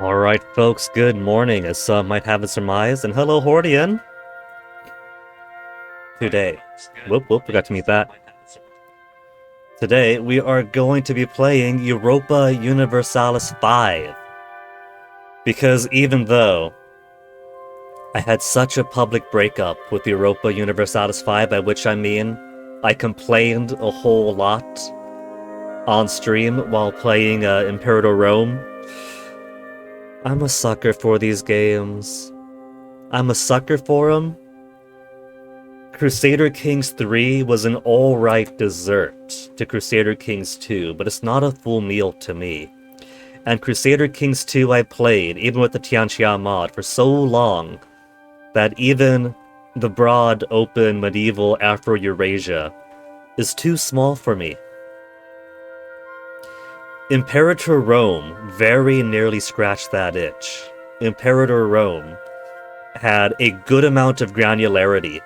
Alright folks, good morning, as some might have it surmised, and hello Hordian! Today, forgot to mute that. Today, we are going to be playing Europa Universalis 5. Because even though I had such a public breakup with Europa Universalis 5, by which I mean I complained a whole lot, on stream while playing Imperator Rome. I'm a sucker for these games. I'm a sucker for them. Crusader Kings 3 was an alright dessert to Crusader Kings 2, but it's not a full meal to me. And Crusader Kings 2 I played, even with the Tianxia mod, for so long that even the broad, open, medieval Afro-Eurasia is too small for me. Imperator Rome very nearly scratched that itch. Imperator Rome had a good amount of granularity.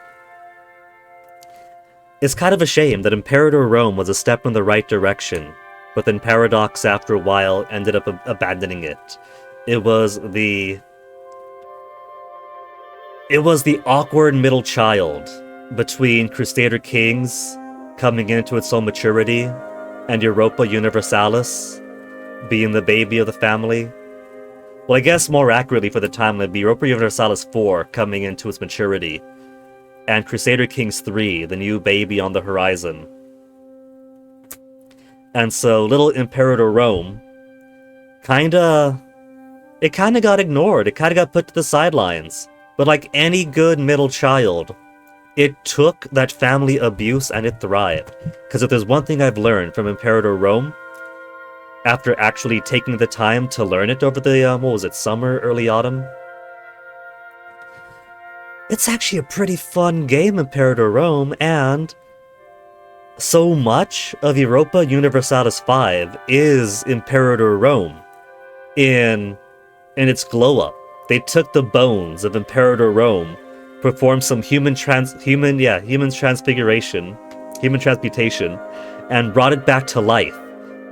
It's kind of a shame that Imperator Rome was a step in the right direction, but then Paradox after a while ended up abandoning it. It was the awkward middle child between Crusader Kings coming into its own maturity and Europa Universalis being the baby of the family. Well, I guess more accurately for the time would be Europa Universalis 4 coming into its maturity, and Crusader Kings 3, the new baby on the horizon. And so little Imperator Rome kinda got ignored. It kinda got put to the sidelines. But like any good middle child, it took that family abuse and it thrived. Because if there's one thing I've learned from Imperator Rome, after actually taking the time to learn it over the, summer, early autumn? It's actually a pretty fun game, Imperator Rome, and so much of Europa Universalis 5 is Imperator Rome in its glow-up. They took the bones of Imperator Rome, performed some human transfiguration, human transmutation, and brought it back to life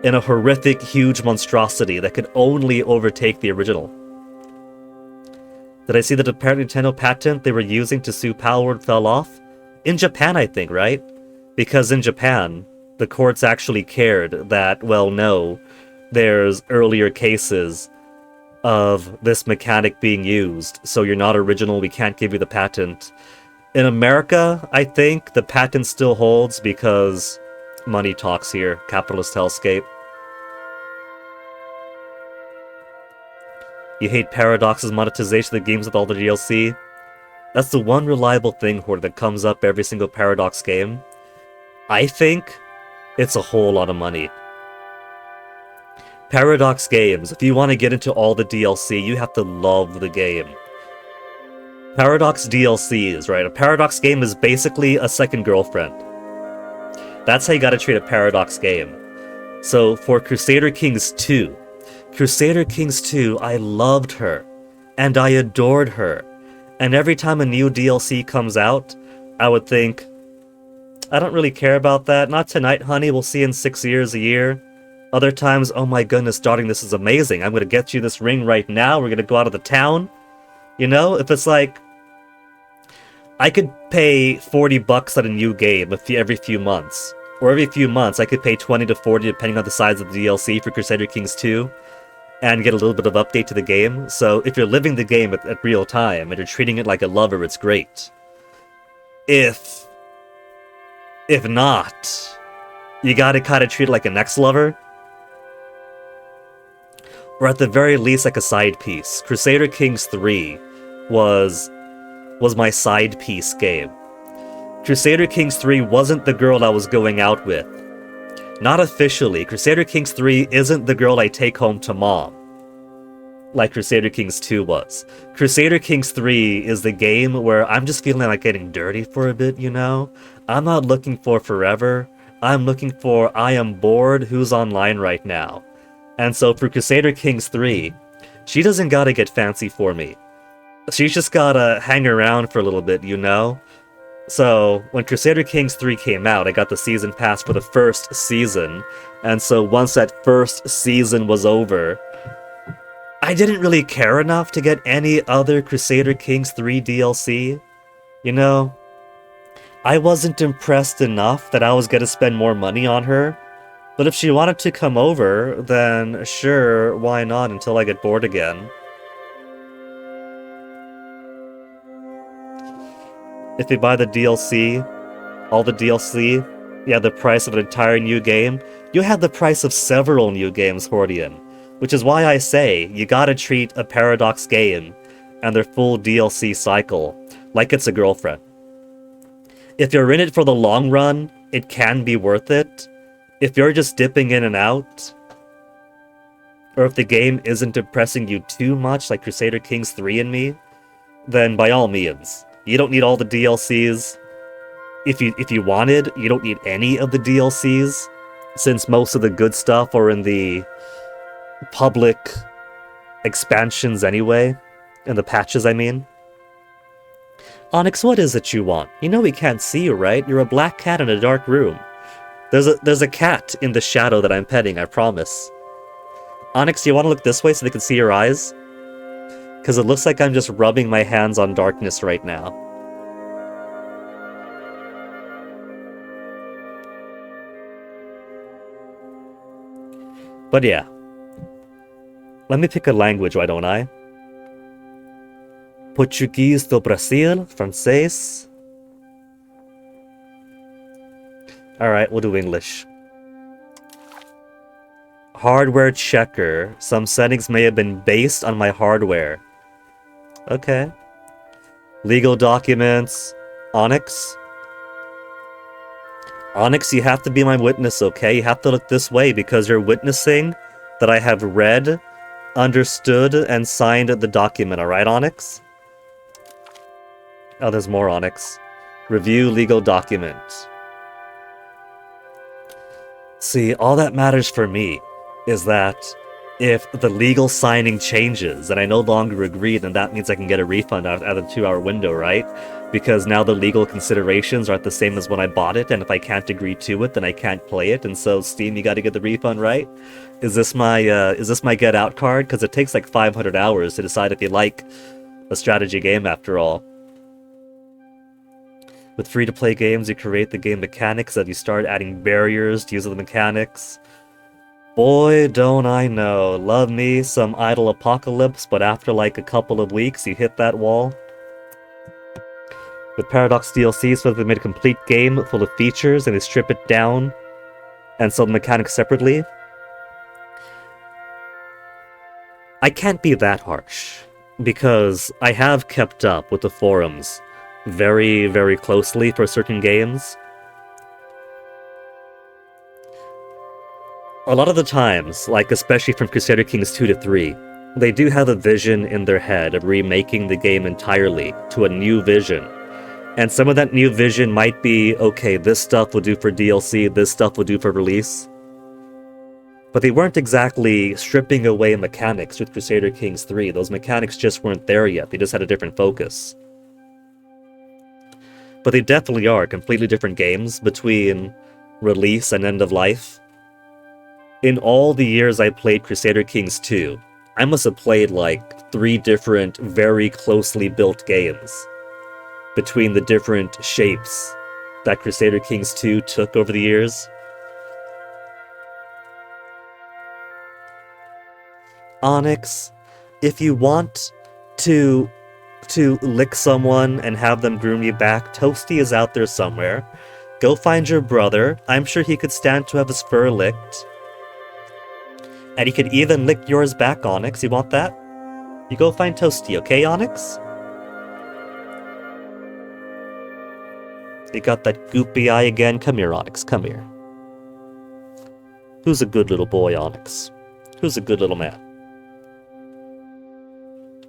in a horrific, huge monstrosity that could only overtake the original. Did I see that apparently Nintendo patent they were using to sue Palworld fell off? In Japan, I think, right? Because in Japan, the courts actually cared that, well, no, there's earlier cases of this mechanic being used, so you're not original, we can't give you the patent. In America, I think the patent still holds because money talks here, capitalist hellscape. You hate Paradox's monetization of the games with all the DLC? That's the one reliable thing, Horde, that comes up every single Paradox game. I think it's a whole lot of money. Paradox games, if you want to get into all the DLC, you have to love the game. Paradox DLCs, right? A Paradox game is basically a second girlfriend. That's how you gotta treat a Paradox game. So for Crusader Kings 2, I loved her, and I adored her. And every time a new DLC comes out, I would think, I don't really care about that. Not tonight, honey. We'll see in 6 years, a year. Other times, oh my goodness, darling, this is amazing. I'm gonna get you this ring right now. We're gonna go out of the town. You know, if it's like, I could pay $40 on a new game every few months. Or every few months, I could pay 20 to 40 depending on the size of the DLC for Crusader Kings 2. And get a little bit of update to the game. So if you're living the game at real time and you're treating it like a lover, it's great. If not, you gotta kind of treat it like an ex-lover. Or at the very least, like a side piece. Crusader Kings 3 was my side piece game. Crusader Kings 3 wasn't the girl I was going out with. Not officially. Crusader Kings 3 isn't the girl I take home to mom, like Crusader Kings 2 was. Crusader Kings 3 is the game where I'm just feeling like getting dirty for a bit, you know? I'm not looking for forever. I'm looking for I am bored, who's online right now. And so for Crusader Kings 3, she doesn't gotta get fancy for me. She's just gotta hang around for a little bit, you know? So, when Crusader Kings 3 came out, I got the season pass for the first season, and so once that first season was over, I didn't really care enough to get any other Crusader Kings 3 DLC. You know, I wasn't impressed enough that I was gonna spend more money on her, but if she wanted to come over, then sure, why not until I get bored again. If you buy the DLC, all the DLC, You have the price of an entire new game. You have the price of several new games, Hordian. Which is why I say, you gotta treat a Paradox game and their full DLC cycle like it's a girlfriend. If you're in it for the long run, it can be worth it. If you're just dipping in and out, or if the game isn't impressing you too much, like Crusader Kings 3 and me, then by all means. You don't need all the DLCs. If you wanted, you don't need any of the DLCs, since most of the good stuff are in the public expansions anyway, in the patches, I mean. Onyx, what is it you want? You know we can't see you, right? You're a black cat in a dark room. There's a cat in the shadow that I'm petting, I promise. Onyx, do you want to look this way so they can see your eyes? Because it looks like I'm just rubbing my hands on darkness right now. But yeah. Let me pick a language, why don't I? Portuguese do Brasil, Francês. Alright, we'll do English. Hardware checker. Some settings may have been based on my hardware. Okay. Legal documents. Onyx. Onyx, you have to be my witness, okay? You have to look this way because you're witnessing that I have read, understood, and signed the document, alright, Onyx? Oh, there's more Onyx. Review legal document. See, all that matters for me is that if the legal signing changes and I no longer agree, then that means I can get a refund out of the 2-hour window, right? Because now the legal considerations aren't the same as when I bought it, and if I can't agree to it, then I can't play it, and so Steam, you gotta get the refund, right? Is this my get out card? Because it takes like 500 hours to decide if you like a strategy game after all. With free-to-play games, you create the game mechanics as you start adding barriers to use of the mechanics. Boy, don't I know. Love me some idle apocalypse, but after like a couple of weeks, you hit that wall. With Paradox DLCs, so they made a complete game full of features and they strip it down and sell the mechanics separately. I can't be that harsh, because I have kept up with the forums very, very closely for certain games. A lot of the times, like especially from Crusader Kings 2 to 3, they do have a vision in their head of remaking the game entirely to a new vision. And some of that new vision might be, okay, this stuff will do for DLC, this stuff will do for release. But they weren't exactly stripping away mechanics with Crusader Kings 3. Those mechanics just weren't there yet, they just had a different focus. But they definitely are completely different games between release and end of life. In all the years I played Crusader Kings 2, I must have played like 3 different, very closely built games between the different shapes that Crusader Kings 2 took over the years. Onyx, if you want to lick someone and have them groom you back, Toasty is out there somewhere. Go find your brother. I'm sure he could stand to have his fur licked. And he could even lick yours back, Onyx. You want that? You go find Toasty, okay, Onyx? You got that goopy eye again? Come here, Onyx, come here. Who's a good little boy, Onyx? Who's a good little man?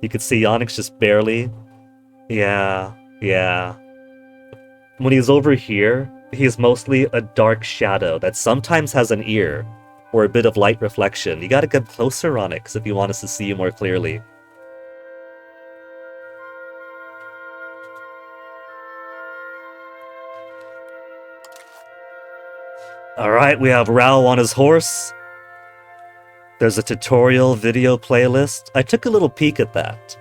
You could see Onyx just barely. Yeah. When he's over here, he's mostly a dark shadow that sometimes has an ear or a bit of light reflection. You gotta get closer, Onyx, if you want us to see you more clearly. Alright, we have Rao on his horse. There's a tutorial video playlist. I took a little peek at that.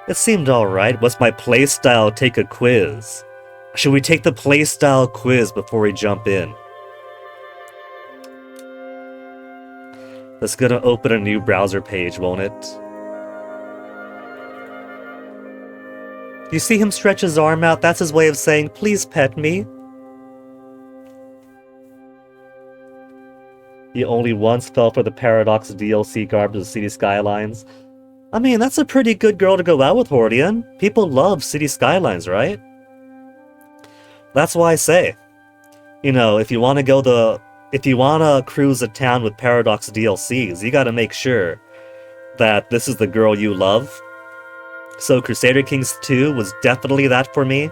It seemed alright. What's my playstyle? Take a quiz. Should we take the playstyle quiz before we jump in? That's gonna open a new browser page, won't it? You see him stretch his arm out? That's his way of saying, please pet me. You only once fell for the Paradox DLC garbage of City Skylines. I mean, that's a pretty good girl to go out with, Hordian. People love City Skylines, right? That's why I say, you know, if you want to cruise a town with Paradox DLCs, you gotta make sure that this is the girl you love. So Crusader Kings 2 was definitely that for me.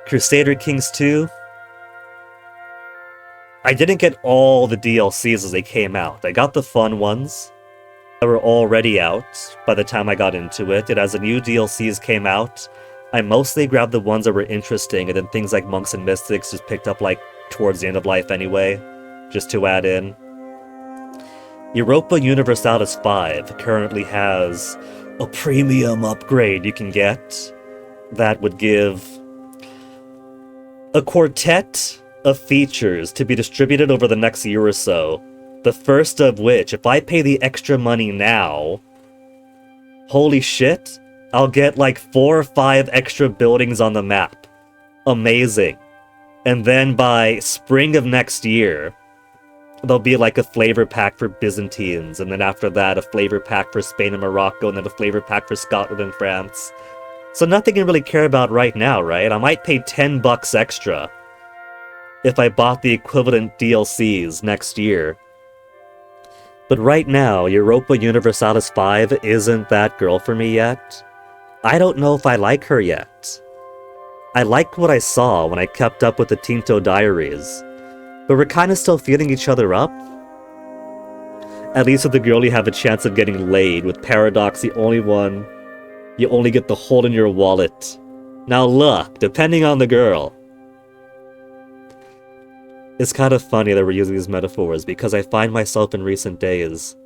Crusader Kings 2, I didn't get all the DLCs as they came out. I got the fun ones that were already out by the time I got into it. And as the new DLCs came out, I mostly grabbed the ones that were interesting, and then things like Monks and Mystics just picked up like towards the end of life anyway, just to add in. Europa Universalis 5 currently has a premium upgrade you can get that would give a quartet of features to be distributed over the next year or so. The first of which, if I pay the extra money now, holy shit, I'll get like 4 or 5 extra buildings on the map. Amazing. And then by spring of next year, there'll be like a flavor pack for Byzantines, and then after that a flavor pack for Spain and Morocco, and then a flavor pack for Scotland and France. So nothing to really care about right now, right? I might pay $10 extra if I bought the equivalent DLCs next year. But right now, Europa Universalis 5 isn't that girl for me yet. I don't know if I like her yet. I liked what I saw when I kept up with the Tinto Diaries, but we're kind of still feeling each other up. At least with the girl you have a chance of getting laid. With Paradox, the only one, you only get the hole in your wallet. Now look, depending on the girl. It's kind of funny that we're using these metaphors, because I find myself in recent days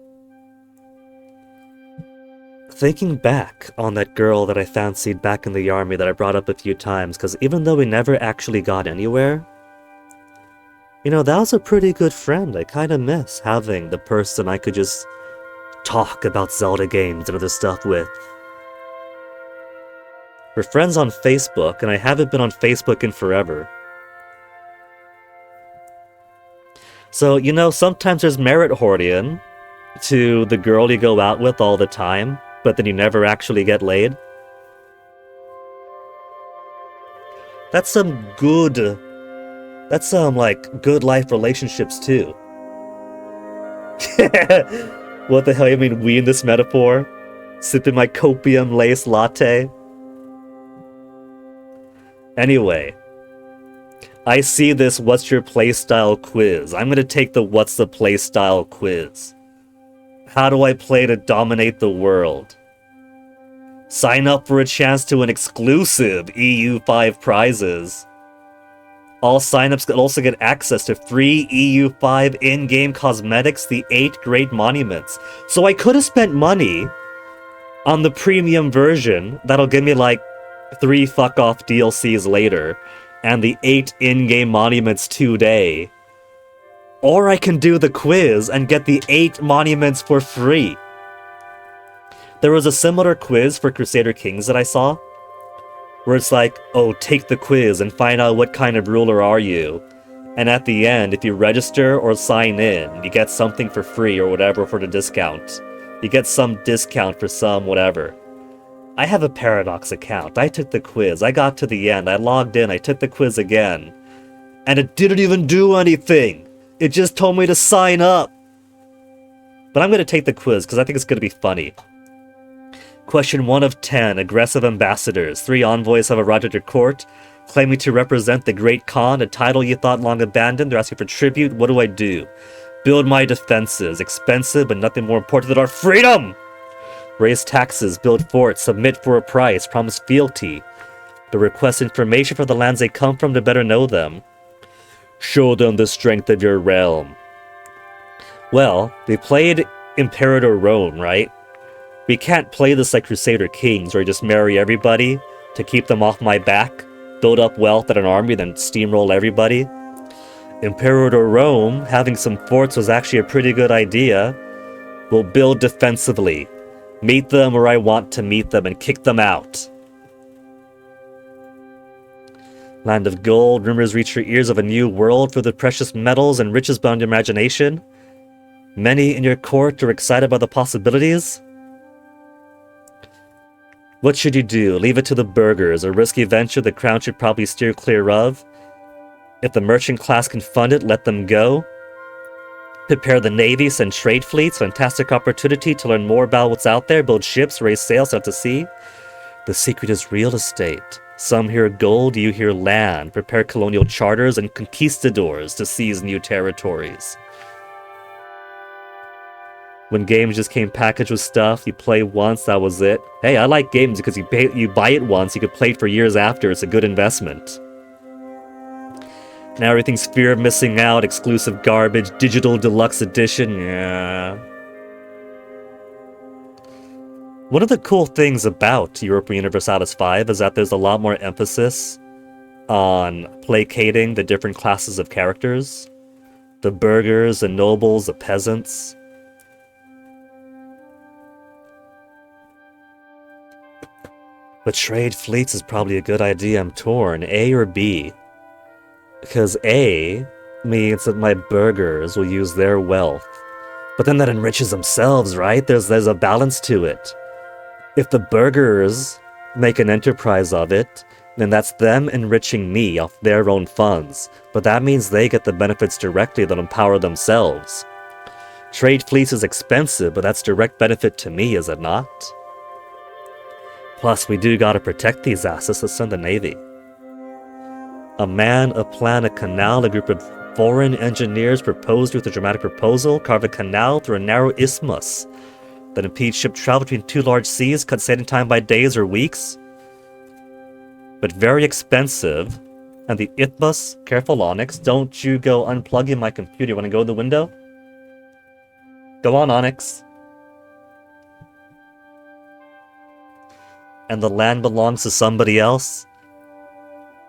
thinking back on that girl that I fancied back in the army that I brought up a few times, because even though we never actually got anywhere, you know, that was a pretty good friend. I kind of miss having the person I could just talk about Zelda games and other stuff with. We're friends on Facebook, and I haven't been on Facebook in forever. So, you know, sometimes there's merit, Hordian, to the girl you go out with all the time, but then you never actually get laid. That's some good life relationships too. What the hell you mean we in this metaphor? Sipping my copium lace latte? Anyway, I see this what's your playstyle quiz. I'm gonna take the what's the playstyle quiz. How do I play to dominate the world? Sign up for a chance to an exclusive EU5 prizes. All signups can also get access to free EU5 in-game cosmetics, the 8 Great Monuments. So I could have spent money on the premium version that'll give me like 3 fuck-off DLCs later, and the 8 in-game monuments today. Or I can do the quiz and get the 8 monuments for free. There was a similar quiz for Crusader Kings that I saw, where it's like, oh, take the quiz and find out what kind of ruler are you. And at the end, if you register or sign in, you get something for free or whatever for the discount. You get some discount for some whatever. I have a Paradox account. I took the quiz. I got to the end. I logged in. I took the quiz again. And it didn't even do anything. It just told me to sign up. But I'm going to take the quiz because I think it's going to be funny. Question 1 of 10. Aggressive ambassadors. 3 envoys have arrived at your court, claiming to represent the Great Khan, a title you thought long abandoned. They're asking for tribute. What do I do? Build my defenses. Expensive, but nothing more important than our freedom! Raise taxes, build forts, submit for a price, promise fealty, but request information for the lands they come from to better know them. Show them the strength of your realm. Well, they played Imperator Rome, right? We can't play this like Crusader Kings, where you just marry everybody to keep them off my back, build up wealth at an army, then steamroll everybody. Imperator Rome, having some forts was actually a pretty good idea. We'll build defensively. Meet them where I want to meet them and kick them out. Land of gold, rumors reach your ears of a new world for the precious metals and riches beyond your imagination. Many in your court are excited by the possibilities. What should you do? Leave it to the burghers, a risky venture the crown should probably steer clear of. If the merchant class can fund it, let them go. Prepare the navy, send trade fleets, fantastic opportunity to learn more about what's out there, build ships, raise sails out to sea. The secret is real estate. Some hear gold, you hear land. Prepare colonial charters and conquistadors to seize new territories. When games just came packaged with stuff, you play once, that was it. Hey, I like games because you buy it once, you could play it for years after, it's a good investment. Now everything's fear of missing out, exclusive garbage, digital deluxe edition, yeah. One of the cool things about Europa Universalis 5 is that there's a lot more emphasis on placating the different classes of characters. The burghers, the nobles, the peasants. But trade fleets is probably a good idea. I'm torn. A or B? Because A means that my burghers will use their wealth. But then that enriches themselves, right? There's a balance to it. If the burghers make an enterprise of it, then that's them enriching me off their own funds. But that means they get the benefits directly that empower themselves. Trade fleets is expensive, but that's direct benefit to me, is it not? Plus, we do gotta protect these assets. Let's send the navy. A man, a plan, a canal, a group of foreign engineers proposed with a dramatic proposal, carve a canal through a narrow isthmus that impedes ship travel between two large seas, cut sailing time by days or weeks. But very expensive. And the isthmus, careful Onyx, don't you go unplugging my computer. You wanna go in the window? Go on, Onyx. And the land belongs to somebody else?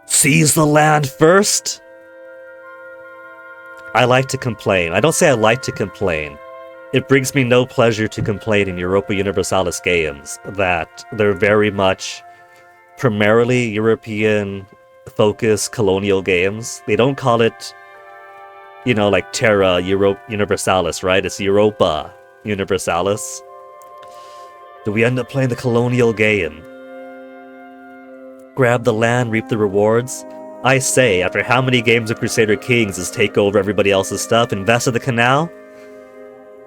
Seize the land first? I like to complain. I don't say I like to complain. It brings me no pleasure to complain in Europa Universalis games that they're very much primarily European-focused colonial games. They don't call it, you know, like Terra Universalis, right? It's Europa Universalis. Do we end up playing the colonial game? Grab the land, reap the rewards? I say, after how many games of Crusader Kings is take over everybody else's stuff, invest in the canal?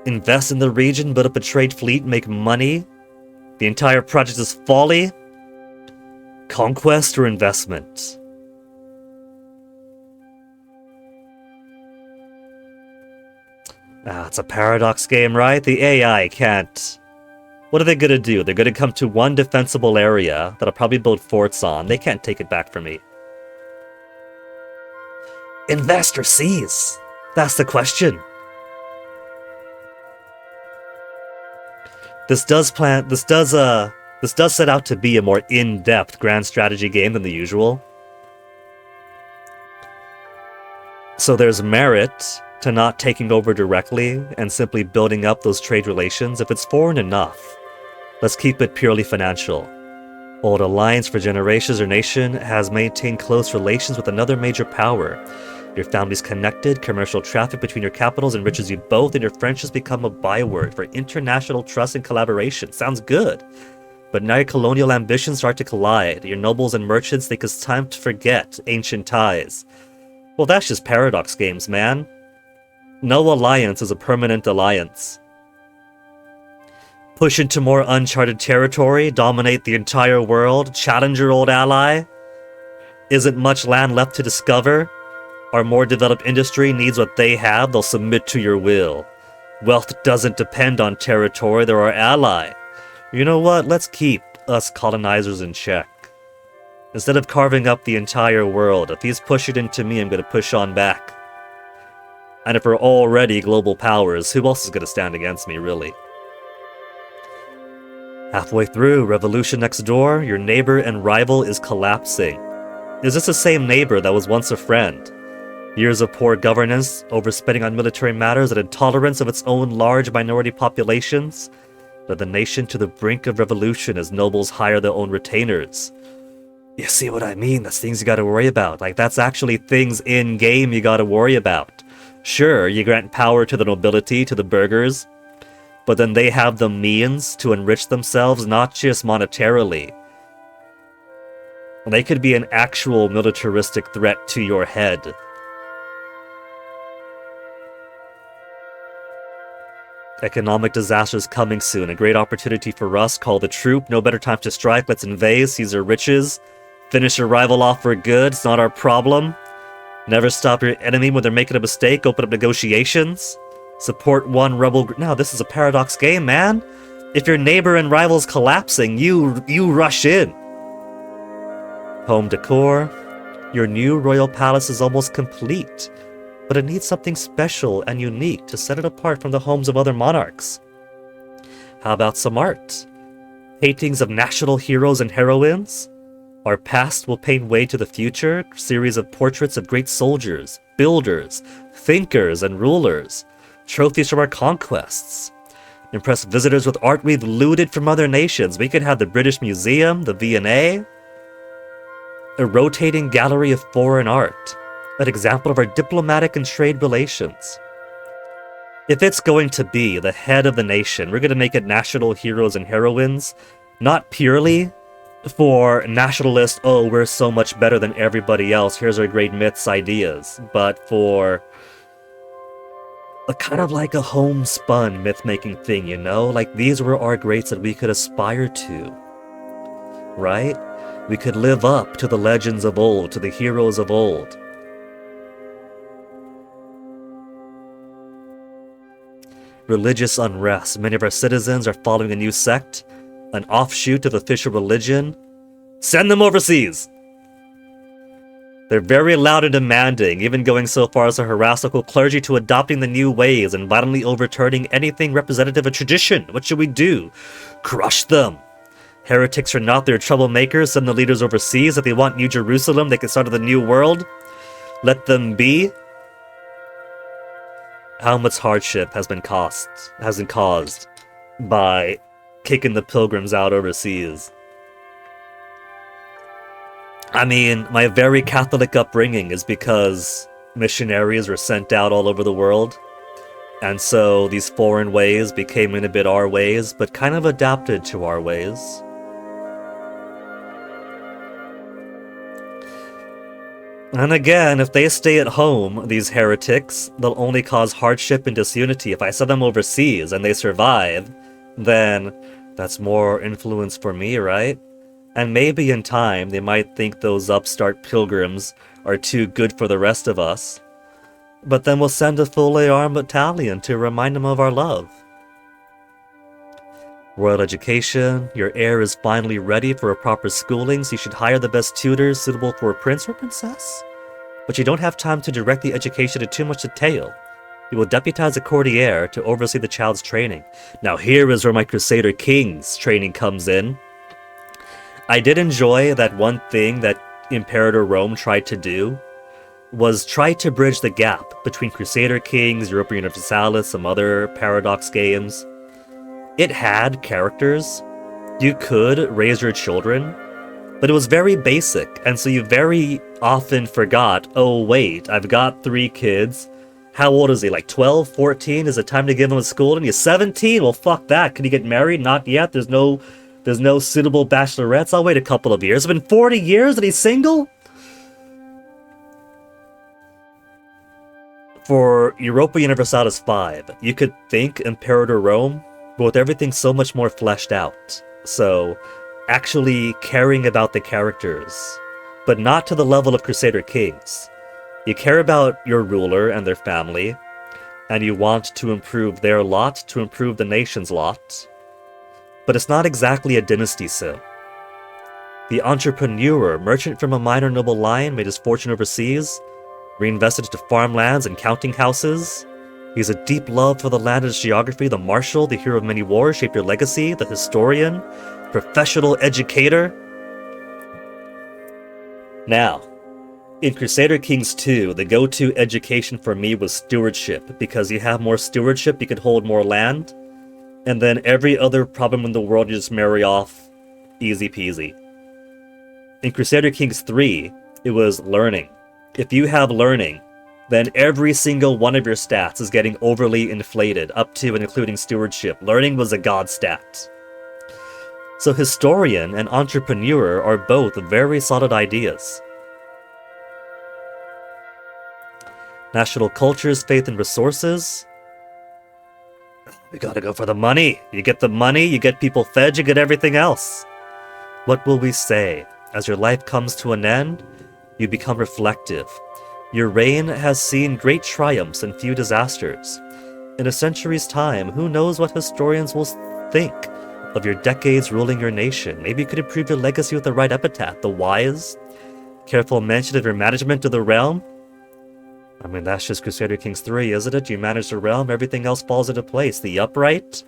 Invest in the region, build up a trade fleet, make money? The entire project is folly? Conquest or investment? It's a paradox game, right? The AI can't... What are they gonna do? They're gonna come to one defensible area that I'll probably build forts on. They can't take it back from me. Invest or seize? That's the question. This does set out to be a more in-depth grand strategy game than the usual. So there's merit to not taking over directly and simply building up those trade relations. If it's foreign enough, let's keep it purely financial. Old alliance for generations or nation has maintained close relations with another major power. Your family's connected, commercial traffic between your capitals enriches you both, and your friendships become a byword for international trust and collaboration. Sounds good. But now your colonial ambitions start to collide. Your nobles and merchants think it's time to forget ancient ties. Well, that's just paradox games, man. No alliance is a permanent alliance. Push into more uncharted territory, dominate the entire world, challenge your old ally? Isn't much land left to discover? Our more developed industry needs what they have, they'll submit to your will. Wealth doesn't depend on territory, they're our ally. You know what, let's keep us colonizers in check. Instead of carving up the entire world, if he's pushing into me, I'm gonna push on back. And if we're already global powers, who else is gonna stand against me, really? Halfway through, revolution next door, your neighbor and rival is collapsing. Is this the same neighbor that was once a friend? Years of poor governance, overspending on military matters, and intolerance of its own large minority populations led the nation to the brink of revolution as nobles hire their own retainers. You see what I mean? That's things you gotta worry about. Like, that's actually things in-game you gotta worry about. Sure, you grant power to the nobility, to the burghers, but then they have the means to enrich themselves, not just monetarily. They could be an actual militaristic threat to your head. Economic disasters coming soon. A great opportunity for us. Call the troop. No better time to strike. Let's invade. Seize our riches. Finish your rival off for good. It's not our problem. Never stop your enemy when they're making a mistake. Open up negotiations. Support one rebel. No, this is a paradox game, man. If your neighbor and rival's collapsing, you rush in. Home decor. Your new royal palace is almost complete, but it needs something special and unique to set it apart from the homes of other monarchs. How about some art? Paintings of national heroes and heroines? Our past will paint way to the future, series of portraits of great soldiers, builders, thinkers, and rulers, trophies from our conquests. Impress visitors with art we've looted from other nations. We could have the British Museum, the V&A, a rotating gallery of foreign art, an example of our diplomatic and trade relations. If it's going to be the head of the nation, we're going to make it national heroes and heroines, not purely for nationalist, oh, we're so much better than everybody else, here's our great myths, ideas, but for a kind of like a homespun myth-making thing, you know? Like, these were our greats that we could aspire to, right? We could live up to the legends of old, to the heroes of old. Religious unrest. Many of our citizens are following a new sect, an offshoot of official religion. Send them overseas! They're very loud and demanding, even going so far as to harass local clergy to adopting the new ways and violently overturning anything representative of tradition. What should we do? Crush them! Heretics are not, they're troublemakers. Send the leaders overseas. If they want New Jerusalem, they can start the new world. Let them be. How much hardship has been caused by kicking the pilgrims out overseas? I mean, my very Catholic upbringing is because missionaries were sent out all over the world, and so these foreign ways became in a bit our ways, but kind of adapted to our ways. And again, if they stay at home, these heretics, they'll only cause hardship and disunity. If I send them overseas and they survive, then that's more influence for me, right? And maybe in time, they might think those upstart pilgrims are too good for the rest of us. But then we'll send a fully armed battalion to remind them of our love. Royal education. Your heir is finally ready for a proper schooling, so you should hire the best tutors suitable for a prince or princess. But you don't have time to direct the education in too much detail. You will deputize a courtier to oversee the child's training. Now here is where my Crusader Kings training comes in. I did enjoy that one thing that Imperator Rome tried to do was try to bridge the gap between Crusader Kings, Europa Universalis, some other Paradox games. It had characters. You could raise your children, but it was very basic, and so you very often forgot, oh wait, I've got 3 kids. How old is he? Like 12, 14? Is it time to give him a school? And he's 17? Well, fuck that. Can he get married? Not yet. There's no suitable bachelorettes. I'll wait a couple of years. It's been 40 years that he's single? For Europa Universalis 5, you could think Imperator Rome, but with everything so much more fleshed out. So, actually caring about the characters, but not to the level of Crusader Kings. You care about your ruler and their family, and you want to improve their lot, to improve the nation's lot. But it's not exactly a dynasty sim. The entrepreneur, merchant from a minor noble line, made his fortune overseas, reinvested into farmlands and counting houses. He has a deep love for the land and its geography. The marshal, the hero of many wars, shaped your legacy. The historian, professional educator. Now, in Crusader Kings 2, the go-to education for me was stewardship, because you have more stewardship, you can hold more land, and then every other problem in the world you just marry off easy peasy. In Crusader Kings 3, it was learning. If you have learning, then every single one of your stats is getting overly inflated, up to and including stewardship. Learning was a god stat. So historian and entrepreneur are both very solid ideas. National cultures, faith, and resources. We gotta go for the money. You get the money, you get people fed, you get everything else. What will we say? As your life comes to an end, you become reflective. Your reign has seen great triumphs and few disasters. In a century's time, who knows what historians will think of your decades ruling your nation? Maybe you could improve your legacy with the right epitaph. The wise, careful mention of your management of the realm. I mean, that's just Crusader Kings 3, isn't it? You manage the realm, everything else falls into place. The upright,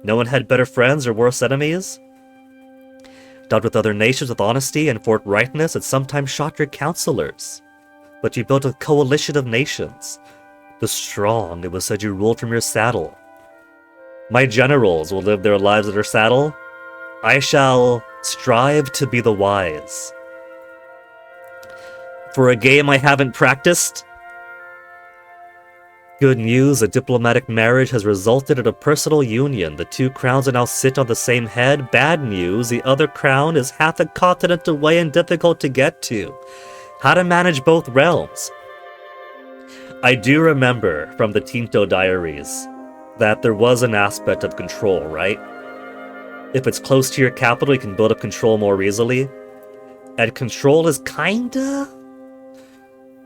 no one had better friends or worse enemies. Dealt with other nations with honesty and forthrightness, and sometimes shot your counselors. But you built a coalition of nations. The strong, it was said you ruled from your saddle. My generals will live their lives in their saddle. I shall strive to be the wise. For a game I haven't practiced, good news, a diplomatic marriage has resulted in a personal union. The two crowns now sit on the same head. Bad news, the other crown is half a continent away and difficult to get to. How to manage both realms. I do remember from the Tinto diaries that there was an aspect of control, right? If it's close to your capital, you can build up control more easily. And control is kinda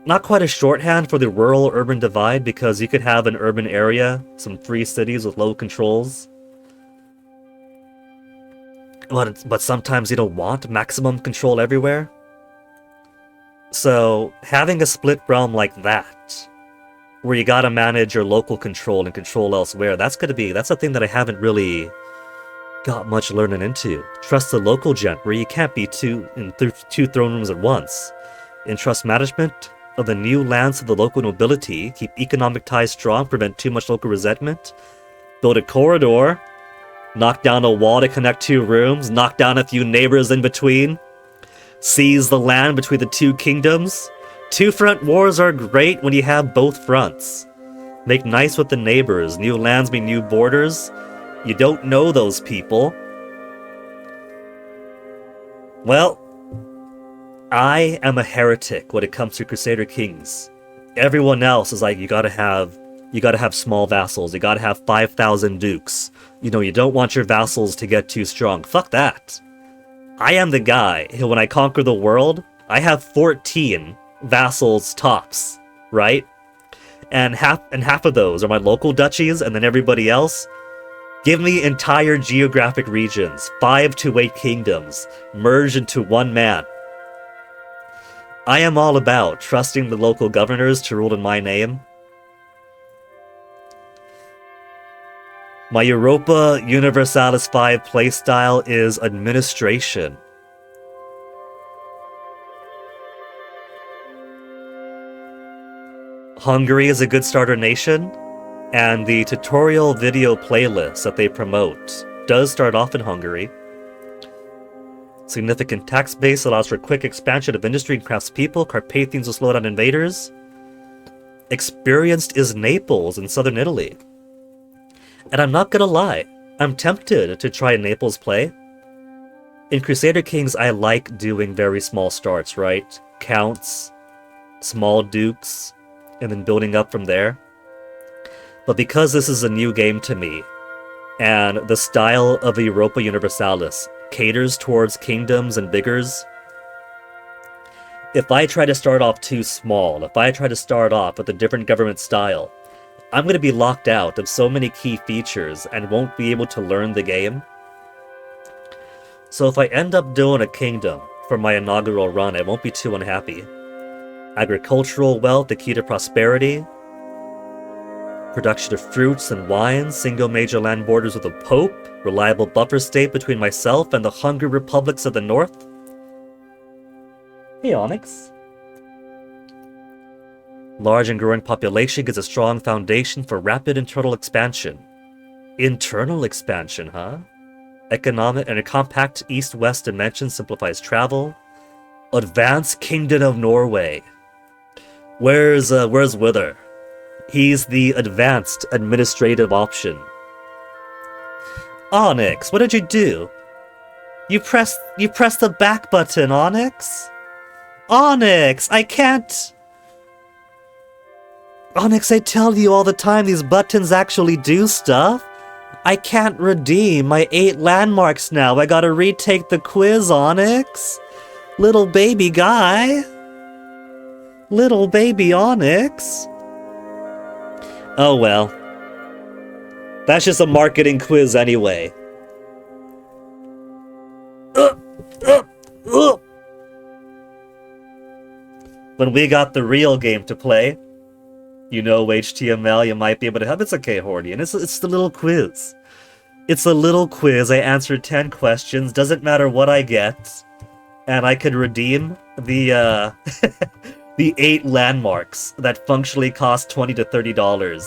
not quite a shorthand for the rural-urban divide, because you could have an urban area, some free cities with low controls. But sometimes you don't want maximum control everywhere. So, having a split realm like that, where you gotta manage your local control and control elsewhere, that's a thing that I haven't really got much learning into. Trust the local gent, where you can't be in two throne rooms at once. Entrust management of the new lands to the local nobility, keep economic ties strong, prevent too much local resentment, build a corridor, knock down a wall to connect two rooms, knock down a few neighbors in between, seize the land between the two kingdoms. Two-front wars are great when you have both fronts. Make nice with the neighbors, new lands mean new borders. You don't know those people. Well, I am a heretic when it comes to Crusader Kings. Everyone else is like, you gotta have small vassals, you gotta have 5,000 dukes. You know, you don't want your vassals to get too strong. Fuck that. I am the guy who, when I conquer the world, I have 14 vassals tops, right? And half of those are my local duchies, and then everybody else, give me entire geographic regions, 5 to 8 kingdoms, merged into one man. I am all about trusting the local governors to rule in my name. My Europa Universalis 5 playstyle is administration. Hungary is a good starter nation, and the tutorial video playlist that they promote does start off in Hungary. Significant tax base allows for quick expansion of industry and craftspeople. Carpathians will slow down invaders. Experienced is Naples in southern Italy. And I'm not gonna lie, I'm tempted to try a Naples play. In Crusader Kings, I like doing very small starts, right? Counts, small dukes, and then building up from there. But because this is a new game to me, and the style of Europa Universalis caters towards kingdoms and biggers, if I try to start off too small, if I try to start off with a different government style, I'm going to be locked out of so many key features and won't be able to learn the game. So if I end up doing a kingdom for my inaugural run, I won't be too unhappy. Agricultural wealth, the key to prosperity. Production of fruits and wines, single major land borders with a pope, reliable buffer state between myself and the hungry republics of the north. Hey, Onyx. Large and growing population gives a strong foundation for rapid internal expansion. Internal expansion, huh? Economic and a compact east-west dimension simplifies travel. Advanced Kingdom of Norway. Where's Wither? He's the advanced administrative option. Onyx, what did you do? You pressed the back button, Onyx? Onyx, I can't... Onyx, I tell you all the time these buttons actually do stuff. I can't redeem my 8 landmarks now. I gotta retake the quiz, Onyx. Little baby guy. Little baby Onyx. Oh well. That's just a marketing quiz anyway. When we got the real game to play, you know HTML, you might be able to have. It's okay, Hordian. It's the little quiz. It's a little quiz. I answered 10 questions. Doesn't matter what I get. And I could redeem the the 8 landmarks that functionally cost $20 to $30.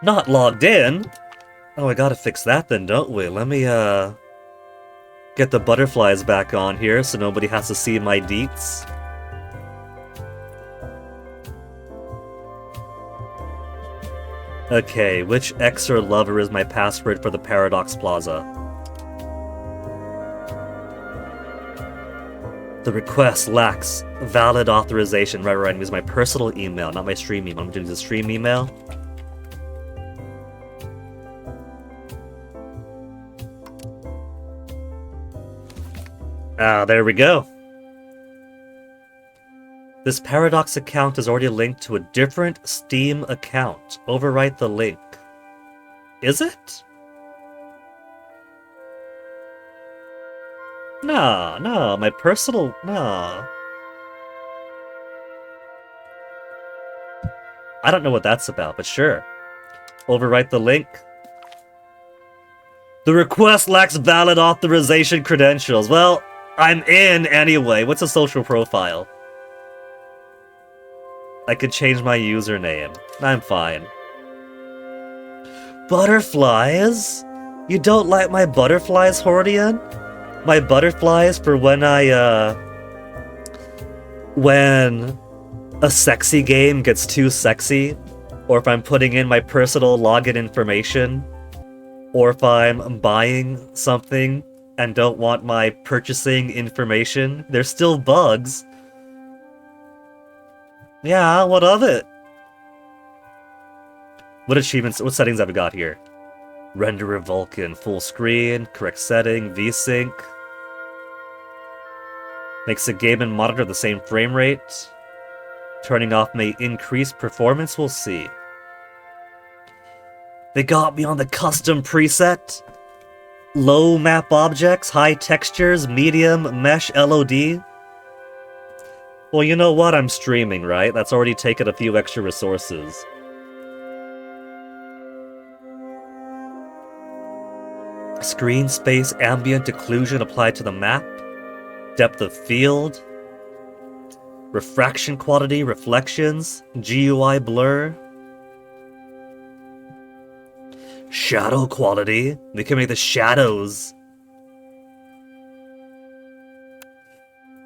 Not logged in? Oh, I gotta fix that then, don't we? Let me, get the butterflies back on here so nobody has to see my deets. Okay, which ex or lover is my password for the Paradox Plaza? The request lacks valid authorization. Right, I'm using my personal email, not my stream email. I'm doing the stream email. Ah, there we go. This Paradox account is already linked to a different Steam account. Overwrite the link. Is it? No, my personal... No. I don't know what that's about, but sure. Overwrite the link. The request lacks valid authorization credentials. Well, I'm in anyway. What's a social profile? I could change my username. I'm fine. Butterflies? You don't like my butterflies, Hordian? My butterflies for when when a sexy game gets too sexy, or if I'm putting in my personal login information, or if I'm buying something and don't want my purchasing information. There's still bugs. Yeah, what of it? What achievements, what settings have we got here? Renderer Vulkan, full screen, correct setting, VSync. Makes the game and monitor the same frame rate. Turning off may increase performance, we'll see. They got me on the custom preset. Low map objects, high textures, medium mesh LOD. Well, you know what? I'm streaming, right? That's already taken a few extra resources. Screen space ambient occlusion applied to the map. Depth of field. Refraction quality, reflections. GUI blur. Shadow quality. We can make the shadows.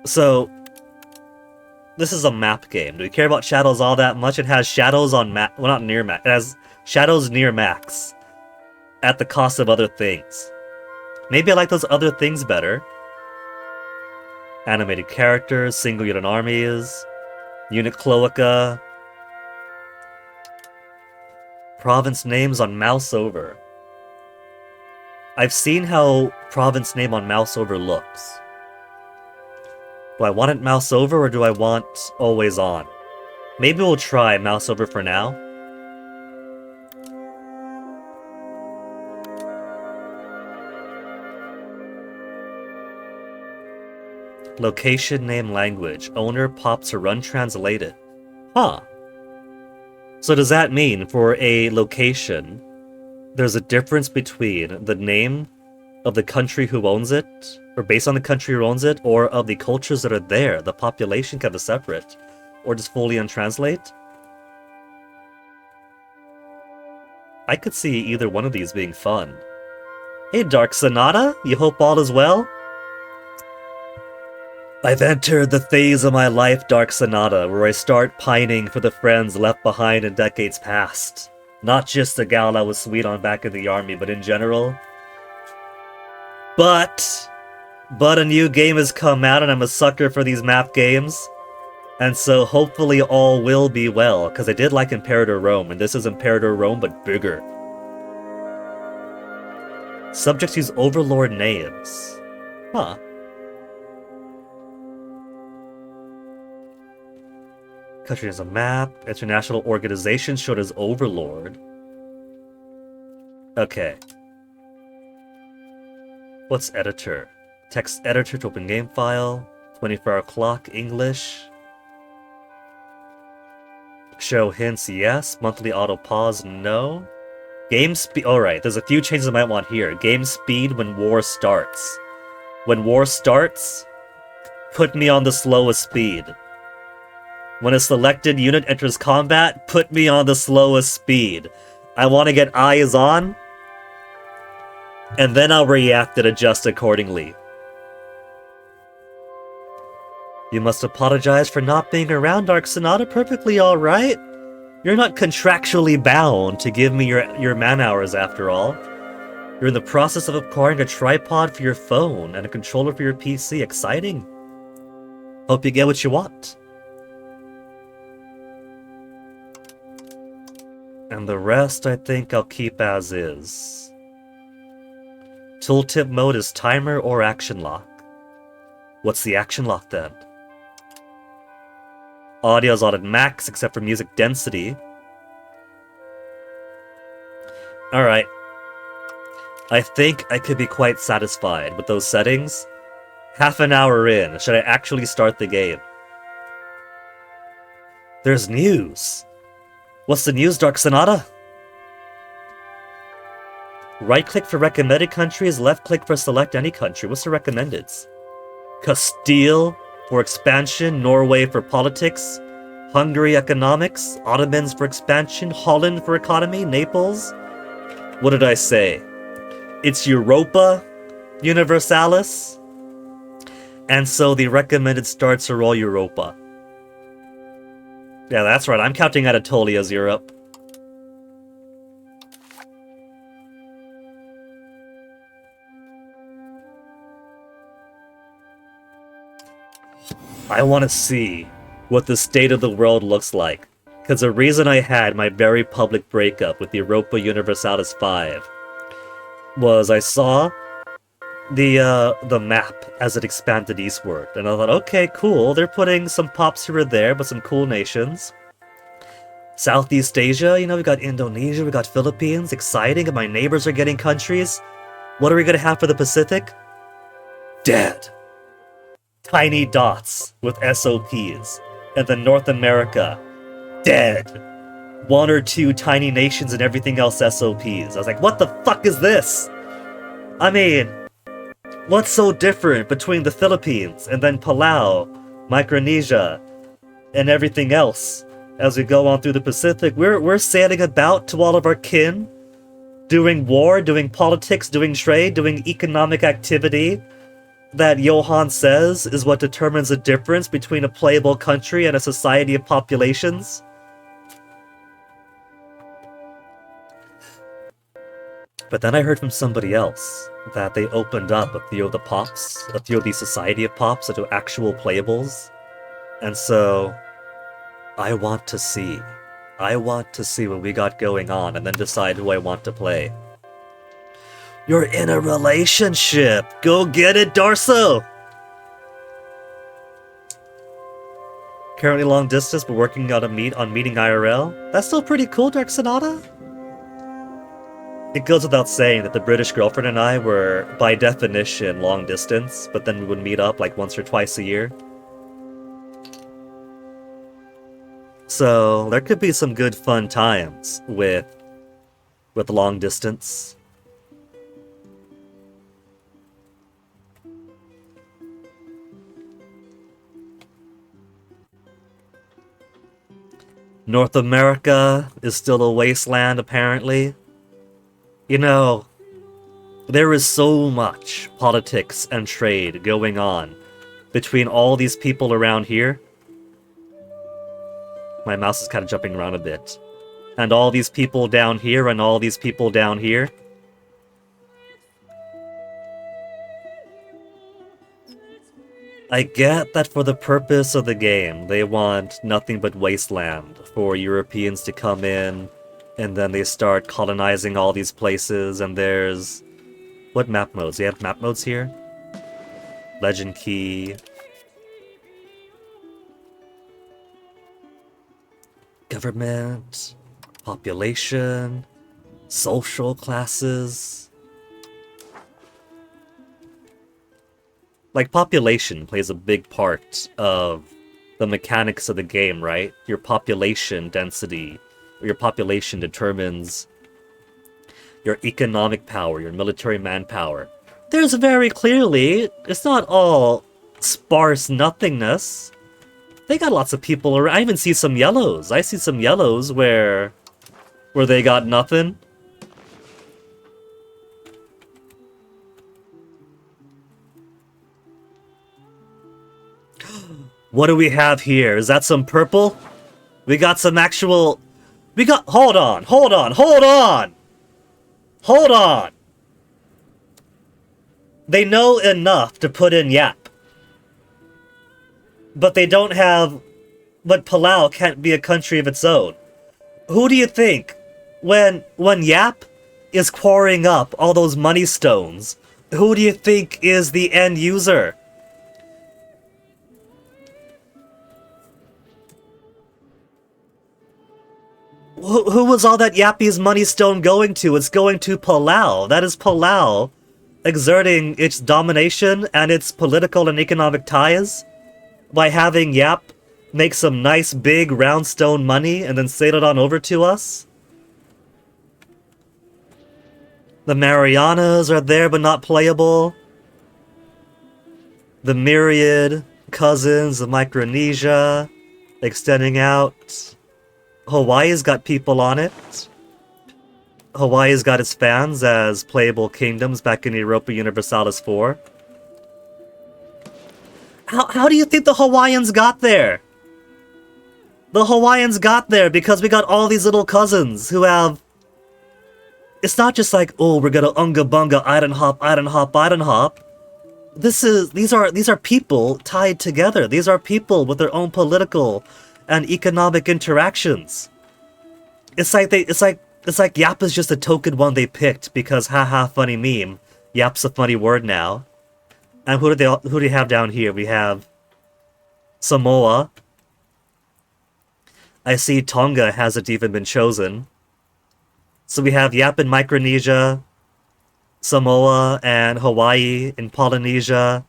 So, this is a map game. Do we care about shadows all that much? It has shadows on map. Well, not near max. It has shadows near max. At the cost of other things. Maybe I like those other things better. Animated characters, single unit armies, unit cloaca. Province names on mouse over. I've seen how province name on mouse over looks. Do I want it mouse over or do I want always on? Maybe we'll try mouse over for now. Location, name, language. Owner, pop to run translated. Huh. So does that mean for a location, there's a difference between the name of the country who owns it, or based on the country who owns it, or of the cultures that are there? The population can be separate, or just fully untranslate? I could see either one of these being fun. Hey, Dark Sonata, you hope all is well? I've entered the phase of my life, Dark Sonata, where I start pining for the friends left behind in decades past. Not just the gal I was sweet on back in the army, but in general. But a new game has come out and I'm a sucker for these map games. And so hopefully all will be well, because I did like Imperator Rome, and this is Imperator Rome but bigger. Subjects use Overlord names. Huh. Country has a map. International organization showed as Overlord. Okay. What's editor? Text editor to open game file. 24-hour clock, English. Show hints, yes. Monthly auto pause, no. Game speed. Alright, there's a few changes I might want here. Game speed when war starts. When war starts, put me on the slowest speed. When a selected unit enters combat, put me on the slowest speed. I want to get eyes on, and then I'll react and adjust accordingly. You must apologize for not being around, Dark Sonata. Perfectly alright. You're not contractually bound to give me your man-hours after all. You're in the process of acquiring a tripod for your phone and a controller for your PC. Exciting. Hope you get what you want. And the rest, I think I'll keep as is. Tooltip mode is timer or action lock. What's the action lock then? Audio's on at max except for music density. Alright. I think I could be quite satisfied with those settings. Half an hour in, should I actually start the game? There's news. What's the news, Dark Sonata? Right-click for recommended countries, left-click for select any country. What's the recommendeds? Castile for expansion, Norway for politics, Hungary economics, Ottomans for expansion, Holland for economy, Naples. What did I say? It's Europa Universalis. And so the recommended starts are all Europa. Yeah, that's right. I'm counting Anatolia as Europe. I want to see what the state of the world looks like. Because the reason I had my very public breakup with the Europa Universalis 5 was I saw the map as it expanded eastward. And I thought, okay, cool. They're putting some pops here or there, but some cool nations. Southeast Asia, you know, we got Indonesia, we got Philippines. Exciting. And my neighbors are getting countries. What are we going to have for the Pacific? Dead. Tiny dots with SOPs. And then North America. Dead. One or two tiny nations and everything else SOPs. I was like, what the fuck is this? I mean, what's so different between the Philippines and then Palau, Micronesia, and everything else as we go on through the Pacific? We're sailing about to all of our kin, doing war, doing politics, doing trade, doing economic activity that Johan says is what determines the difference between a playable country and a society of populations. But then I heard from somebody else that they opened up a few of the pops, a few of the Society of Pops into actual playables. And so, I want to see. I want to see what we got going on and then decide who I want to play. You're in a relationship! Go get it, Darso! Currently long distance, but working on meeting IRL. That's still pretty cool, Dark Sonata. It goes without saying that the British girlfriend and I were, by definition, long distance, but then we would meet up like once or twice a year. So, there could be some good fun times with long distance. North America is still a wasteland, apparently. You know, there is so much politics and trade going on between all these people around here. My mouse is kind of jumping around a bit. And all these people down here and all these people down here. I get that for the purpose of the game, they want nothing but wasteland for Europeans to come in, and then they start colonizing all these places, and there's... What map modes? They have map modes here? Legend Key. Government. Population. Social classes. Like, population plays a big part of the mechanics of the game, right? Your population density, or your population determines your economic power, your military manpower. There's very clearly, it's not all sparse nothingness. They got lots of people around. I even see some yellows. I see some yellows where they got nothing. What do we have here? Is that some purple? We got some actual... We got... Hold on, hold on, hold on! Hold on! They know enough to put in Yap. But they don't have... But Palau can't be a country of its own. Who do you think, when Yap is quarrying up all those money stones, who do you think is the end user? Who was all that Yappy's money stone going to? It's going to Palau. That is Palau exerting its domination and its political and economic ties by having Yap make some nice big round stone money and then sail it on over to us. The Marianas are there but not playable. The myriad cousins of Micronesia extending out. Hawaii's got people on it. Hawaii's got its fans as playable kingdoms back in Europa Universalis 4. How do you think the Hawaiians got there? The Hawaiians got there because we got all these little cousins who have... It's not just like, oh, we're gonna unga bunga, iron hop, iron hop, iron hop. These are people tied together. These are people with their own political and economic interactions. It's like Yap is just a token one they picked because haha funny meme. Yap's a funny word now. And who do you have down here? We have Samoa. I see Tonga hasn't even been chosen. So we have Yap in Micronesia, Samoa and Hawaii in Polynesia.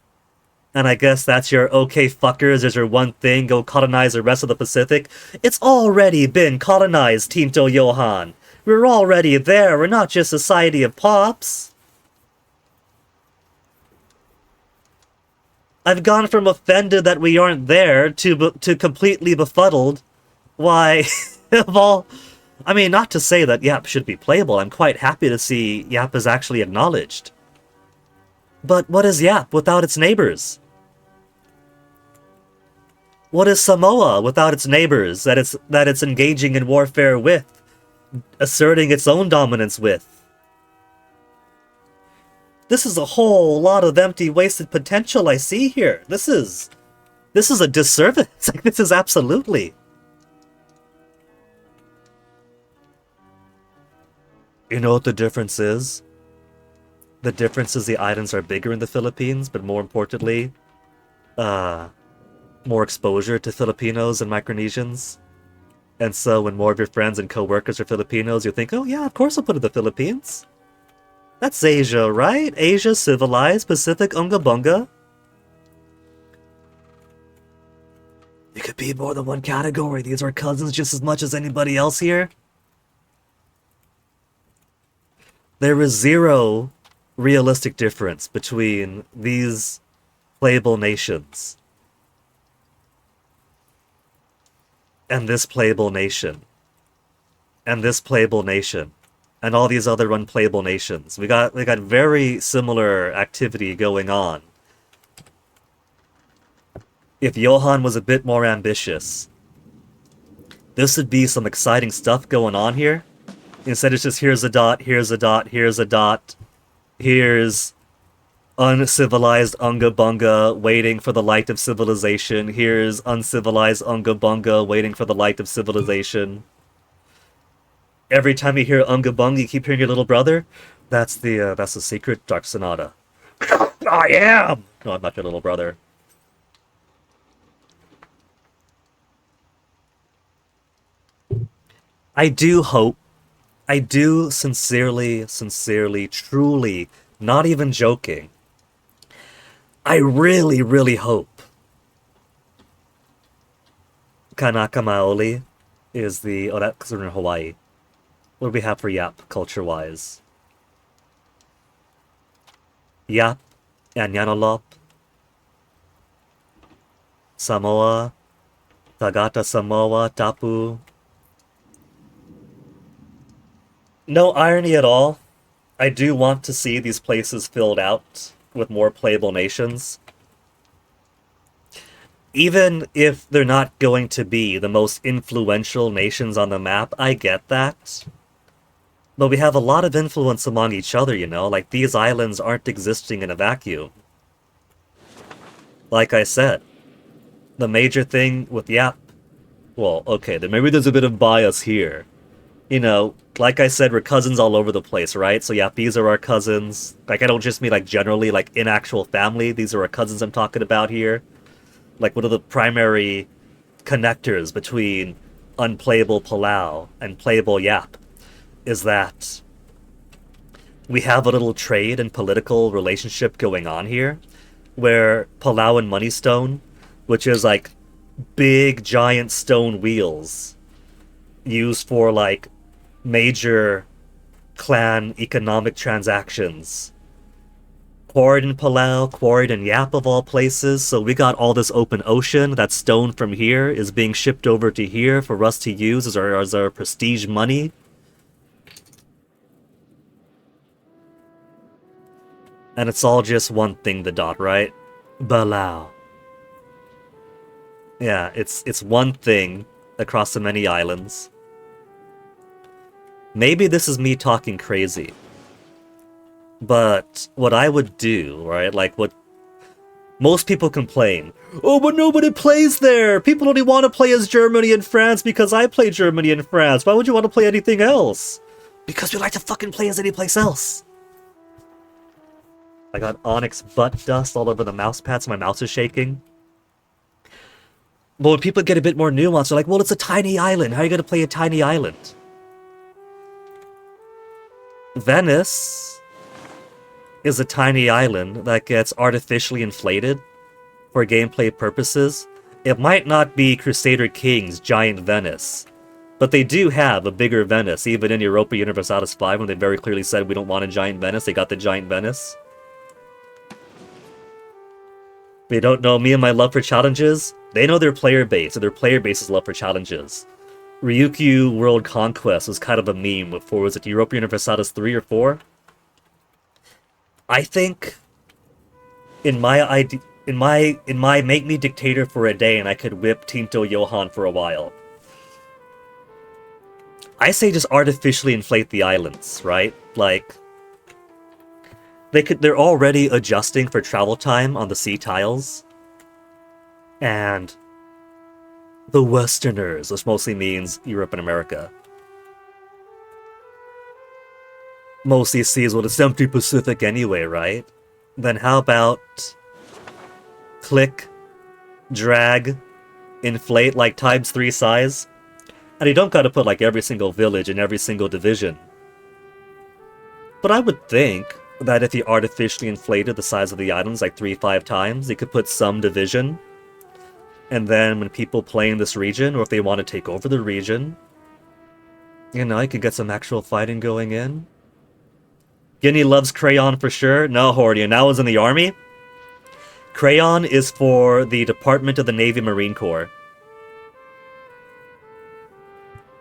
And I guess that's your okay fuckers, there's your one thing, go colonize the rest of the Pacific. It's already been colonized, Tinto Johan. We're already there, we're not just a society of pops. I've gone from offended that we aren't there to completely befuddled. Why, of all... I mean, not to say that Yap should be playable, I'm quite happy to see Yap is actually acknowledged. But what is Yap without its neighbors? What is Samoa without its neighbors that it's engaging in warfare with, asserting its own dominance with? This is a whole lot of empty, wasted potential I see here. This is a disservice. Like, this is absolutely... You know what the difference is? The difference is the items are bigger in the Philippines, but more importantly, more exposure to Filipinos and Micronesians. And so when more of your friends and co-workers are Filipinos, you think, oh yeah, of course I'll put it in the Philippines. That's Asia, right? Asia, civilized, Pacific, unga bunga. You could be more than one category. These are cousins just as much as anybody else here. There is zero realistic difference between these playable nations and this playable nation and this playable nation. and all these other unplayable nations. We got very similar activity going on. If Johann was a bit more ambitious, this would be some exciting stuff going on here. Instead, it's just here's a dot, here's a dot, here's a dot, here's uncivilized Unga Bunga waiting for the light of civilization. Here's uncivilized Unga Bunga waiting for the light of civilization. Every time you hear Unga Bunga, you keep hearing your little brother. That's the secret Dark Sonata. I am. No, I'm not your little brother. I do hope. I do sincerely, truly, not even joking. I really, really hope Kanaka Maoli is the... Oh, that's in Hawaii. What do we have for Yap, culture-wise? Yap and Yanolop. Samoa. Tagata Samoa, Tapu. No irony at all. I do want to see these places filled out with more playable nations. Even if they're not going to be the most influential nations on the map, I get that. But we have a lot of influence among each other, you know? Like, these islands aren't existing in a vacuum. Like I said, the major thing with Yap... Well, okay, then maybe there's a bit of bias here. You know, like I said, we're cousins all over the place, right? So yeah, these are our cousins. Like, I don't just mean, like, generally, like, in actual family. These are our cousins I'm talking about here. Like, one of the primary connectors between unplayable Palau and playable Yap is that we have a little trade and political relationship going on here, where Palau and Moneystone, which is, like, big, giant stone wheels used for, like, major clan economic transactions. Quarried in Palau, quarried in Yap of all places, so we got all this open ocean. That stone from here is being shipped over to here for us to use as our prestige money. And it's all just one thing, the dot, right? Palau. Yeah, it's one thing across the many islands. Maybe this is me talking crazy. But what I would do, right, like what most people complain, oh, but nobody plays there! People only want to play as Germany and France because I play Germany and France. Why would you want to play anything else? Because we like to fucking play as any place else. I got onyx butt dust all over the mouse pads, my mouse is shaking. But when people get a bit more nuanced, they're like, well, it's a tiny island. How are you going to play a tiny island? Venice is a tiny island that gets artificially inflated for gameplay purposes. It might not be Crusader Kings' giant Venice, but they do have a bigger Venice, even in Europa Universalis 5, when they very clearly said we don't want a giant Venice. They got the giant Venice. They don't know me and my love for challenges. They know their player base, and their player base's love for challenges. Ryukyu World Conquest was kind of a meme before. Was it Europa Universalis 3 or 4? I think in my make me dictator for a day and I could whip Tinto Johan for a while. I say just artificially inflate the islands, right? Like they're already adjusting for travel time on the sea tiles. And the Westerners, which mostly means Europe and America, mostly sees, well, it's empty Pacific anyway, right? Then how about click, drag, inflate like times 3 size? And you don't gotta put like every single village in every single division. But I would think that if you artificially inflated the size of the islands like 3-5 times, you could put some division. And then when people play in this region, or if they want to take over the region, you know, you could get some actual fighting going in. Guinea loves Crayon for sure. No, Hordian, that was in the army. Crayon is for the Department of the Navy Marine Corps.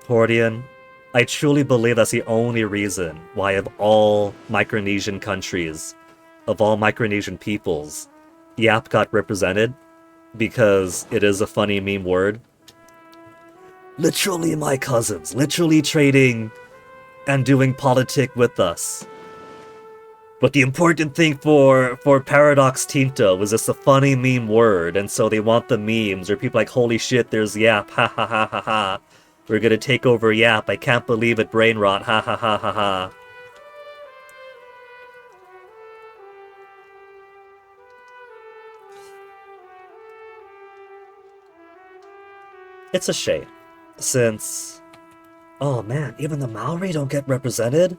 Hordian, I truly believe that's the only reason why of all Micronesian countries, of all Micronesian peoples, Yap got represented, because it is a funny meme word. Literally my cousins, literally trading and doing politic with us. But the important thing for Paradox Tinto was just a funny meme word, and so they want the memes, or people like, holy shit, there's Yap, ha ha ha ha ha. We're gonna take over Yap, I can't believe it, brain rot, ha ha ha ha ha. It's a shame, since... Oh man, even the Maori don't get represented?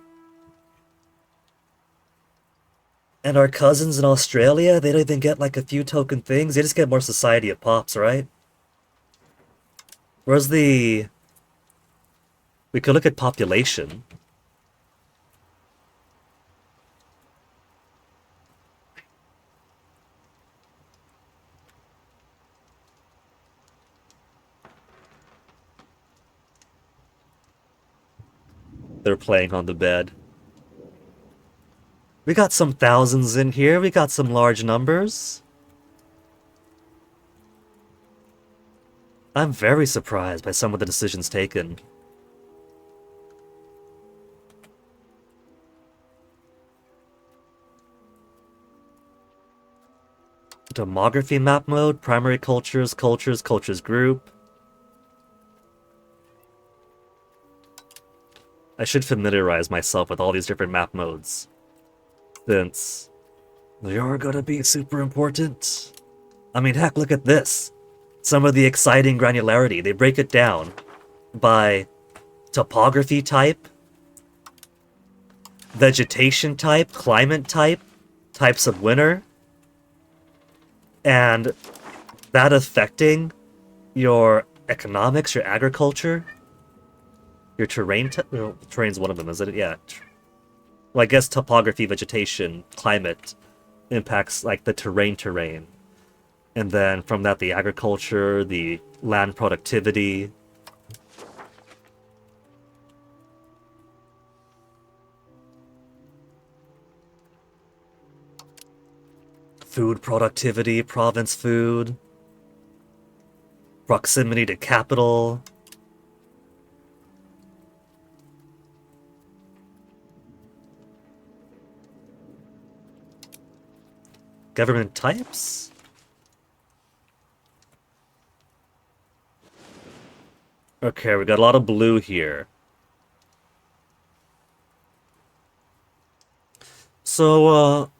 And our cousins in Australia, they don't even get like a few token things, they just get more Society of Pops, right? Where's the... We could look at population. They're playing on the bed. We got some thousands in here, we got some large numbers. I'm very surprised by some of the decisions taken. Demography map mode, primary cultures, cultures group. I should familiarize myself with all these different map modes, since they are gonna be super important. I mean, heck, look at this. Some of the exciting granularity. They break it down by topography type, vegetation type, climate type, types of winter, and that affecting your economics, your agriculture, your terrain. Well, terrain's one of them, isn't it? Yeah. Well, I guess topography, vegetation, climate impacts like the terrain. And then from that, the agriculture, the land productivity. Food productivity, province food. Proximity to capital. Government types? Okay, we got a lot of blue here. So,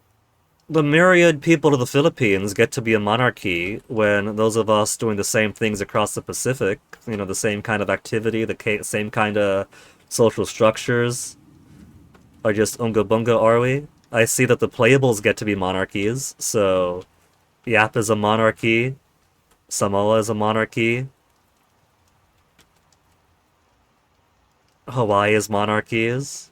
the myriad people of the Philippines get to be a monarchy when those of us doing the same things across the Pacific, you know, the same kind of activity, the same kind of social structures, are just unga bunga, are we? I see that the playables get to be monarchies, so Yap is a monarchy, Samoa is a monarchy, Hawaii is monarchies.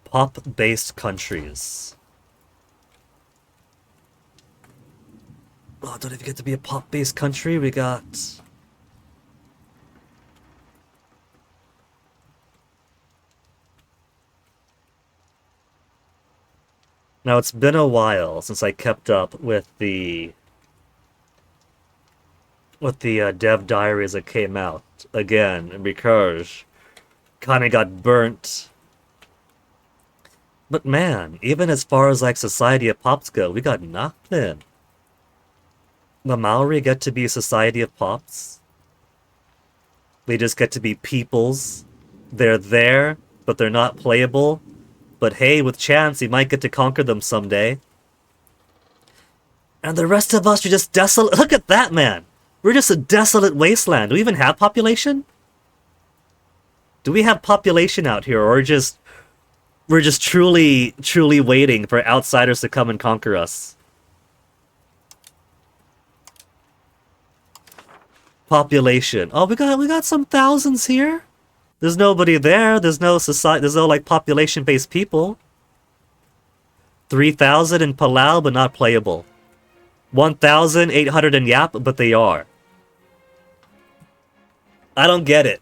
Pop-based countries. Oh, don't even get to be a pop-based country. We got... Now, it's been a while since I kept up with the dev diaries that came out. Again, because kind of got burnt. But man, even as far as like Society of Pops go, we got nothing. The Maori get to be Society of Pops. They just get to be peoples. They're there, but they're not playable. But hey, with chance, you might get to conquer them someday. And the rest of us are just desolate. Look at that, man! We're just a desolate wasteland. Do we even have population? Do we have population out here, or just... We're just truly waiting for outsiders to come and conquer us? Population. Oh, we got some thousands here. There's nobody there. There's no society. There's no like population-based people. 3,000 in Palau, but not playable. 1,800 in Yap, but they are. I don't get it.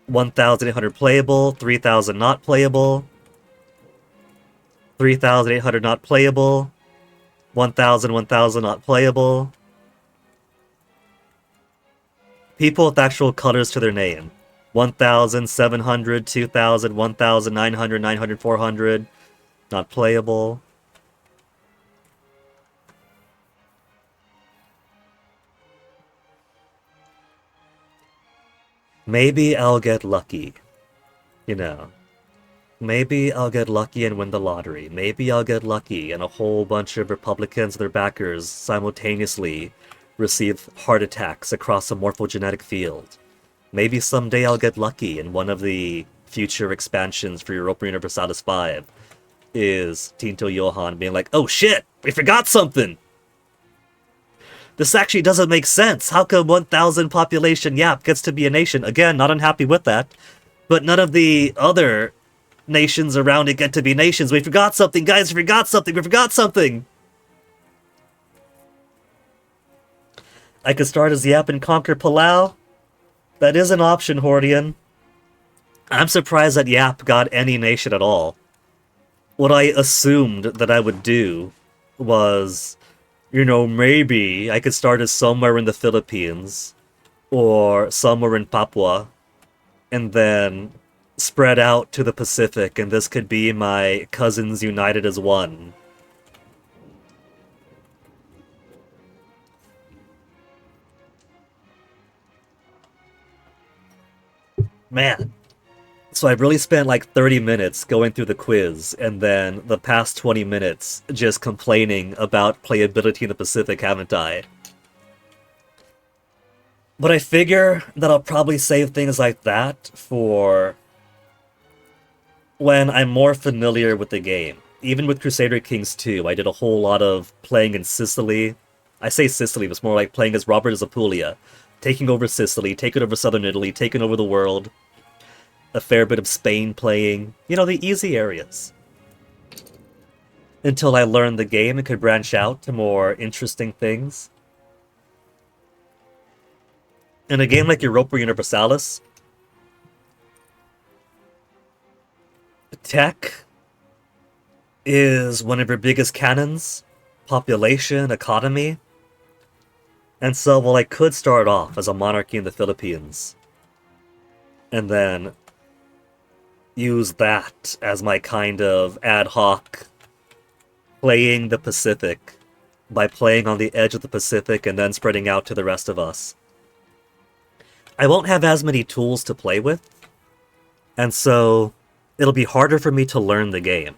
1,800 playable, 3,000 not playable. 3,800 not playable. 1,000, 1,000 not playable. People with actual colors to their name. 1,700, 2,000, 1,900, 900, 400. Not playable. Maybe I'll get lucky. You know. Maybe I'll get lucky and win the lottery. Maybe I'll get lucky and a whole bunch of Republicans and their backers simultaneously receive heart attacks across a morphogenetic field. Maybe someday I'll get lucky and one of the future expansions for Europa Universalis 5 is Tinto Johan being like, oh shit, we forgot something! This actually doesn't make sense. How come 1,000 population Yap gets to be a nation? Again, not unhappy with that. But none of the other nations around it get to be nations. We forgot something, guys, we forgot something, we forgot something! I could start as Yap and conquer Palau. That is an option, Hordian. I'm surprised that Yap got any nation at all. What I assumed that I would do was, you know, maybe I could start as somewhere in the Philippines or somewhere in Papua and then spread out to the Pacific, and this could be my cousins united as one. Man. So I've really spent like 30 minutes going through the quiz, and then the past 20 minutes just complaining about playability in the Pacific, haven't I? But I figure that I'll probably save things like that for when I'm more familiar with the game. Even with Crusader Kings 2, I did a whole lot of playing in Sicily. I say Sicily, but it's more like playing as Robert as Apulia. Taking over Sicily, taking over southern Italy, taking over the world. A fair bit of Spain playing. You know, the easy areas. Until I learned the game and could branch out to more interesting things. In a game like Europa Universalis, tech is one of your biggest cannons. Population, economy. And so, well, I could start off as a monarchy in the Philippines. And then use that as my kind of ad hoc playing the Pacific by playing on the edge of the Pacific and then spreading out to the rest of us. I won't have as many tools to play with, and so it'll be harder for me to learn the game.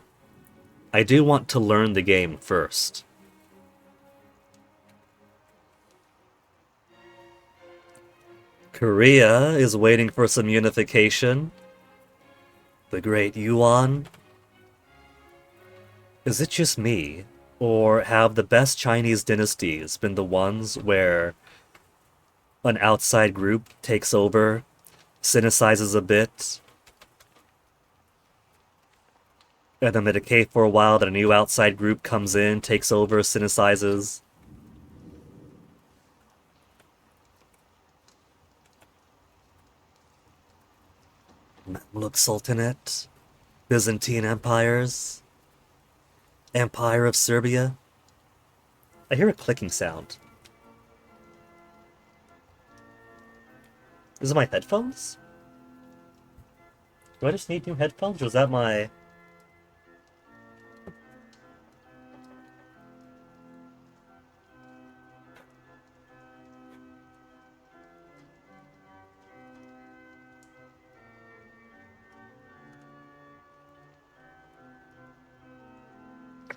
I do want to learn the game first. Korea is waiting for some unification. The Great Yuan? Is it just me, or have the best Chinese dynasties been the ones where an outside group takes over, Sinicizes a bit, and then they decay for a while, then a new outside group comes in, takes over, Sinicizes? Mamluk Sultanate, Byzantine empires, Empire of Serbia. I hear a clicking sound. Is it my headphones? Do I just need new headphones, or is that my...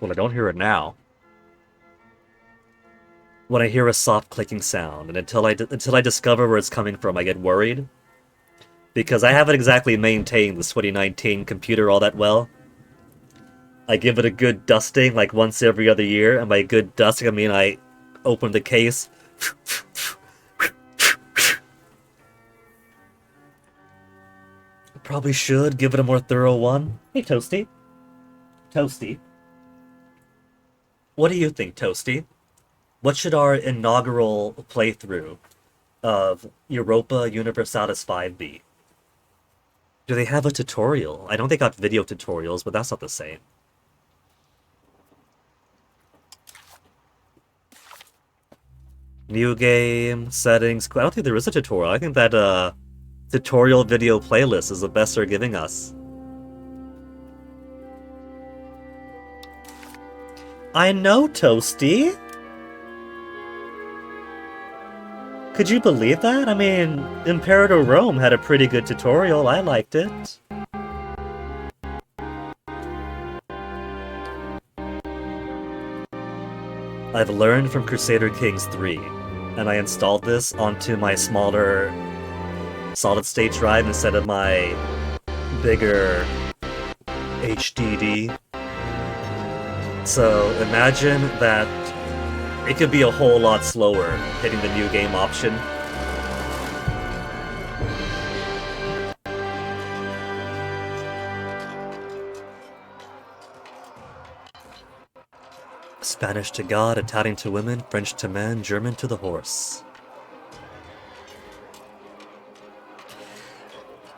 Well, I don't hear it now. When I hear a soft clicking sound, and until I discover where it's coming from, I get worried. Because I haven't exactly maintained this 2019 computer all that well. I give it a good dusting, like once every other year, and by good dusting I mean I open the case. Probably should give it a more thorough one. Hey, Toasty. Toasty. What do you think, Toasty? What should our inaugural playthrough of Europa Universalis 5 be? Do they have a tutorial? I know they got video tutorials, but that's not the same. New game, settings. I don't think there is a tutorial. I think that tutorial video playlist is the best they're giving us. I know, Toasty! Could you believe that? I mean, Imperator Rome had a pretty good tutorial. I liked it. I've learned from Crusader Kings 3, and I installed this onto my smaller solid-state drive instead of my bigger HDD. So imagine that it could be a whole lot slower hitting the new game option. Spanish to God, Italian to women, French to men, German to the horse.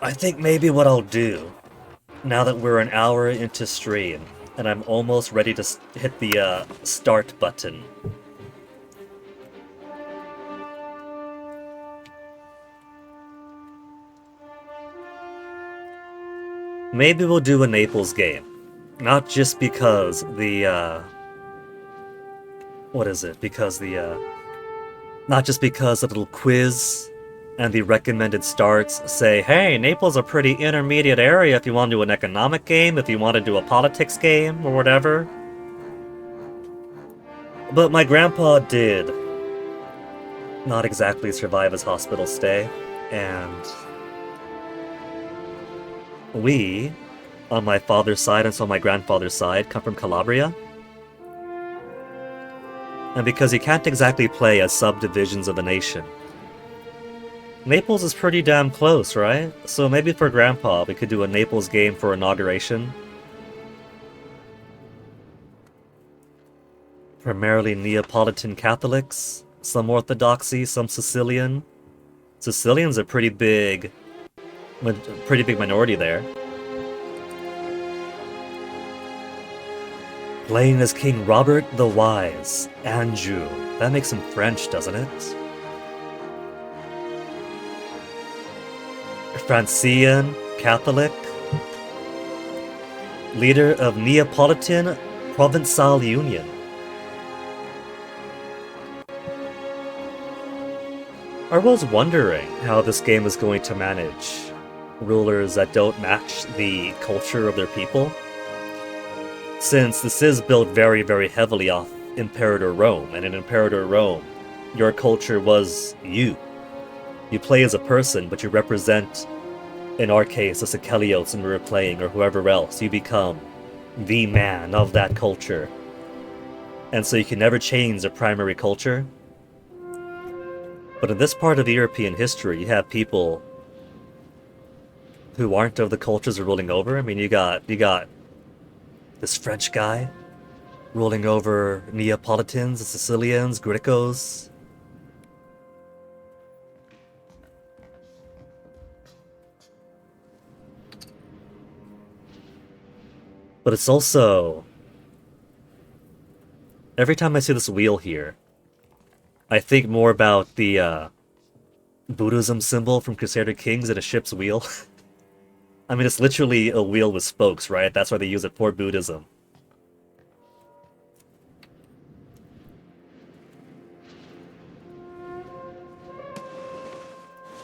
I think maybe what I'll do, now that we're an hour into stream, and I'm almost ready to hit the start button. Maybe we'll do a Naples game. Not just because the, what is it? Because the, not just because the little quiz and the recommended starts say, hey, Naples is a pretty intermediate area if you want to do an economic game, if you want to do a politics game, or whatever. But my grandpa did not exactly survive his hospital stay, and we, on my father's side and so on my grandfather's side, come from Calabria. And because you can't exactly play as subdivisions of a nation, Naples is pretty damn close, right? So maybe for Grandpa, we could do a Naples game for inauguration. Primarily Neapolitan Catholics, some Orthodoxy, some Sicilian. Sicilian's a pretty big minority there. Playing as King Robert the Wise, Anjou. That makes him French, doesn't it? Francian, Catholic. Leader of Neapolitan Provençal Union. I was wondering how this game is going to manage rulers that don't match the culture of their people. Since this is built very, very heavily off Imperator Rome, and in Imperator Rome, your culture was you. You play as a person, but you represent, in our case, the Sicelios when we were playing, or whoever else. You become the man of that culture. And so you can never change the primary culture. But in this part of European history, you have people who aren't of the cultures they're ruling over. I mean, you got this French guy ruling over Neapolitans, the Sicilians, Grecos. But it's also... every time I see this wheel here, I think more about the Buddhism symbol from Crusader Kings and a ship's wheel. I mean, it's literally a wheel with spokes, right? That's why they use it for Buddhism.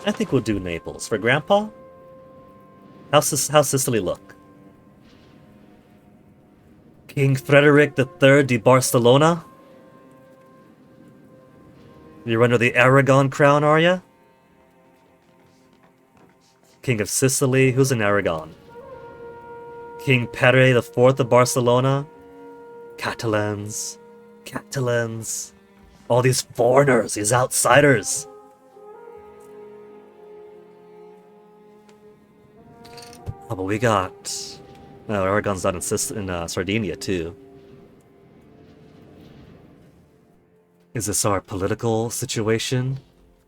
I think we'll do Naples. For Grandpa? How's Sicily look? King Frederick III de Barcelona? You're under the Aragon crown, are ya? King of Sicily, who's in Aragon? King Pere IV of Barcelona? Catalans. Catalans. All these foreigners, these outsiders. Oh, but we got... No, Aragon's not in, Sardinia, too. Is this our political situation?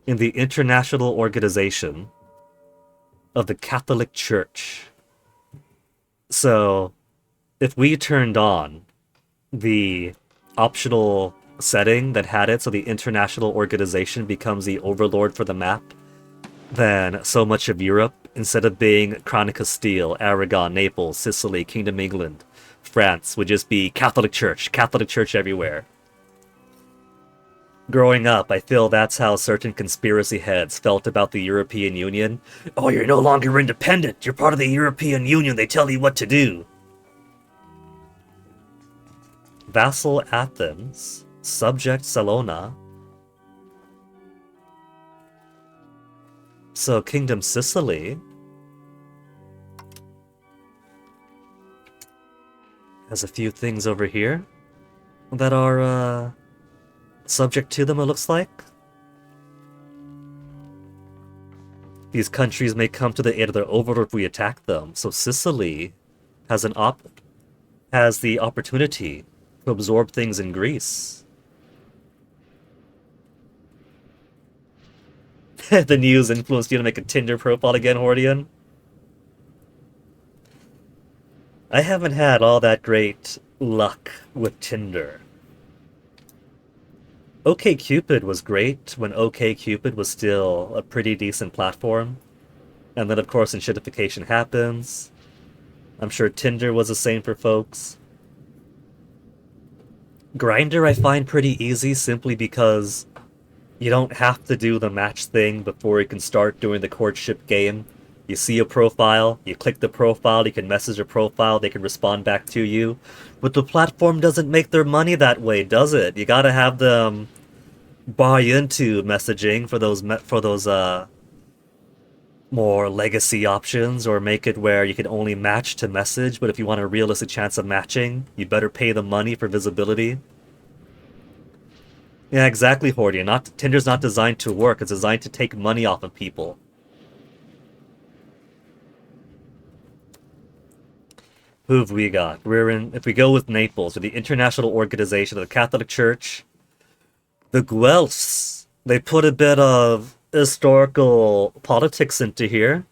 In the international organization of the Catholic Church. So, if we turned on the optional setting that had it so the international organization becomes the overlord for the map, then so much of Europe, instead of being Crown of Castile, Aragon, Naples, Sicily, Kingdom England, France, would just be Catholic Church everywhere. Growing up, I feel that's how certain conspiracy heads felt about the European Union. Oh, you're no longer independent. You're part of the European Union. They tell you what to do. Vassal Athens. Subject Salona. So, Kingdom Sicily has a few things over here that are, subject to them, it looks like. These countries may come to the aid of their overlord if we attack them. So Sicily has the opportunity to absorb things in Greece. The news influenced you to make a Tinder profile again, Hordian? I haven't had all that great luck with Tinder. OkCupid was great when OkCupid was still a pretty decent platform. And then, of course, enshittification happens. I'm sure Tinder was the same for folks. Grindr I find pretty easy simply because you don't have to do the match thing before you can start doing the courtship game. You see a profile, you click the profile, you can message a profile, they can respond back to you. But the platform doesn't make their money that way, does it? You gotta have them buy into messaging for those more legacy options, or make it where you can only match to message, but if you want a realistic chance of matching, you better pay the money for visibility. Yeah, exactly, Hordian. Tinder's not designed to work, it's designed to take money off of people. Who have we got? If we go with Naples, or the International Organization of the Catholic Church, the Guelphs, they put a bit of historical politics into here.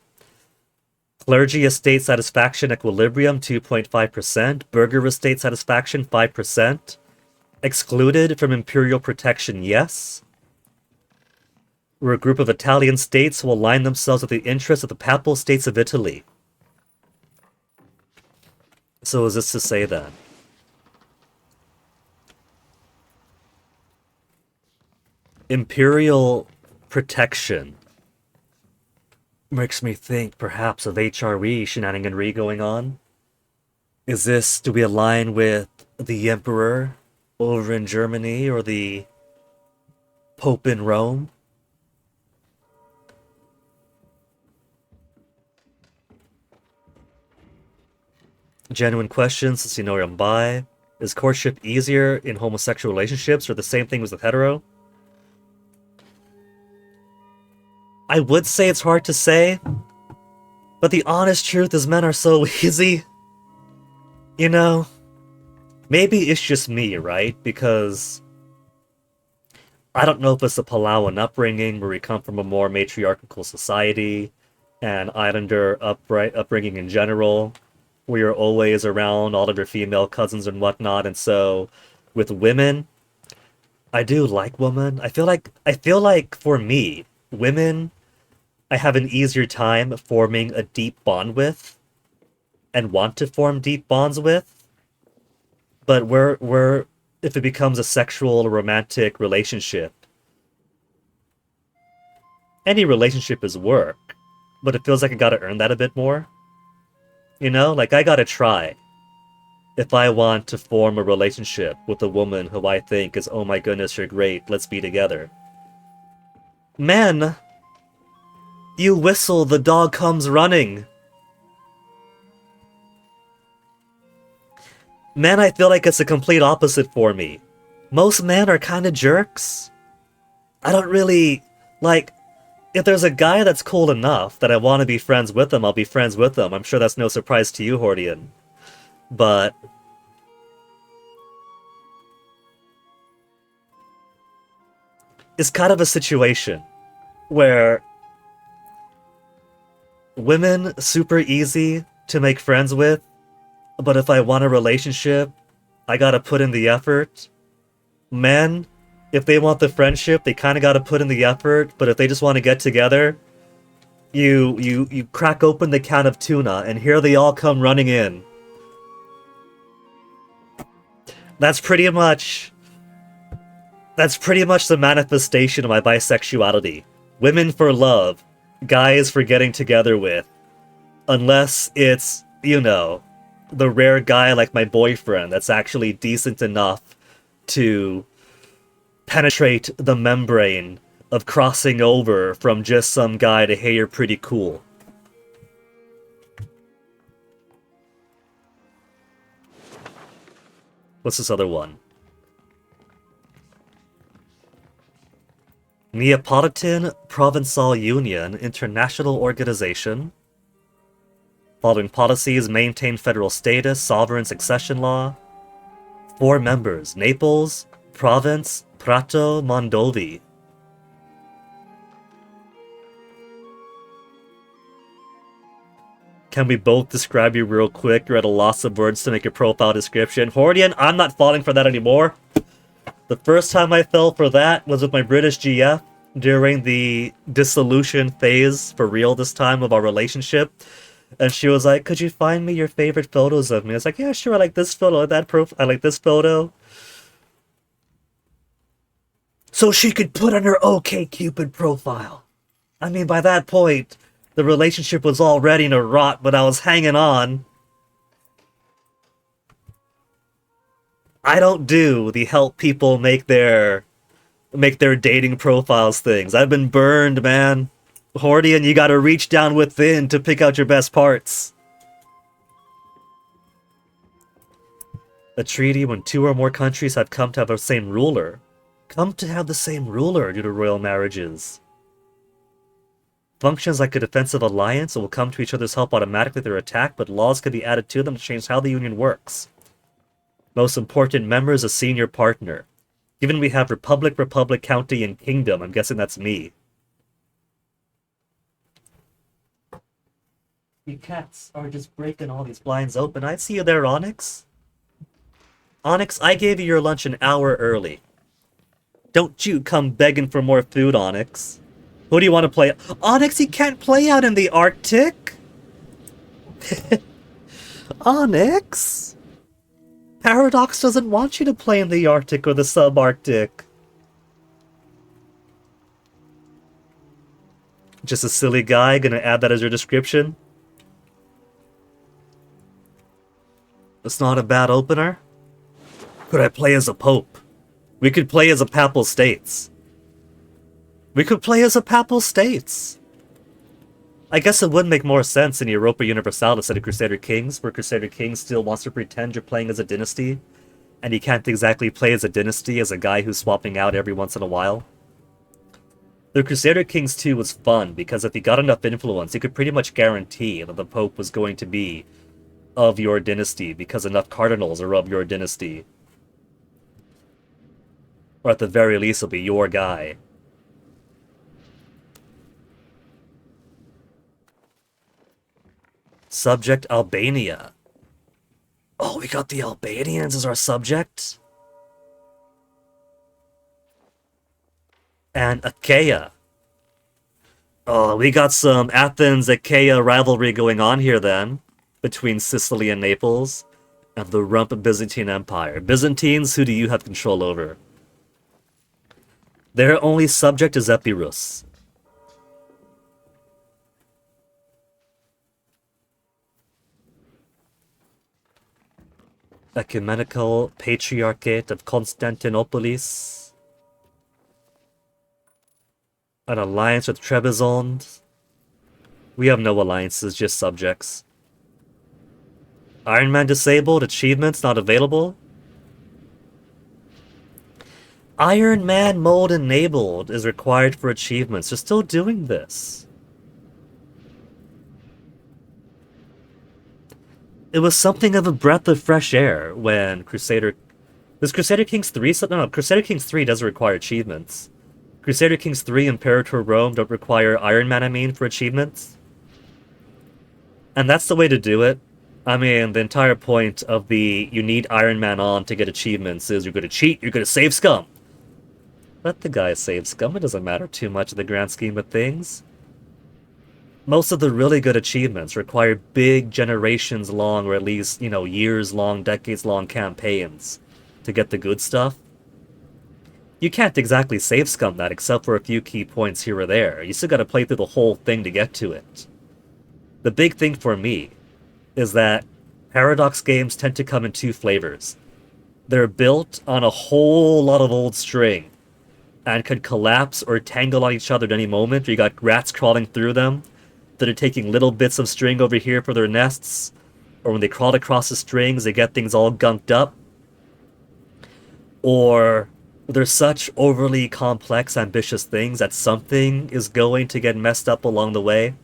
Clergy estate satisfaction equilibrium, 2.5%. Burgher estate satisfaction, 5%. Excluded from imperial protection, yes. We're a group of Italian states who align themselves with the interests of the Papal States of Italy. So is this to say that imperial protection makes me think perhaps of HRE shenaniganry going on? Do we align with the Emperor over in Germany or the Pope in Rome? Genuine questions, since you know I'm bi. Is courtship easier in homosexual relationships or the same thing as with hetero? I would say it's hard to say, but the honest truth is men are so easy. You know? Maybe it's just me, right? Because I don't know if it's a Palauan upbringing where we come from a more matriarchal society and Islander upbringing in general, where you're always around all of your female cousins and whatnot, and so with women, I do like women. I feel like for me, women, I have an easier time forming a deep bond with and want to form deep bonds with. But if it becomes a sexual or romantic relationship, any relationship is work, but it feels like I gotta earn that a bit more. You know, like I gotta try. If I want to form a relationship with a woman who I think is, oh my goodness, you're great, let's be together. Men, you whistle, the dog comes running. Men, I feel like it's the complete opposite for me. Most men are kind of jerks. I don't really, like, if there's a guy that's cool enough that I want to be friends with him, I'll be friends with him. I'm sure that's no surprise to you, Hordian. But it's kind of a situation where women super easy to make friends with, but if I want a relationship, I gotta put in the effort. Men, if they want the friendship, they kind of gotta put in the effort, but if they just want to get together, you crack open the can of tuna, and here they all come running in. That's pretty much the manifestation of my bisexuality. Women for love, guys for getting together with. Unless it's, the rare guy like my boyfriend that's actually decent enough to penetrate the membrane of crossing over from just some guy to hey, you're pretty cool. What's this other one? Neapolitan Provençal Union International Organization. Following policies maintain federal status, sovereign succession law. 4 members: Naples, Provence, Prato, Mondovì. Can we both describe you real quick? You're at a loss of words to make a profile description. Hordian, I'm not falling for that anymore. The first time I fell for that was with my British GF during the dissolution phase, for real this time, of our relationship. And she was like, could you find me your favorite photos of me? I was like, yeah, sure, I like this photo, I like this photo. So she could put on her OkCupid profile. I mean, by that point, the relationship was already in a rot, but I was hanging on. I don't do the help people make their dating profiles things. I've been burned, man. Hordian, you gotta reach down within to pick out your best parts. A treaty when 2 or more countries have come to have the same ruler. Come to have the same ruler due to royal marriages. Functions like a defensive alliance and will come to each other's help automatically if they're attacked, but laws can be added to them to change how the union works. Most important member is a senior partner. Given we have Republic, County, and Kingdom, I'm guessing that's me. You cats are just breaking all these blinds open. I see you there, Onyx. Onyx, I gave you your lunch an hour early. Don't you come begging for more food, Onyx. Who do you want to play? Onyx, you can't play out in the Arctic. Onyx? Paradox doesn't want you to play in the Arctic or the subarctic. Just a silly guy, gonna add that as your description? It's not a bad opener. Could I play as a pope? We could play as a papal states. We could play as a papal states. I guess it would make more sense in Europa Universalis instead of Crusader Kings, where Crusader Kings still wants to pretend you're playing as a dynasty, and you can't exactly play as a dynasty as a guy who's swapping out every once in a while. The Crusader Kings 2 was fun, because if you got enough influence, you could pretty much guarantee that the Pope was going to be of your dynasty, because enough cardinals are of your dynasty. Or at the very least, he'll be your guy. Subject Albania. Oh, we got the Albanians as our subject? And Achaia. Oh, we got some Athens-Achaia rivalry going on here then, between Sicily and Naples, and the rump Byzantine Empire. Byzantines, who do you have control over? Their only subject is Epirus. Ecumenical Patriarchate of Constantinopolis. An alliance with Trebizond. We have no alliances, just subjects. Iron Man disabled, achievements not available. Iron Man mode enabled is required for achievements. They're still doing this. It was something of a breath of fresh air when Crusader... Does Crusader Kings 3... No, Crusader Kings 3 doesn't require achievements. Crusader Kings 3 and Imperator Rome don't require Iron Man, I mean, for achievements. And that's the way to do it. I mean, the entire point of the you need Iron Man on to get achievements is you're gonna cheat, you're gonna save scum. Let the guy save scum, it doesn't matter too much in the grand scheme of things. Most of the really good achievements require big generations-long, or at least, you know, years-long, decades-long campaigns to get the good stuff. You can't exactly save scum that except for a few key points here or there. You still gotta play through the whole thing to get to it. The big thing for me is that Paradox games tend to come in two flavors. They're built on a whole lot of old string and could collapse or tangle on each other at any moment. You got rats crawling through them that are taking little bits of string over here for their nests, or when they crawl across the strings, they get things all gunked up. Or they're such overly complex, ambitious things that something is going to get messed up along the way.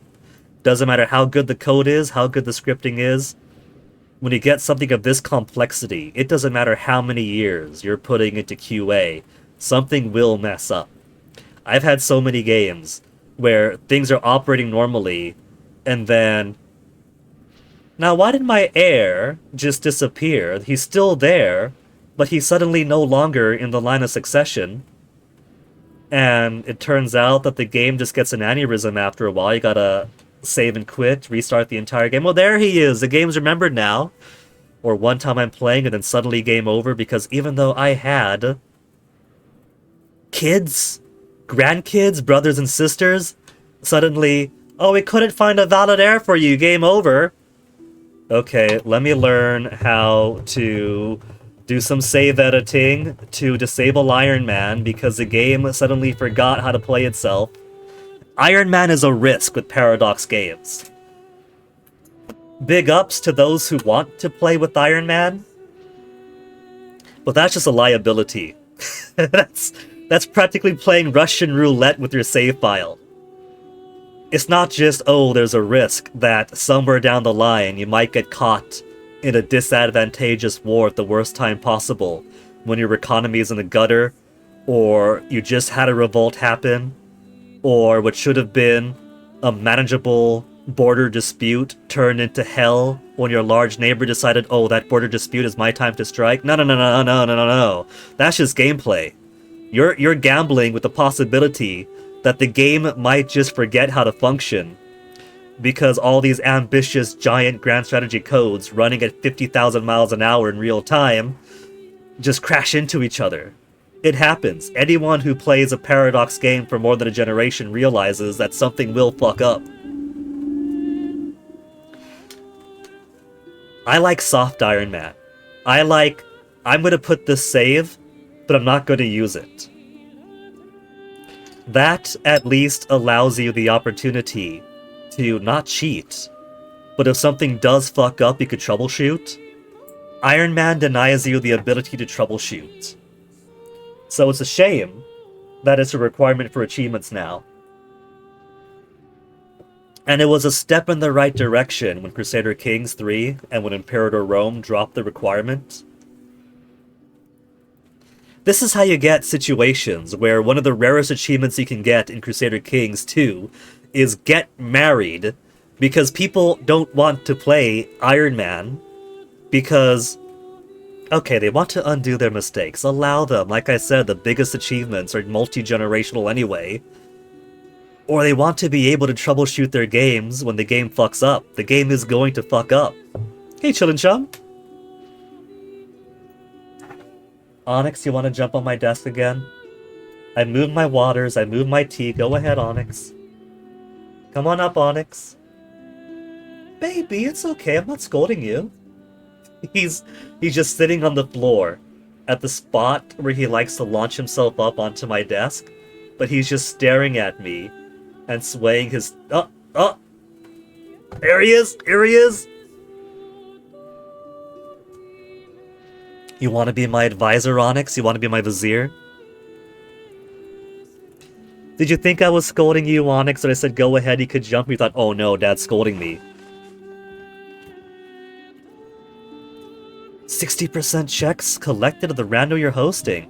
Doesn't matter how good the code is, how good the scripting is. When you get something of this complexity, it doesn't matter how many years you're putting into QA, something will mess up. I've had so many games where things are operating normally, and then... Now, why did my heir just disappear? He's still there, but he's suddenly no longer in the line of succession. And it turns out that the game just gets an aneurysm after a while. You gotta save and quit, restart the entire game. Well, there he is. The game's remembered now. Or one time I'm playing and then suddenly game over because even though I had kids, grandkids, brothers and sisters, suddenly, oh, we couldn't find a valid heir for you, game over. Okay, let me learn how to do some save editing to disable Iron Man because the game suddenly forgot how to play itself. Iron Man is a risk with Paradox games. Big ups to those who want to play with Iron Man, but that's just a liability. That's practically playing Russian roulette with your save file. It's not just, oh, there's a risk that somewhere down the line you might get caught in a disadvantageous war at the worst time possible, when your economy is in the gutter, or you just had a revolt happen, or what should have been a manageable border dispute turned into hell when your large neighbor decided, oh, that border dispute is my time to strike. No. That's just gameplay. You're gambling with the possibility that the game might just forget how to function because all these ambitious giant grand strategy codes running at 50,000 miles an hour in real time just crash into each other. It happens. Anyone who plays a Paradox game for more than a generation realizes that something will fuck up. I like soft Iron Man. I'm gonna put this save, but I'm not gonna use it. That at least allows you the opportunity to not cheat, but if something does fuck up, you could troubleshoot. Iron Man denies you the ability to troubleshoot. So it's a shame that it's a requirement for achievements now. And it was a step in the right direction when Crusader Kings 3 and when Imperator Rome dropped the requirement. This is how you get situations where one of the rarest achievements you can get in Crusader Kings 2 is get married, because people don't want to play Iron Man because, okay, they want to undo their mistakes. Allow them. Like I said, the biggest achievements are multi-generational anyway. Or they want to be able to troubleshoot their games when the game fucks up. The game is going to fuck up. Hey, Chillin' Chum. Onyx, you want to jump on my desk again? I moved my waters, I moved my tea. Go ahead, Onyx. Come on up, Onyx. Baby, it's okay. I'm not scolding you. He's just sitting on the floor at the spot where he likes to launch himself up onto my desk, but he's just staring at me and swaying his... Oh! There he is! Here he is! You want to be my advisor, Onyx? You want to be my vizier? Did you think I was scolding you, Onyx, and I said go ahead, you could jump? You thought, oh no, Dad's scolding me. 60% checks collected at the rando you're hosting.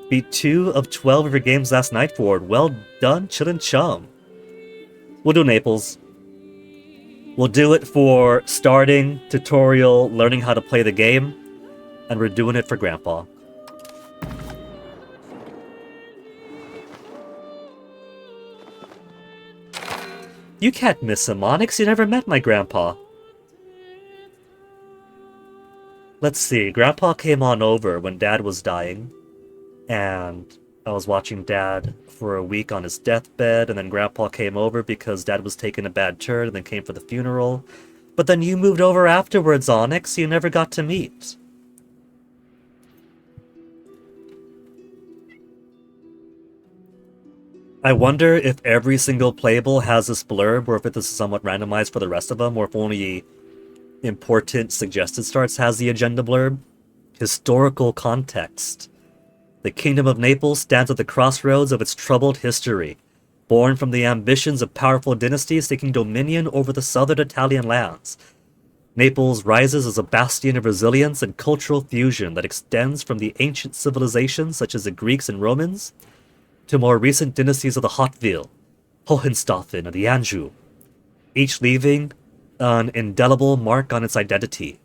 Beat 2 of 12 of your games last night, Ford. Well done, Chillin' Chum. We'll do Naples. We'll do it for starting, tutorial, learning how to play the game, and we're doing it for Grandpa. You can't miss him, Onyx. You never met my grandpa. Let's see. Grandpa came on over when Dad was dying, and I was watching Dad for a week on his deathbed, and then Grandpa came over because Dad was taking a bad turn and then came for the funeral. But then you moved over afterwards, Onyx. You never got to meet. I wonder if every single playable has this blurb, or if it is somewhat randomized for the rest of them, or if only important suggested starts has the agenda blurb. Historical context. The Kingdom of Naples stands at the crossroads of its troubled history. Born from the ambitions of powerful dynasties seeking dominion over the southern Italian lands, Naples rises as a bastion of resilience and cultural fusion that extends from the ancient civilizations such as the Greeks and Romans to more recent dynasties of the Hauteville, Hohenstaufen, and the Anjou, each leaving an indelible mark on its identity.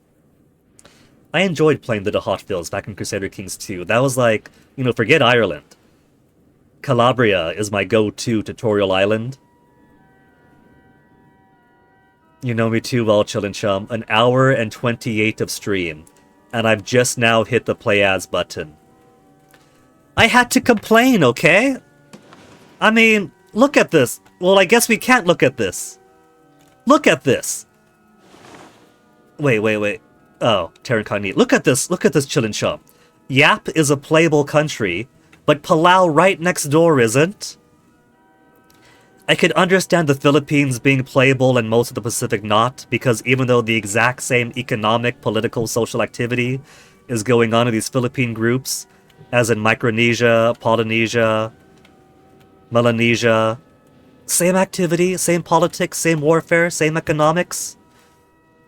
I enjoyed playing the Hautevilles back in Crusader Kings 2. That was like, forget Ireland. Calabria is my go-to tutorial island. You know me too well, Chillin' Chum. An hour and 28 of stream, and I've just now hit the play as button. I had to complain, okay? I mean, look at this. Well, I guess we can't look at this. Look at this. Wait. Oh, Terran Cognite. Look at this, Chillin' Chum. Yap is a playable country, but Palau right next door isn't. I could understand the Philippines being playable and most of the Pacific not, because even though the exact same economic, political, social activity is going on in these Philippine groups, as in Micronesia, Polynesia, Melanesia, same activity, same politics, same warfare, same economics.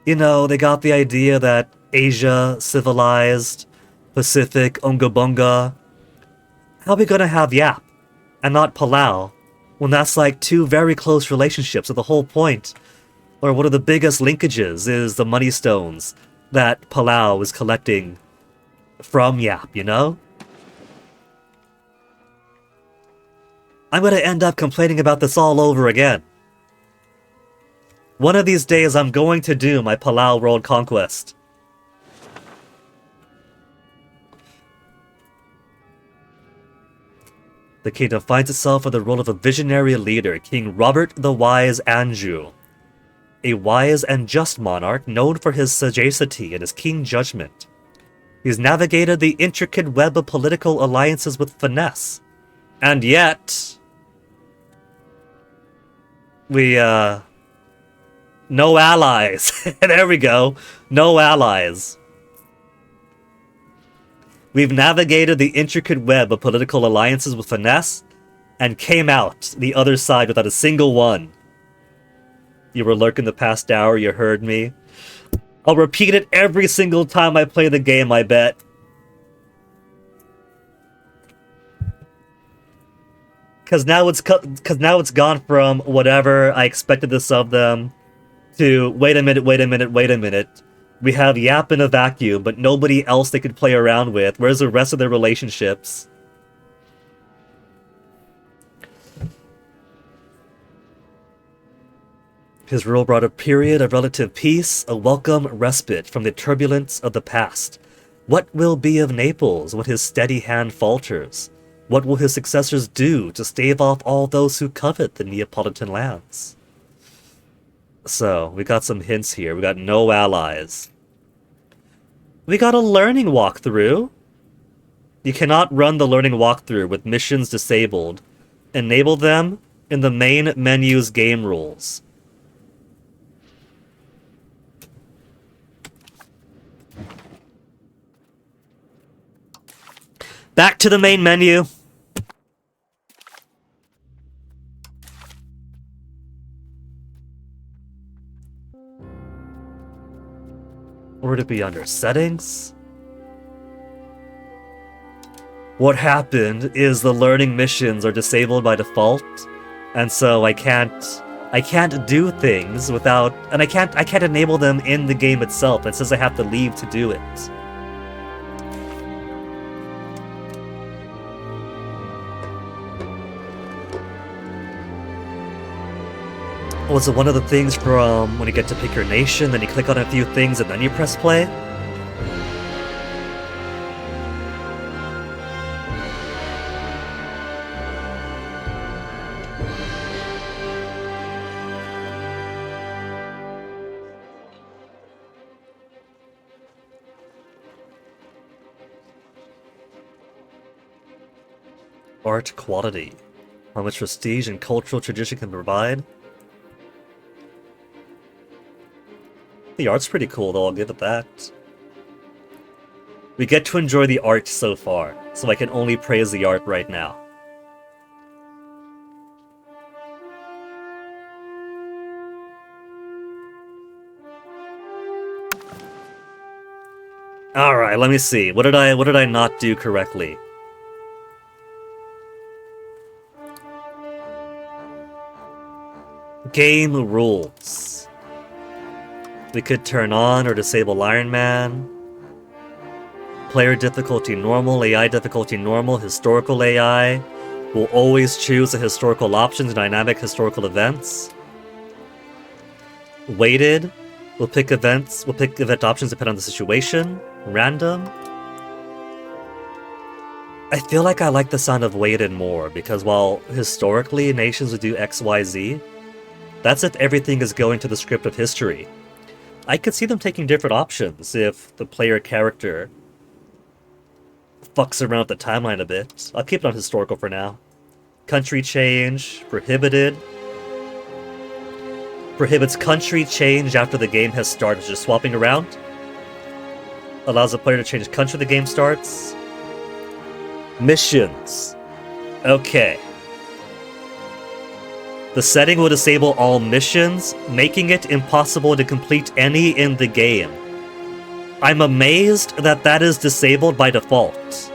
They got the idea that Asia, civilized, Pacific, Unga Bunga. How are we gonna have Yap and not Palau when that's like two very close relationships? So the whole point, or one of the biggest linkages, is the money stones that Palau is collecting from Yap, I'm gonna end up complaining about this all over again. One of these days I'm going to do my Palau world conquest. The kingdom finds itself in the role of a visionary leader, King Robert the Wise Anjou. A wise and just monarch known for his sagacity and his keen judgment. He's navigated the intricate web of political alliances with finesse. And yet, no allies. There we go. No allies. We've navigated the intricate web of political alliances with finesse and came out the other side without a single one. You were lurking the past hour, you heard me. I'll repeat it every single time I play the game, I bet. Because now it's gone from whatever I expected this of them to wait a minute. We have Yap in a vacuum, but nobody else they could play around with. Where's the rest of their relationships? His rule brought a period of relative peace, a welcome respite from the turbulence of the past. What will be of Naples when his steady hand falters? What will his successors do to stave off all those who covet the Neapolitan lands? So, we got some hints here. We got no allies. We got a learning walkthrough. You cannot run the learning walkthrough with missions disabled. Enable them in the main menu's game rules. Back to the main menu. Or would it be under settings? What happened is the learning missions are disabled by default, and so I can't do things without, and I can't enable them in the game itself. It says I have to leave to do it. Was it one of the things from when you get to pick your nation, then you click on a few things and then you press play? Art quality. How much prestige and cultural tradition can provide? The art's pretty cool though, I'll give it that. We get to enjoy the art so far, so I can only praise the art right now. Alright, let me see. What did I not do correctly? Game rules. We could turn on or disable Iron Man. Player difficulty normal, AI difficulty normal, historical AI. We'll always choose the historical options, dynamic historical events. Weighted. We'll pick event options depending on the situation. Random. I feel like I like the sound of weighted more, because while historically nations would do XYZ, that's if everything is going to the script of history. I could see them taking different options if the player character fucks around with the timeline a bit. I'll keep it on historical for now. Country change, prohibited. Prohibits country change after the game has started, just swapping around. Allows the player to change country the game starts. Missions. Okay. The setting will disable all missions, making it impossible to complete any in the game. I'm amazed that that is disabled by default.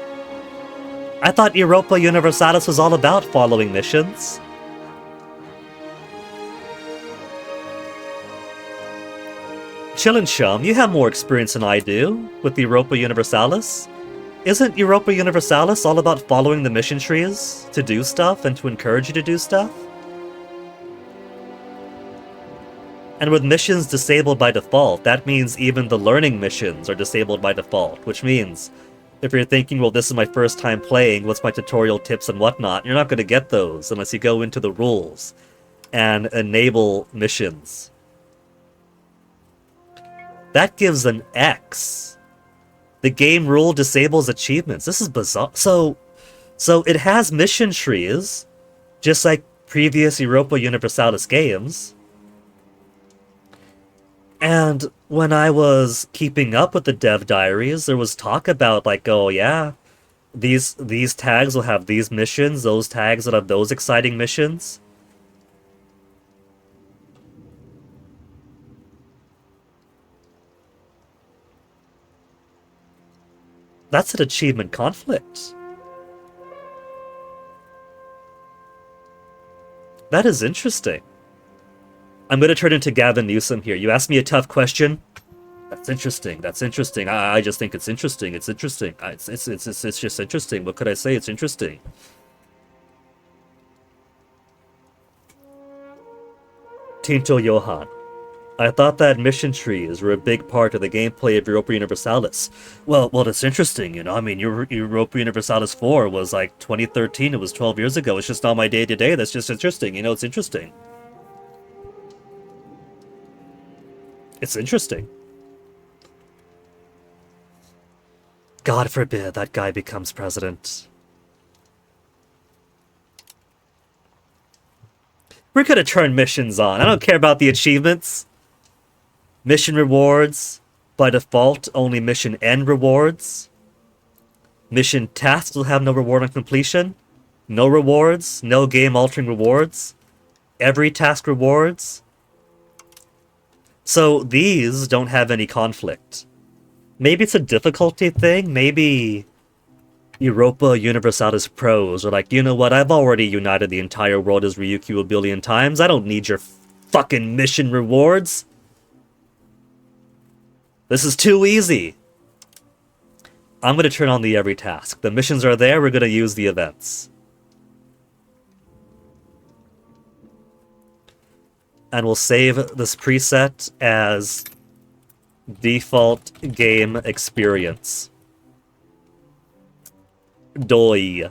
I thought Europa Universalis was all about following missions. Chillin' Chum, you have more experience than I do with Europa Universalis. Isn't Europa Universalis all about following the mission trees to do stuff and to encourage you to do stuff? And with missions disabled by default, that means even the learning missions are disabled by default, which means if you're thinking, well, this is my first time playing, what's my tutorial tips and whatnot, you're not going to get those unless you go into the rules and enable missions. That gives an X. The game rule disables achievements. This is bizarre. So it has mission trees, just like previous Europa Universalis games. And when I was keeping up with the dev diaries, there was talk about, like, oh yeah, these tags will have these missions, those tags will have those exciting missions. That's an achievement conflict. That is interesting. I'm going to turn into Gavin Newsom here. You asked me a tough question. That's interesting. That's interesting. I just think it's interesting. It's interesting. It's just interesting. What could I say? It's interesting. Tinto Johan. I thought that mission trees were a big part of the gameplay of Europa Universalis. Well, it's interesting, you know. I mean, Europa Universalis 4 was like 2013. It was 12 years ago. It's just not my day-to-day. That's just interesting. You know, it's interesting. It's interesting. God forbid that guy becomes president. We're gonna turn missions on. I don't care about the achievements. Mission rewards. By default, only mission end rewards. Mission tasks will have no reward on completion. No rewards. No game-altering rewards. Every task rewards. So these don't have any conflict. Maybe it's a difficulty thing, maybe Europa Universalis pros are like, you know what, I've already united the entire world as Ryukyu a billion times, I don't need your fucking mission rewards. This is too easy. I'm gonna turn on the every task. The missions are there, we're gonna use the events. And we'll save this preset as default game experience. Doi.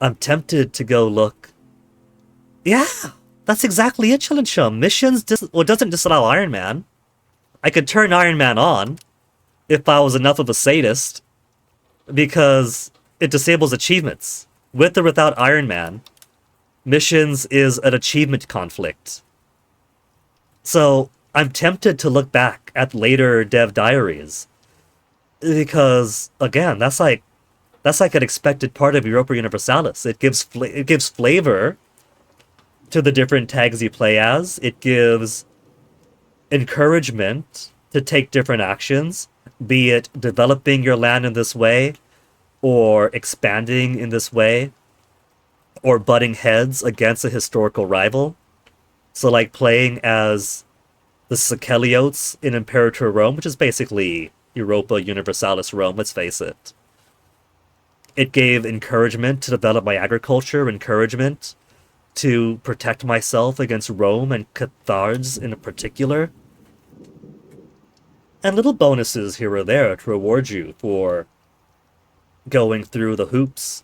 I'm tempted to go look. Yeah, that's exactly it, Chillin' Missions doesn't disallow Iron Man. I could turn Iron Man on if I was enough of a sadist, because it disables achievements. With or without Iron Man, missions is an achievement conflict. So I'm tempted to look back at later dev diaries, because again, that's like an expected part of Europa Universalis. It gives flavor to the different tags you play as. It gives encouragement to take different actions, be it developing your land in this way, or expanding in this way, or butting heads against a historical rival. So like playing as the Sikeliotes in Imperator Rome, which is basically Europa Universalis Rome, let's face it. It gave encouragement to develop my agriculture, encouragement to protect myself against Rome and Cathards in particular. And little bonuses here or there to reward you for going through the hoops.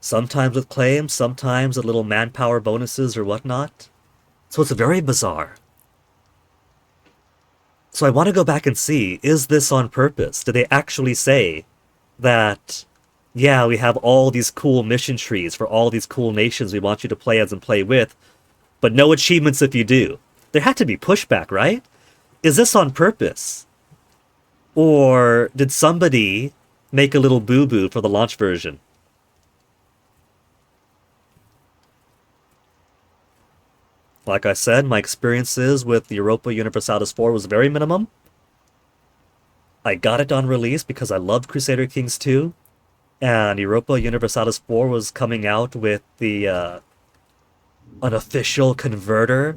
Sometimes with claims, sometimes with little manpower bonuses or whatnot. So it's very bizarre. So I want to go back and see, is this on purpose? Did they actually say that, yeah, we have all these cool mission trees for all these cool nations we want you to play as and play with, but no achievements if you do? There had to be pushback, right? Is this on purpose? Or did somebody make a little boo-boo for the launch version? Like I said, my experiences with Europa Universalis 4 was very minimum. I got it on release because I loved Crusader Kings 2, and Europa Universalis 4 was coming out with the unofficial converter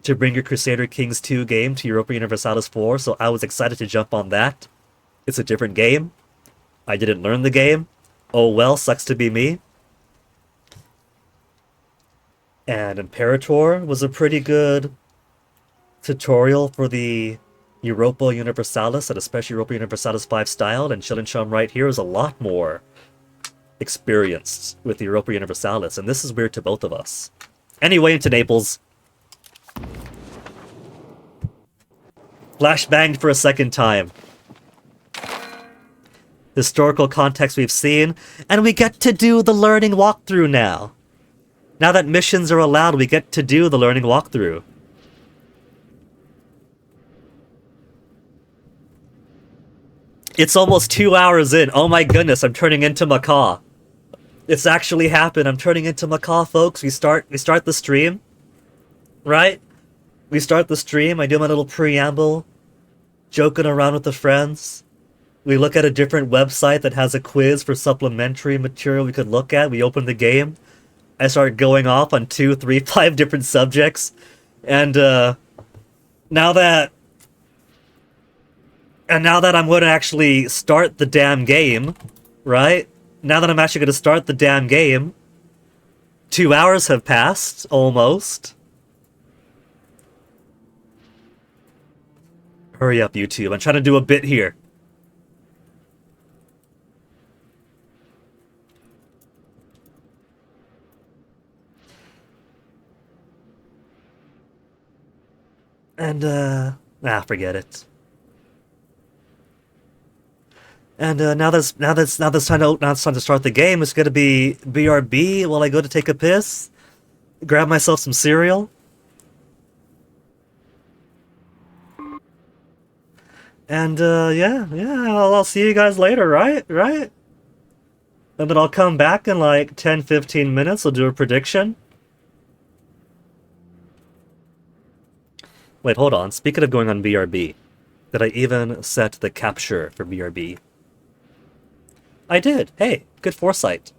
to bring your Crusader Kings 2 game to Europa Universalis 4, so I was excited to jump on that. It's a different game. I didn't learn the game. Oh well, sucks to be me. And Imperator was a pretty good tutorial for the Europa Universalis, and especially Europa Universalis 5 style, and Chillin' Chum right here is a lot more experienced with Europa Universalis, and this is weird to both of us. Anyway, into Naples. Flashbanged for a second time. Historical context we've seen, and we get to do the learning walkthrough now. Now that missions are allowed, we get to do the learning walkthrough. It's almost 2 hours in. Oh my goodness, I'm turning into Macaw. It's actually happened. I'm turning into Macaw, folks. We start the stream, right? We start the stream. I do my little preamble, joking around with the friends. We look at a different website that has a quiz for supplementary material we could look at. We open the game. I start going off on 2, 3, 5 different subjects. And now that I'm going to actually start the damn game, right? Now that I'm actually going to start the damn game, 2 hours have passed, almost. Hurry up, YouTube. I'm trying to do a bit here. And, forget it. And now it's time to start the game. It's gonna be BRB while I go to take a piss, grab myself some cereal, and I'll see you guys later, right? And then I'll come back in like 10-15 minutes. I'll do a prediction. Wait, hold on. Speaking of going on BRB, did I even set the capture for BRB? I did. Hey, good foresight.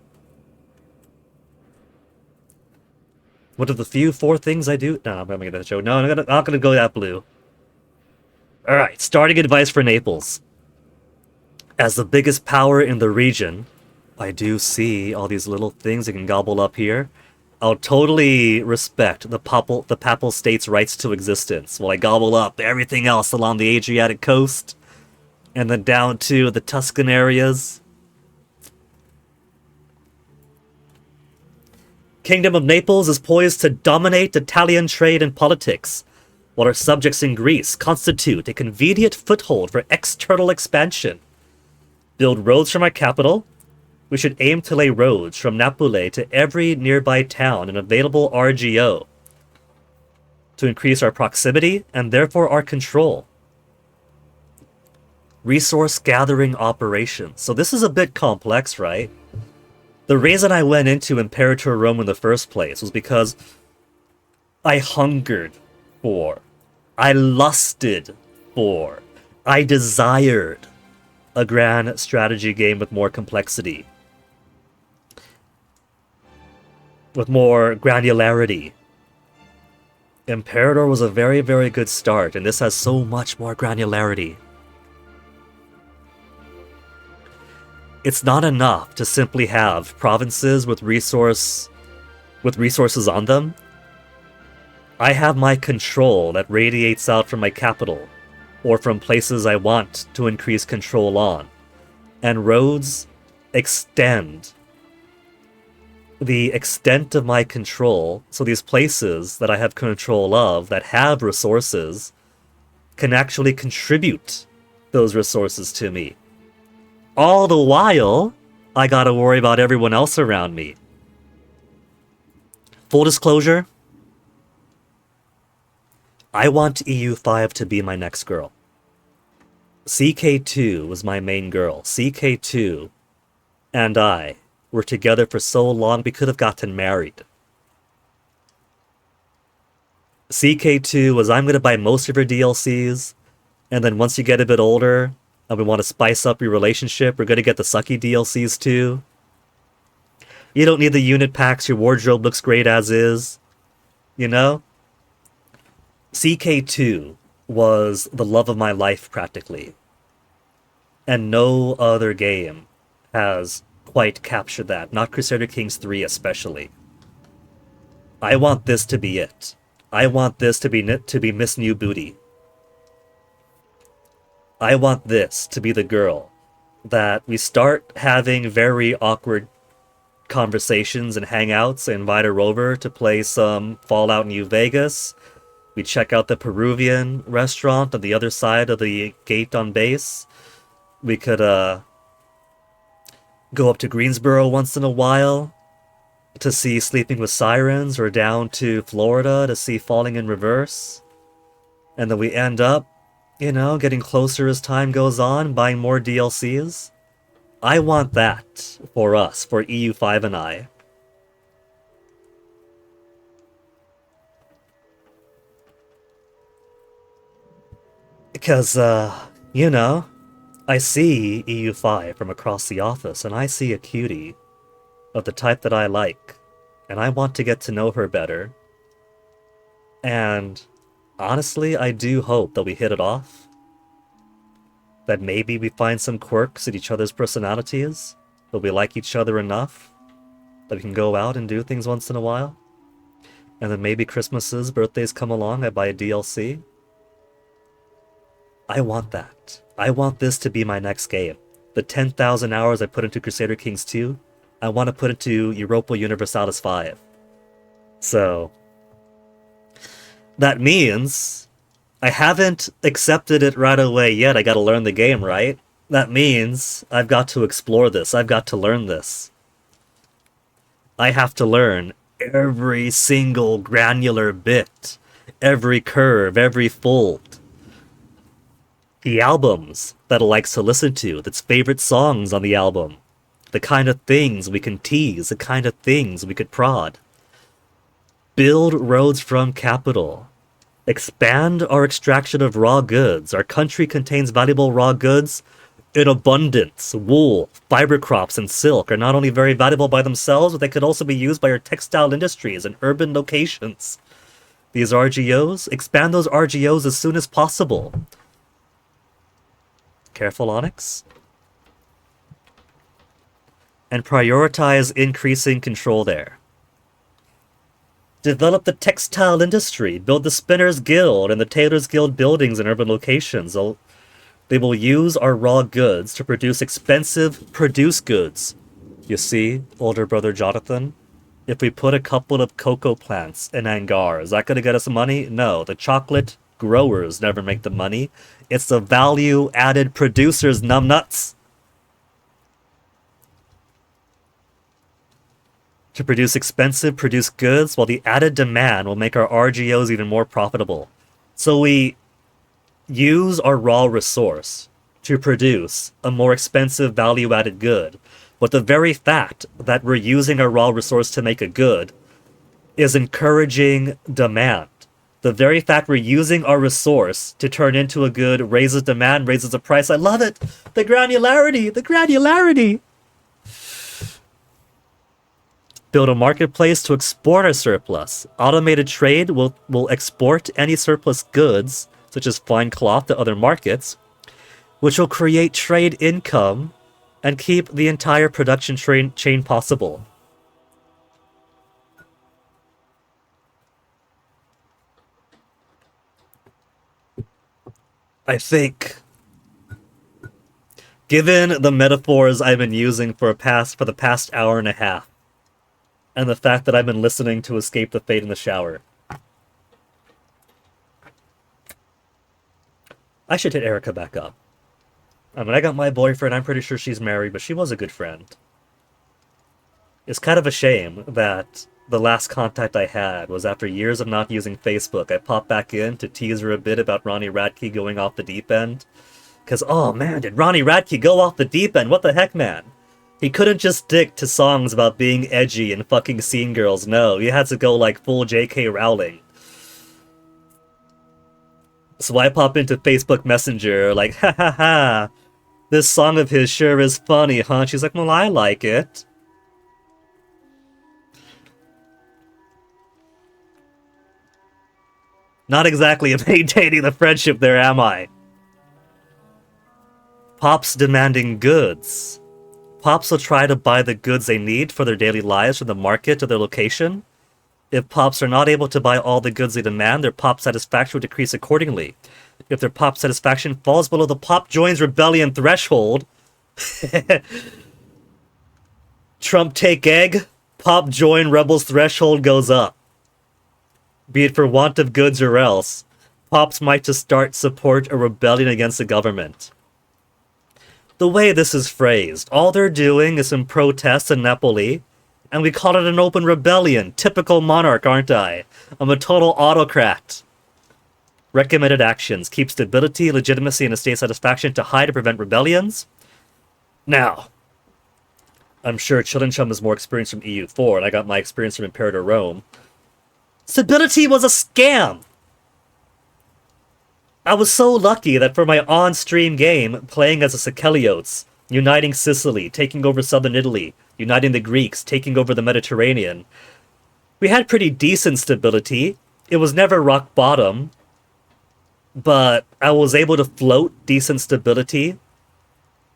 One of the few 4 things I do. No, I'm gonna get that show. No, I'm not gonna go that blue. All right, starting advice for Naples. As the biggest power in the region, I do see all these little things I can gobble up here. I'll totally respect the papal state's rights to existence while I gobble up everything else along the Adriatic coast and then down to the Tuscan areas. Kingdom of Naples is poised to dominate Italian trade and politics, while our subjects in Greece constitute a convenient foothold for external expansion. Build roads from our capital. We should aim to lay roads from Napoli to every nearby town and available RGO to increase our proximity and therefore our control. Resource gathering operations. So this is a bit complex, right? The reason I went into Imperator Rome in the first place was because I hungered for, I lusted for, I desired a grand strategy game with more complexity, with more granularity. Imperator was a very, very good start, and this has so much more granularity. It's not enough to simply have provinces with resources on them. I have my control that radiates out from my capital, or from places I want to increase control on. And roads extend the extent of my control, so these places that I have control of, that have resources, can actually contribute those resources to me. All the while, I gotta worry about everyone else around me. Full disclosure, I want EU5 to be my next girl. CK2 was my main girl. CK2 and I were together for so long we could have gotten married. CK2 was, I'm gonna buy most of your DLCs, and then once you get a bit older, and we want to spice up your relationship, we're gonna get the sucky DLCs too. You don't need the unit packs, your wardrobe looks great as is. You know? CK2 was the love of my life, practically. And no other game has quite captured that. Not Crusader Kings 3 especially. I want this to be it. I want this to be Miss New Booty. I want this to be the girl that we start having very awkward conversations and hangouts. I invite her over to play some Fallout New Vegas. We check out the Peruvian restaurant on the other side of the gate on base. We could go up to Greensboro once in a while to see Sleeping with Sirens, or down to Florida to see Falling in Reverse. And then we end up, you know, getting closer as time goes on, buying more DLCs. I want that for us, for EU5 and I. Because, you know, I see EU5 from across the office, and I see a cutie of the type that I like, and I want to get to know her better. And honestly, I do hope that we hit it off. That maybe we find some quirks in each other's personalities, that we like each other enough, that we can go out and do things once in a while. And then maybe Christmases, birthdays come along, I buy a DLC. I want that. I want this to be my next game. The 10,000 hours I put into Crusader Kings 2, I want to put into Europa Universalis 5. So that means I haven't accepted it right away yet. I gotta learn the game, right? That means I've got to explore this. I've got to learn this. I have to learn every single granular bit, every curve, every fold. The albums that it likes to listen to, its favorite songs on the album, the kind of things we can tease, the kind of things we could prod. Build roads from capital. Expand our extraction of raw goods. Our country contains valuable raw goods in abundance. Wool, fiber crops, and silk are not only very valuable by themselves, but they could also be used by our textile industries in urban locations. These RGOs, expand those RGOs as soon as possible. Careful, Onyx. And prioritize increasing control there. Develop the textile industry. Build the Spinners Guild and the Tailors Guild buildings in urban locations. They will use our raw goods to produce expensive produce goods. You see, older brother Jonathan? If we put a couple of cocoa plants in Angar, is that going to get us money? No, the chocolate growers never make the money. It's the value-added producers, numbnuts. To produce expensive produced goods, while the added demand will make our RGOs even more profitable. So we use our raw resource to produce a more expensive value-added good. But the very fact that we're using our raw resource to make a good is encouraging demand. The very fact we're using our resource to turn into a good raises demand, raises the price. I love it! The granularity! The granularity! Build a marketplace to export our surplus. Automated trade will export any surplus goods, such as fine cloth, to other markets, which will create trade income and keep the entire production chain possible. I think, given the metaphors I've been using for the past hour and a half, and the fact that I've been listening to Escape the Fate in the shower, I should hit Erica back up. I mean, I got my boyfriend, I'm pretty sure she's married, but she was a good friend. It's kind of a shame that the last contact I had was after years of not using Facebook. I popped back in to tease her a bit about Ronnie Radke going off the deep end. Because, oh man, did Ronnie Radke go off the deep end? What the heck, man? He couldn't just stick to songs about being edgy and fucking scene girls. No, he had to go like full J.K. Rowling. So I pop into Facebook Messenger like, ha ha ha, this song of his sure is funny, huh? She's like, well, I like it. Not exactly maintaining the friendship there, am I? Pops demanding goods. Pops will try to buy the goods they need for their daily lives from the market to their location. If Pops are not able to buy all the goods they demand, their Pop satisfaction will decrease accordingly. If their Pop satisfaction falls below the Pop joins rebellion threshold, Trump take egg, Pop join rebels threshold goes up. Be it for want of goods or else, Pops might just start support a rebellion against the government. The way this is phrased, all they're doing is some protests in Napoli, and we call it an open rebellion. Typical monarch, aren't I? I'm a total autocrat. Recommended actions. Keep stability, legitimacy, and estate satisfaction to hide and prevent rebellions. Now, I'm sure Chillinchum has more experience from EU4, and I got my experience from Imperator Rome. Stability was a scam! I was so lucky that for my on-stream game, playing as a Sikeliotes, uniting Sicily, taking over southern Italy, uniting the Greeks, taking over the Mediterranean, we had pretty decent stability. It was never rock bottom, but I was able to float decent stability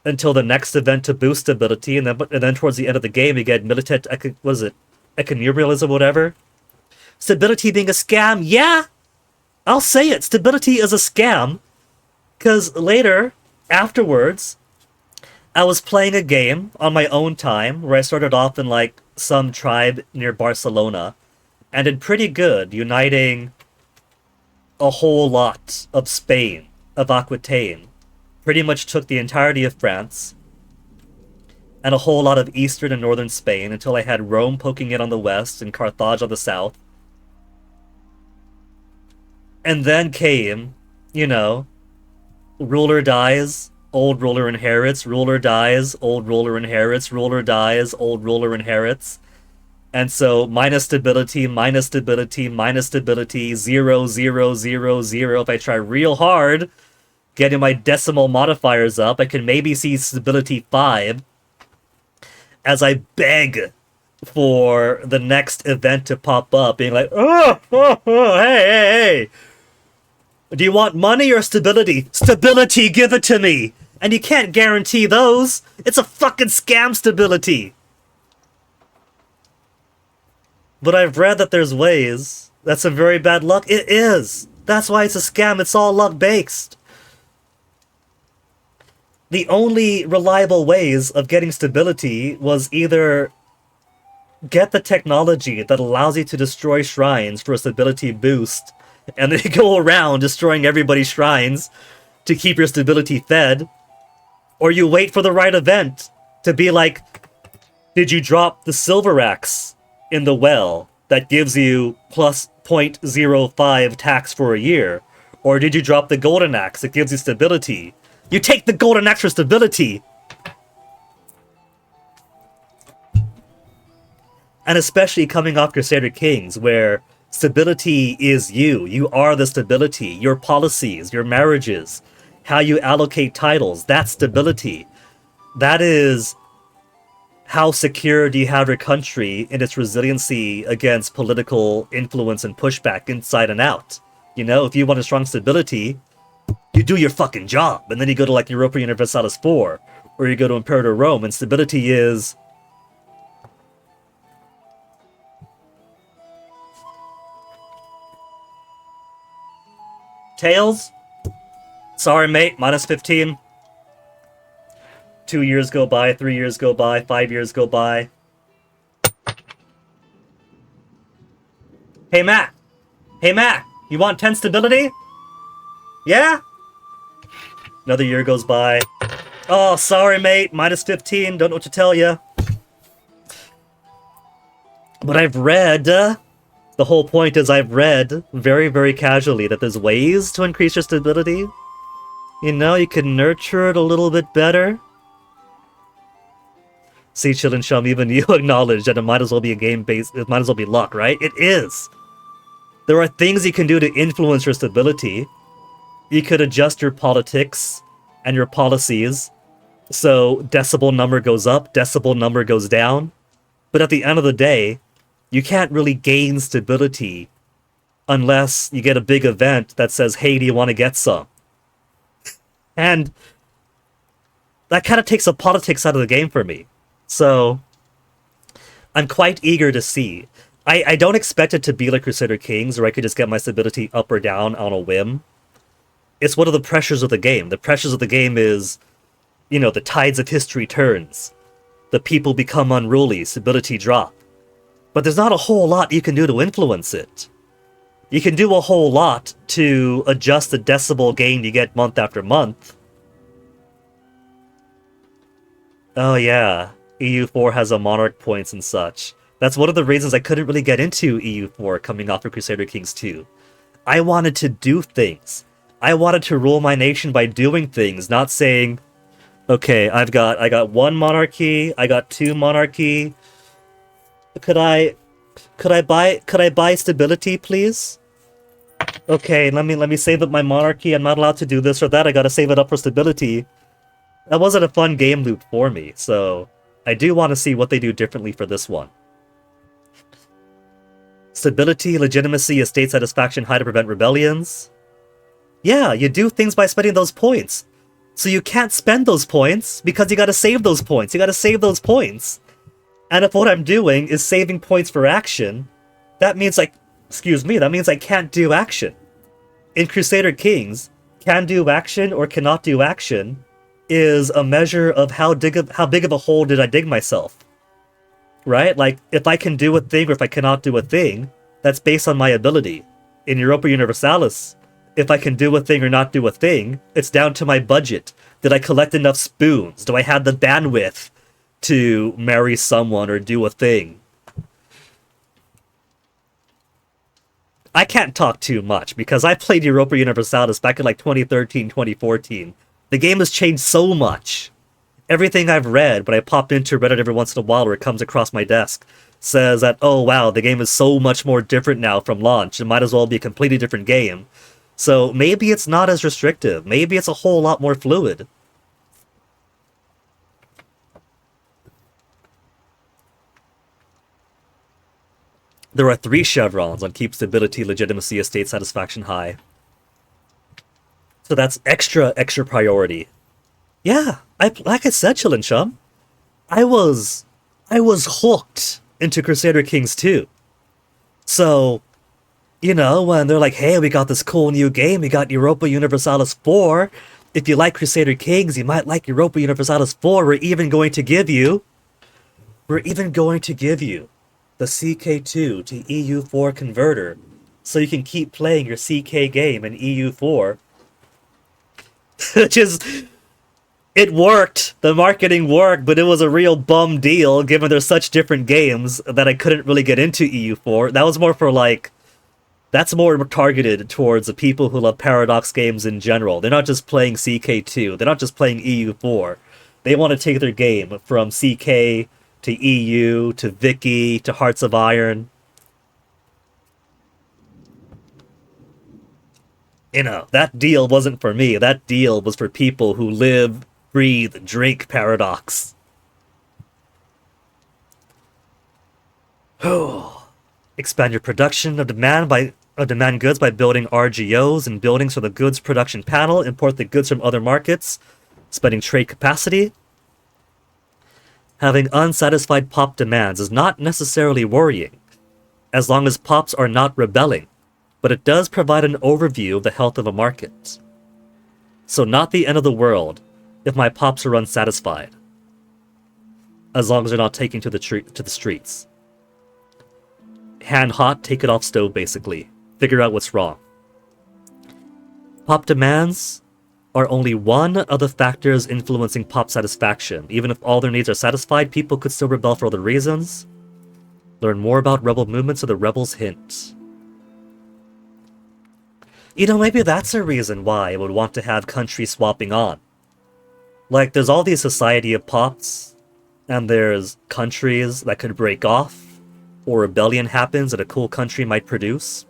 until the next event to boost stability, and then towards the end of the game, we get militant, was it economialism, whatever? Stability being a scam? Yeah! I'll say it, stability is a scam, because later, afterwards, I was playing a game on my own time, where I started off in, like, some tribe near Barcelona, and did pretty good, uniting a whole lot of Spain, of Aquitaine. Pretty much took the entirety of France, and a whole lot of eastern and northern Spain, until I had Rome poking in on the west, and Carthage on the south. And then came, you know, ruler dies, old ruler inherits, ruler dies, old ruler inherits, ruler dies, old ruler inherits. And so minus stability, minus stability, minus stability, 0, 0, 0, 0. If I try real hard, getting my decimal modifiers up, I can maybe see stability 5 as I beg for the next event to pop up, being like, hey, hey, hey. Do you want money or stability? Stability, give it to me! And you can't guarantee those. It's a fucking scam, stability. But I've read that there's ways. That's some very bad luck. It is. That's why it's a scam. It's all luck-based. The only reliable ways of getting stability was either get the technology that allows you to destroy shrines for a stability boost, and then you go around destroying everybody's shrines to keep your stability fed, or you wait for the right event to be like, did you drop the silver axe in the well that gives you plus 0.05 tax for a year? Or did you drop the golden axe that gives you stability? You take the golden axe for stability! And especially coming off Crusader Kings, where stability is you. You are the stability. Your policies, your marriages, how you allocate titles, that's stability. That is how secure do you have your country in its resiliency against political influence and pushback inside and out. You know, if you want a strong stability, you do your fucking job, and then you go to like Europa Universalis 4, or you go to Imperator Rome, and stability is... Tails? Sorry, mate, minus 15. 2 years go by, 3 years go by, 5 years go by. Hey, Matt! Hey, Matt! You want 10 stability? Yeah? Another year goes by. Oh, sorry, mate, minus 15, don't know what to tell you. But I've read... the whole point is I've read very, very casually that there's ways to increase your stability. You know, you can nurture it a little bit better. See, Chill and Shum, even you acknowledge that it might as well be a game-based... It might as well be luck, right? It is! There are things you can do to influence your stability. You could adjust your politics and your policies so decibel number goes up, decibel number goes down. But at the end of the day, you can't really gain stability unless you get a big event that says, hey, do you want to get some? And that kind of takes the politics out of the game for me. So I'm quite eager to see. I don't expect it to be like Crusader Kings, where I could just get my stability up or down on a whim. It's one of the pressures of the game. The pressures of the game is, you know, the tides of history turns. The people become unruly, stability drop. But there's not a whole lot you can do to influence it. You can do a whole lot to adjust the decibel gain you get month after month. Oh yeah, EU4 has a monarch points and such. That's one of the reasons I couldn't really get into EU4 coming off of Crusader Kings 2. I wanted to do things. I wanted to rule my nation by doing things, not saying, okay, I got 1 monarchy, I got 2 monarchy. Could I buy stability, please? Okay, let me save up my monarchy. I'm not allowed to do this or that. I gotta save it up for stability. That wasn't a fun game loop for me, so I do want to see what they do differently for this one. Stability, legitimacy, estate satisfaction, high to prevent rebellions. Yeah, you do things by spending those points. So you can't spend those points because you gotta save those points. You gotta save those points. And if what I'm doing is saving points for action, that means that means I can't do action. In Crusader Kings, can do action or cannot do action is a measure of how big of a hole did I dig myself. Right? Like, if I can do a thing or if I cannot do a thing, that's based on my ability. In Europa Universalis, if I can do a thing or not do a thing, it's down to my budget. Did I collect enough spoons? Do I have the bandwidth to marry someone or do a thing? I can't talk too much because I played Europa Universalis back in like 2013, 2014. The game has changed so much. Everything I've read, but I pop into Reddit every once in a while where it comes across my desk, says that, oh wow, the game is so much more different now from launch, it might as well be a completely different game. So maybe it's not as restrictive. Maybe it's a whole lot more fluid. There are 3 chevrons on keep stability, legitimacy, estate satisfaction high. So that's extra priority. Yeah, like I said, Chillin' Chum, I was hooked into Crusader Kings 2. So, when they're like, hey, we got this cool new game, we got Europa Universalis 4. If you like Crusader Kings, you might like Europa Universalis 4. We're even going to give you the CK2 to EU4 converter, so you can keep playing your CK game in EU4. Which is, it worked. The marketing worked, but it was a real bum deal given they're such different games that I couldn't really get into EU4. That was more for that's more targeted towards the people who love Paradox games in general. They're not just playing CK2. They're not just playing EU4. They want to take their game from CK to EU to Vicky to Hearts of Iron. That deal wasn't for me. That deal was for people who live, breathe, drink Paradox. Expand your production of demand goods by building RGOs and buildings for the goods production panel. Import the goods from other markets. Spending trade capacity. Having unsatisfied pop demands is not necessarily worrying, as long as pops are not rebelling, but it does provide an overview of the health of a market. So not the end of the world if my pops are unsatisfied, as long as they're not taken to the streets. Hand hot, take it off stove, basically. Figure out what's wrong. Pop demands are only one of the factors influencing pop satisfaction. Even if all their needs are satisfied, people could still rebel for other reasons. Learn more about rebel movements of the Rebels Hint. Maybe that's a reason why I would want to have country swapping on. Like, there's all these society of pops, and there's countries that could break off, or rebellion happens that a cool country might produce.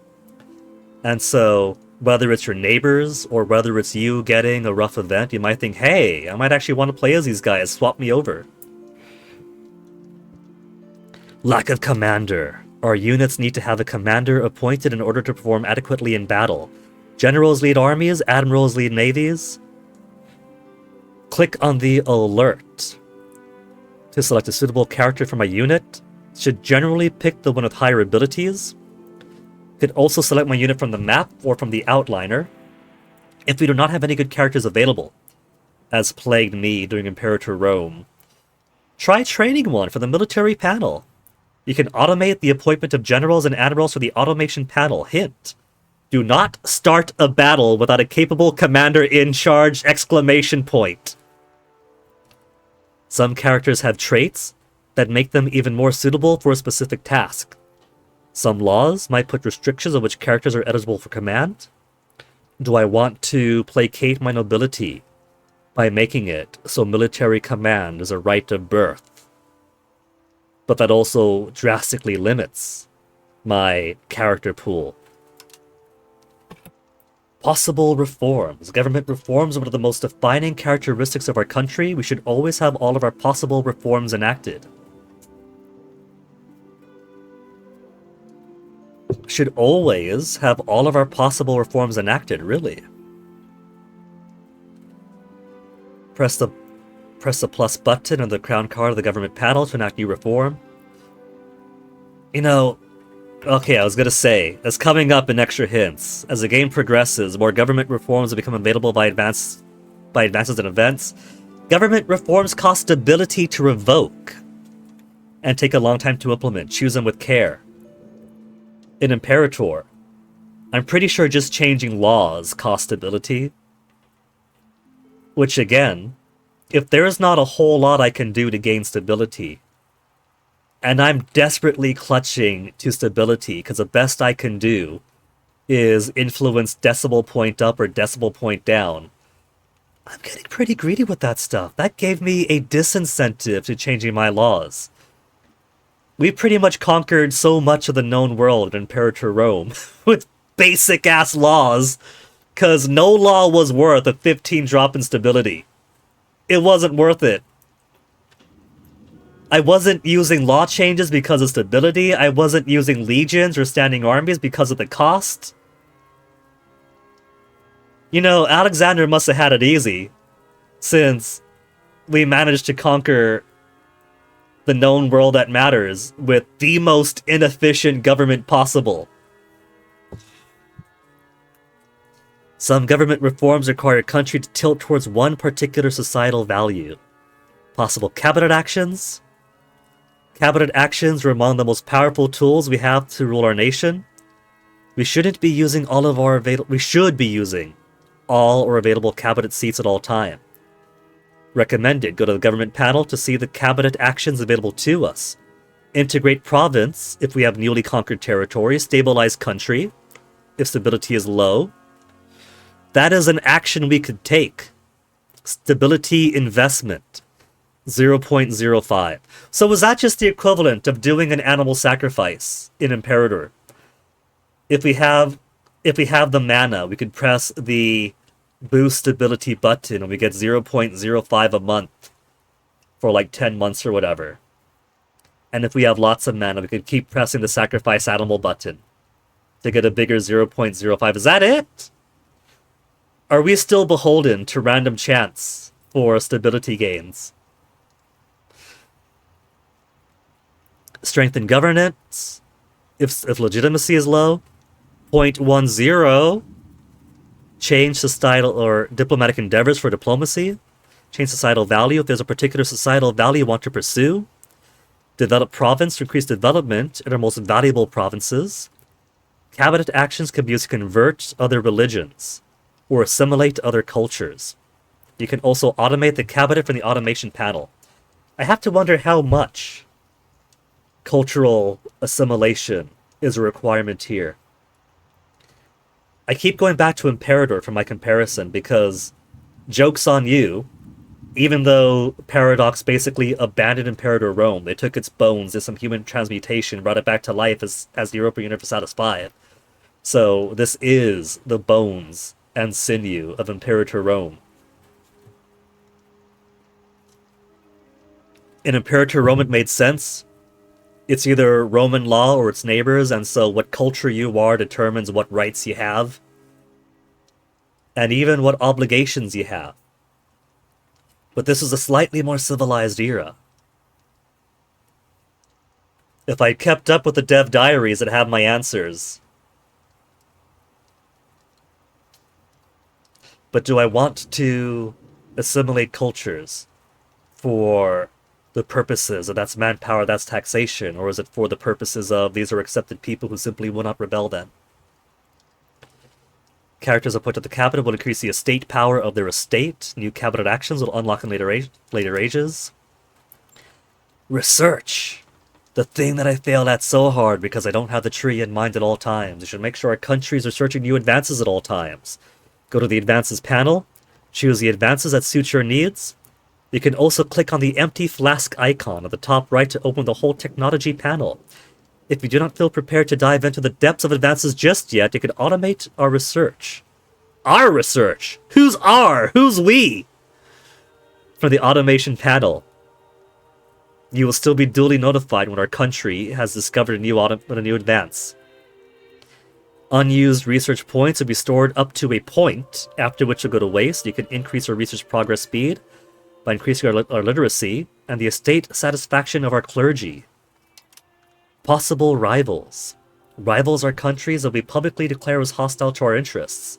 And so, whether it's your neighbors, or whether it's you getting a rough event, you might think, hey, I might actually want to play as these guys, swap me over. Lack of commander. Our units need to have a commander appointed in order to perform adequately in battle. Generals lead armies, admirals lead navies. Click on the alert to select a suitable character for my unit. Should generally pick the one with higher abilities. Could also select my unit from the map or from the outliner. If we do not have any good characters available, as plagued me during Imperator Rome, try training one for the military panel. You can automate the appointment of generals and admirals for the automation panel. Hint: do not start a battle without a capable commander in charge! ! Some characters have traits that make them even more suitable for a specific task. Some laws might put restrictions on which characters are eligible for command. Do I want to placate my nobility by making it so military command is a right of birth? But that also drastically limits my character pool. Possible reforms. Government reforms are one of the most defining characteristics of our country. We should always have all of our possible reforms enacted. Should always have all of our possible reforms enacted, really. Press the plus button on the crown card of the government panel to enact new reform. Okay, I was gonna say, as coming up in extra hints, as the game progresses, more government reforms will become available by advances in events. Government reforms cost ability to revoke and take a long time to implement. Choose them with care. In Imperator, I'm pretty sure just changing laws cost ability. Which again, if there's not a whole lot I can do to gain stability, and I'm desperately clutching to stability because the best I can do is influence decimal point up or decimal point down, I'm getting pretty greedy with that stuff. That gave me a disincentive to changing my laws. We pretty much conquered so much of the known world in Imperator Rome with basic ass laws, because no law was worth a 15 drop in stability. It wasn't worth it. I wasn't using law changes because of stability. I wasn't using legions or standing armies because of the cost. You know, Alexander must have had it easy, since we managed to conquer the known world that matters with the most inefficient government possible. Some government reforms require a country to tilt towards one particular societal value. Possible cabinet actions. Cabinet actions are among the most powerful tools we have to rule our nation. We shouldn't be using all of our available. We should be using all our available cabinet seats at all time. Recommended. Go to the government panel to see the cabinet actions available to us. Integrate province if we have newly conquered territory. Stabilize country if stability is low. That is an action we could take. Stability investment. 0.05. So was that just the equivalent of doing an animal sacrifice in Imperator? If we have the mana, we could press the boost stability button and we get 0.05 a month for like 10 months or whatever. And if we have lots of mana, we could keep pressing the sacrifice animal button to get a bigger 0.05. Is that it? Are we still beholden to random chance for stability gains? Strengthen governance if legitimacy is low. 0.10. Change societal or diplomatic endeavors for diplomacy. Change societal value if there's a particular societal value you want to pursue. Develop province to increase development in our most valuable provinces. Cabinet actions can be used to convert other religions or assimilate other cultures. You can also automate the cabinet from the automation panel. I have to wonder how much cultural assimilation is a requirement here. I keep going back to Imperator for my comparison because, joke's on you, even though Paradox basically abandoned Imperator Rome, they took its bones, did some human transmutation, brought it back to life as the Europa Universalis 5. So this is the bones and sinew of Imperator Rome. In Imperator Rome it made sense. It's either Roman law or its neighbors, and so what culture you are determines what rights you have. And even what obligations you have. But this is a slightly more civilized era. If I kept up with the dev diaries, I'd have my answers. But do I want to assimilate cultures for the purposes of that's manpower, that's taxation, or is it for the purposes of these are accepted people who simply will not rebel then? Characters appointed to the cabinet will increase the estate power of their estate. New cabinet actions will unlock in later ages. Research. The thing that I failed at so hard because I don't have the tree in mind at all times. We should make sure our country is researching new advances at all times. Go to the advances panel. Choose the advances that suit your needs. You can also click on the empty flask icon at the top right to open the whole technology panel. If you do not feel prepared to dive into the depths of advances just yet, you can automate our research. Our research? Who's our? Who's we? From the automation panel. You will still be duly notified when our country has discovered a new advance. Unused research points will be stored up to a point, after which will go to waste. You can increase our research progress speed by increasing our literacy and the estate satisfaction of our clergy. Possible rivals. Rivals are countries that we publicly declare as hostile to our interests.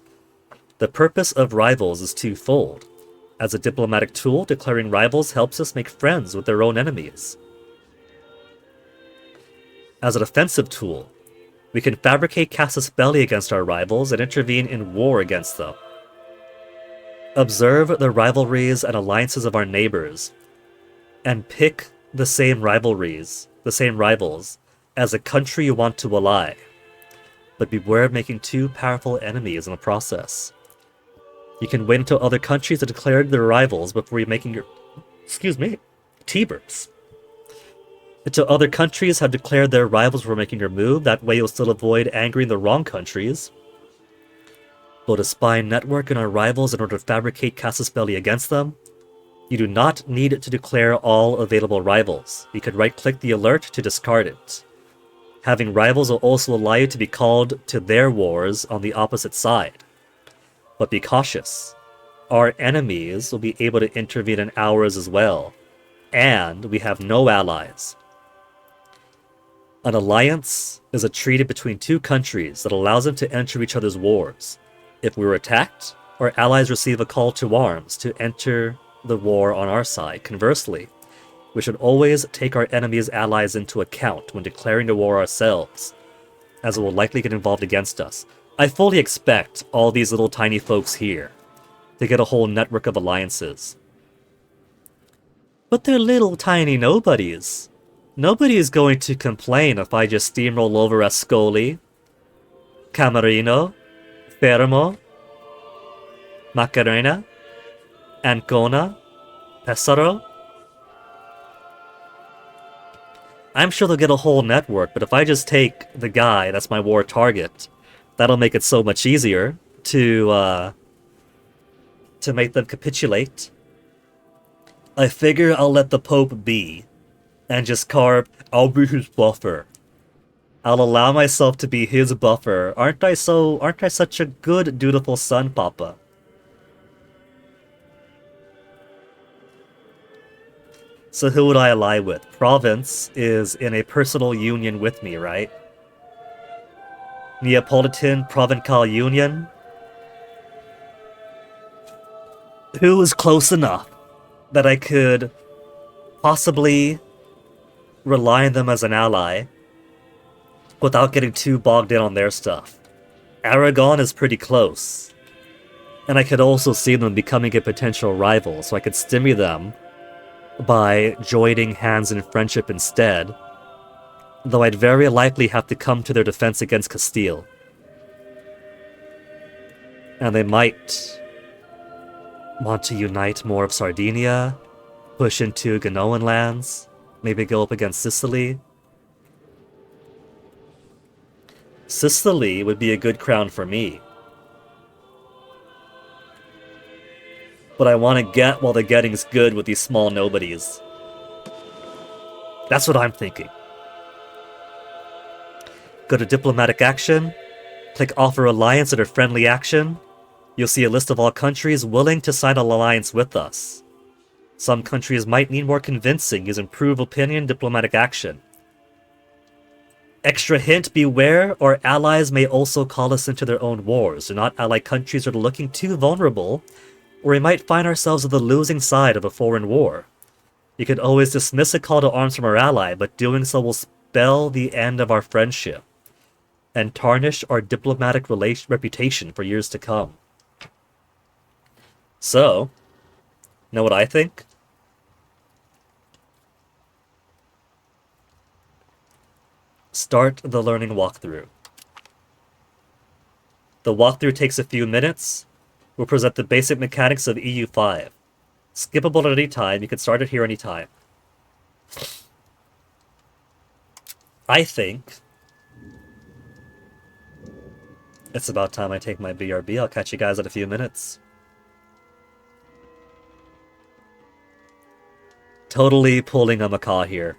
The purpose of rivals is twofold. As a diplomatic tool, declaring rivals helps us make friends with their own enemies. As an offensive tool, we can fabricate casus belli against our rivals and intervene in war against them. Observe the rivalries and alliances of our neighbors, and pick the same rivals, as a country you want to ally. But beware of making too powerful enemies in the process. You can wait until other countries have declared their rivals before you're making your... T-burps. Until other countries have declared their rivals for making your move, that way you'll still avoid angering the wrong countries. Build a spy network in our rivals in order to fabricate casus belli against them. You do not need to declare all available rivals. You could right-click the alert to discard it. Having rivals will also allow you to be called to their wars on the opposite side. But be cautious. Our enemies will be able to intervene in ours as well. And we have no allies. An alliance is a treaty between two countries that allows them to enter each other's wars. If we were attacked, our allies receive a call to arms to enter the war on our side. Conversely, we should always take our enemy's allies into account when declaring the war ourselves, as it will likely get involved against us. I fully expect all these little tiny folks here to get a whole network of alliances. But they're little tiny nobodies. Nobody is going to complain if I just steamroll over Ascoli, Camerino, Fermo, Macarena, Ancona, Pesaro. I'm sure they'll get a whole network, but if I just take the guy that's my war target, that'll make it so much easier to make them capitulate. I figure I'll let the Pope be, and just carve, I'll be his buffer. I'll allow myself to be his buffer. Aren't I such a good, dutiful son, Papa? So who would I ally with? Province is in a personal union with me, right? Neapolitan Provencal Union? Who is close enough that I could possibly rely on them as an ally without getting too bogged in on their stuff? Aragon is pretty close. And I could also see them becoming a potential rival, so I could stymie them by joining hands in friendship instead, though I'd very likely have to come to their defense against Castile. And they might want to unite more of Sardinia, push into Genoan lands, maybe go up against Sicily. Sicily would be a good crown for me. But I want to get while the getting's good with these small nobodies. That's what I'm thinking. Go to Diplomatic Action, click Offer Alliance under Friendly Action. You'll see a list of all countries willing to sign an alliance with us. Some countries might need more convincing using Prove Opinion Diplomatic Action. Extra hint, beware, our allies may also call us into their own wars. Do not ally countries that are looking too vulnerable, or we might find ourselves on the losing side of a foreign war. You could always dismiss a call to arms from our ally, but doing so will spell the end of our friendship and tarnish our diplomatic reputation for years to come. So, know what I think? Start the learning walkthrough. The walkthrough takes a few minutes. We'll present the basic mechanics of EU5. Skippable at any time, you can start it here anytime. I think it's about time I take my BRB. I'll catch you guys in a few minutes. Totally pulling a macaw here.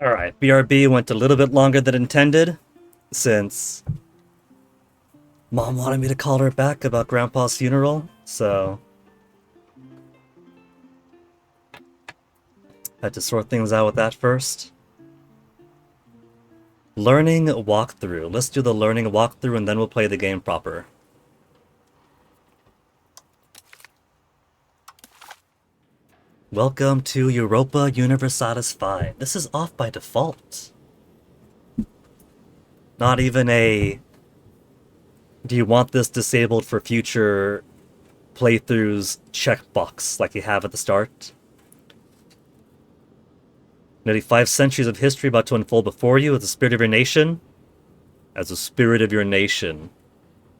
Alright, BRB went a little bit longer than intended, since Mom wanted me to call her back about Grandpa's funeral, so had to sort things out with that first. Learning walkthrough. Let's do the learning walkthrough and then we'll play the game proper. Welcome to Europa Universalis 5. This is off by default. Not even a... Do you want this disabled for future playthroughs checkbox like you have at the start? Nearly 5 centuries of history about to unfold before you as the spirit of your nation. As the spirit of your nation.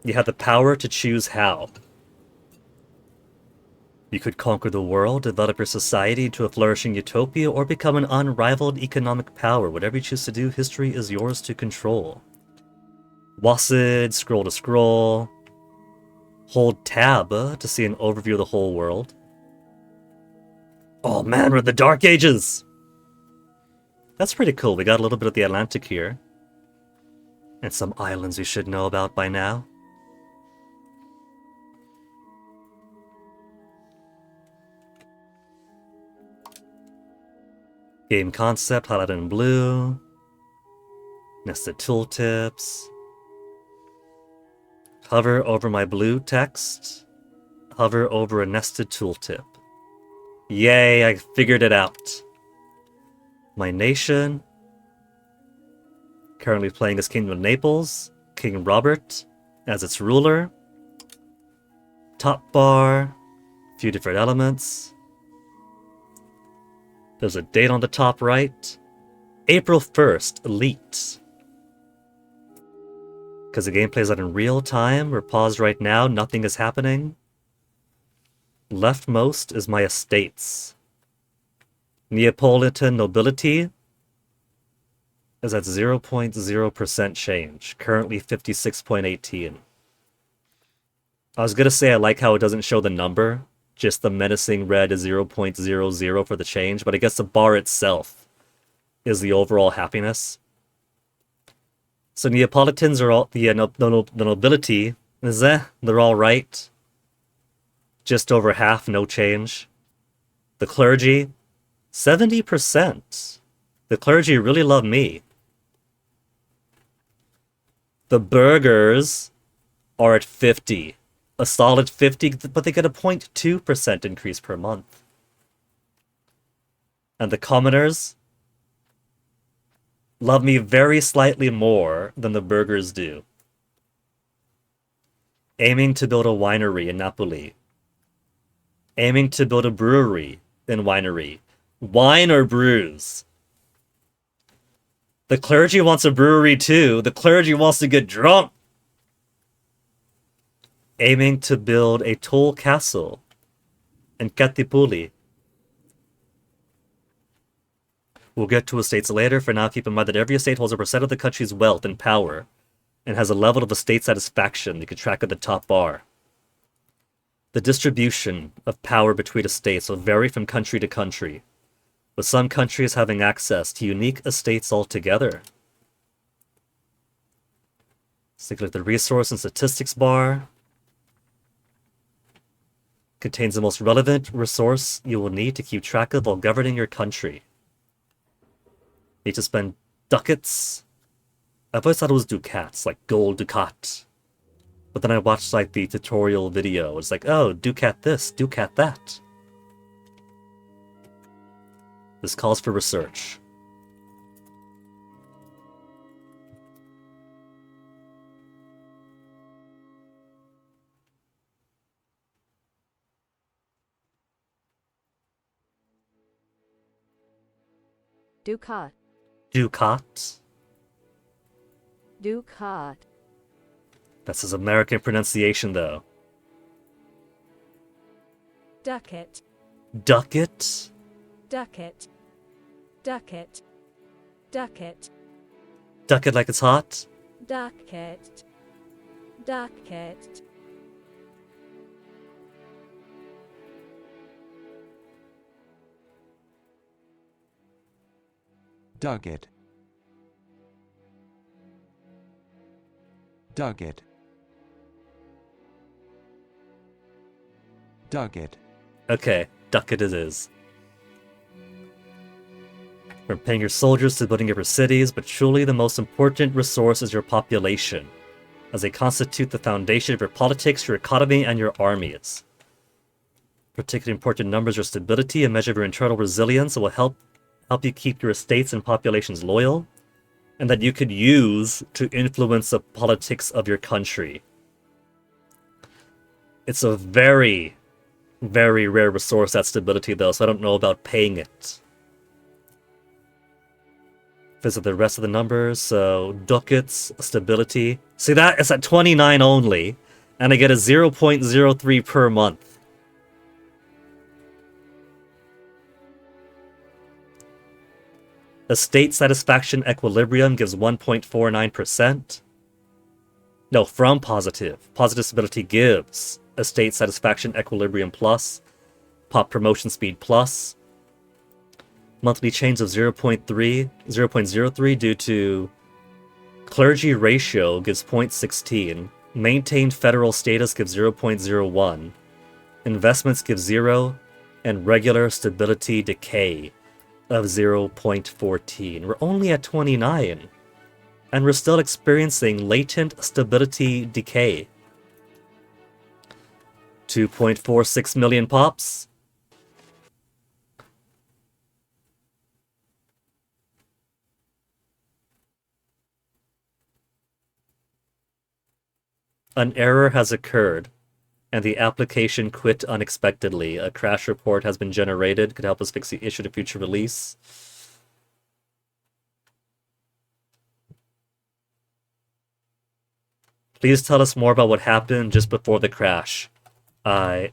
You have the power to choose how. You could conquer the world, develop your society into a flourishing utopia, or become an unrivaled economic power. Whatever you choose to do, history is yours to control. WASD, scroll to scroll. Hold tab to see an overview of the whole world. Oh man, we're in the Dark Ages! That's pretty cool. We got a little bit of the Atlantic here. And some islands you should know about by now. Game concept, highlighted in blue. Nested tooltips. Hover over my blue text. Hover over a nested tooltip. Yay, I figured it out. My nation. Currently playing as Kingdom of Naples. King Robert as its ruler. Top bar. A few different elements. There's a date on the top right. April 1st, Elite. Because the game plays out in real time. We're paused right now. Nothing is happening. Leftmost is my estates. Neapolitan nobility is at 0.0% change. Currently 56.18. I was going to say I like how it doesn't show the number. Just the menacing red is 0.00 for the change, but I guess the bar itself is the overall happiness. So Neapolitans are all, the nobility, they're all right. Just over half, no change. The clergy, 70%. The clergy really love me. The burghers are at 50. A solid 50, but they get a 0.2% increase per month. And the commoners love me very slightly more than the burghers do. Aiming to build a winery in Napoli. Aiming to build a brewery in winery. Wine or brews? The clergy wants a brewery too. The clergy wants to get drunk. Aiming to build a tall castle in Catipuli. We'll get to estates later. For now, keep in mind that every estate holds a percent of the country's wealth and power and has a level of estate satisfaction you can track at the top bar. The distribution of power between estates will vary from country to country, with some countries having access to unique estates altogether. Let's take a look at the resource and statistics bar. Contains the most relevant resource you will need to keep track of while governing your country. Need to spend ducats. I've always thought it was ducats, like gold ducat. But then I watched like the tutorial video. It's like, oh, ducat this, ducat that. This calls for research. Ducat. Ducat. Ducat. That's his American pronunciation, though. Ducat. Ducat? Ducat. Ducat. Ducat. Ducat like it's hot? Ducat. Ducat. Ducat. Ducat. Ducat. Okay, ducat it is. From paying your soldiers to building your cities, but truly the most important resource is your population, as they constitute the foundation of your politics, your economy, and your armies. Particularly important numbers are stability, a measure of your internal resilience that will help you keep your estates and populations loyal, and that you could use to influence the politics of your country. It's a very, very rare resource, that stability, though, so I don't know about paying it. Visit the rest of the numbers, so ducats, stability. See that? It's at 29 only, and I get a 0.03 per month. Estate satisfaction equilibrium gives 1.49%. No, from positive. Positive stability gives estate satisfaction equilibrium plus, pop promotion speed plus. Monthly change of 0.03 due to clergy ratio gives 0.16. Maintained federal status gives 0.01. Investments give 0. And regular stability decay of 0.14. We're only at 29. And we're still experiencing latent stability decay. 2.46 million pops. An error has occurred, and the application quit unexpectedly. A crash report has been generated. Could help us fix the issue to future release. Please tell us more about what happened just before the crash. I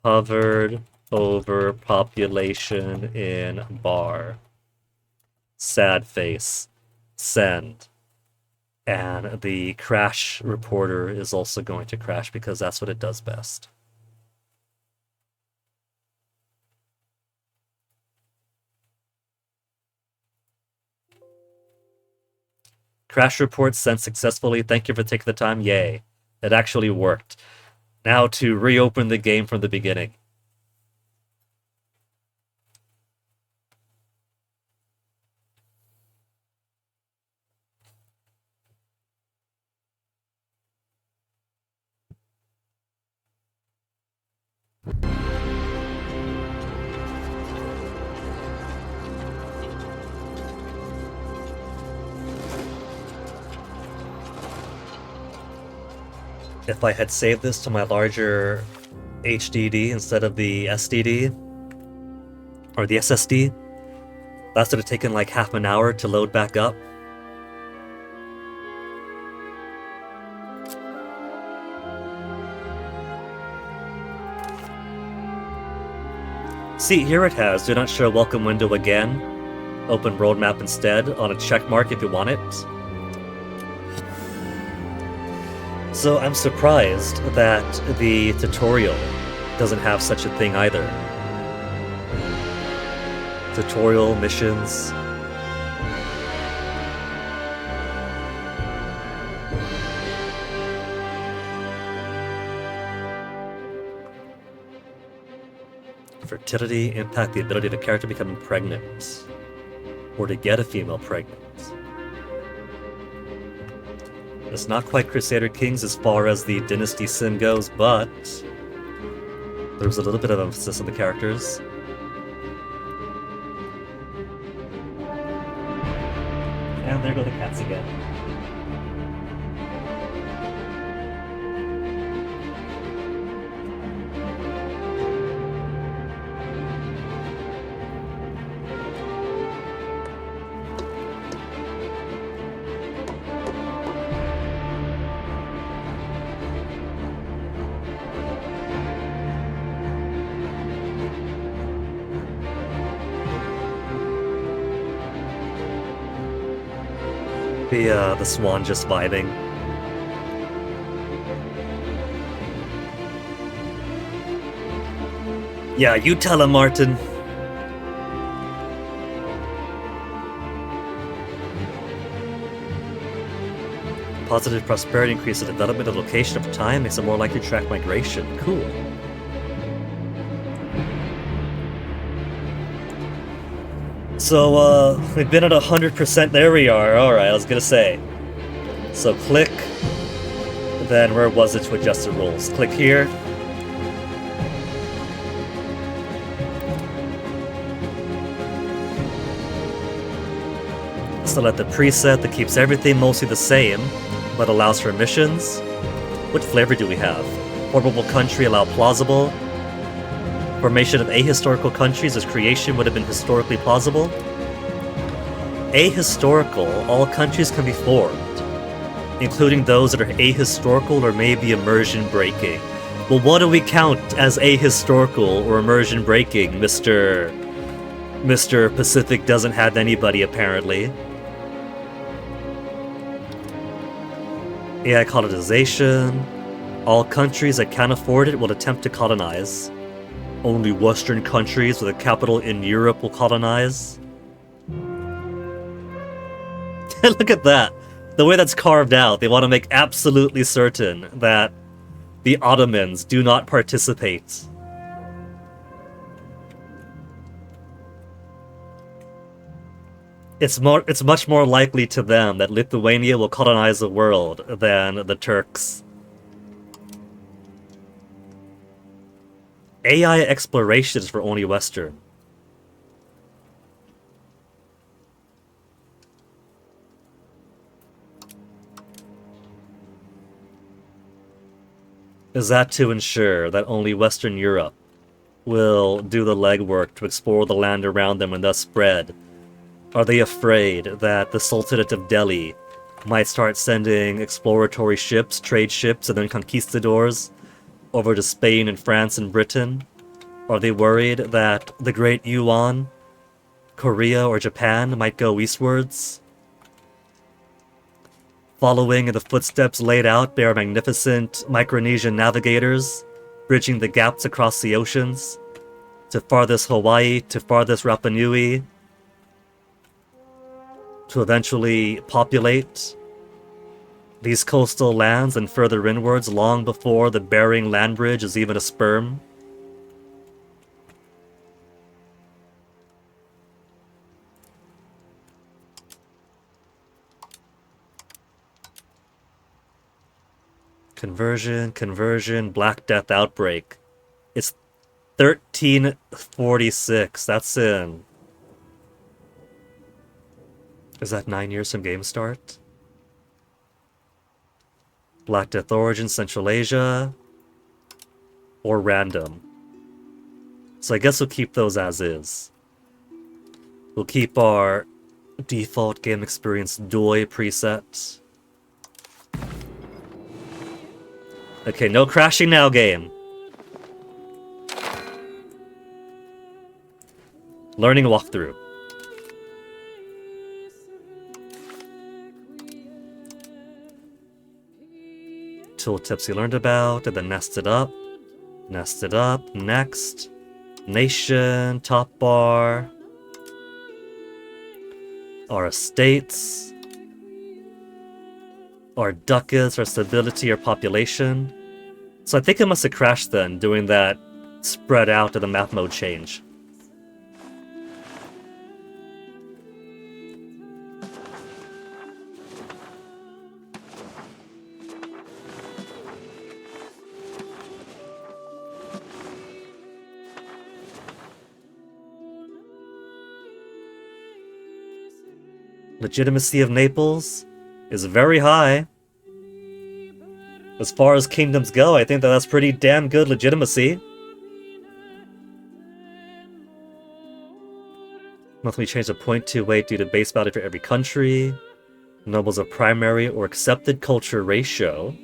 hovered over population in bar. Sad face. Send. And the crash reporter is also going to crash because that's what it does best. Crash report sent successfully. Thank you for taking the time. Yay. It actually worked. Now to reopen the game from the beginning. If I had saved this to my larger HDD instead of the SDD, or the SSD, that would have taken like half an hour to load back up. See, here it has, do not show welcome window again. Open roadmap instead, on a check mark if you want it. So I'm surprised that the tutorial doesn't have such a thing either. Tutorial, missions. Fertility, impact the ability of a character becoming pregnant. Or to get a female pregnant. It's not quite Crusader Kings as far as the Dynasty sim goes, but there's a little bit of emphasis on the characters. And there go the cats again. The swan just vibing. Yeah, you tell him, Martin. Positive prosperity increases the development of location over time, makes it more likely to track migration. Cool. So, we've been at 100%. There we are. Alright, I was gonna say. So click. Then where was it to adjust the rules? Click here. Select the preset that keeps everything mostly the same, but allows for missions. What flavor do we have? Formable country, allow plausible. Formation of ahistorical countries as creation would have been historically plausible. Ahistorical, all countries can be formed, including those that are ahistorical or maybe immersion breaking. Well, what do we count as ahistorical or immersion breaking, Mr. Pacific doesn't have anybody apparently. AI colonization. All countries that can afford it will attempt to colonize. Only Western countries with a capital in Europe will colonize. Look at that. The way that's carved out, they want to make absolutely certain that the Ottomans do not participate. It's much more likely to them that Lithuania will colonize the world than the Turks. AI exploration is for only Western. Is that to ensure that only Western Europe will do the legwork to explore the land around them and thus spread? Are they afraid that the Sultanate of Delhi might start sending exploratory ships, trade ships, and then conquistadors over to Spain and France and Britain? Are they worried that the Great Yuan, Korea, or Japan might go eastwards? Following in the footsteps laid out by our magnificent Micronesian navigators, bridging the gaps across the oceans, to farthest Hawaii, to farthest Rapa Nui, to eventually populate these coastal lands and further inwards long before the Bering land bridge is even a sperm. Conversion, Black Death Outbreak. It's 1346. That's in... Is that 9 years from game start? Black Death Origin, Central Asia. Or random. So I guess we'll keep those as is. We'll keep our default game experience DOI preset. Okay, no crashing now, game. Learning walkthrough. Tooltips you learned about, and then nested up, next. Nation, top bar. Our estates. Our ducats, our stability, our population. So I think it must have crashed then, doing that spread out to the map mode change. Legitimacy of Naples is very high. As far as kingdoms go, I think that's pretty damn good legitimacy. Monthly change of 0.2 weight due to base value for every country. Nobles of primary or accepted culture ratio.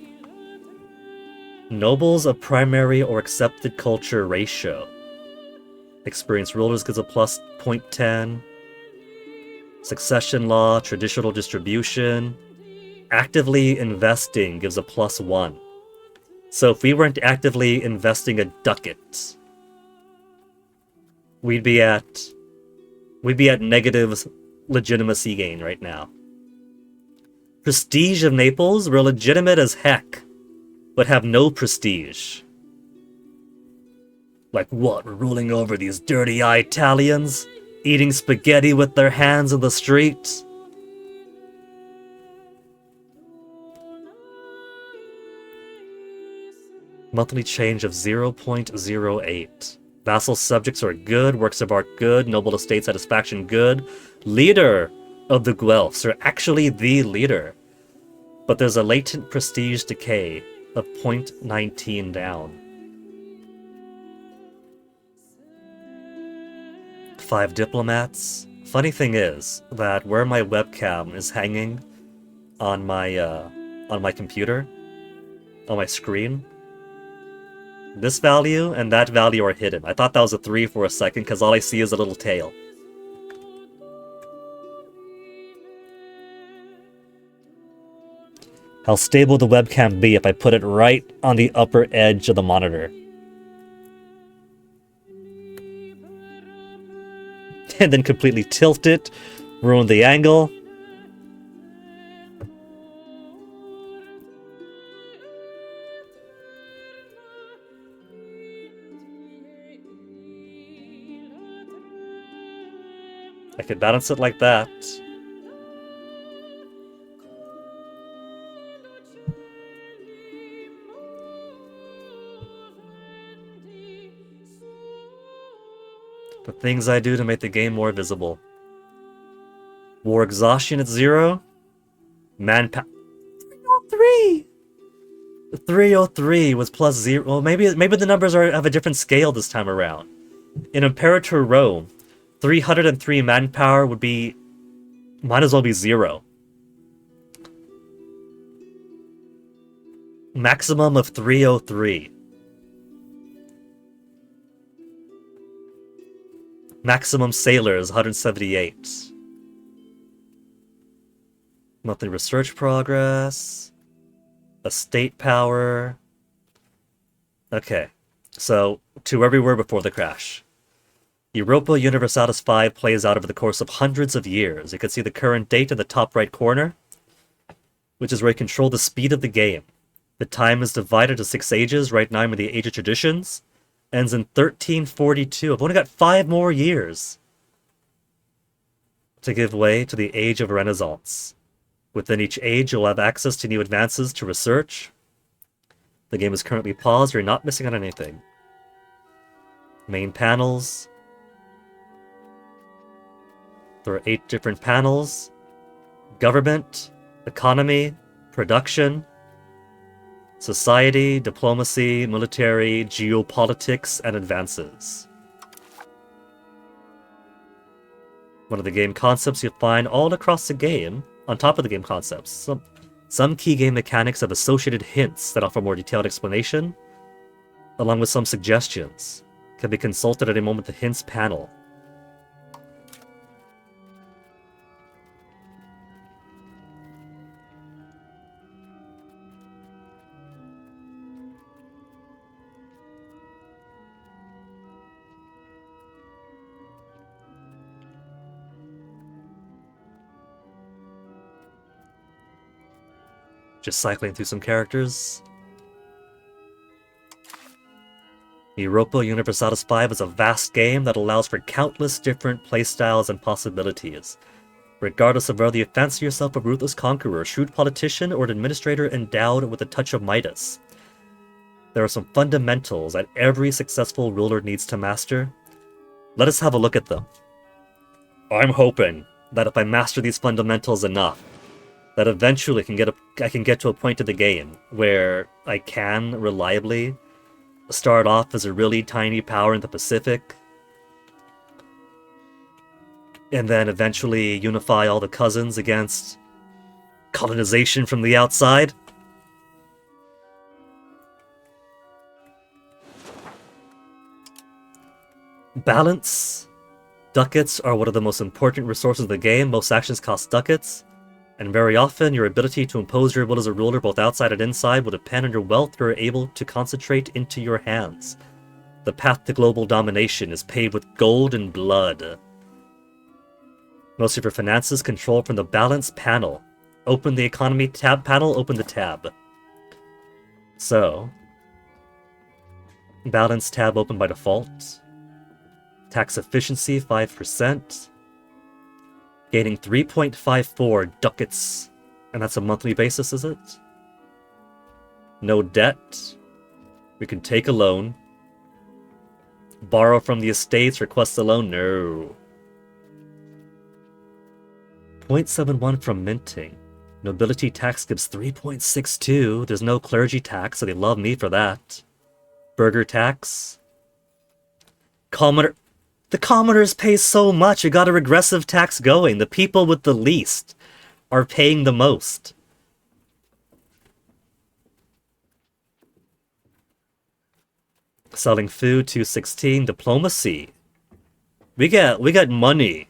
Nobles of primary or accepted culture ratio. Experienced rulers gives a plus 0.10. Succession law, traditional distribution. Actively investing gives a plus 1. So if we weren't actively investing a ducat, we'd be at negative legitimacy gain right now. Prestige of Naples? We're legitimate as heck, but have no prestige. Like what? We're ruling over these dirty-eyed Italians? Eating spaghetti with their hands in the street? Monthly change of 0.08. Vassal subjects are good, works of art good, noble estate satisfaction good. Leader of the Guelphs are actually the leader. But there's a latent prestige decay of 0.19 down. 5 diplomats. Funny thing is that where my webcam is hanging on my computer, on my screen, this value and that value are hidden. I thought that was a 3 for a second because all I see is a little tail. How stable the webcam be if I put it right on the upper edge of the monitor? And then completely tilt it, ruin the angle. I could balance it like that. The things I do to make the game more visible. War exhaustion at 0. Manpower 303! 303 was plus 0. Well, maybe the numbers have a different scale this time around. In Imperator Rome, 303 manpower might as well be 0. Maximum of 303. Maximum sailors, 178. Monthly research progress. Estate power. Okay, so to where we were before the crash. Europa Universalis 5 plays out over the course of hundreds of years. You can see the current date in the top right corner, which is where you control the speed of the game. The time is divided to 6 ages. Right now I'm in the Age of Traditions. Ends in 1342. I've only got 5 more years to give way to the Age of Renaissance. Within each age, you'll have access to new advances to research. The game is currently paused. You're not missing on anything. Main panels. There are 8 different panels. Government, economy, production, society, diplomacy, military, geopolitics, and advances. One of the game concepts you'll find all across the game, on top of the game concepts. Some key game mechanics have associated hints that offer more detailed explanation, along with some suggestions. Can be consulted at a moment the hints panel. Just cycling through some characters. Europa Universalis 5 is a vast game that allows for countless different playstyles and possibilities. Regardless of whether you fancy yourself a ruthless conqueror, shrewd politician, or an administrator endowed with a touch of Midas, there are some fundamentals that every successful ruler needs to master. Let us have a look at them. I'm hoping that if I master these fundamentals enough, that eventually I can get to a point of the game where I can reliably start off as a really tiny power in the Pacific, and then eventually unify all the cousins against colonization from the outside. Balance. Ducats are one of the most important resources of the game. Most actions cost ducats. And very often, your ability to impose your will as a ruler both outside and inside will depend on your wealth you are able to concentrate into your hands. The path to global domination is paved with gold and blood. Most of your finances controlled from the balance panel. Open the economy tab panel, open the tab. So, balance tab open by default. Tax efficiency 5%. Gaining 3.54 ducats. And that's a monthly basis, is it? No debt. We can take a loan. Borrow from the estates, request a loan. No. 0.71 from minting. Nobility tax gives 3.62. There's no clergy tax, so they love me for that. Burger tax. Commoner. The commoners pay so much, you got a regressive tax going. The people with the least are paying the most. Selling food, 216. Diplomacy. We get money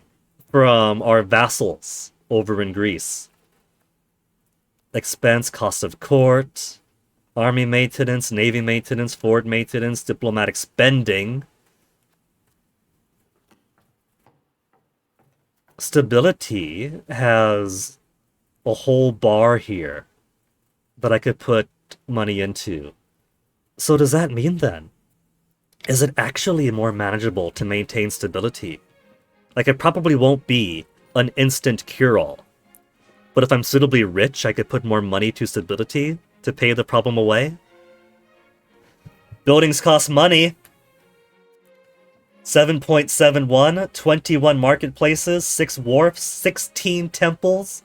from our vassals over in Greece. Expense, cost of court, army maintenance, navy maintenance, fort maintenance, diplomatic spending. Stability has a whole bar here that I could put money into. So does that mean then? Is it actually more manageable to maintain stability? Like, it probably won't be an instant cure-all. But if I'm suitably rich, I could put more money to stability to pay the problem away. Buildings cost money. 7.71, 21 marketplaces, 6 wharfs, 16 temples,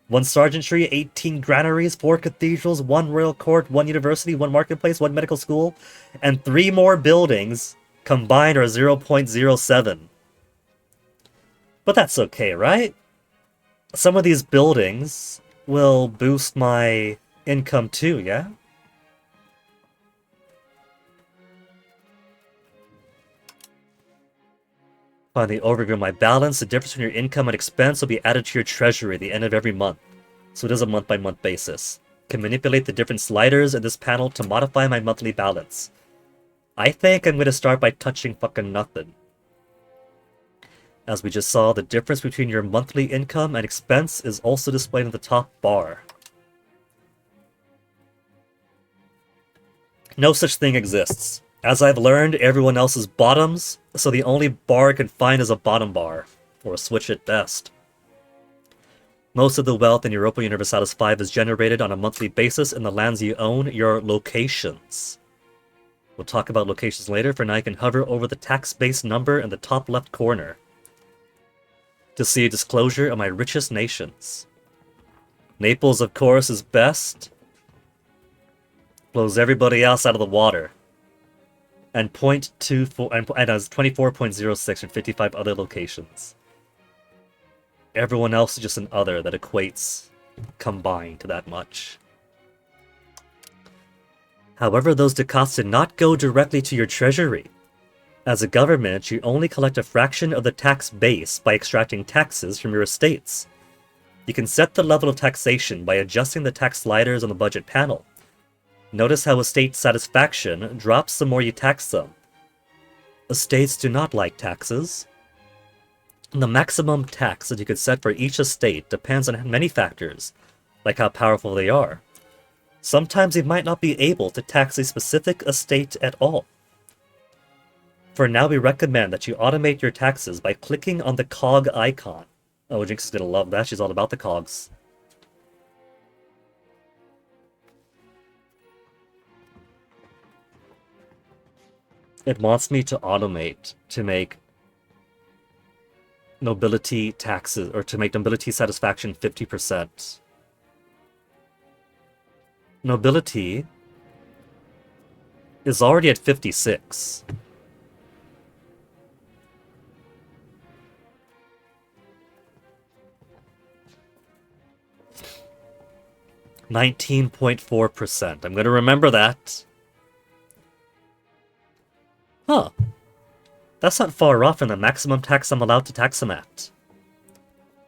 1 sergeantry, 18 granaries, 4 cathedrals, 1 royal court, 1 university, 1 marketplace, 1 medical school, and 3 more buildings combined are 0.07. But that's okay, right? Some of these buildings will boost my income too, yeah? Find the overview of my balance. The difference between your income and expense will be added to your treasury at the end of every month. So it is a month-by-month basis. Can manipulate the different sliders in this panel to modify my monthly balance. I think I'm going to start by touching fucking nothing. As we just saw, the difference between your monthly income and expense is also displayed in the top bar. No such thing exists. As I've learned, everyone else is bottoms, so the only bar I can find is a bottom bar, or a switch at best. Most of the wealth in Europa Universalis 5 is generated on a monthly basis in the lands you own, your locations. We'll talk about locations later. For now, you can hover over the tax-based number in the top left corner to see a disclosure of my richest nations. Naples, of course, is best. Blows everybody else out of the water. And 0.24 and has 24.06 and 55 other locations. Everyone else is just an other that equates combined to that much. However, those ducats did not go directly to your treasury. As a government, you only collect a fraction of the tax base by extracting taxes from your estates. You can set the level of taxation by adjusting the tax sliders on the budget panel. Notice how estate satisfaction drops the more you tax them. Estates do not like taxes. The maximum tax that you could set for each estate depends on many factors, like how powerful they are. Sometimes you might not be able to tax a specific estate at all. For now, we recommend that you automate your taxes by clicking on the cog icon. Oh, Jinx is gonna love that, she's all about the cogs. It wants me to automate to make nobility taxes, or to make nobility satisfaction 50%. Nobility is already at 56. %19.4%. I'm gonna remember that. Huh. That's not far off from the maximum tax I'm allowed to tax them at.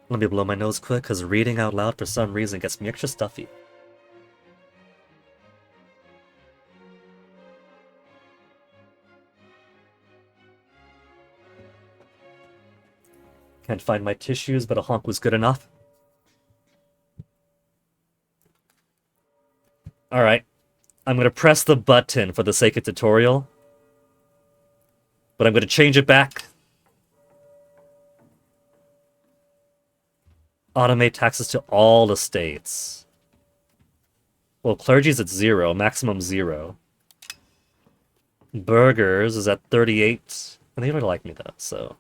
Let me blow my nose quick, because reading out loud for some reason gets me extra stuffy. Can't find my tissues, but a honk was good enough. Alright. I'm gonna press the button for the sake of tutorial. But I'm gonna change it back. Automate taxes to all the states. Well, clergy's at 0, maximum 0. Burgers is at 38. And they don't like me though, so.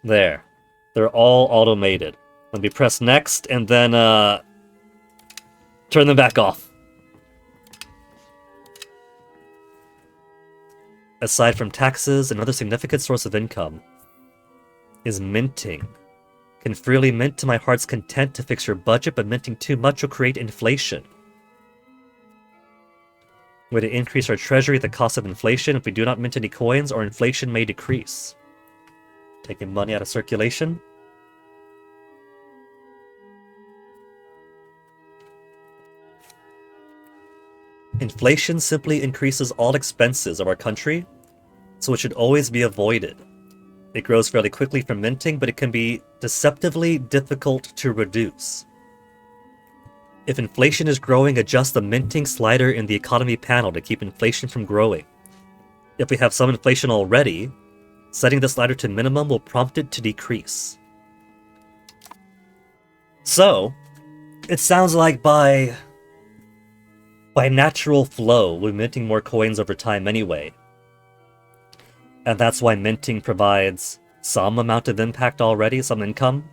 There. They're all automated. Let me press next and then turn them back off. Aside from taxes, another significant source of income is minting. Can freely mint to my heart's content to fix your budget, but minting too much will create inflation. Way to increase our treasury at the cost of inflation. If we do not mint any coins, our inflation may decrease. Taking money out of circulation. Inflation simply increases all expenses of our country, so it should always be avoided. It grows fairly quickly from minting, but it can be deceptively difficult to reduce. If inflation is growing, adjust the minting slider in the economy panel to keep inflation from growing. If we have some inflation already, setting the slider to minimum will prompt it to decrease. So, it sounds like by natural flow, we're minting more coins over time anyway. And that's why minting provides some amount of impact already, some income.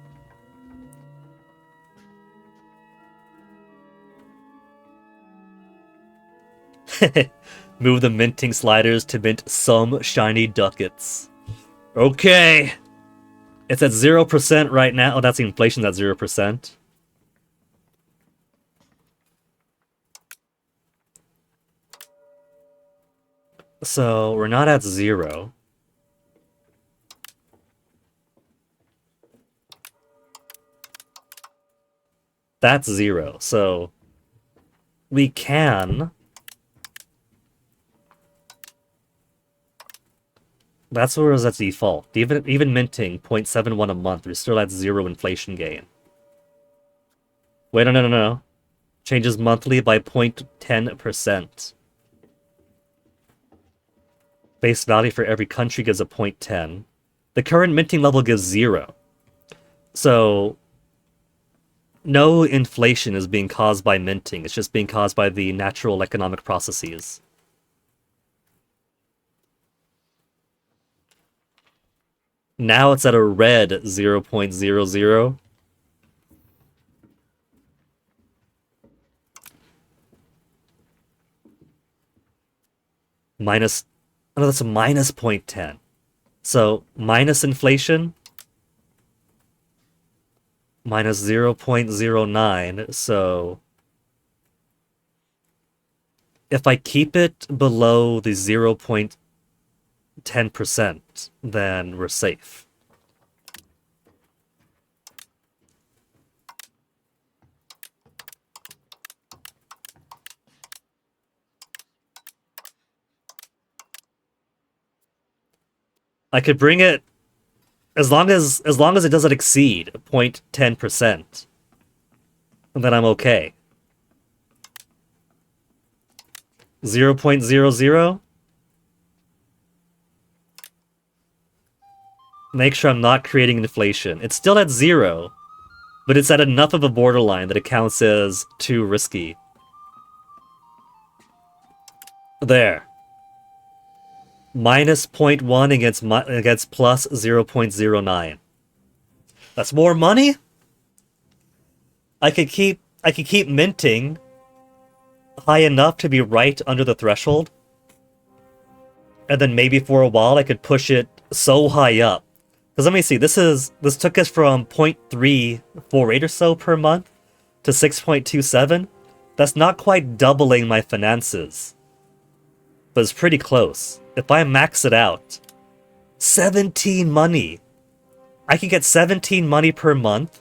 Move the minting sliders to mint some shiny ducats. Okay. It's at 0% right now. Oh, that's the inflation at 0%. So, we're not at 0. That's 0. So, we can... That's where it was at default. Even minting 0.71 a month, we're still at 0 inflation gain. Wait, no. Changes monthly by 0.10%. Base value for every country gives a 0.10. The current minting level gives 0. So, no inflation is being caused by minting. It's just being caused by the natural economic processes. Now it's at a red 0.00. Minus... Oh, no, that's a minus 0.10. So, minus inflation... minus 0.09, so... If I keep it below the 0.10%, then we're safe. I could bring it as long as it doesn't exceed 0.10%, then I'm okay. 0.00. Make sure I'm not creating inflation. It's still at 0, but it's at enough of a borderline that it counts as too risky. There. Minus 0.1 against plus 0.09. That's more money? I could keep minting high enough to be right under the threshold. And then maybe for a while I could push it so high up. Because let me see, this took us from 0.348 or so per month to 6.27. That's not quite doubling my finances. But it's pretty close. If I max it out, 17 money. I can get 17 money per month,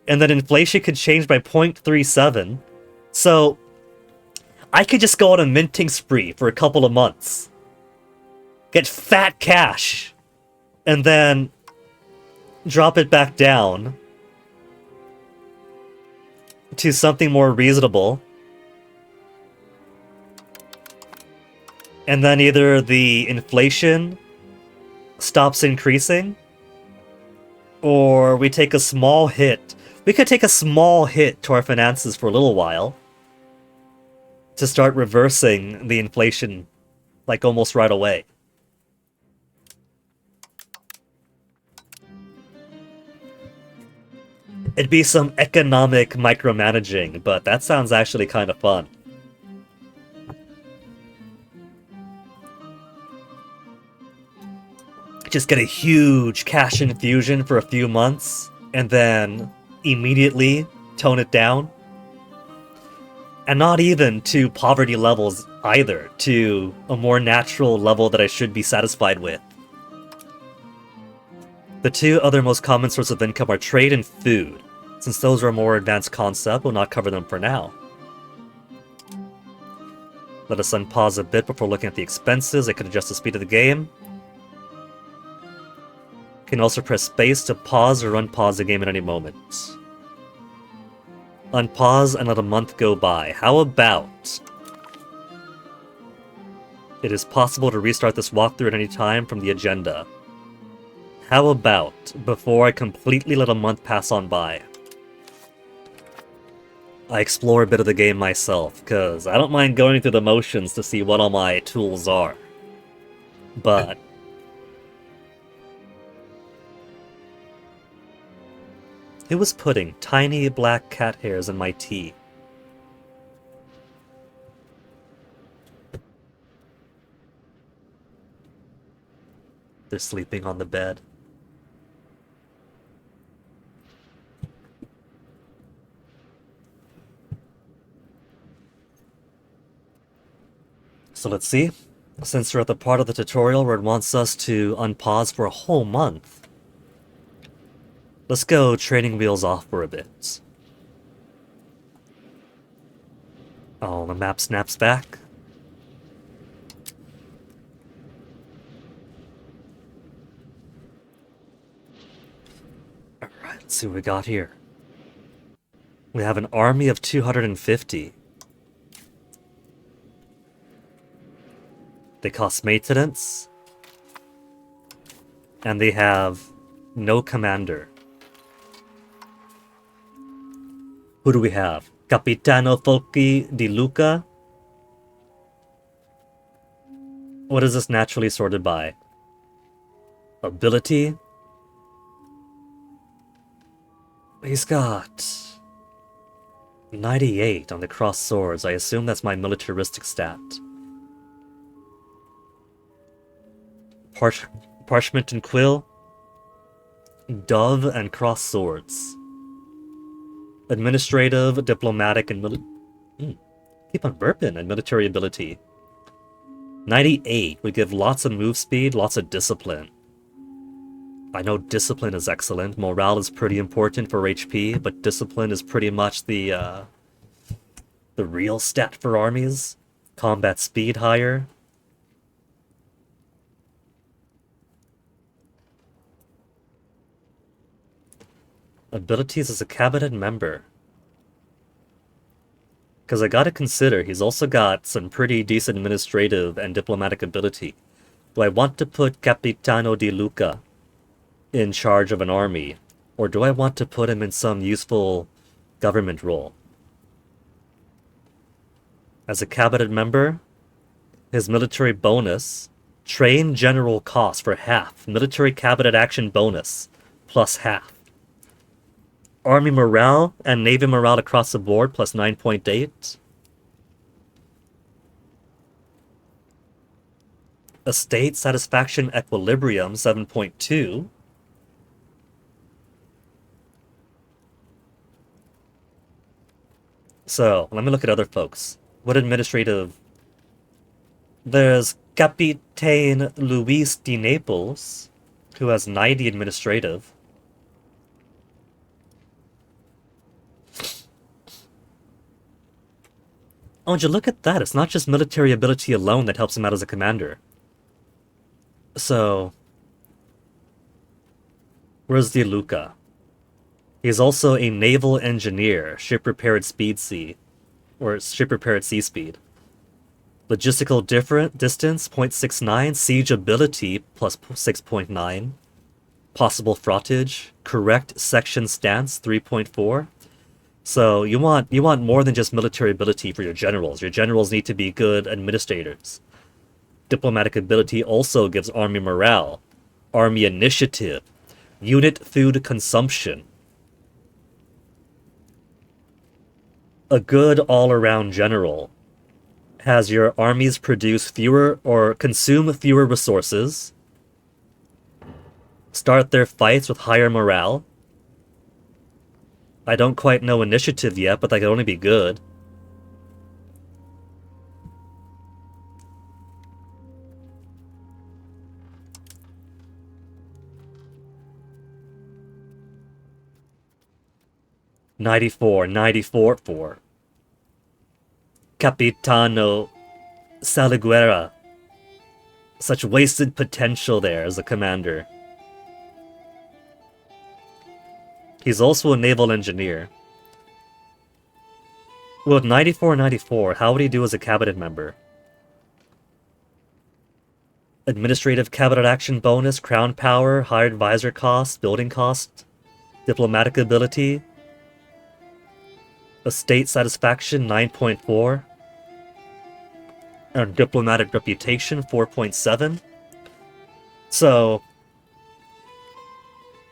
and then inflation could change by 0.37. So, I could just go on a minting spree for a couple of months. Get fat cash, and then drop it back down to something more reasonable. And then either the inflation stops increasing, or we take a small hit. We could take a small hit to our finances for a little while to start reversing the inflation, like, almost right away. It'd be some economic micromanaging, but that sounds actually kind of fun. Just get a huge cash infusion for a few months, and then immediately tone it down. And not even to poverty levels either, to a more natural level that I should be satisfied with. The two other most common sources of income are trade and food. Since those are a more advanced concept, we'll not cover them for now. Let us unpause a bit before looking at the expenses. I could adjust the speed of the game. Can also press space to pause or unpause the game at any moment. Unpause and let a month go by. How about... It is possible to restart this walkthrough at any time from the agenda. How about, before I completely let a month pass on by, I explore a bit of the game myself, because I don't mind going through the motions to see what all my tools are. But... who was putting tiny black cat hairs in my tea? They're sleeping on the bed. So let's see. Since we're at the part of the tutorial where it wants us to unpause for a whole month, let's go training wheels off for a bit. Oh, the map snaps back. Alright, let's see what we got here. We have an army of 250. They cost maintenance. And they have no commander. Who do we have? Capitano Folki di Luca? What is this naturally sorted by? Ability? He's got 98 on the crossed swords. I assume that's my militaristic stat. Parchment and quill? Dove and crossed swords. Administrative, diplomatic, and keep on burping, and military ability. 98 would give lots of move speed, lots of discipline. I know discipline is excellent, morale is pretty important for HP, but discipline is pretty much the real stat for armies. Combat speed higher. Abilities as a cabinet member. Because I gotta consider, he's also got some pretty decent administrative and diplomatic ability. Do I want to put Capitano di Luca in charge of an army? Or do I want to put him in some useful government role? As a cabinet member, his military bonus, train general cost for half, military cabinet action bonus, plus half. Army morale and Navy morale across the board, plus 9.8. Estate satisfaction equilibrium, 7.2. So, let me look at other folks. What administrative... There's Capitaine Luis de Naples, who has 90 administrative. Oh, would you look at that? It's not just military ability alone that helps him out as a commander. So... where's De Luca? He's also a naval engineer, ship repair at speed C, or ship repair at sea speed. Logistical distance 0.69, siege ability plus 6.9, possible frottage, correct section stance 3.4. So you want more than just military ability for your generals. Your generals need to be good administrators. Diplomatic ability also gives army morale, army initiative, unit food consumption. A good all-around general has your armies produce fewer or consume fewer resources, start their fights with higher morale. I don't quite know initiative yet, but that could only be good. '94. Capitano Saliguera. Such wasted potential there as a commander. He's also a naval engineer. With 94, how would he do as a cabinet member? Administrative cabinet action bonus, crown power, higher advisor cost, building cost, diplomatic ability, estate satisfaction 9.4, and diplomatic reputation 4.7. So,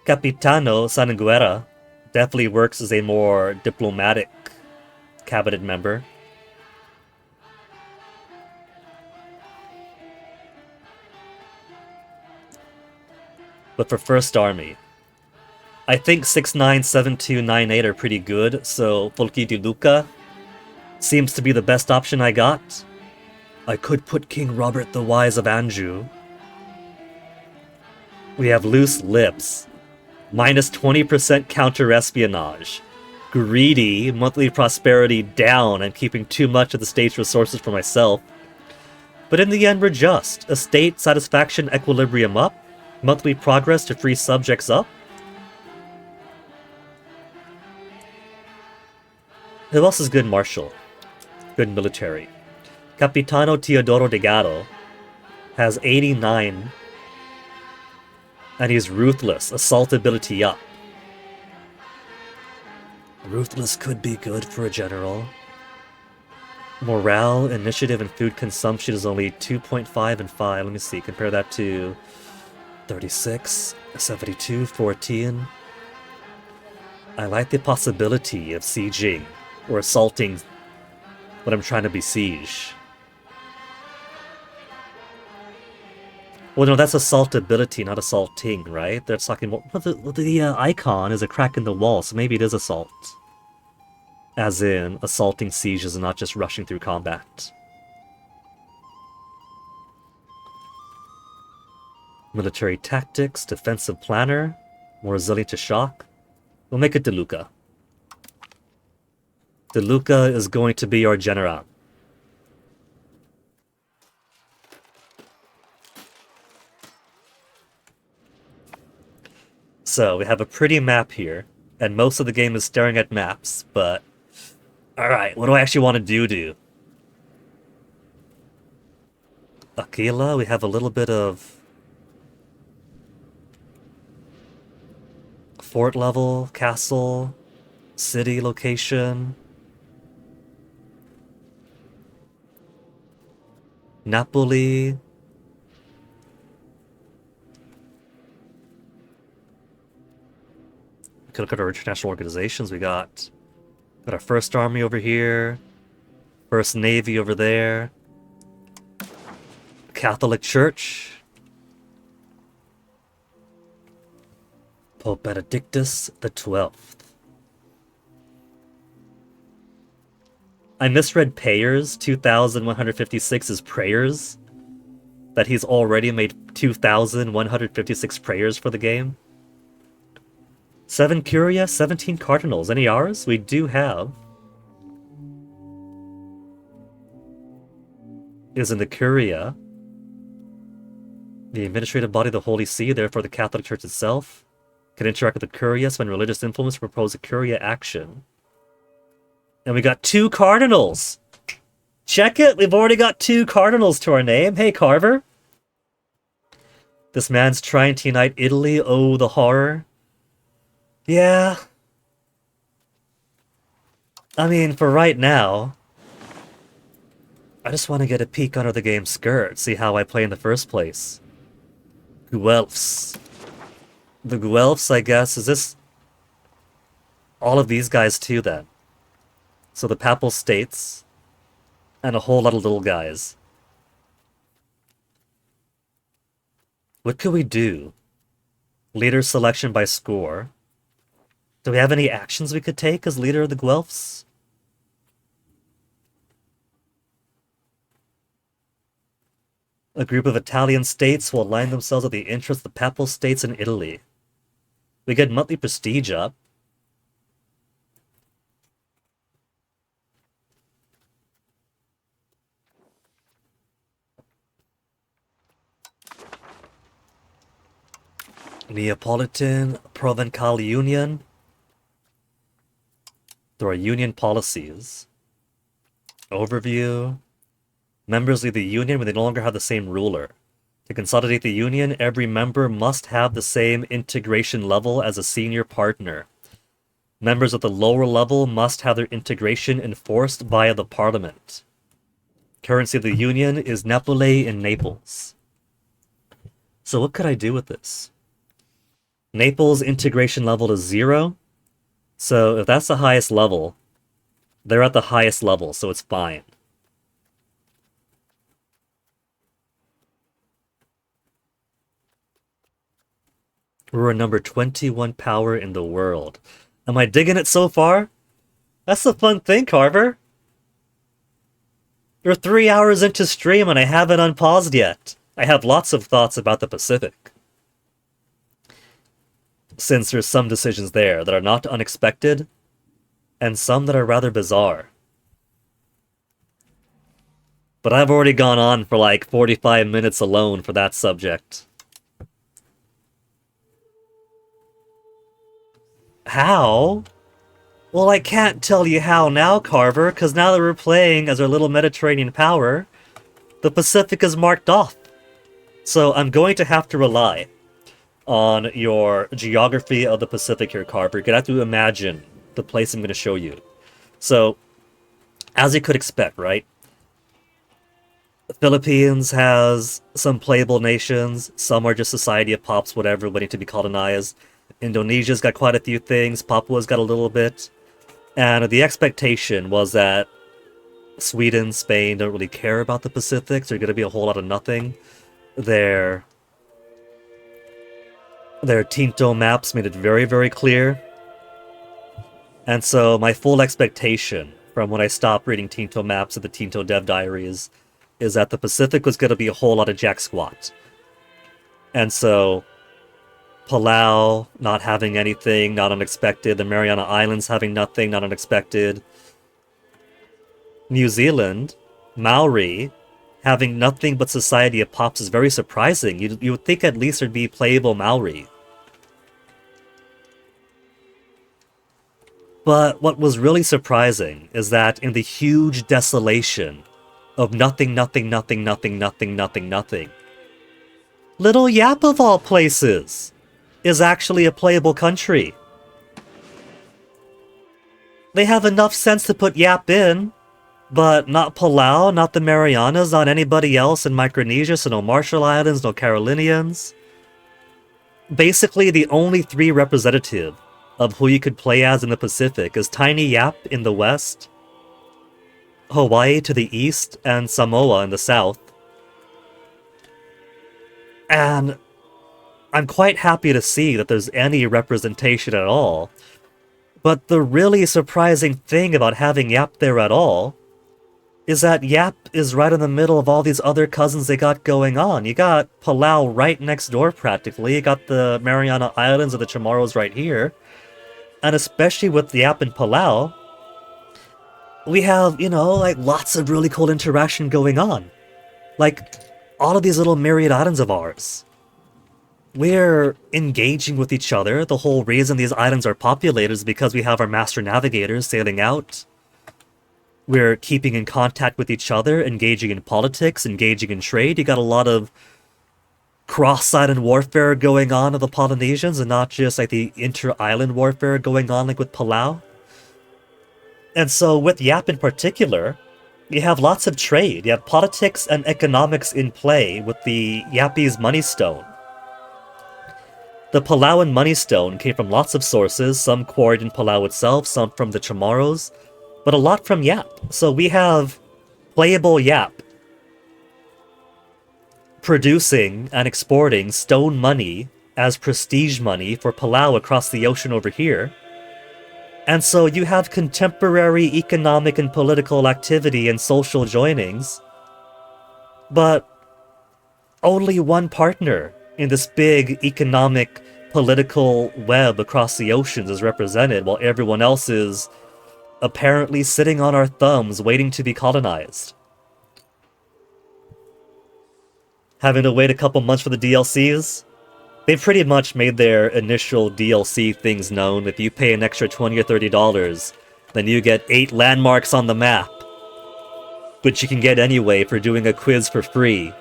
Capitano Sanguera definitely works as a more diplomatic cabinet member. But for First Army, I think 697298 are pretty good, so Folki di Luca seems to be the best option I got. I could put King Robert the Wise of Anjou. We have Loose Lips, minus 20% counter-espionage, Greedy, monthly prosperity down and keeping too much of the state's resources for myself. But in the end we're just. Estate satisfaction equilibrium up, monthly progress to free subjects up. Who else is good martial? Good military. Capitano Teodoro de Gatto has 89, and he's ruthless, assault ability up. Ruthless could be good for a general. Morale, initiative, and food consumption is only 2.5 and 5. Let me see, compare that to 36, 72, 14. I like the possibility of sieging or assaulting when I'm trying to besiege. Well, no, that's assault ability, not assaulting, right? They're talking about... Well, the icon is a crack in the wall, so maybe it is assault. As in, assaulting sieges and not just rushing through combat. Military tactics, defensive planner, more resilient to shock. We'll make it De Luca. De Luca is going to be our general. So, we have a pretty map here, and most of the game is staring at maps, but... Alright, what do I actually want to do? Aquila, we have a little bit of... fort level, castle, city location... Napoli... Could look at our international organizations. We got our First Army over here, First Navy over there, Catholic Church, Pope Benedictus the 12th. I misread Payers. 2,156 is prayers. That he's already made 2,156 prayers for the game. 7 Curia, 17 Cardinals. Any ours? We do have. Is in the Curia. The administrative body of the Holy See, therefore the Catholic Church itself. Can interact with the Curia, spend religious influence, propose a Curia action. And we got 2 cardinals! Check it! We've already got 2 cardinals to our name. Hey, Carver! This man's trying to unite Italy. Oh, the horror. Yeah. I mean, for right now, I just want to get a peek under the game's skirt, see how I play in the first place. Guelphs. The Guelphs, I guess, is this all of these guys too, then? So the Papal States, and a whole lot of little guys. What could we do? Leader selection by score. Do we have any actions we could take as leader of the Guelphs? A group of Italian states will align themselves with the interests of the Papal States in Italy. We get monthly prestige up. Neapolitan Provencal Union. There are union policies. Overview. Members leave the union when they no longer have the same ruler. To consolidate the union, every member must have the same integration level as a senior partner. Members at the lower level must have their integration enforced via the parliament. Currency of the union is Napoli in Naples. So what could I do with this? Naples' integration level is 0. So if that's the highest level, they're at the highest level, so it's fine. We're number 21 power in the world. Am I digging it so far? That's the fun thing, Carver. We're 3 hours into stream and I haven't unpaused yet. I have lots of thoughts about the Pacific. Since there's some decisions there that are not unexpected, and some that are rather bizarre. But I've already gone on for like 45 minutes alone for that subject. How? Well, I can't tell you how now, Carver, because now that we're playing as our little Mediterranean power, the Pacific is marked off. So I'm going to have to rely on your geography of the Pacific here, Carver. You're going to have to imagine the place I'm going to show you. So, as you could expect, right? The Philippines has some playable nations. Some are just society of pops, whatever, waiting to be colonized. Indonesia's got quite a few things. Papua's got a little bit. And the expectation was that Sweden, Spain don't really care about the Pacific, so there's going to be a whole lot of nothing. Their Tinto maps made it very, very clear. And so my full expectation from when I stopped reading Tinto maps of the Tinto Dev Diaries is that the Pacific was going to be a whole lot of jack squat. And so Palau not having anything, not unexpected. The Mariana Islands having nothing, not unexpected. New Zealand, Maori, having nothing but Society of Pops is very surprising. You would think at least there'd be playable Maori. But what was really surprising is that in the huge desolation of nothing, nothing, nothing, nothing, nothing, nothing, nothing, Little Yap of all places is actually a playable country. They have enough sense to put Yap in, but not Palau, not the Marianas, not anybody else in Micronesia, so no Marshall Islands, no Carolinians. Basically, the only 3 representative of who you could play as in the Pacific is Tiny Yap in the west, Hawaii to the east, and Samoa in the south. And I'm quite happy to see that there's any representation at all. But the really surprising thing about having Yap there at all is that Yap is right in the middle of all these other cousins they got going on. You got Palau right next door practically. You got the Mariana Islands and the Chamorros right here. And especially with Yap and Palau, we have, like lots of really cool interaction going on. Like all of these little myriad islands of ours. we're engaging with each other. The whole reason these islands are populated is because we have our master navigators sailing out. We're keeping in contact with each other, engaging in politics, engaging in trade. You got a lot of cross-island warfare going on of the Polynesians, and not just like the inter-island warfare going on like with Palau. And so with Yap in particular, you have lots of trade. You have politics and economics in play with the Yapese money stone. The Palauan money stone came from lots of sources, some quarried in Palau itself, some from the Chamorros, but a lot from Yap. So we have playable Yap producing and exporting stone money as prestige money for Palau across the ocean over here. And so you have contemporary economic and political activity and social joinings, but only one partner in this big economic, political web across the oceans is represented, while everyone else is apparently sitting on our thumbs waiting to be colonized. Having to wait a couple months for the DLCs? They pretty much made their initial DLC things known. If you pay an extra $20 or $30, then you get 8 landmarks on the map, which you can get anyway for doing a quiz for free.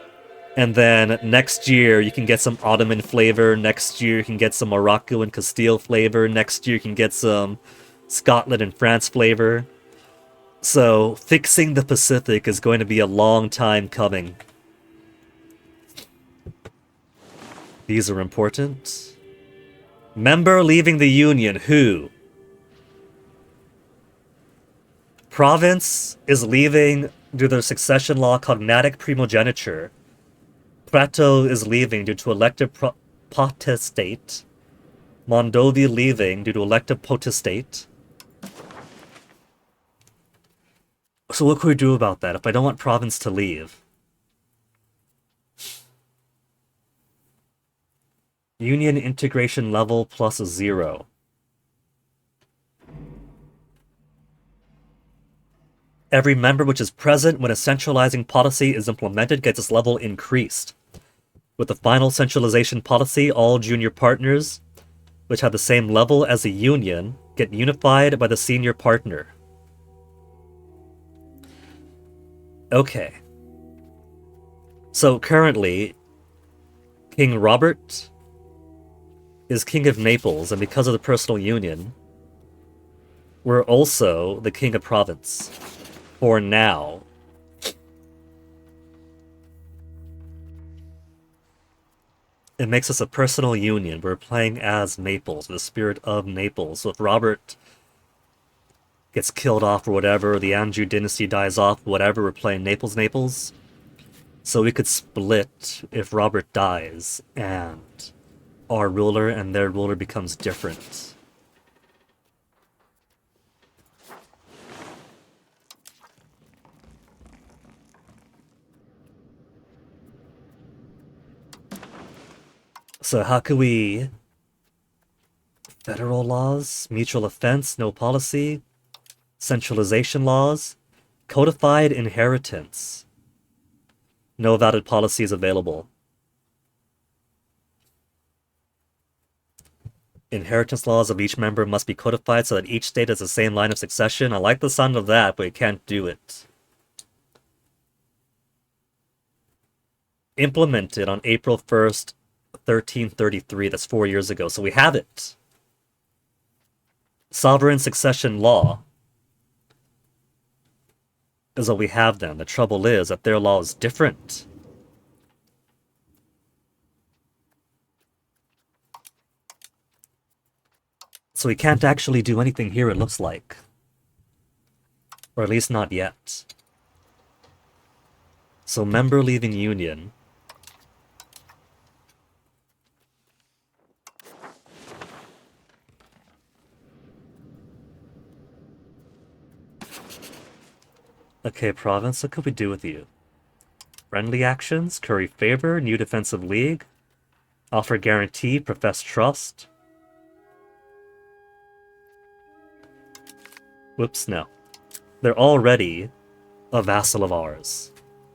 And then next year you can get some Ottoman flavor, next year you can get some Morocco and Castile flavor, next year you can get some Scotland and France flavor. So fixing the Pacific is going to be a long time coming. These are important. Member leaving the Union, who? Province is leaving due to succession law cognatic primogeniture. Prato is leaving due to elective potestate. Mondovi leaving due to elective potestate. So what can we do about that if I don't want province to leave? Union integration level plus 0. Every member which is present when a centralizing policy is implemented gets its level increased. With the final centralization policy, all junior partners, which have the same level as the Union, get unified by the senior partner. Okay. So currently, King Robert is King of Naples, and because of the personal union, we're also the King of Province. For now. It makes us a personal union. We're playing as Naples, the spirit of Naples. So if Robert gets killed off or whatever, the Anjou dynasty dies off, whatever, we're playing Naples. So we could split if Robert dies, and our ruler and their ruler becomes different. So how could we... Federal laws, mutual offense, no policy, centralization laws, codified inheritance. No valid policies available. Inheritance laws of each member must be codified so that each state has the same line of succession. I like the sound of that, but we can't do it. Implemented on April 1st, 1333. That's 4 years ago, so we have it. Sovereign succession law is what we have then. The trouble is that their law is different. So we can't actually do anything here, it looks like. Or at least not yet. So member leaving union. Okay, province, what could we do with you? Friendly actions, curry favor, new defensive league, offer guarantee, profess trust. Whoops, no. They're already a vassal of ours.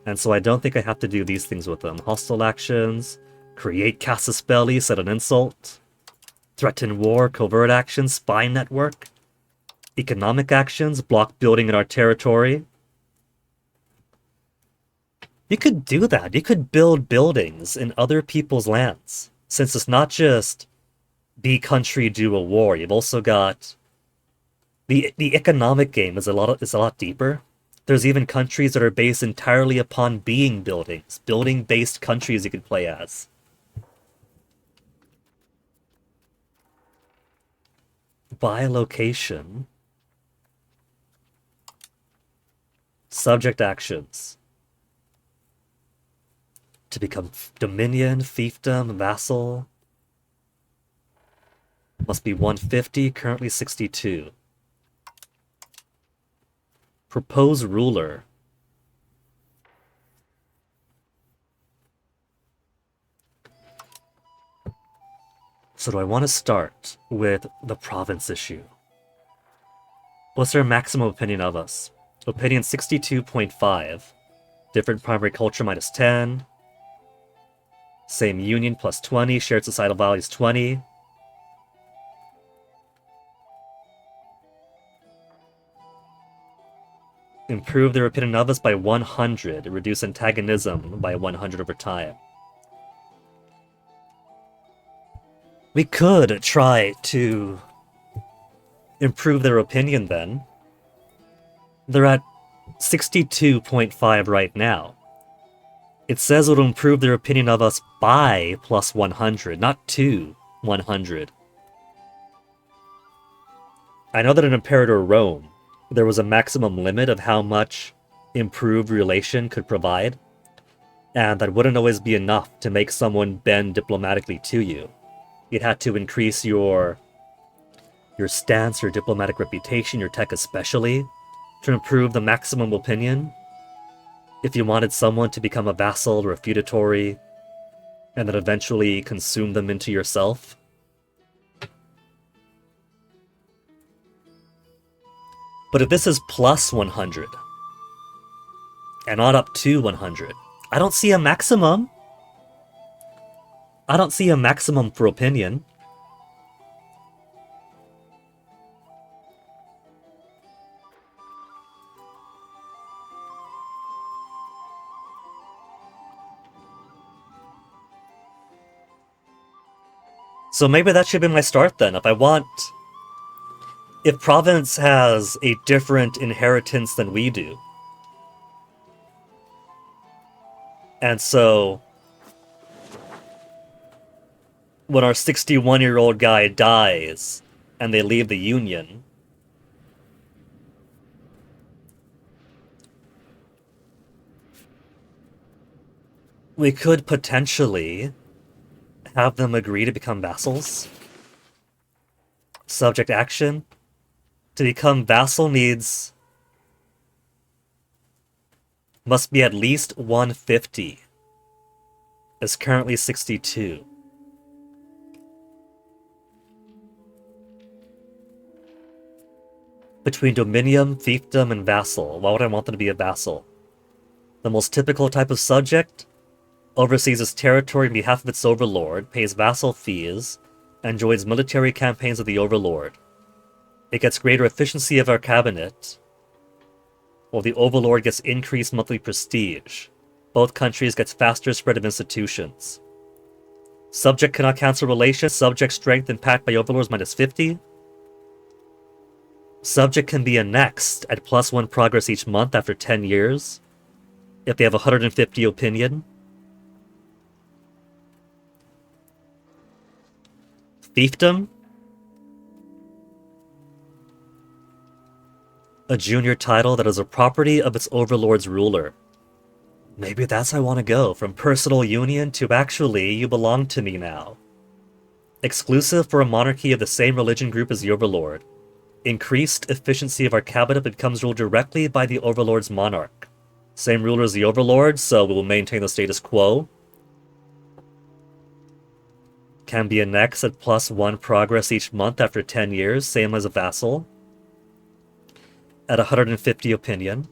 And so I don't think I have to do these things with them. Hostile actions, Create, cast a spell, set an insult. Threaten war, covert actions, spy network. Economic actions, block building in our territory. You could do that. You could build buildings in other people's lands. Since it's not just be country, do a war. You've also got the economic game is a lot deeper. There's even countries that are based entirely upon being buildings, building-based countries you could play as. By location. Subject actions. To become dominion, fiefdom, vassal. Must be 150, currently 62. Propose ruler. So do I want to start with the province issue? What's their maximum opinion of us? Opinion 62.5. Different primary culture minus 10. Same union plus 20. Shared societal values 20. Improve their opinion of us by 100. Reduce antagonism by 100 over time. We could try to improve their opinion then. They're at 62.5 right now. It says it'll improve their opinion of us by plus 100, not to 100. I know that in Imperator Rome, there was a maximum limit of how much improved relation could provide, and that wouldn't always be enough to make someone bend diplomatically to you. You'd have to increase your stance, your diplomatic reputation, your tech especially, to improve the maximum opinion. If you wanted someone to become a vassal or a feudatory, and then eventually consume them into yourself. But if this is plus 100, and not up to 100, I don't see a maximum. I don't see a maximum for opinion. So maybe that should be my start then. If province has a different inheritance than we do, and so when our 61-year-old guy dies and they leave the Union, we could potentially have them agree to become vassals. Subject action. To become vassal must be at least 150. It's currently 62. Between dominium, fiefdom, and vassal, why would I want them to be a vassal? The most typical type of subject oversees its territory on behalf of its overlord, pays vassal fees, and joins military campaigns of the overlord. It gets greater efficiency of our cabinet, while the overlord gets increased monthly prestige. Both countries gets faster spread of institutions. Subject cannot cancel relations. Subject strength impact by overlords minus 50. Subject can be annexed at plus 1 progress each month after 10 years, if they have 150 opinion. Fiefdom. A junior title that is a property of its overlord's ruler. Maybe that's how I want to go, from personal union to actually, you belong to me now. Exclusive for a monarchy of the same religion group as the overlord. Increased efficiency of our cabinet becomes ruled directly by the overlord's monarch. Same ruler as the overlord, so we will maintain the status quo. Can be annexed at plus 1 progress each month after 10 years, same as a vassal. At 150 opinion.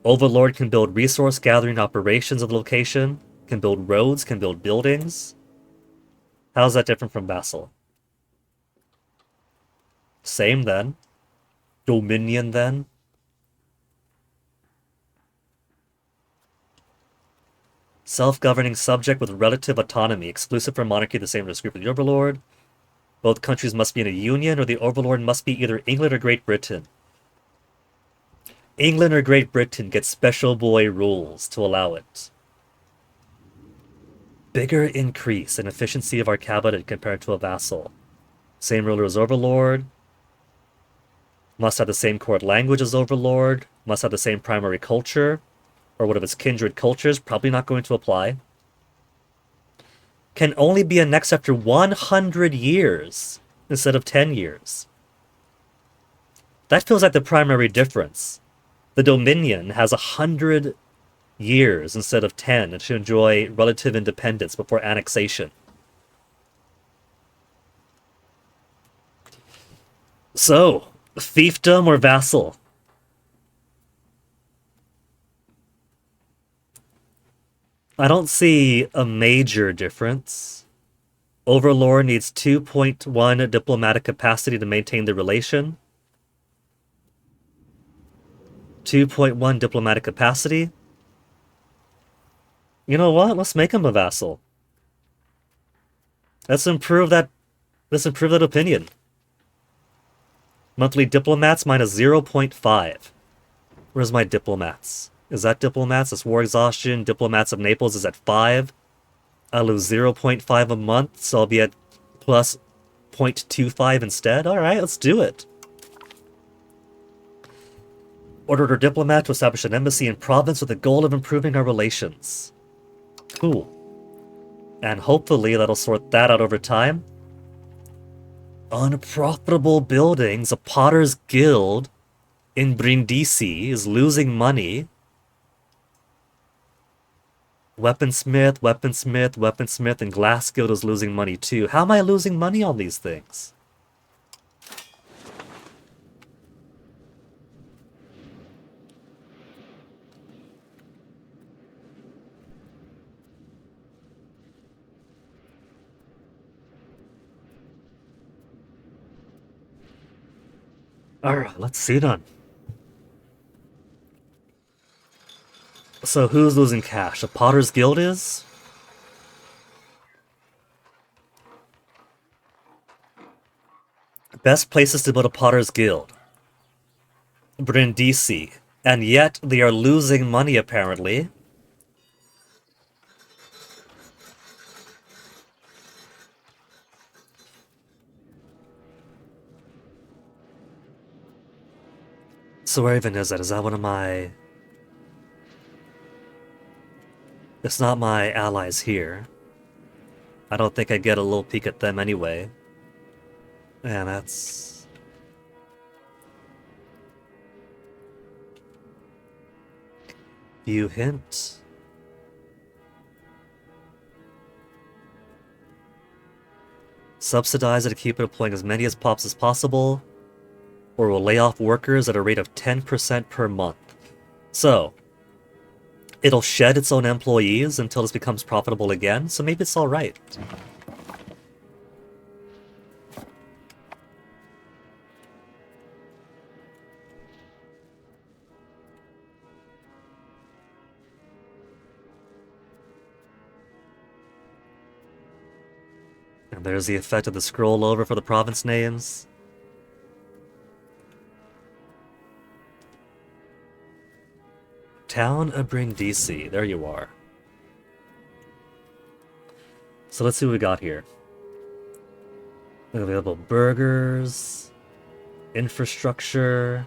Overlord can build resource gathering operations of the location. can build roads, can build buildings. How's that different from vassal? Same then. Dominion then. Self-governing subject with relative autonomy, exclusive from monarchy, the same as group of the overlord. Both countries must be in a union, or the overlord must be either England or Great Britain. England or Great Britain get special boy rules to allow it. Bigger increase in efficiency of our cabinet compared to a vassal. Same ruler as overlord. Must have the same court language as overlord. Must have the same primary culture. Or one of its kindred cultures. Probably not going to apply. Can only be annexed after 100 years instead of 10 years. That feels like the primary difference. The Dominion has 100 years instead of 10 to enjoy relative independence before annexation. So, fiefdom or vassal? I don't see a major difference. Overlord needs 2.1 diplomatic capacity to maintain the relation. 2.1 diplomatic capacity. You know what? Let's make him a vassal. Let's improve that opinion. Monthly diplomats minus 0.5. Where's my diplomats? Is that diplomats? That's war exhaustion. Diplomats of Naples is at 5. I lose 0.5 a month, so I'll be at plus 0.25 instead. Alright, let's do it. Ordered our diplomat to establish an embassy in province with the goal of improving our relations. Cool. And hopefully that'll sort that out over time. Unprofitable buildings. A potter's guild in Brindisi is losing money. Weaponsmith, weaponsmith, weaponsmith, and glass guild is losing money too. How am I losing money on these things? Alright, let's see then. So who's losing cash? A potter's guild is? Best places to build a potter's guild. Brindisi. And yet they are losing money apparently. So where even is that? Is that one of my... It's not my allies here. I don't think I get a little peek at them anyway. And that's... View hint. Subsidize it to keep it deploying as many as pops as possible. Or will lay off workers at a rate of 10% per month. So, it'll shed its own employees until this becomes profitable again, so maybe it's alright. And there's the effect of the scroll over for the province names. Town of Brindisi, there you are. So let's see what we got here. Available burgers, infrastructure.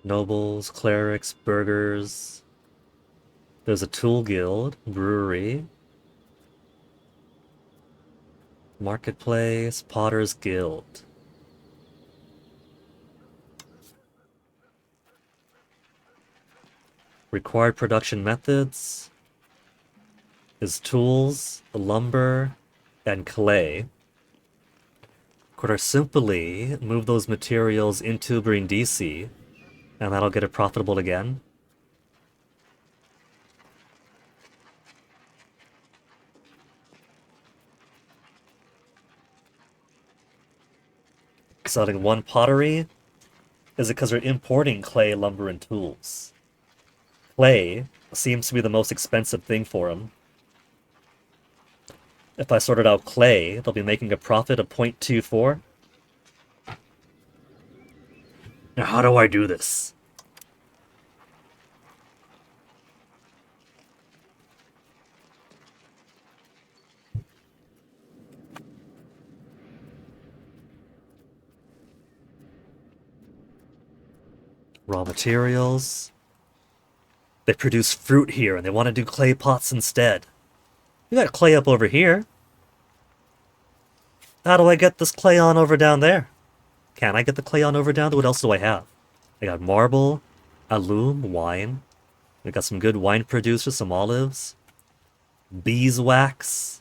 Nobles, clerics, burgers. There's a tool guild, brewery. Marketplace, potter's guild. Required production methods. is tools, lumber, and clay. Could I simply move those materials into Brindisi, and that'll get it profitable again? Selling one pottery? Is it because we're importing clay, lumber, and tools? Clay seems to be the most expensive thing for them. If I sorted out clay, they'll be making a profit of 0.24. Now, how do I do this? Raw materials. They produce fruit here, and they want to do clay pots instead. We got clay up over here. How do I get this clay on over down there? Can I get the clay on over down there? What else do I have? I got marble, alum, wine. We got some good wine producers, some olives. Beeswax.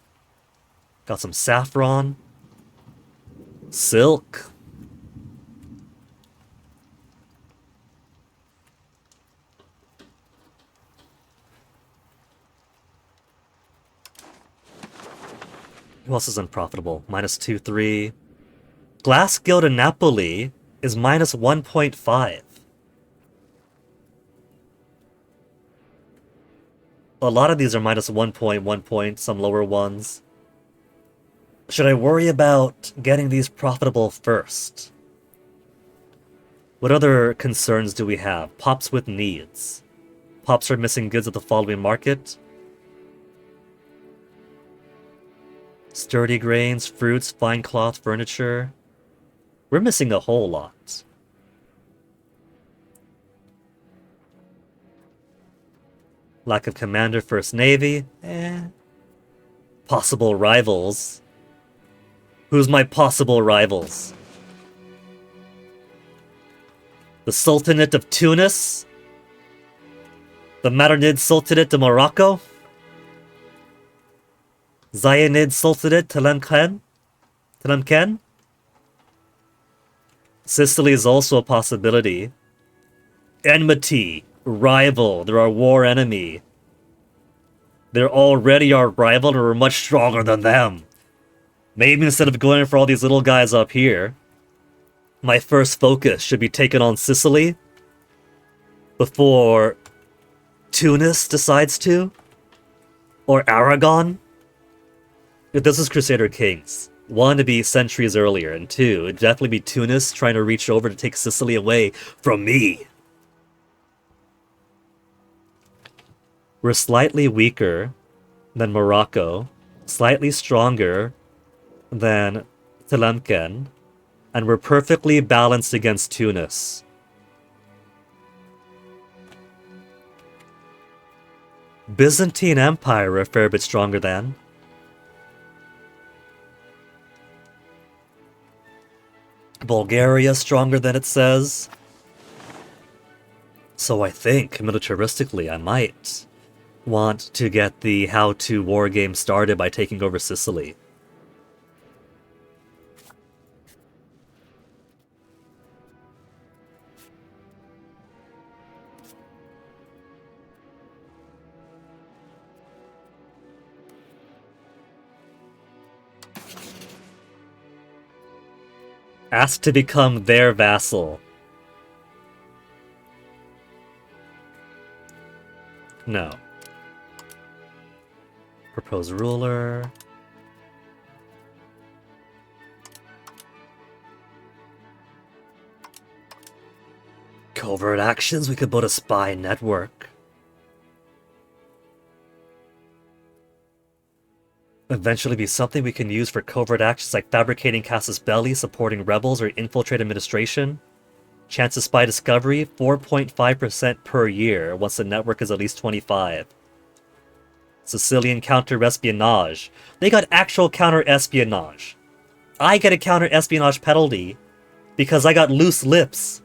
Got some saffron. Silk. Who else is unprofitable? Minus 2, 3. Glass Guild in Napoli is minus 1.5. A lot of these are minus 1 point, some lower ones. Should I worry about getting these profitable first? What other concerns do we have? Pops with needs. Pops are missing goods at the following market. Sturdy grains, fruits, fine cloth, furniture. We're missing a whole lot. Lack of commander, First Navy. Possible rivals. Who's my possible rivals? The Sultanate of Tunis? The Marinid Sultanate de Morocco? Zionid Sultanate Tlemcen? Sicily is also a possibility. Enmity, rival, they're our war enemy. They're already our rival and we're much stronger than them. Maybe instead of going for all these little guys up here, my first focus should be taken on Sicily before Tunis decides to, or Aragon. If this is Crusader Kings, one, to be centuries earlier, and two, it'd definitely be Tunis trying to reach over to take Sicily away from me. We're slightly weaker than Morocco, slightly stronger than Tlemcen, and we're perfectly balanced against Tunis. Byzantine Empire a fair bit stronger than. Bulgaria stronger than it says. So I think, militaristically, I might want to get the how-to war game started by taking over Sicily. Ask to become their vassal. No. Propose ruler. Covert actions, we could build a spy network. Eventually be something we can use for covert actions like fabricating casus belli, supporting rebels, or infiltrate administration. Chance of spy discovery, 4.5% per year once the network is at least 25. Sicilian counter-espionage. They got actual counter-espionage. I get a counter-espionage penalty because I got loose lips.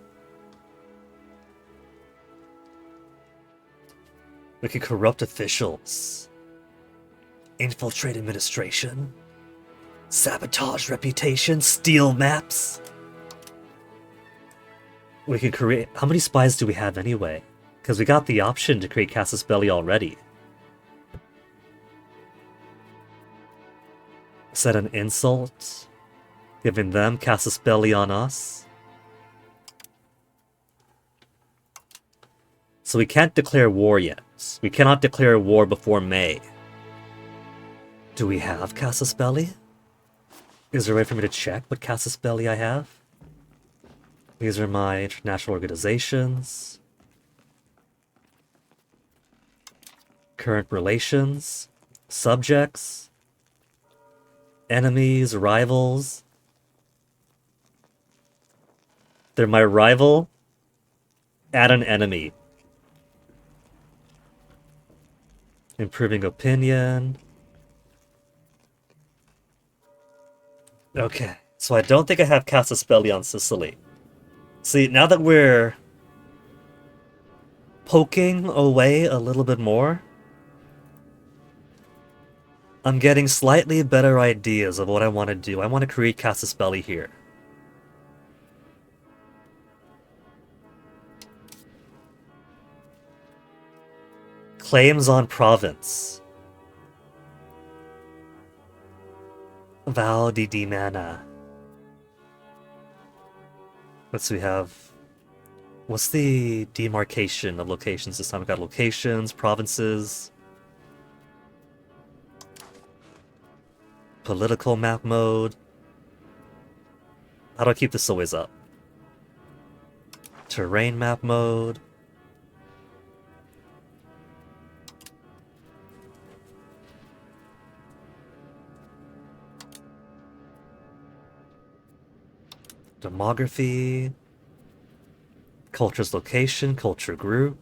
We can corrupt officials. Infiltrate administration. Sabotage reputation. Steal maps. We can create... How many spies do we have anyway? Because we got the option to create Casus Belli already. Set an insult. Giving them Casus Belli on us. So we can't declare war yet. We cannot declare war before May. Do we have Casus Belli? Is there a way for me to check what Casus Belli I have? These are my international organizations. Current relations. Subjects. Enemies, rivals. They're my rival. Add an enemy. Improving opinion. Okay, so I don't think I have Casus Belli on Sicily. See, now that we're poking away a little bit more, I'm getting slightly better ideas of what I want to do. I want to create Casus Belli here. Claims on province. Val di Mana. Let's see, we have... What's the demarcation of locations this time? We've got locations, provinces... Political map mode. How do I keep this always up? Terrain map mode. Demography. Culture's location, culture group.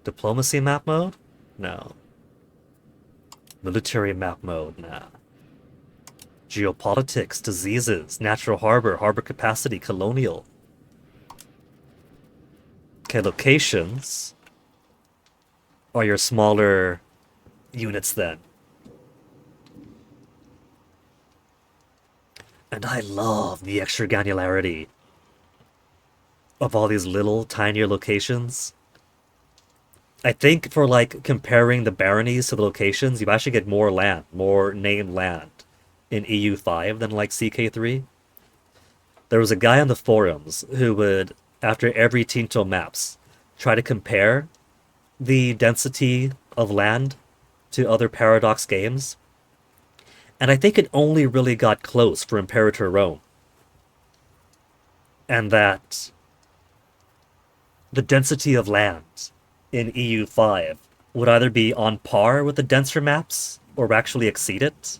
Diplomacy map mode? No. Military map mode? Nah. Geopolitics, diseases, natural harbor, harbor capacity, colonial. Okay, locations are your smaller units then. And I love the extra granularity of all these little, tinier locations. I think for, like, comparing the baronies to the locations, you actually get more land, more named land in EU5 than, like, CK3. There was a guy on the forums who would, after every Tinto maps, try to compare the density of land to other Paradox games. And I think it only really got close for Imperator Rome. And that the density of land in EU5 would either be on par with the denser maps or actually exceed it.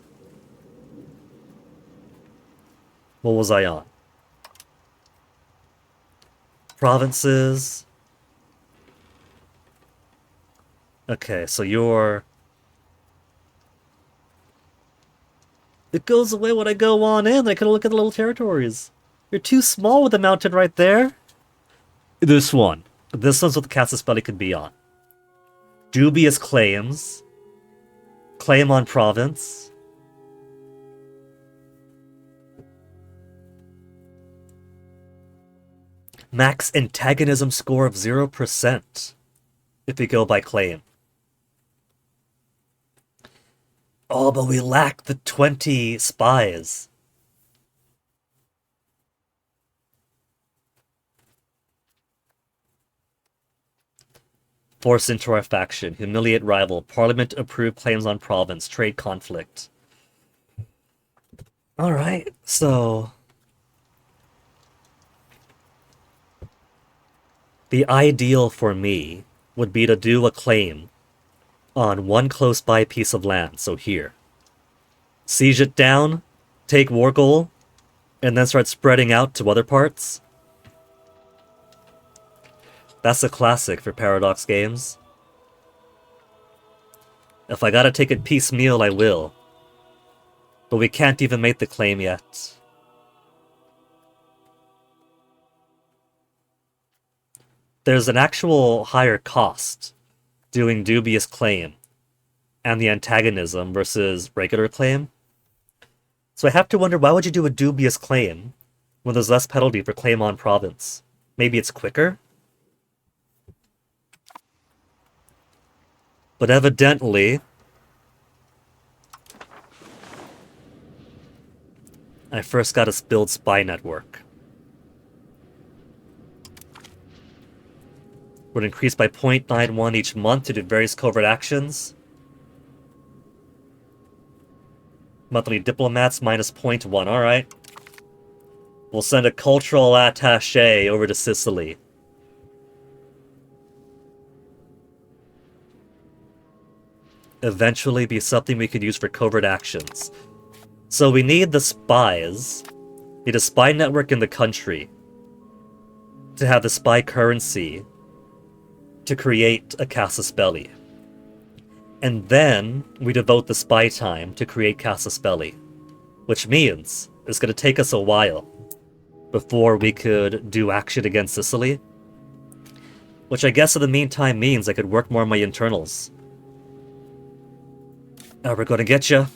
What was I on? Provinces. Okay, so you're... It goes away when I go on in. I can look at the little territories. You're too small with the mountain right there. This one. This one's what the Casus Belli could be on. Dubious claims. Claim on province. Max antagonism score of 0%. If we go by claim. Oh, but we lack the 20 spies. Force into our faction. Humiliate rival. Parliament approved claims on province. Trade conflict. Alright, so... The ideal for me would be to do a claim on one close by piece of land, so here. Siege it down, take war goal, and then start spreading out to other parts. That's a classic for Paradox games. If I gotta take it piecemeal, I will. But we can't even make the claim yet. There's an actual higher cost doing dubious claim and the antagonism versus regular claim. So I have to wonder, why would you do a dubious claim when there's less penalty for claim on province? Maybe it's quicker? But evidently, I first gotta build spy network. Would increase by 0.91 each month to do various covert actions. Monthly diplomats minus 0.1, alright. We'll send a cultural attaché over to Sicily. Eventually be something we could use for covert actions. So we need the spies. Need a spy network in the country. To have the spy currency. To create a casus belli. And then we devote the spy time to create casus belli. Which means it's going to take us a while before we could do action against Sicily. Which I guess in the meantime means I could work more on my internals. Now we're gonna get you.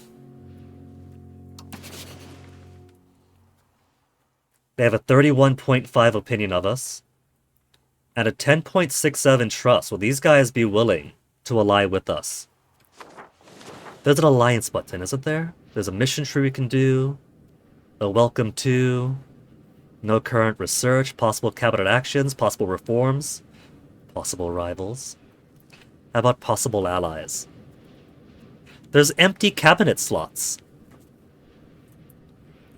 They have a 31.5 opinion of us. And a 10.67 trust. Will these guys be willing to ally with us? There's an alliance button, isn't there? There's a mission tree we can do. A welcome to. No current research. Possible cabinet actions. Possible reforms. Possible rivals. How about possible allies? There's empty cabinet slots.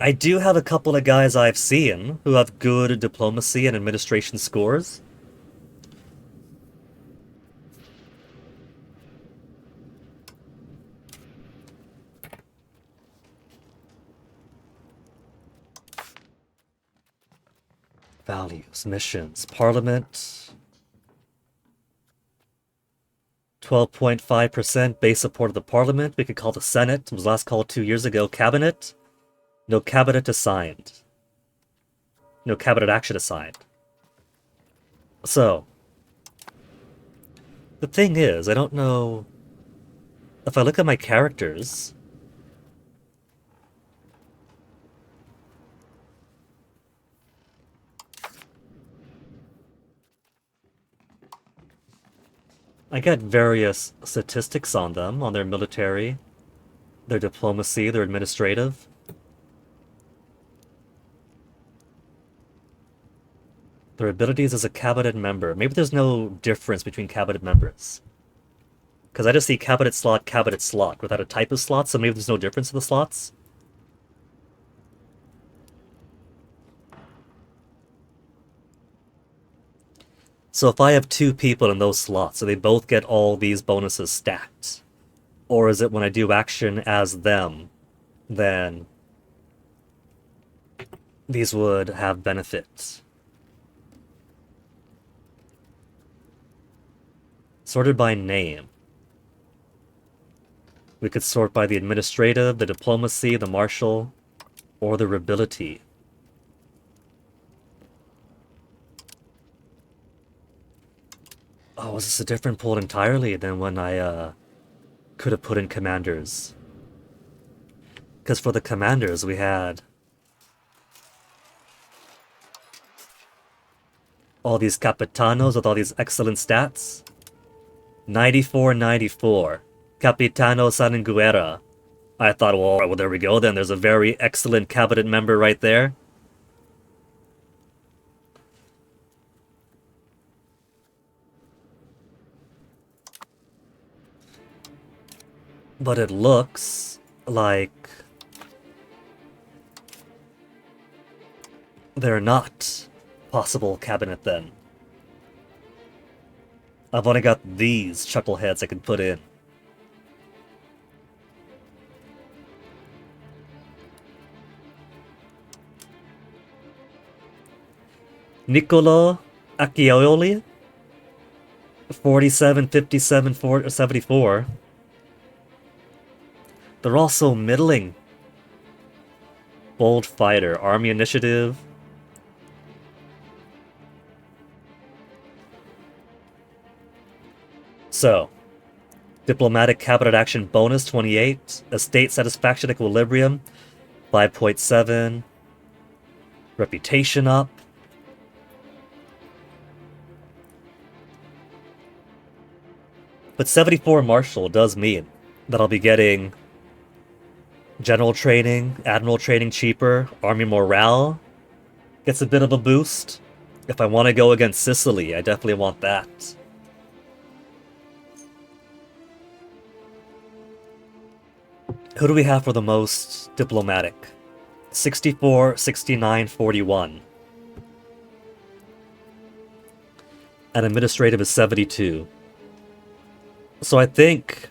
I do have a couple of guys I've seen who have good diplomacy and administration scores. Values, missions, parliament. 12.5% base support of the parliament. We could call the Senate. It was last called 2 years ago. Cabinet. No cabinet assigned. No cabinet action assigned. So, the thing is, I don't know... If I look at my characters... I get various statistics on them, on their military, their diplomacy, their administrative. Their abilities as a cabinet member. Maybe there's no difference between cabinet members. Because I just see cabinet slot, without a type of slot, so maybe there's no difference in the slots. So if I have 2 people in those slots, so they both get all these bonuses stacked? Or is it when I do action as them, then these would have benefits? Sorted by name. We could sort by the administrative, the diplomacy, the martial, or the ability. Oh, was this a different pool entirely than when I could have put in commanders? Because for the commanders we had all these capitanos with all these excellent stats. 94-94. Capitano Sanguera. I thought, well, there we go then. There's a very excellent cabinet member right there. But it looks like they're not possible cabinet then. I've only got these chuckleheads I can put in. Niccolo Acciaioli, 47, 57, 74. They're all so middling. Bold fighter, army initiative. So, Diplomatic cabinet action bonus 28. Estate satisfaction equilibrium 5.7. Reputation up. But 74 martial does mean that I'll be getting general training, admiral training cheaper, army morale gets a bit of a boost. If I want to go against Sicily, I definitely want that. Who do we have for the most diplomatic? 64, 69, 41. And administrative is 72. So I think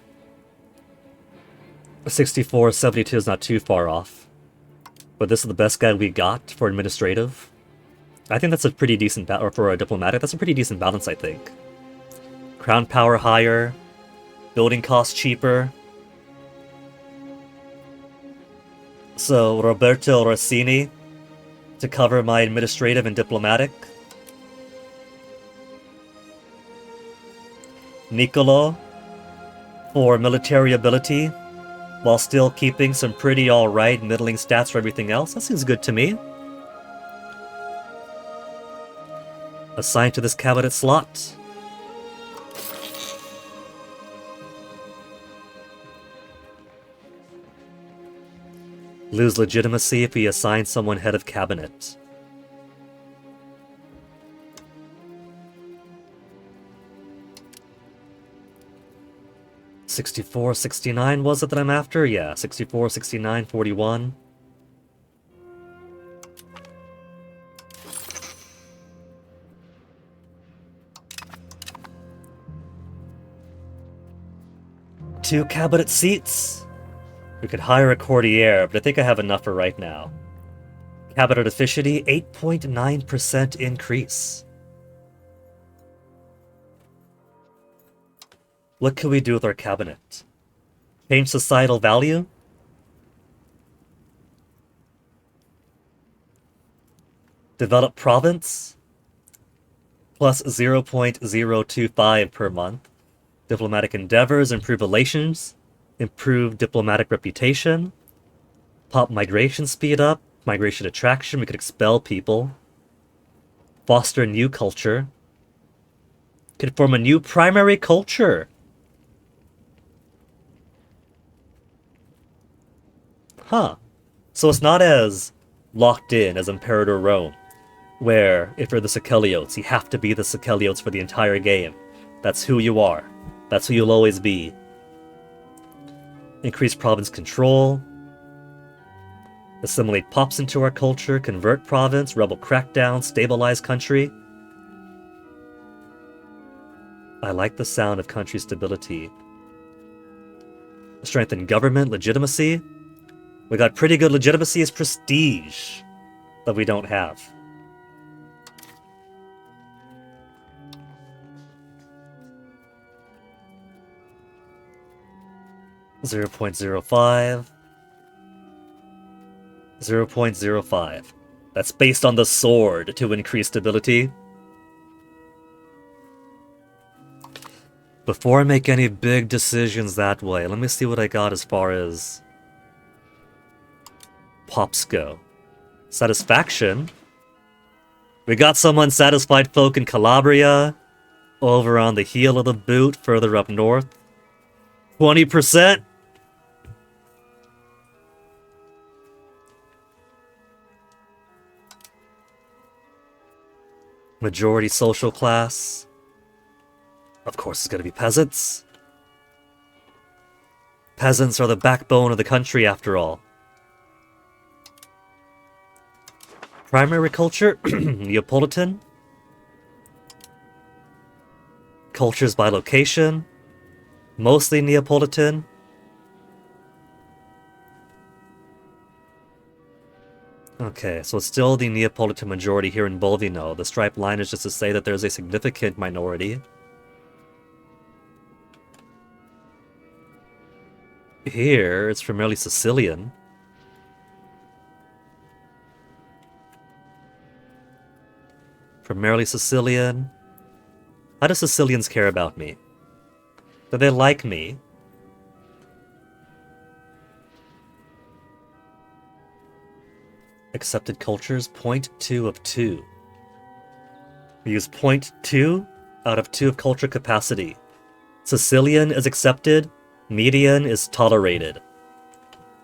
64, 72 is not too far off. But this is the best guy we got for administrative. I think that's a pretty decent or for a diplomatic, that's a pretty decent balance, I think. Crown power higher, building costs cheaper. So Roberto Rossini to cover my administrative and diplomatic. Niccolo for military ability, while still keeping some pretty alright middling stats for everything else. That seems good to me. Assigned to this cabinet slot. Lose legitimacy if we assign someone head of cabinet. $64, $69 was it that I'm after? Yeah, $64, $69, $41. Two cabinet seats. We could hire a courtier, but I think I have enough for right now. Cabinet efficiency, 8.9% increase. What can we do with our cabinet? Change societal value? Develop province? Plus 0.025 per month. Diplomatic endeavors, improve relations. Improve diplomatic reputation. Pop migration speed up. Migration attraction, we could expel people. Foster new culture. Could form a new primary culture. Huh. So it's not as locked in as Imperator Rome, where if you're the Siceliotes, you have to be the Siceliotes for the entire game. That's who you are. That's who you'll always be. Increase province control. Assimilate pops into our culture, convert province, rebel crackdown, stabilize country. I like the sound of country stability. Strengthen government legitimacy. We got pretty good legitimacy as prestige that we don't have. $0.05. 0.05. That's based on the sword to increase stability. Before I make any big decisions that way, let me see what I got as far as pops go. Satisfaction. We got some unsatisfied folk in Calabria. Over on the heel of the boot, further up north. 20%. Majority social class. Of course, it's going to be peasants. Peasants are the backbone of the country, after all. Primary culture, Neapolitan. Cultures by location, mostly Neapolitan. Okay, so it's still the Neapolitan majority here in Bolvino. The striped line is just to say that there's a significant minority. Here, it's primarily Sicilian. Primarily Sicilian. How do Sicilians care about me? Do they like me? Accepted cultures, 0.2 of 2. We use 0.2 out of 2 of culture capacity. Sicilian is accepted, median is tolerated.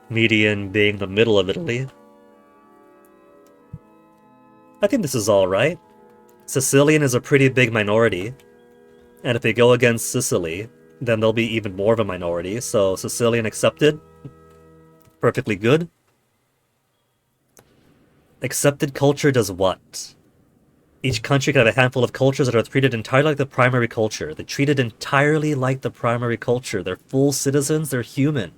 Median being the middle of Italy. I think this is alright. Sicilian is a pretty big minority. And if they go against Sicily, then they'll be even more of a minority. So Sicilian accepted. Perfectly good. Accepted culture does what? Each country can have a handful of cultures that are treated entirely like the primary culture. They're treated entirely like the primary culture. They're full citizens, they're human.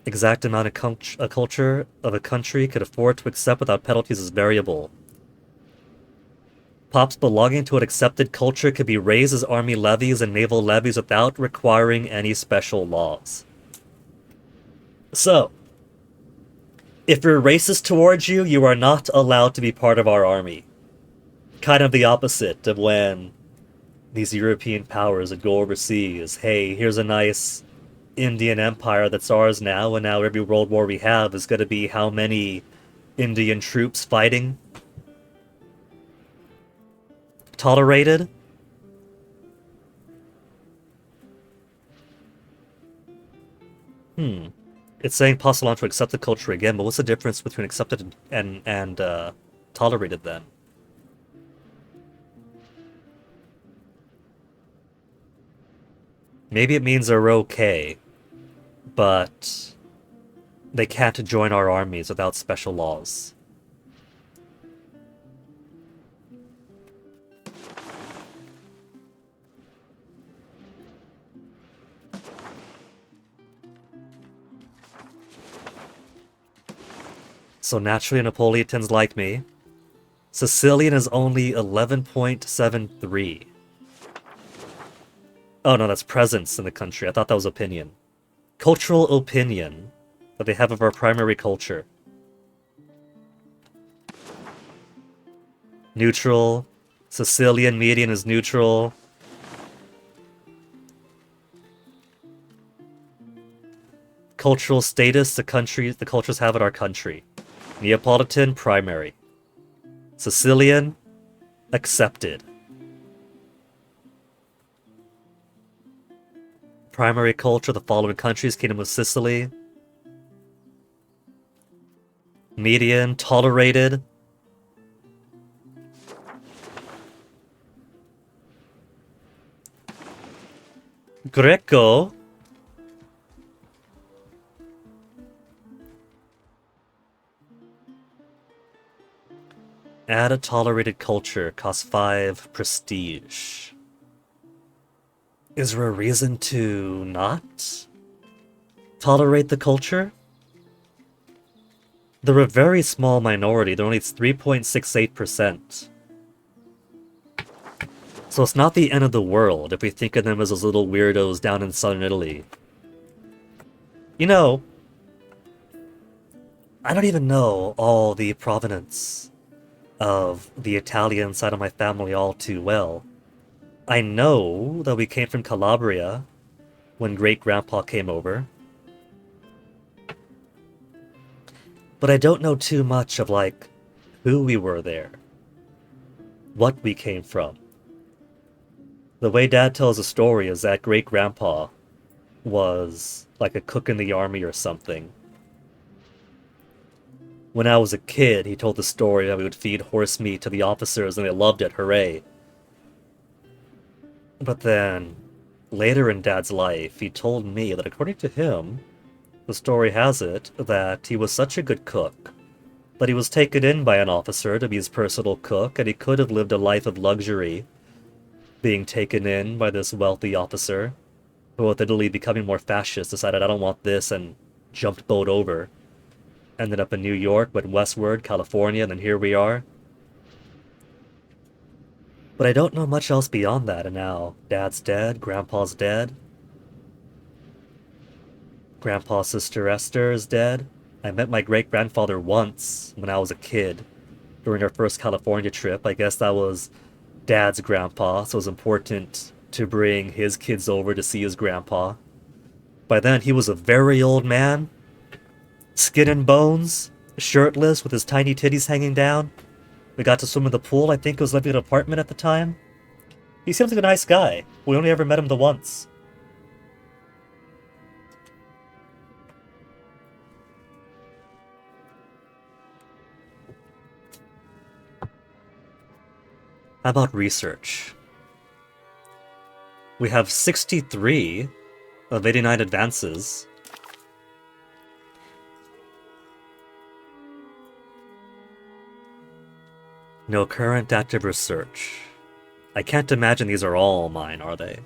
Exact amount of a culture of a country could afford to accept without penalties is variable. Pops belonging to an accepted culture could be raised as army levies and naval levies without requiring any special laws. So, if we're racist towards you, you are not allowed to be part of our army. Kind of the opposite of when these European powers would go overseas. Hey, here's a nice Indian empire that's ours now, and now every world war we have is going to be how many Indian troops fighting? Tolerated? It's saying Pasalan to accept the culture again, but what's the difference between accepted and tolerated then? Maybe it means they're okay, but they can't join our armies without special laws. So naturally Napolitans like me. Sicilian is only 11.73. Oh no, that's presence in the country. I thought that was opinion. Cultural opinion that they have of our primary culture. Neutral. Sicilian median is neutral. Cultural status the cultures have in our country. Neapolitan, primary. Sicilian, accepted. Primary culture, the following countries: Kingdom of Sicily. Median, tolerated. Greco. Add a tolerated culture, cost 5 prestige. Is there a reason to not tolerate the culture? They're a very small minority, they're only 3.68%. So it's not the end of the world if we think of them as those little weirdos down in southern Italy. You know, I don't even know all the provenance of the Italian side of my family all too well. I know that we came from Calabria when great-grandpa came over. But I don't know too much of, like, who we were there. What we came from. The way Dad tells the story is that great-grandpa was like a cook in the army or something. When I was a kid, he told the story that we would feed horse meat to the officers and they loved it, hooray. But then, later in Dad's life, he told me that according to him, the story has it that he was such a good cook that he was taken in by an officer to be his personal cook, and he could have lived a life of luxury, being taken in by this wealthy officer, who with Italy becoming more fascist decided I don't want this and jumped boat over. Ended up in New York, went westward, California, and then here we are. But I don't know much else beyond that, and now Dad's dead, Grandpa's dead. Grandpa's sister Esther is dead. I met my great-grandfather once when I was a kid during our first California trip. I guess that was Dad's grandpa, so it was important to bring his kids over to see his grandpa. By then, he was a very old man. Skin and bones. shirtless with his tiny titties hanging down. We got to swim in the pool. I think it was living in an apartment at the time. He seems like a nice guy. We only ever met him the once. How about research? We have 63 of 89 advances. No current active research. I can't imagine these are all mine, are they?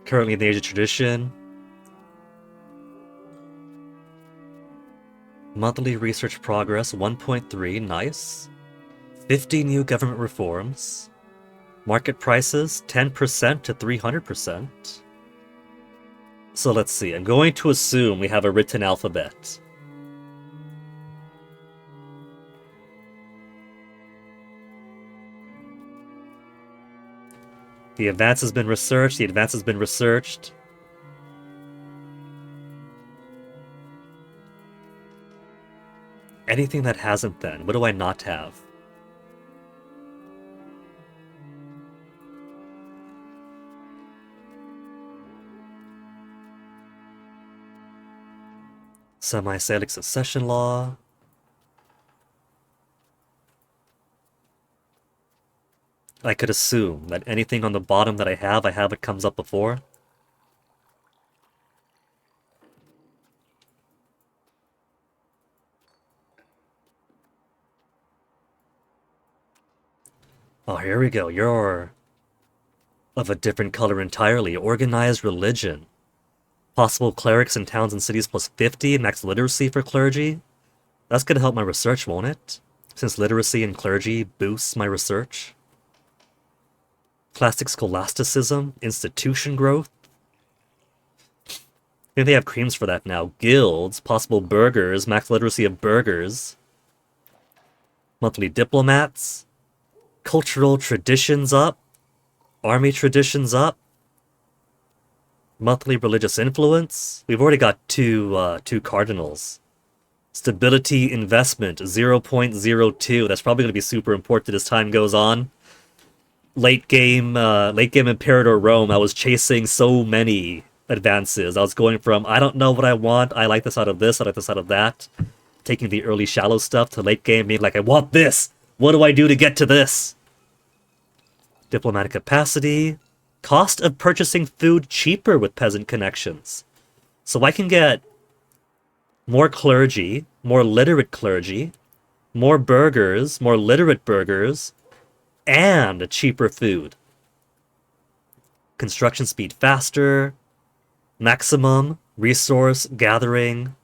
Currently in the Age of Tradition. Monthly research progress 1.3, nice. 50 new government reforms. Market prices 10% to 300%. So let's see, I'm going to assume we have a written alphabet. The advance has been researched, the advance has been researched. Anything that hasn't then, what do I not have? Semi-Salic succession law. I could assume that anything on the bottom that I have it comes up before. Oh, here we go. You're of a different color entirely. Organized religion. Possible clerics in towns and cities plus 50. Max literacy for clergy. That's gonna help my research, won't it? Since literacy and clergy boosts my research. Classic scholasticism. Institution growth. I think they have creams for that now. Guilds. Possible burghers. Max literacy of burghers. Monthly diplomats. Cultural traditions up. Army traditions up. Monthly religious influence. We've already got two cardinals. Stability investment 0.02. That's probably going to be super important as time goes on. Late game Imperator Rome, I was chasing so many advances. I was going from, I don't know what I want, I like this out of this, I like this out of that. Taking the early shallow stuff to late game, being like, I want this! What do I do to get to this? Diplomatic capacity. Cost of purchasing food cheaper with peasant connections. So I can get more clergy, more literate clergy, more burghers, more literate burghers, and cheaper food. Construction speed faster. Maximum resource gathering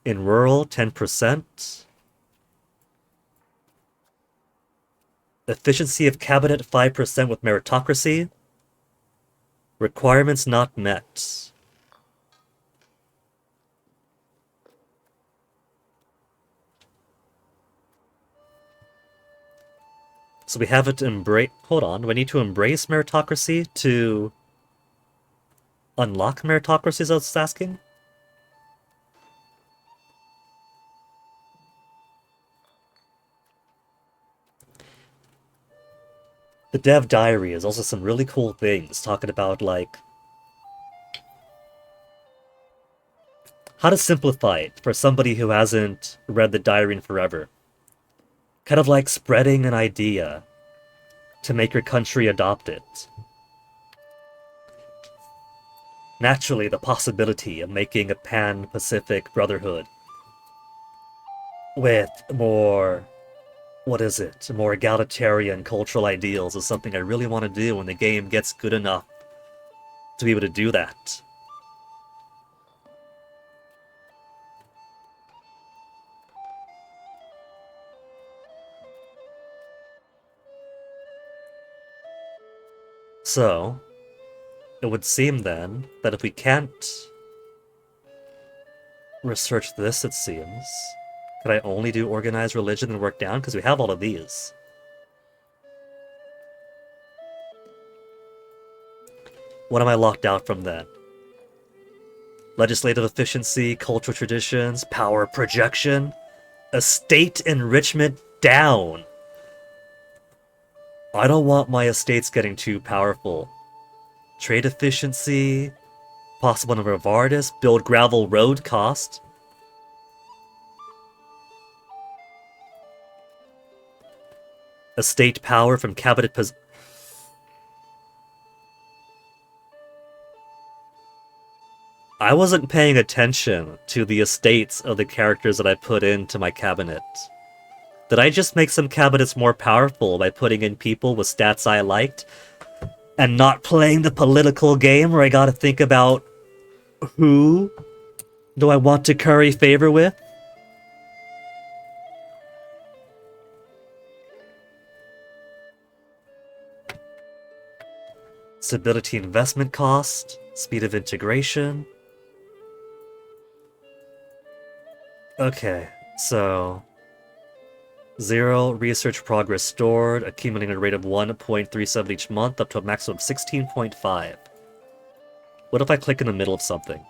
in rural 10%. Efficiency of cabinet 5% with meritocracy. Requirements not met. So we have it to embrace... Hold on, do I need to embrace meritocracy to unlock meritocracy, as I was asking? The dev diary is also some really cool things, talking about, like, how to simplify it for somebody who hasn't read the diary in forever. Kind of like spreading an idea to make your country adopt it. Naturally, the possibility of making a pan-Pacific brotherhood with more, what is it, more egalitarian cultural ideals is something I really want to do when the game gets good enough to be able to do that. So, it would seem then that if we can't research this, it seems, could I only do organized religion and work down? Because we have all of these. What am I locked out from then? legislative efficiency, cultural traditions, power projection, estate enrichment down. I don't want my estates getting too powerful. Trade efficiency, possible number of artists, build gravel road cost. Estate power from cabinet I wasn't paying attention to the estates of the characters that I put into my cabinet. Did I just make some cabinets more powerful by putting in people with stats I liked? And not playing the political game where I gotta think about who do I want to curry favor with? Stability investment cost, speed of integration. Okay, so 0 research progress stored, accumulating a rate of 1.37 each month, up to a maximum of 16.5. What if I click in the middle of something?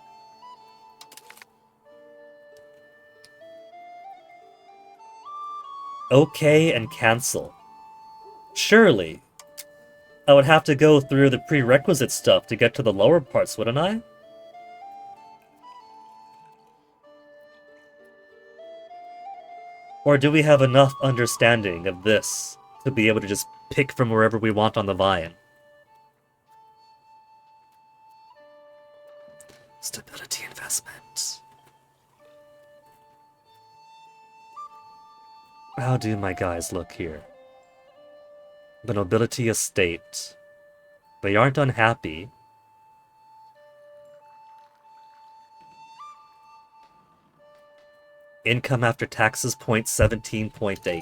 Okay and cancel. Surely, I would have to go through the prerequisite stuff to get to the lower parts, wouldn't I? Or do we have enough understanding of this to be able to just pick from wherever we want on the vine? Stability investment. How do my guys look here? The nobility estate. They aren't unhappy. Income after taxes, 17.8.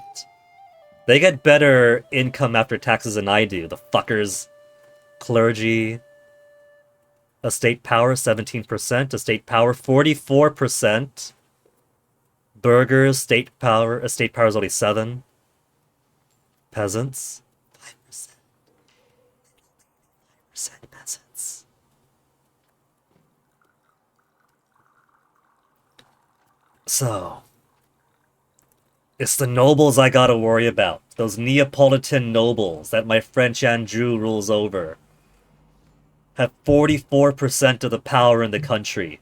They get better income after taxes than I do, the fuckers. Clergy. Estate power, 17%. Estate power, 44%. Burghers, estate power is only 7. Peasants, 5%. 5% peasants. So, it's the nobles I gotta worry about. Those Neapolitan nobles that my French Andrew rules over. Have 44% of the power in the country.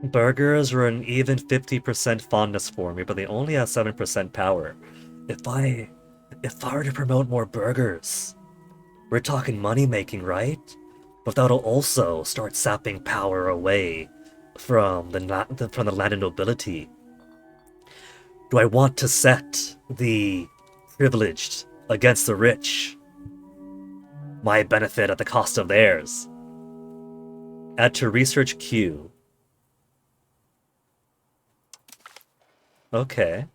Burghers are an even 50% fondness for me, but they only have 7% power. If I were to promote more burghers, we're talking money making, right? But that'll also start sapping power away from the landed nobility. Do I want to set the privileged against the rich? My benefit at the cost of theirs. Add to research queue. Okay.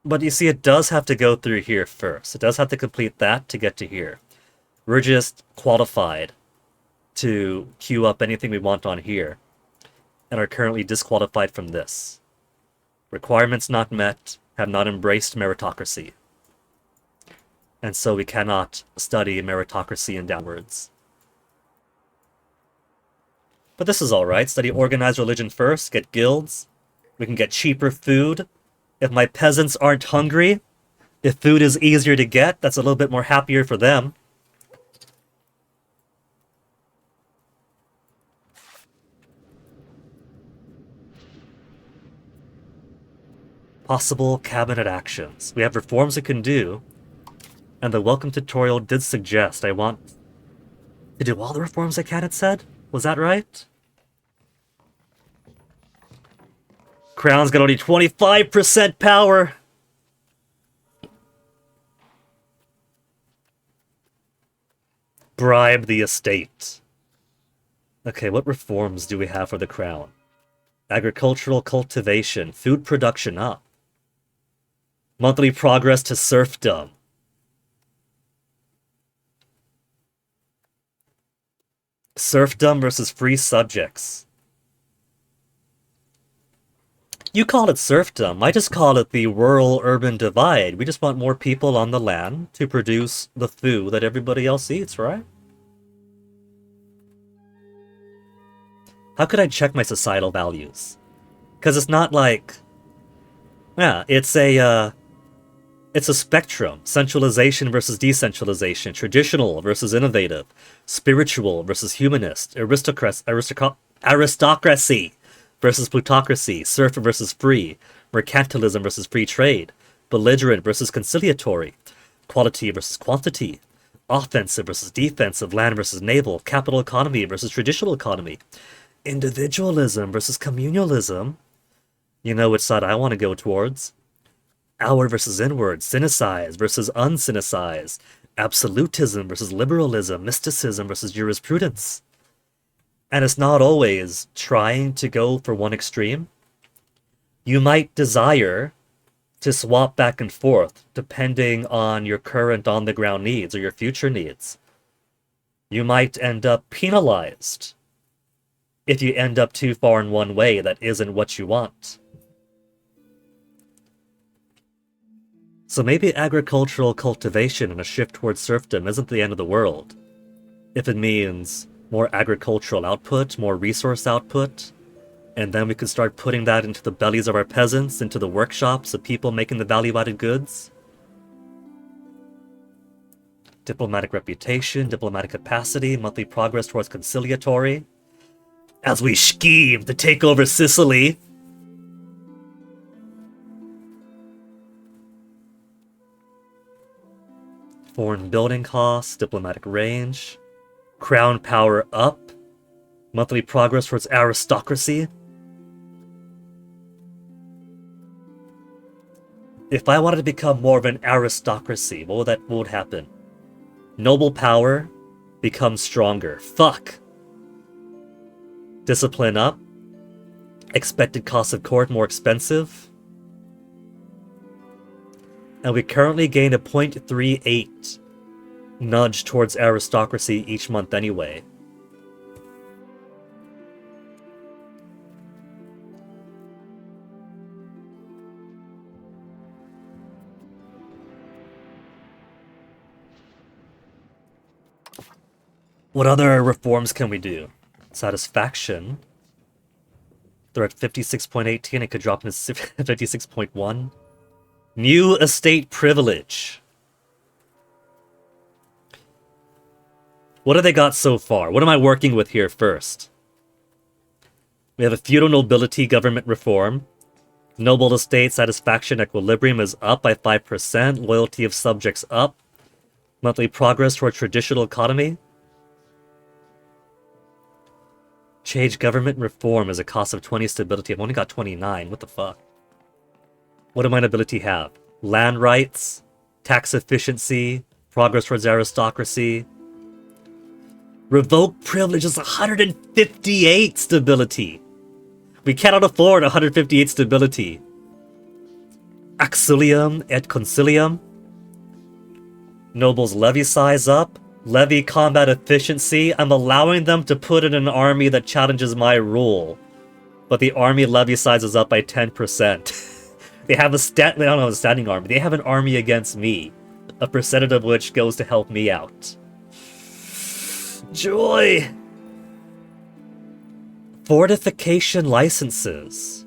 But you see, it does have to go through here first. It does have to complete that to get to here. We're just qualified to queue up anything we want on here, and are currently disqualified from this. Requirements not met, have not embraced meritocracy. And so we cannot study meritocracy and downwards. But this is alright. Study organized religion first, get guilds. We can get cheaper food. If my peasants aren't hungry, if food is easier to get, that's a little bit more happier for them. Possible cabinet actions. We have reforms it can do, and the welcome tutorial did suggest I want to do all the reforms I can, it said? Was that right? Crown's got only 25% power! Bribe the estate. Okay, what reforms do we have for the crown? Agricultural cultivation, food production up. Monthly progress to serfdom. Serfdom versus free subjects. You call it serfdom. I just call it the rural-urban divide. We just want more people on the land to produce the food that everybody else eats, right? How could I check my societal values? Because it's not like... Yeah, it's a spectrum. Centralization versus decentralization. Traditional versus innovative. Spiritual versus humanist. Aristocracy versus plutocracy. Serf versus free. Mercantilism versus free trade. Belligerent versus conciliatory. Quality versus quantity. Offensive versus defensive. Land versus naval. Capital economy versus traditional economy. Individualism versus communalism. You know which side I want to go towards. Outward versus inward, cynicized versus uncynicized, absolutism versus liberalism, mysticism versus jurisprudence. And it's not always trying to go for one extreme. You might desire to swap back and forth depending on your current on-the-ground needs or your future needs. You might end up penalized if you end up too far in one way that isn't what you want. So maybe agricultural cultivation and a shift towards serfdom isn't the end of the world, if it means more agricultural output, more resource output, and then we could start putting that into the bellies of our peasants, into the workshops of people making the value-added goods. Diplomatic reputation, diplomatic capacity, monthly progress towards conciliatory. As we scheme to take over Sicily. Foreign building costs, diplomatic range, crown power up, monthly progress towards aristocracy. If I wanted to become more of an aristocracy, what would happen? Noble power becomes stronger. Fuck. Discipline up. Expected cost of court more expensive. And we currently gain a 0.38 nudge towards aristocracy each month anyway. What other reforms can we do? Satisfaction. They're at 56.18. It could drop into 56.1. New estate privilege. What have they got so far? What am I working with here first? We have a feudal nobility government reform. Noble estate satisfaction equilibrium is up by 5%. Loyalty of subjects up. Monthly progress toward traditional economy. Change government reform is a cost of 20 stability. I've only got 29. What the fuck? What do my nobility have? Land rights, tax efficiency, progress towards aristocracy. Revoke privilege is 158 stability. We cannot afford 158 stability. Auxilium et concilium. Nobles levy size up. Levy combat efficiency. I'm allowing them to put in an army that challenges my rule. But the army levy size is up by 10%. They have they don't have a standing army. They have an army against me. A percentage of which goes to help me out. Joy! Fortification licenses.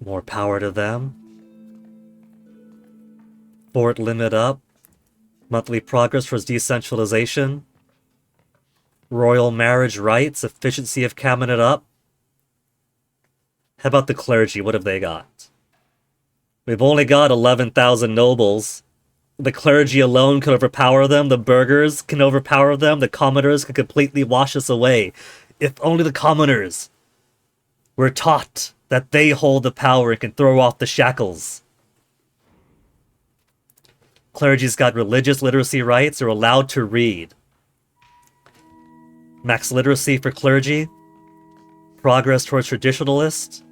More power to them. Fort limit up. Monthly progress towards decentralization. Royal marriage rights. Efficiency of cabinet up. How about the clergy? What have they got? We've only got 11,000 nobles. The clergy alone can overpower them. The burghers can overpower them. The commoners can completely wash us away. If only the commoners were taught that they hold the power and can throw off the shackles. Clergy's got religious literacy rights. They're allowed to read. Max literacy for clergy. Progress towards traditionalist.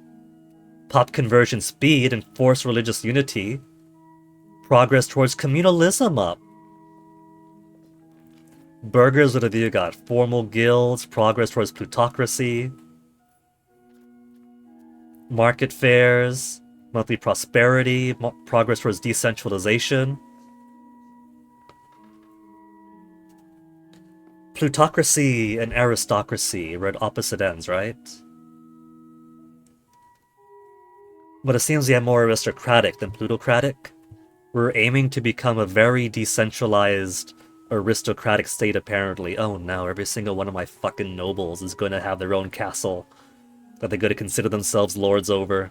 Pop conversion speed and force religious unity. Progress towards communalism up. Burghers, what have you got? Formal guilds, progress towards plutocracy, market fairs, monthly prosperity, progress towards decentralization. Plutocracy and aristocracy are at opposite ends, right? But it seems yeah more aristocratic than plutocratic. We're aiming to become a very decentralized aristocratic state apparently. Oh no, every single one of my fucking nobles is going to have their own castle that they're going to consider themselves lords over.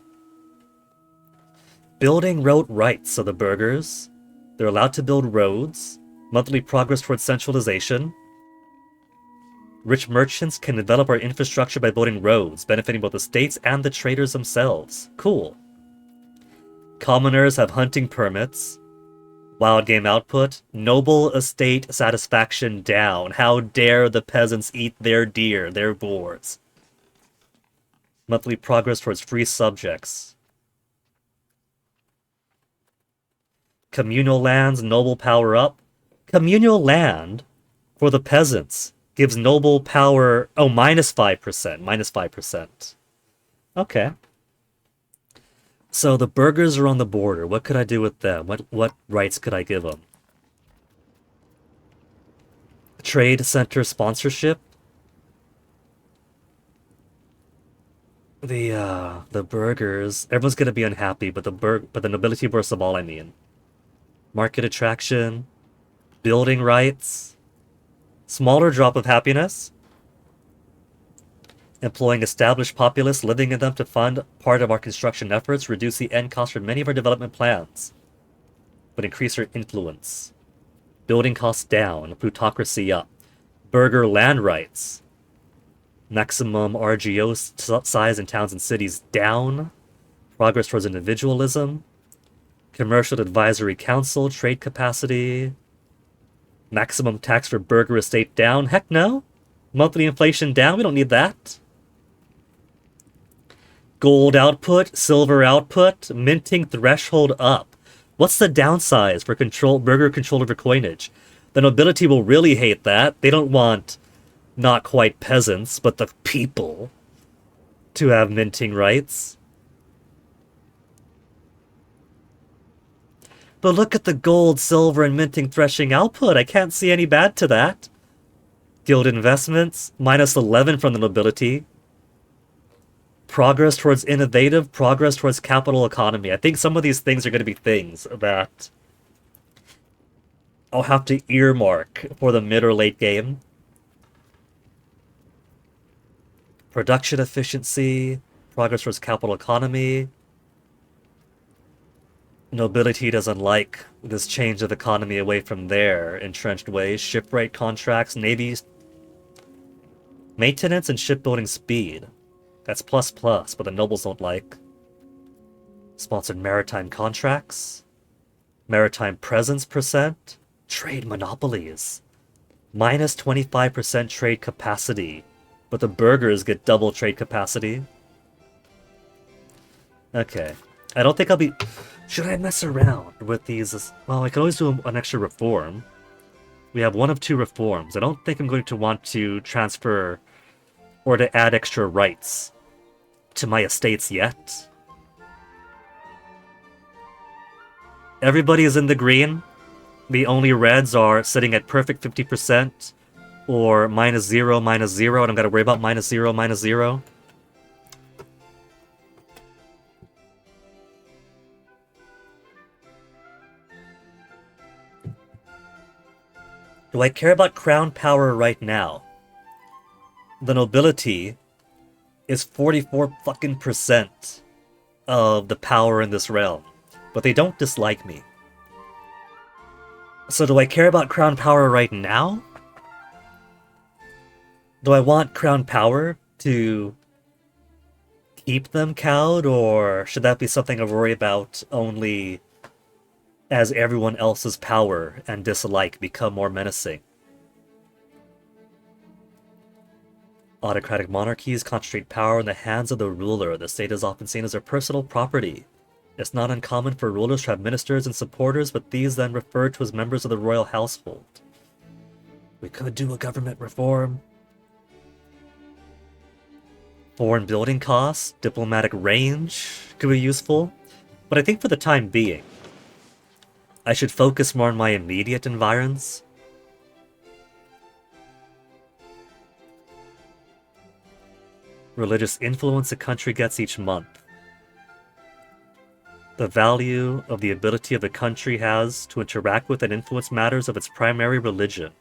Building road rights, so the burghers. They're allowed to build roads. Monthly progress towards centralization. Rich merchants can develop our infrastructure by building roads, benefiting both the states and the traders themselves. Cool. Commoners have hunting permits. Wild game output. Noble estate satisfaction down. How dare the peasants eat their deer, their boars. Monthly progress towards free subjects. Communal lands, noble power up. Communal land for the peasants gives noble power... Oh, minus 5%. Minus 5%. Okay. So the burghers are on the border. What could I do with them? What rights could I give them? Trade center sponsorship? The burghers... Everyone's gonna be unhappy, but the nobility worst of all, I mean. Market attraction. Building rights. Smaller drop of happiness. Employing established populace, living in them to fund part of our construction efforts, reduce the end cost for many of our development plans, but increase our influence. Building costs down, plutocracy up. Burgher land rights. Maximum RGO size in towns and cities down. Progress towards individualism. Commercial advisory council, trade capacity. Maximum tax for burgher estate down. Heck no. Monthly inflation down. We don't need that. Gold output, silver output, minting threshold up. What's the downside for burgher control over coinage? The nobility will really hate that. They don't want not quite peasants, but the people to have minting rights. But look at the gold, silver, and minting threshing output. I can't see any bad to that. Guild investments, minus 11 from the nobility. Progress towards innovative, progress towards capital economy. I think some of these things are going to be things that I'll have to earmark for the mid or late game. Production efficiency, progress towards capital economy. Nobility doesn't like this change of economy away from their entrenched ways. Shipwright contracts, navy maintenance, and shipbuilding speed. That's plus, but the nobles don't like. Sponsored maritime contracts. Maritime presence percent. Trade monopolies. Minus 25% trade capacity. But the burghers get double trade capacity. Okay. I don't think I'll be... Should I mess around with these? Well, I could always do an extra reform. We have one of two reforms. I don't think I'm going to want to transfer or to add extra rights to my estates yet. Everybody is in the green. The only reds are sitting at perfect 50% or minus 0, and I've got to worry about minus 0, minus 0. Do I care about crown power right now? The nobility is 44 fucking percent of the power in this realm, but they don't dislike me. So do I care about crown power right now? Do I want crown power to keep them cowed, or should that be something I worry about only as everyone else's power and dislike become more menacing? Autocratic monarchies concentrate power in the hands of the ruler. The state is often seen as their personal property. It's not uncommon for rulers to have ministers and supporters, but these then referred to as members of the royal household. We could do a government reform. Foreign building costs, diplomatic range could be useful. But I think for the time being, I should focus more on my immediate environs. Religious influence a country gets each month. The value of the ability of the country has to interact with and influence matters of its primary religion.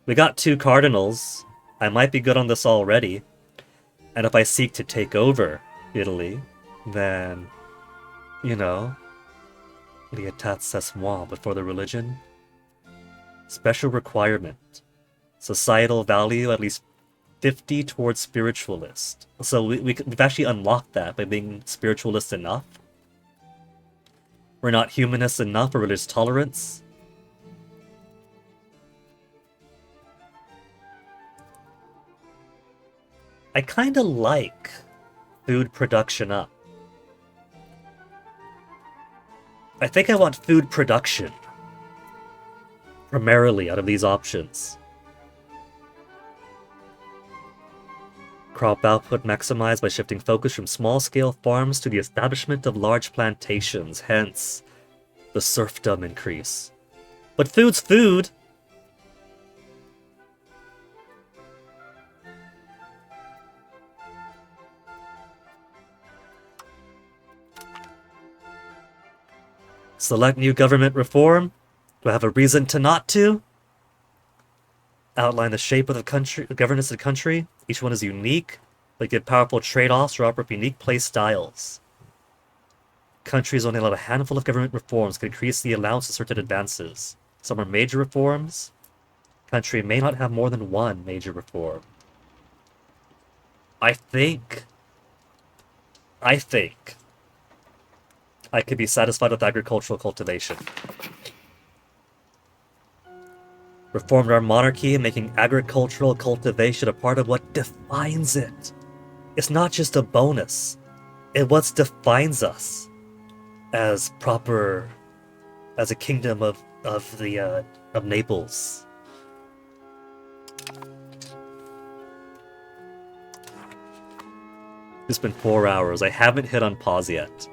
We got 2 cardinals. I might be good on this already. And if I seek to take over Italy, then, you know, Lietat c'est moi before the religion. Special requirement. Societal value at least 50 towards spiritualist. So we've actually unlocked that by being spiritualist enough. We're not humanist enough for religious tolerance. I kinda like food production up. I think I want food production primarily out of these options. Crop output maximized by shifting focus from small-scale farms to the establishment of large plantations, hence the serfdom increase. But food's food! Select new government reform? Do I have a reason to not to? Outline the shape of the country, the governance of the country. Each one is unique, but give powerful trade-offs or operate unique play styles. Countries only allow a handful of government reforms can increase the allowance of certain advances. Some are major reforms. Country may not have more than one major reform. I think I could be satisfied with agricultural cultivation. Reformed our monarchy, making agricultural cultivation a part of what defines it. It's not just a bonus. It's what defines us as proper, as a kingdom of Naples. It's been 4 hours. I haven't hit unpause yet.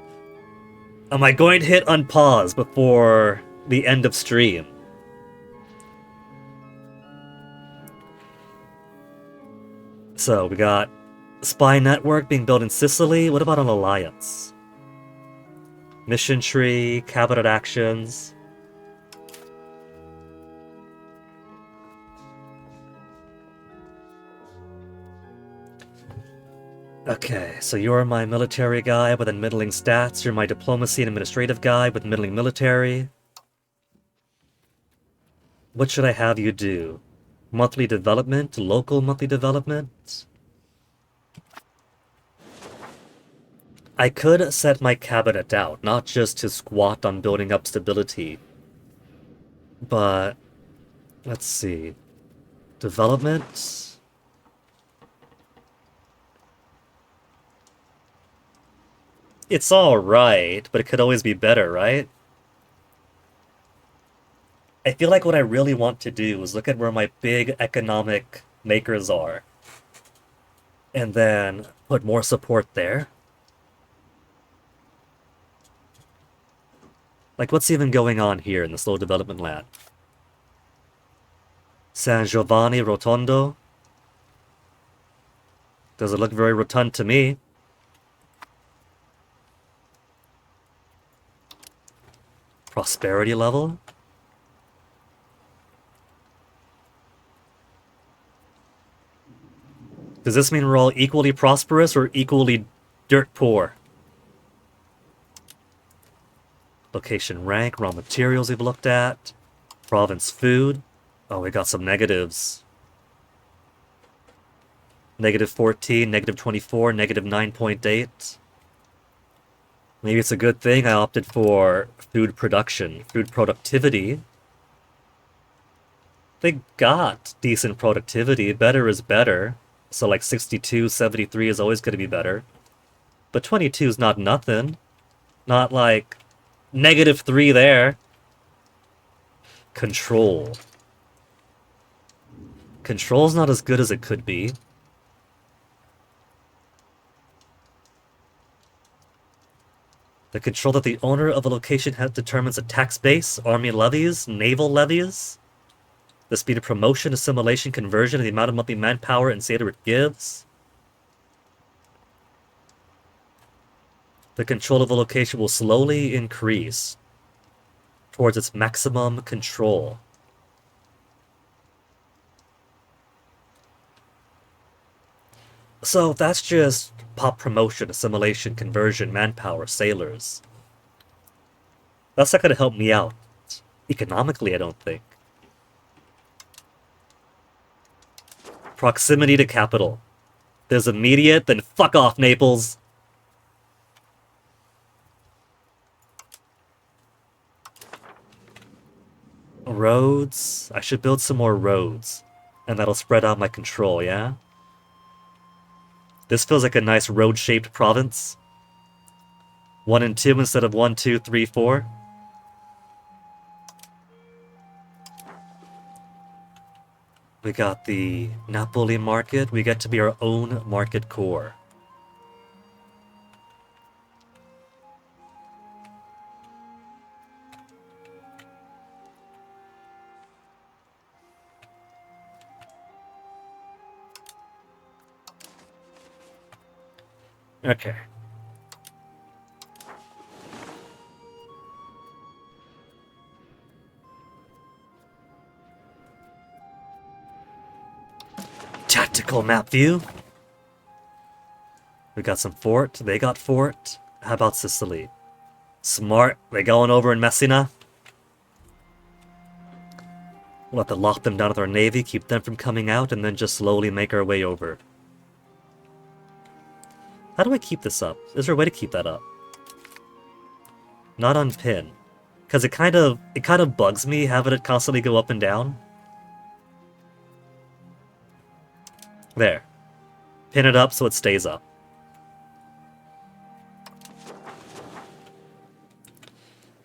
Am I going to hit unpause before the end of stream? So, we got spy network being built in Sicily. What about an alliance? Mission tree, cabinet actions. Okay, so you're my military guy with middling stats. You're my diplomacy and administrative guy with middling military. What should I have you do? Monthly development? Local monthly development? I could set my cabinet out, not just to squat on building up stability. But, let's see. Development? It's alright, but it could always be better, right? I feel like what I really want to do is look at where my big economic makers are. And then put more support there. Like, what's even going on here in the slow development land? San Giovanni Rotondo? Does it look very rotund to me? Prosperity level? Does this mean we're all equally prosperous or equally dirt poor? Location rank, raw materials we've looked at. Province food. Oh, we got some negatives. Negative 14, negative 24, negative 9.8. Maybe it's a good thing I opted for food production, food productivity. They got decent productivity. Better is better. So like 62, 73 is always going to be better. But 22 is not nothing. Not like negative 3 there. Control. Control's not as good as it could be. The control that the owner of a location has determines a tax base, army levies, naval levies, the speed of promotion, assimilation, conversion, and the amount of monthly manpower and Seder it gives. The control of a location will slowly increase towards its maximum control. So that's just pop promotion, assimilation, conversion, manpower, sailors. That's not going to help me out economically, I don't think. Proximity to capital. There's immediate, then fuck off, Naples. Roads. I should build some more roads. And that'll spread out my control, yeah? This feels like a nice road-shaped province. 1 and 2 instead of 1, 2, 3, 4. We got the Napoli market. We get to be our own market core. Okay. Tactical map view. We got some fort. They got fort. How about Sicily? Smart. They going over in Messina. We'll have to lock them down with our navy, keep them from coming out, and then just slowly make our way over. How do I keep this up? Is there a way to keep that up? Not on pin. Because it kind of bugs me having it constantly go up and down. There. Pin it up so it stays up.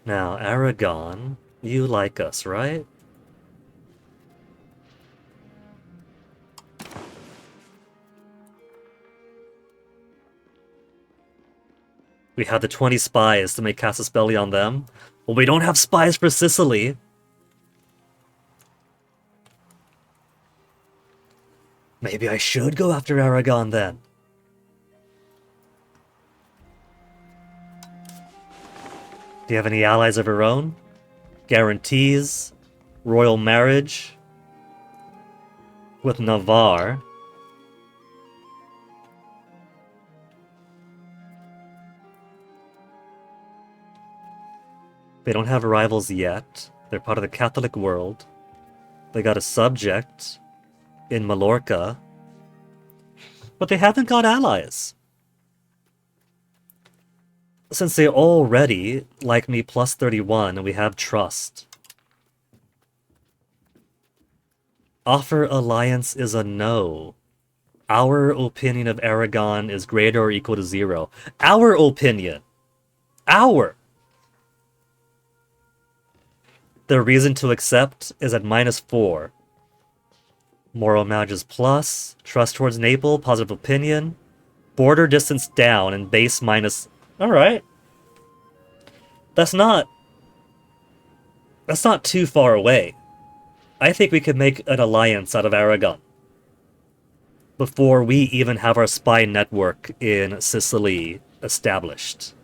Now, Aragon, you like us, right? We had the 20 spies to make Casus Belli on them. Well, we don't have spies for Sicily. Maybe I should go after Aragon then. Do you have any allies of your own? Guarantees? Royal marriage? With Navarre? They don't have rivals yet. They're part of the Catholic world. They got a subject in Mallorca. But they haven't got allies. Since they already like me plus 31 and we have trust. Offer alliance is a no. Our opinion of Aragon is greater or equal to 0. Our opinion. Our. The reason to accept is at -4. Moral marriages plus. Trust towards Naples. Positive opinion. Border distance down and base minus. Alright. That's not too far away. I think we could make an alliance out of Aragon. Before we even have our spy network in Sicily established.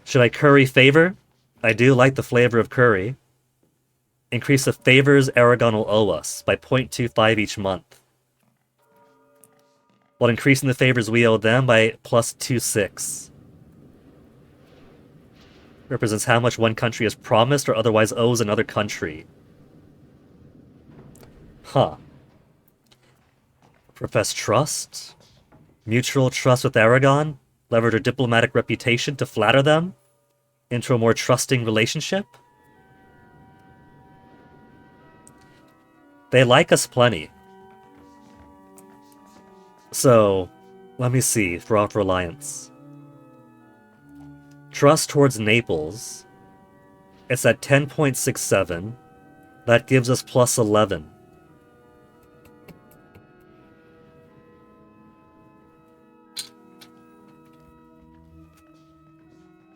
Should I curry favor? I do like the flavor of curry. Increase the favors Aragon will owe us by 0.25 each month. While increasing the favors we owe them by plus 2.6. Represents how much one country has promised or otherwise owes another country. Huh. Profess trust? Mutual trust with Aragon? Leverage our diplomatic reputation to flatter them into a more trusting relationship? They like us plenty. So, let me see for offer alliance. Trust towards Naples. It's at 10.67. That gives us plus 11.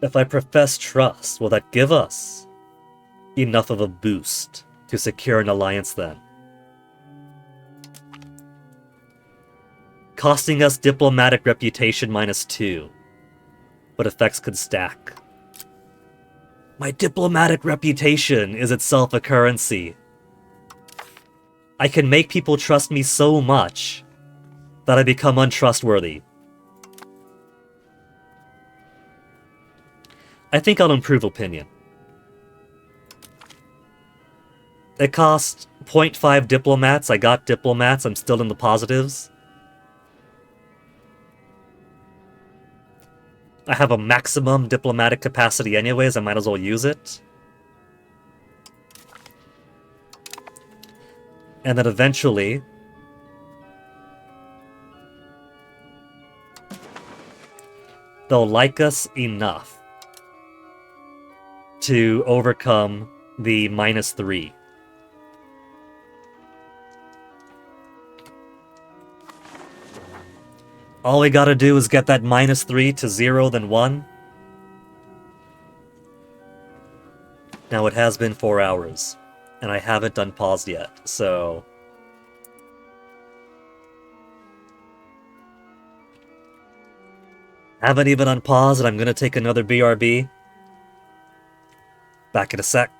If I profess trust, will that give us enough of a boost to secure an alliance then? Costing us diplomatic reputation -2. But effects could stack. My diplomatic reputation is itself a currency. I can make people trust me so much that I become untrustworthy. I think I'll improve opinion. It cost 0.5 diplomats. I got diplomats. I'm still in the positives. I have a maximum diplomatic capacity anyways. I might as well use it. And then eventually, they'll like us enough to overcome the -3. All we gotta do is get that -3 to 0, then 1. Now it has been 4 hours, and I haven't unpaused yet, so... Haven't even unpaused, and I'm gonna take another BRB. Back in a sec.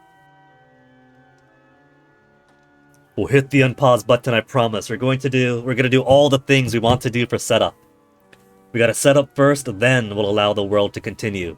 We'll hit the unpause button, I promise. We're gonna do all the things we want to do for setup. We gotta set up first, then we'll allow the world to continue.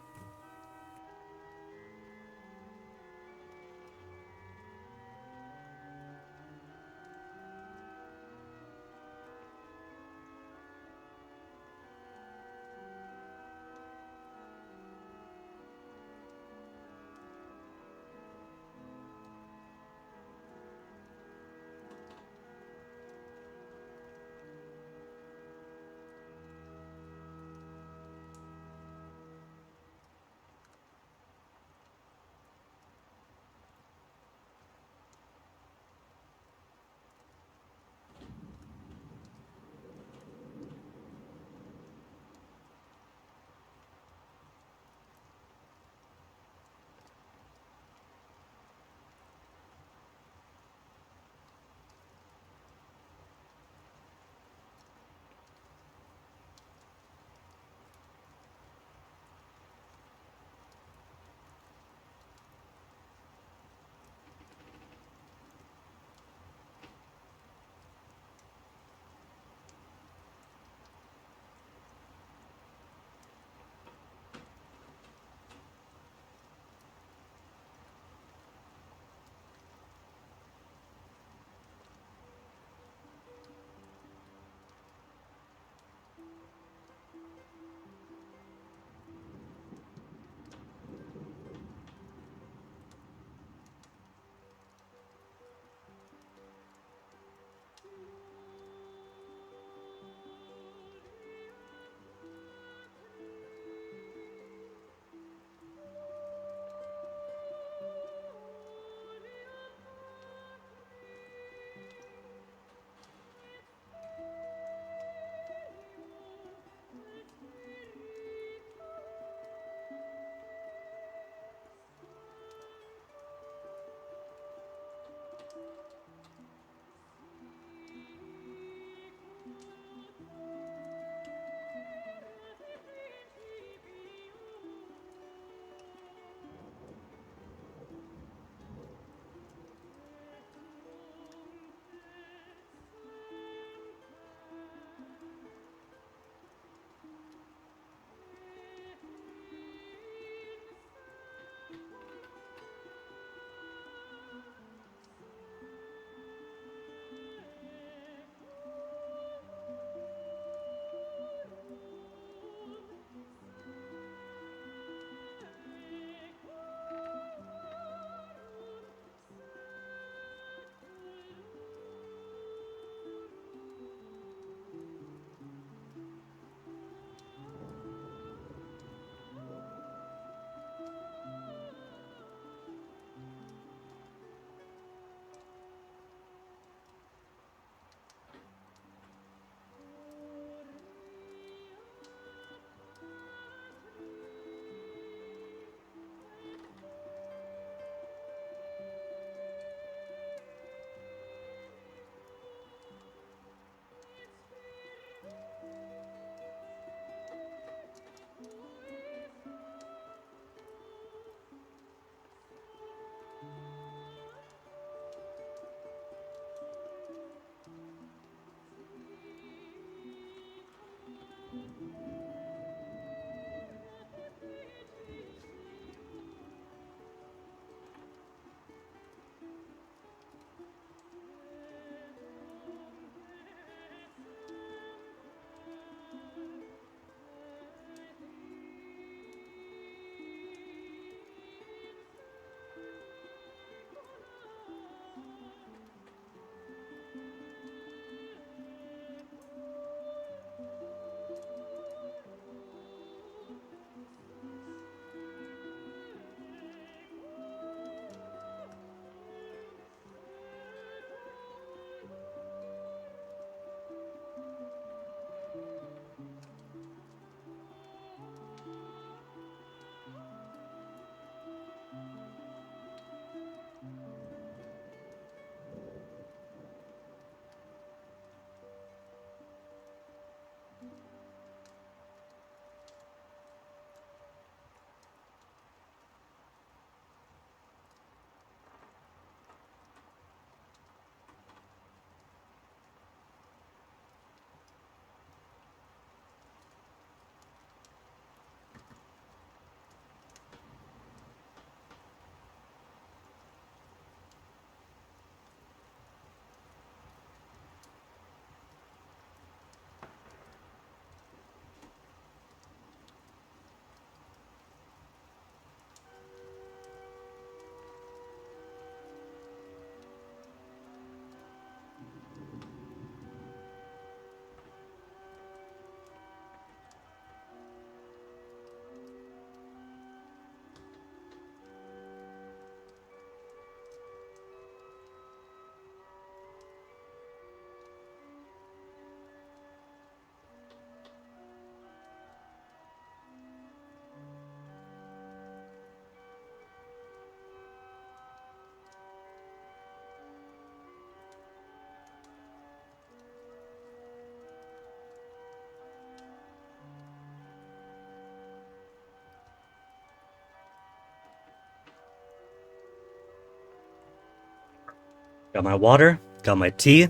Got my water, got my tea.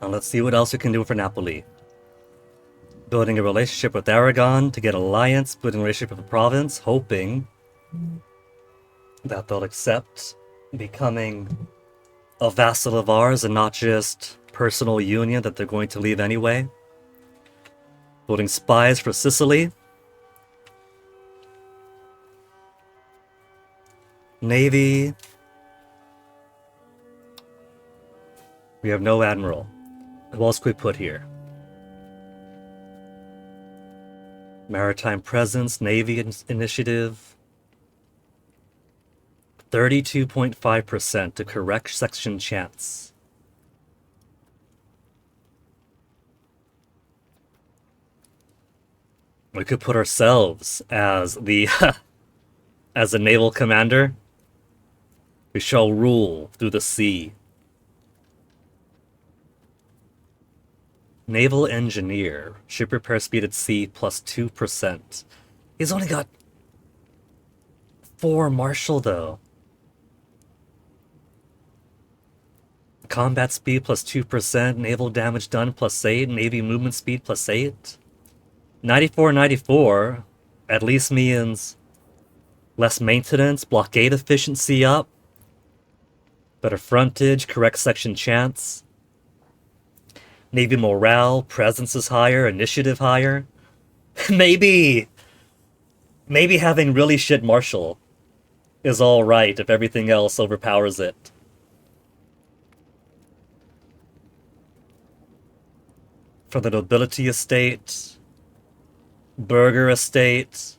Now let's see what else we can do for Napoli. Building a relationship with Aragon to get alliance, building a relationship with the province, hoping that they'll accept becoming a vassal of ours and not just personal union that they're going to leave anyway. Building spies for Sicily. Navy. We have no admiral. What else can we put here? Maritime presence, Navy initiative. 32.5% to correct section chance. We could put ourselves as the as a naval commander. We shall rule through the sea. Naval engineer. Ship repair speed at sea plus 2%. He's only got 4 martial though. Combat speed plus 2%. Naval damage done plus 8. Navy movement speed plus 8. 94-94 at least means less maintenance, blockade efficiency up, better frontage, correct section chance. Navy morale, presence is higher, initiative higher. maybe having really shit martial is alright if everything else overpowers it. For the nobility estate, burgher estate.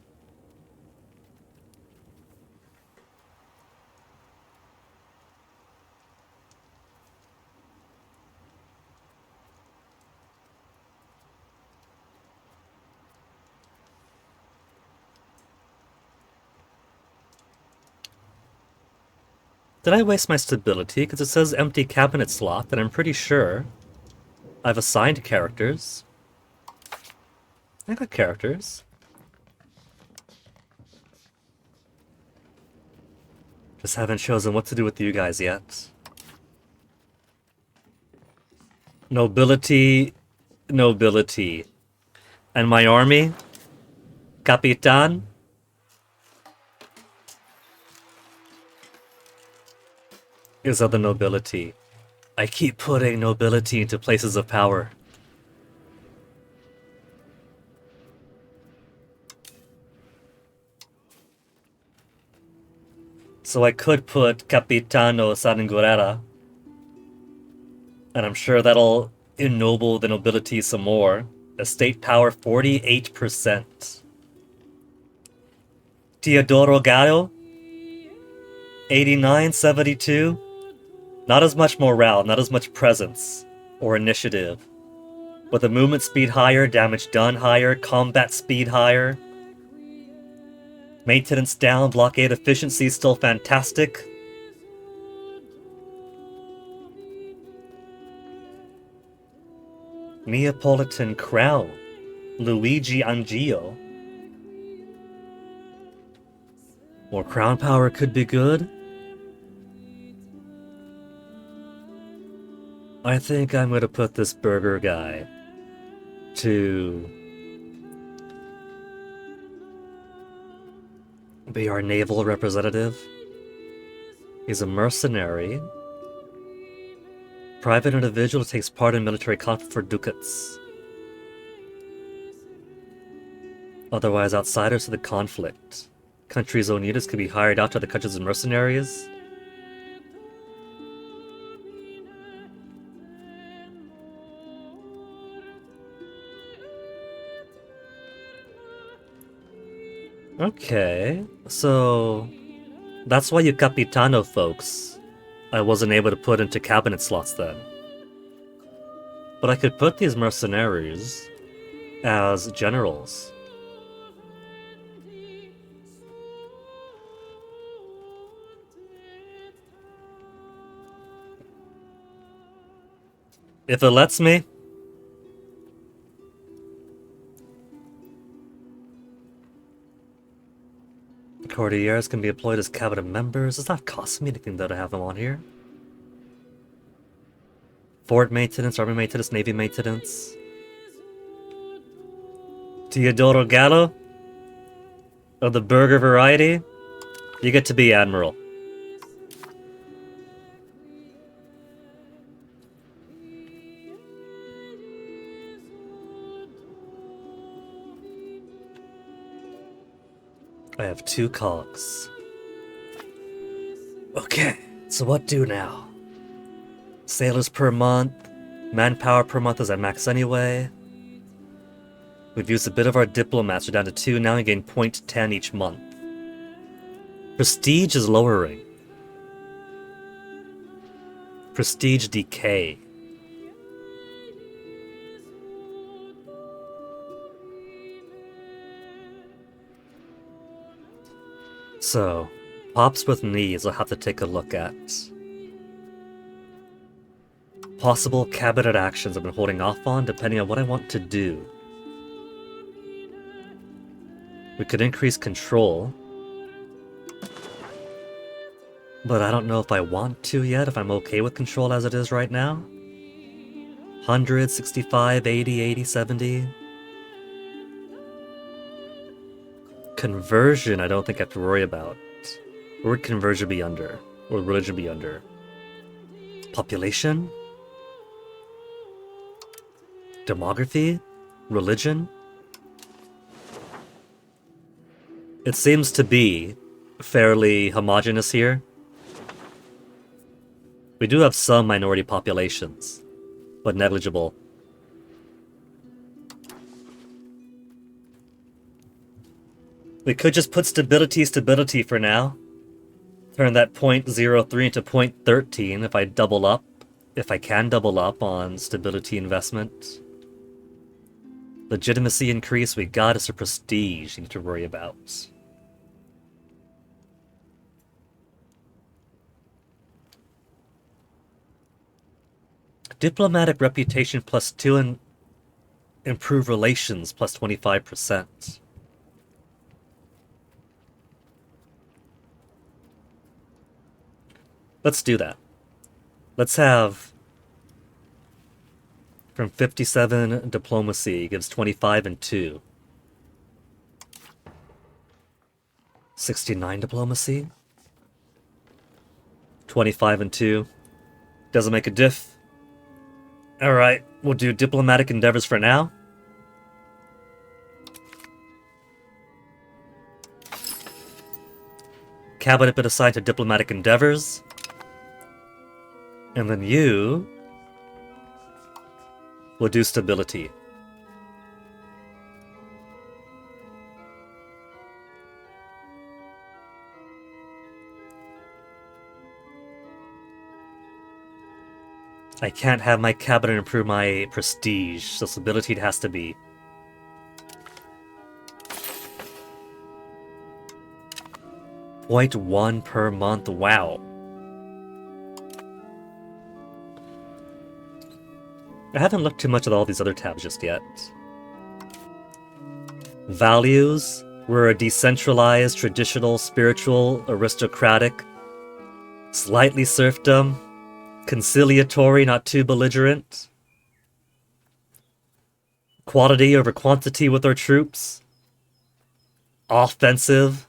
Did I waste my stability? Because it says empty cabinet slot, and I'm pretty sure I've assigned characters. I got characters. Just haven't chosen what to do with you guys yet. Nobility, nobility. And my army? Capitan? Is other nobility. I keep putting nobility into places of power. So I could put Capitano Sanguinera. And I'm sure that'll ennoble the nobility some more. Estate power 48%. Teodoro Gallo 89-72. Not as much morale, not as much presence or initiative. But the movement speed higher, damage done higher, combat speed higher. Maintenance down, blockade efficiency still fantastic. Neapolitan crown, Luigi Angio. More crown power could be good. I think I'm gonna put this burger guy to be our naval representative. He's a mercenary. Private individual who takes part in military conflict for ducats. Otherwise, outsiders to the conflict. Country's own units could be hired out to the countries as mercenaries. Okay, so that's why you Capitano folks I wasn't able to put into cabinet slots then. But I could put these mercenaries as generals. If it lets me. Courtiers can be employed as cabinet members. Does not cost me anything though to have them on here. Fort maintenance, army maintenance, navy maintenance. Teodoro Gallo? Of the burger variety? You get to be admiral. I have 2 cogs. Okay, so what do now? Sailors per month. Manpower per month is at max anyway. We've used a bit of our diplomats. We're down to 2. Now we gain 0.10 each month. Prestige is lowering. Prestige decay. So, pops with knees I'll have to take a look at. Possible cabinet actions I've been holding off on depending on what I want to do. We could increase control. But I don't know if I want to yet, if I'm okay with control as it is right now. 100, 65, 80, 80, 70. Conversion I don't think I have to worry about. Where would conversion be under? Or religion be under? Population? Demography? Religion? It seems to be fairly homogeneous here. We do have some minority populations, but negligible. We could just put stability for now. Turn that 0.03 into 0.13 if I double up. If I can double up on stability investment. Legitimacy increase, we got us a prestige you need to worry about. Diplomatic reputation +2 and improve relations +25%. Let's do that. Let's have from 57 diplomacy gives 25 and 2. 69 diplomacy. 25 and 2. Doesn't make a diff. Alright, we'll do diplomatic endeavors for now. Cabinet been assigned to diplomatic endeavors. And then you will do stability. I can't have my cabinet improve my prestige, so stability it has to be. .1 per month, wow. I haven't looked too much at all these other tabs just yet. Values, we're a decentralized, traditional, spiritual, aristocratic, slightly serfdom, conciliatory, not too belligerent. Quality over quantity with our troops. Offensive.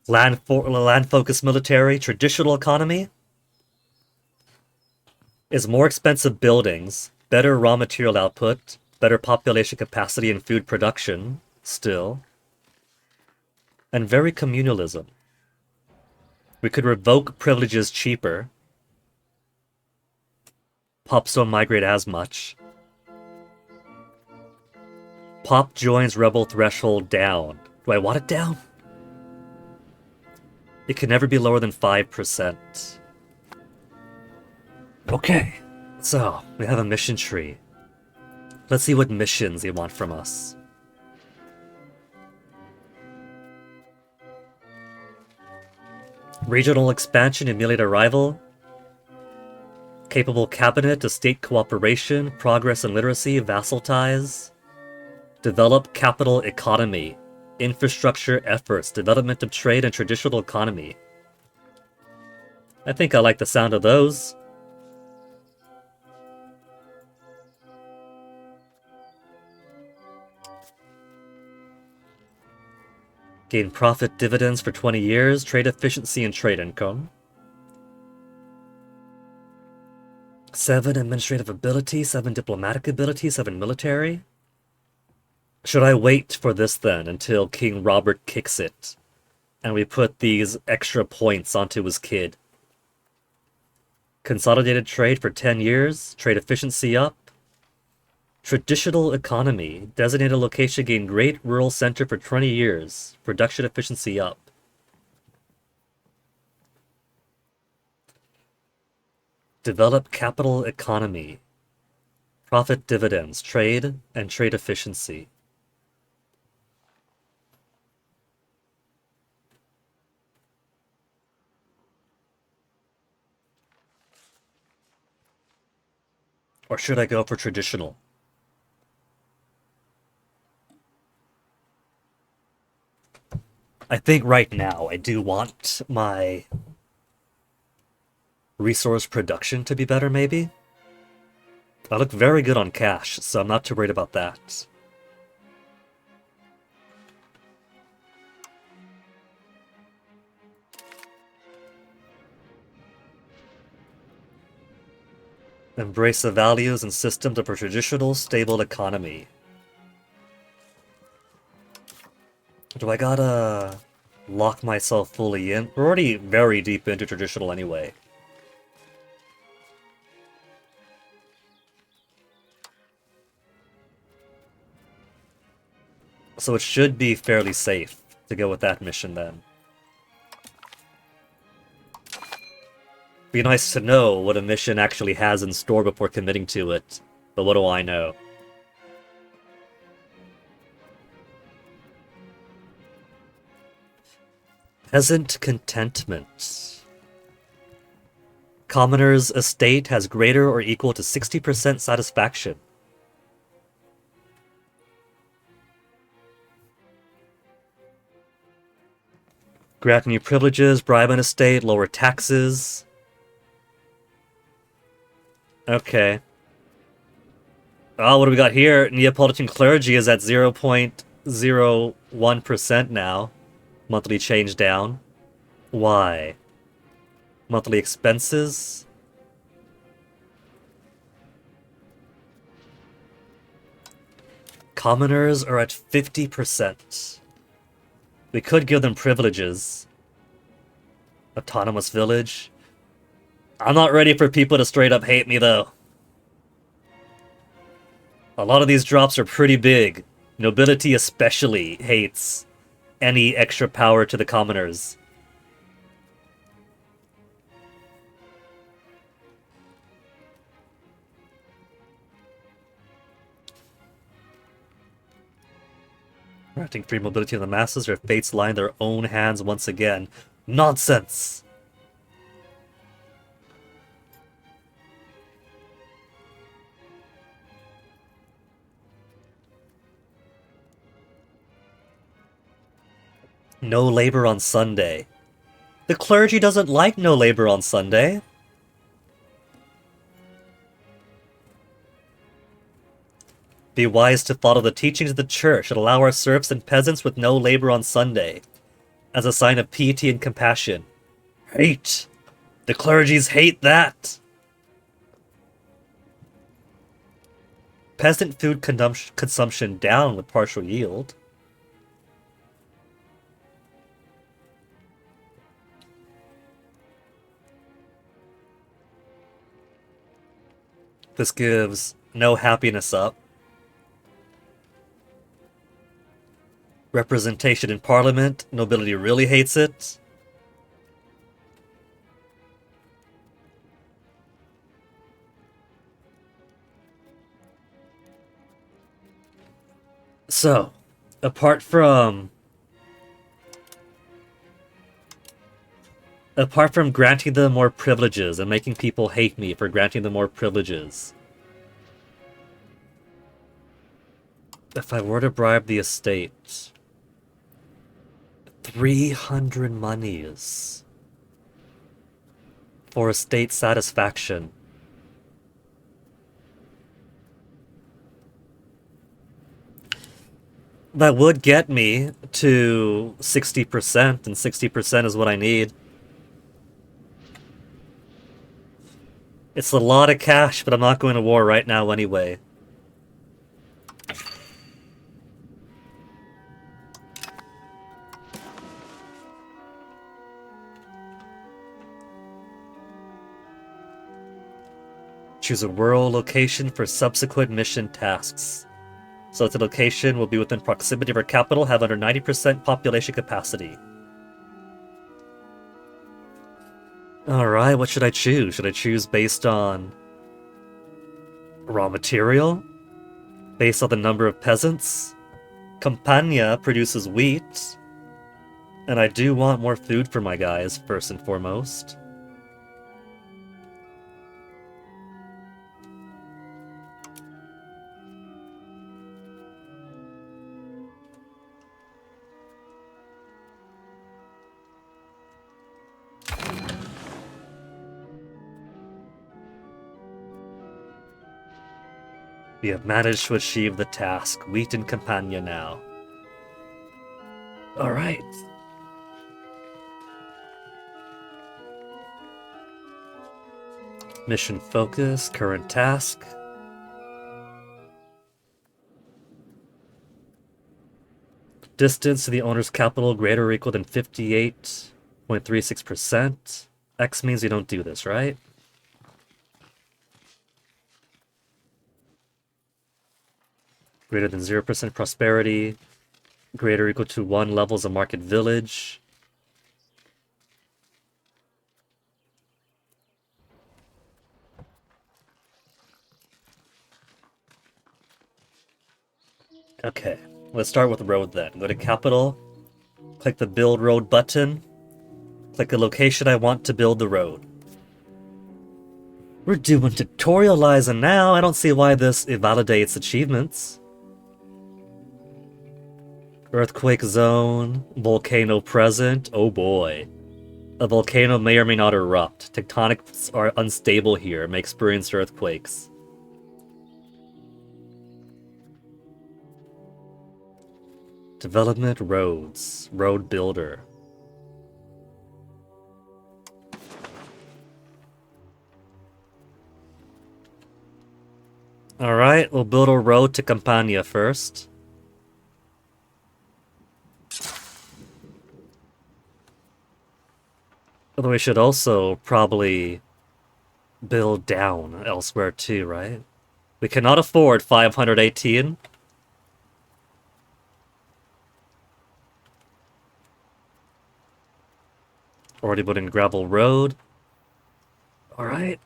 Land-focused military. Traditional economy. Is more expensive buildings. Better raw material output. Better population capacity and food production. Still. And very communalism. We could revoke privileges cheaper. Pops don't migrate as much. Pop joins rebel threshold down. Do I want it down? It can never be lower than 5%. Okay, so we have a mission tree. Let's see what missions they want from us. Regional expansion, emulate a rival. Capable cabinet, estate cooperation, progress and literacy, vassal ties. Develop capital economy, infrastructure efforts, development of trade and traditional economy. I think I like the sound of those. Gain profit dividends for 20 years, trade efficiency and trade income. 7 administrative ability, 7 diplomatic ability, 7 military. Should I wait for this then until King Robert kicks it? And we put these extra points onto his kid. Consolidated trade for 10 years, trade efficiency up. Traditional economy, designated location gain great rural center for 20 years, production efficiency up. Develop capital economy, profit dividends, trade, and trade efficiency. Or should I go for traditional? I think right now I do want my resource production to be better, maybe? I look very good on cash, so I'm not too worried about that. Embrace the values and systems of a traditional, stable economy. Do I gotta lock myself fully in? We're already very deep into traditional anyway. So it should be fairly safe to go with that mission then. Be nice to know what a mission actually has in store before committing to it, but what do I know? Peasant contentment. Commoner's estate has greater or equal to 60% satisfaction. Grant new privileges, bribe an estate, lower taxes. Okay. Oh, what do we got here? Neapolitan clergy is at 0.01% now. Monthly change down. Why? Monthly expenses? Commoners are at 50%. We could give them privileges. Autonomous village. I'm not ready for people to straight up hate me, though. A lot of these drops are pretty big. Nobility especially hates any extra power to the commoners. Granting free mobility to the masses, their fates lie in their own hands once again. Nonsense! No labor on Sunday. The clergy doesn't like no labor on Sunday. Be wise to follow the teachings of the church and allow our serfs and peasants with no labor on Sunday, as a sign of piety and compassion. Hate! The clergies hate that! Peasant food consumption down with partial yield. This gives no happiness up. Representation in Parliament, nobility really hates it. So, apart from granting them more privileges and making people hate me for granting them more privileges, if I were to bribe the estate, 300 monies for estate satisfaction. That would get me to 60%, and 60% is what I need. It's a lot of cash, but I'm not going to war right now anyway. Choose a world location for subsequent mission tasks. Selected location will be within proximity of our capital, have under 90% population capacity. Alright, what should I choose? Should I choose based on raw material? Based on the number of peasants? Campania produces wheat. And I do want more food for my guys, first and foremost. We have managed to achieve the task. Wheat and Campania now. Alright. Mission focus, current task. Distance to the owner's capital greater or equal than 58.36%. X means you don't do this, right? Greater than 0% prosperity. Greater or equal to 1 levels of market village. Okay, let's start with road then. Go to capital, click the build road button, click the location I want to build the road. We're doing tutorializing now. I don't see why this invalidates achievements. Earthquake zone, volcano present. Oh boy. A volcano may or may not erupt. Tectonics are unstable here, may experience earthquakes. Development roads. Road builder. Alright, we'll build a road to Campania first. Although we should also probably build down elsewhere too, right? We cannot afford 518. Already putting gravel road. Alright.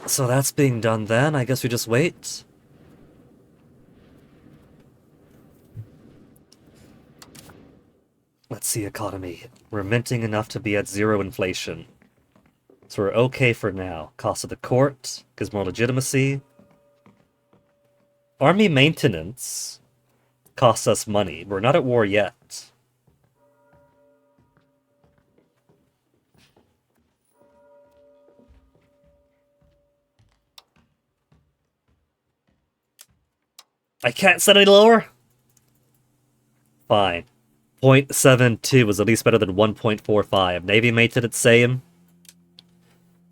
So that's being done then. I guess we just wait. Let's see economy. We're minting enough to be at 0 inflation. So we're okay for now. Cost of the court gives more legitimacy. Army maintenance costs us money. We're not at war yet. I can't set any lower? Fine. 0.72 is at least better than 1.45. Navy maintenance, same.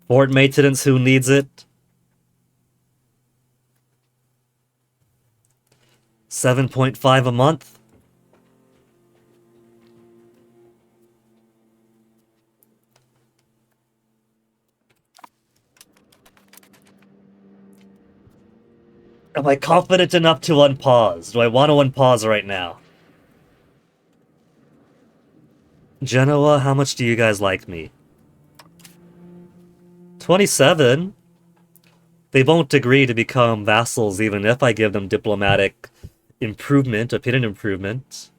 Fort maintenance, who needs it? 7.5 a month. Am I confident enough to unpause? Do I want to unpause right now? Genoa, how much do you guys like me? 27? They won't agree to become vassals even if I give them diplomatic improvement, opinion improvement.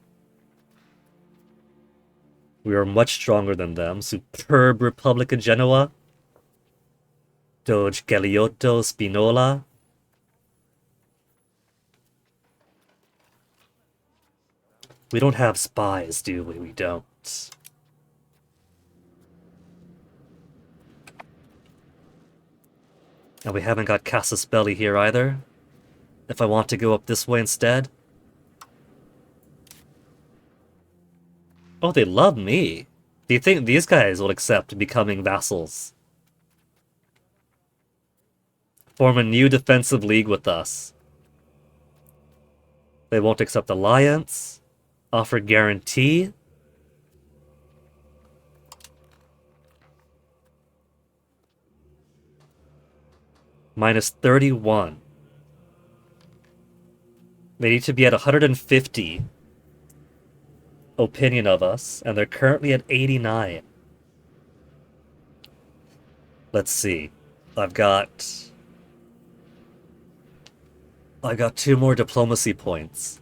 We are much stronger than them. Superb Republic of Genoa. Doge Galeotto Spinola. We don't have spies, do we? We don't. And we haven't got Casus Belli here either. If I want to go up this way instead. Oh, they love me. Do you think these guys will accept becoming vassals? Form a new defensive league with us. They won't accept alliance. Offer guarantee. Minus 31. They need to be at 150 opinion of us, and they're currently at 89. Let's see. I've got 2 more diplomacy points.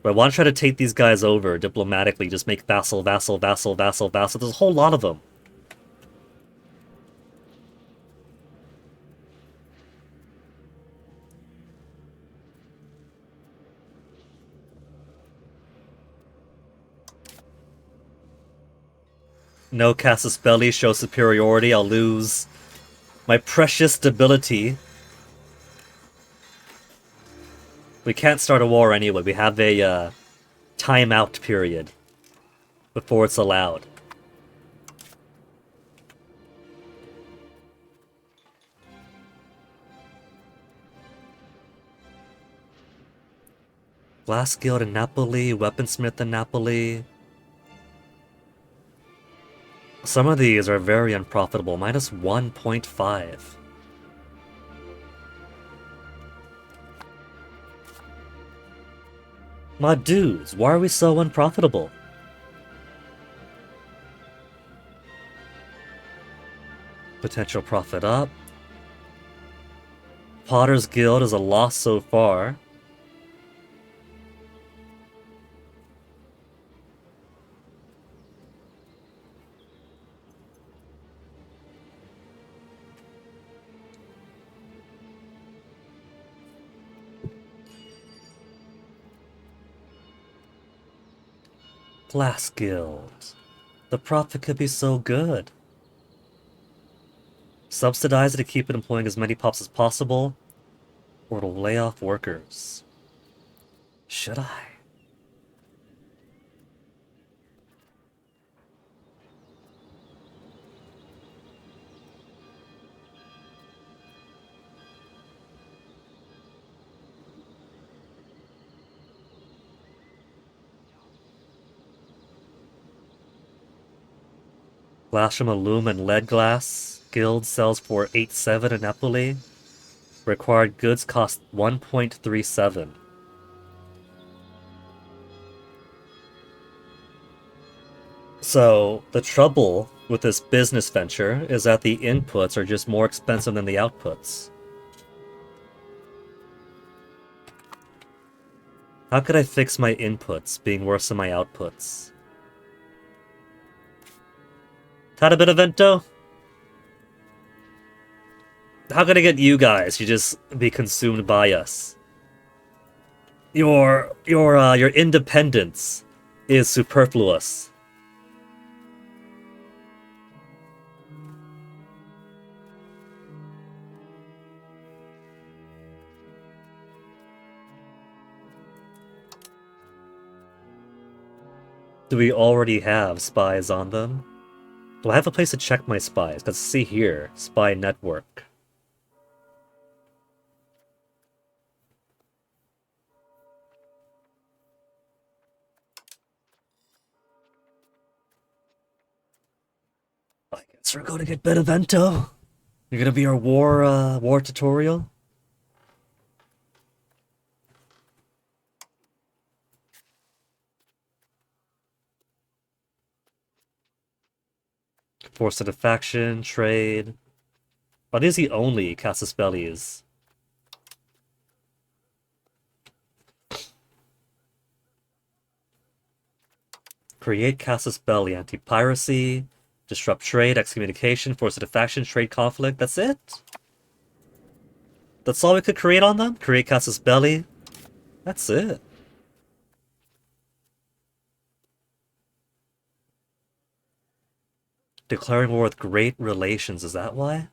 But I want to try to take these guys over diplomatically, just make vassal, vassal, vassal, vassal, vassal. There's a whole lot of them. No Casus Belli show superiority. I'll lose my precious stability. We can't start a war anyway. We have a timeout period before it's allowed. Glass Guild in Napoli, Weaponsmith in Napoli. Some of these are very unprofitable. Minus 1.5. My dudes, why are we so unprofitable? Potential profit up. Potter's Guild is a loss so far. Glass Guild. The profit could be so good. Subsidize it to keep it employing as many pops as possible, or it'll lay off workers. Should I? Lasham Alum and Lead Glass Guild sells for 8.7 in Napoli. Required goods cost 1.37. So, the trouble with this business venture is that the inputs are just more expensive than the outputs. How could I fix my inputs being worse than my outputs? Had a bit of Vento? How could I get you guys to just be consumed by us? Your independence is superfluous. Do we already have spies on them? Do I have a place to check my spies? Because see here, spy network. I guess we're going to get Benevento. You're gonna be our war tutorial? Force into faction, trade. Are these the only Casus Bellis? Create Casus Belli, anti-piracy, disrupt trade, excommunication, force into faction, trade conflict. That's it? That's all we could create on them? Create Casus Belli? That's it. Declaring war with great relations, is that why?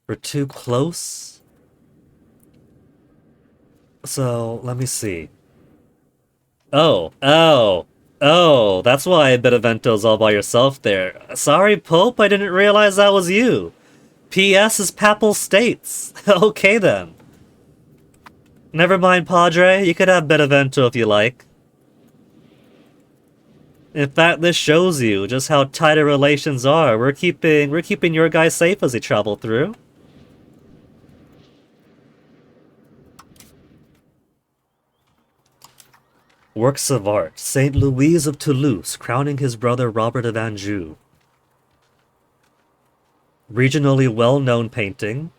We're too close? So, let me see. Oh. Oh, that's why Benevento's all by yourself there. Sorry, Pope, I didn't realize that was you. P.S. is Papal States. Okay then. Never mind, Padre. You could have Benevento if you like. In fact, this shows you just how tight our relations are. We're keeping your guy safe as he travel through. Works of art. Saint Louis of Toulouse crowning his brother Robert of Anjou. Regionally well-known painting.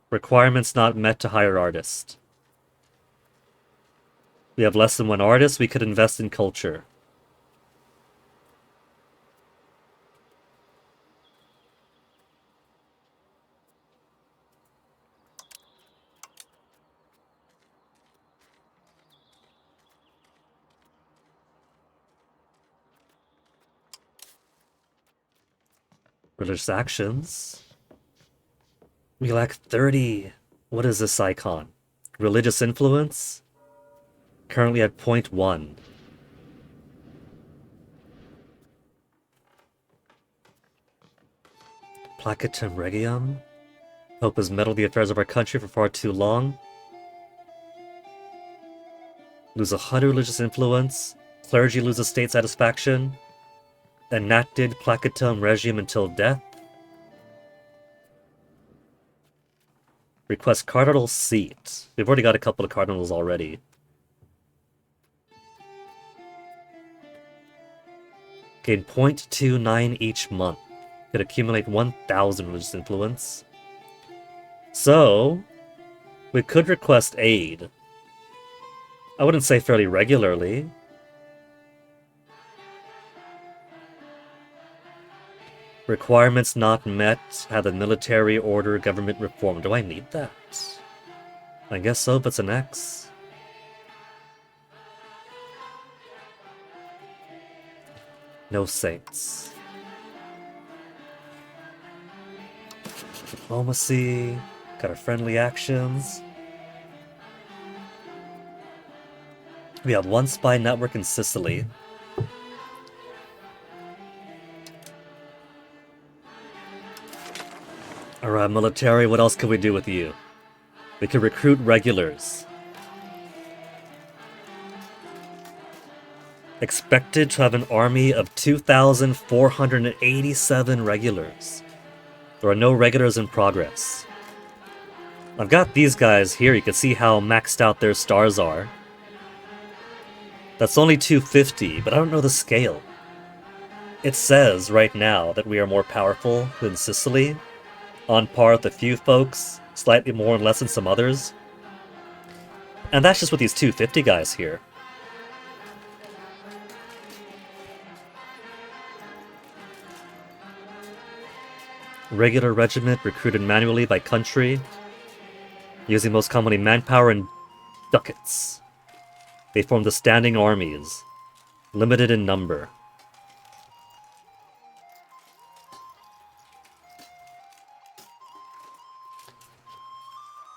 Requirements not met to hire artist. We have less than one artist. We could invest in culture. Religious actions. We lack 30. What is this icon? Religious influence? Currently at 0.1. Placetum regium? Pope has meddled the affairs of our country for far too long. Lose 100 religious influence. Clergy loses state satisfaction. Enacted Placetum regime until death. Request cardinal seat. We've already got a couple of cardinals already. Gain 0.29 each month. Could accumulate 1,000 religious influence. So, we could request aid. I wouldn't say fairly regularly. Requirements not met. Have the military order government reform. Do I need that? I guess so, if it's an X. No saints. Diplomacy. Got our friendly actions. We have one spy network in Sicily. Alright, military, what else can we do with you? We can recruit regulars. Expected to have an army of 2,487 regulars. There are no regulars in progress. I've got these guys here, you can see how maxed out their stars are. That's only 250, but I don't know the scale. It says right now that we are more powerful than Sicily, on par with a few folks, slightly more and less than some others. And that's just with these 250 guys here. Regular regiment recruited manually by country, using most commonly manpower and ducats. They form the standing armies, limited in number.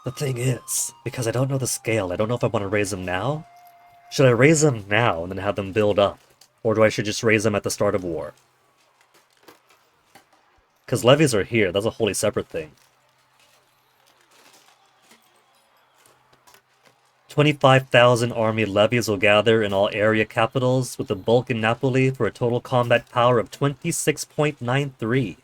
The thing is, because I don't know the scale, I don't know if I want to raise them now. Should I raise them now and then have them build up? Or do I should just raise them at the start of war? Because levies are here, that's a wholly separate thing. 25,000 army levies will gather in all area capitals, with the bulk in Napoli for a total combat power of 26.93.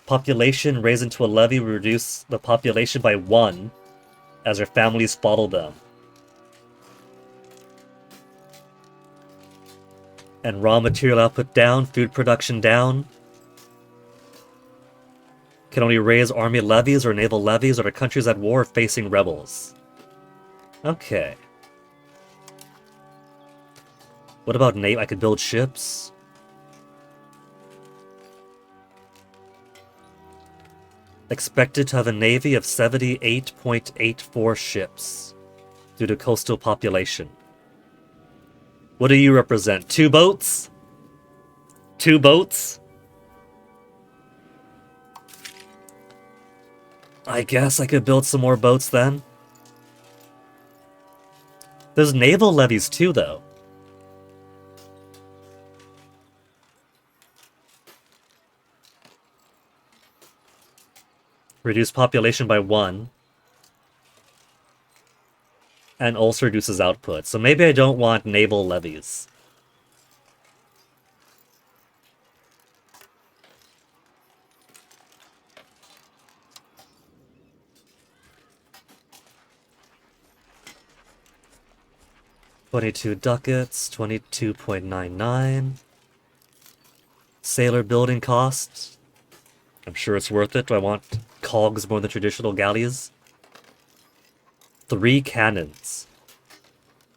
Population raised into a levy will reduce the population by 1 as their families follow them. And raw material output down, food production down. Can only raise army levies or naval levies or the countries at war facing rebels. Okay. What about navy? I could build ships. Expected to have a navy of 78.84 ships due to coastal population. What do you represent? 2 boats? 2 boats? I guess I could build some more boats then. There's naval levies too, though. Reduce population by 1. And also reduces output. So maybe I don't want naval levies. $22 ducats, 22.99. Sailor building costs. I'm sure it's worth it. Do I want cogs more than traditional galleys? 3 cannons.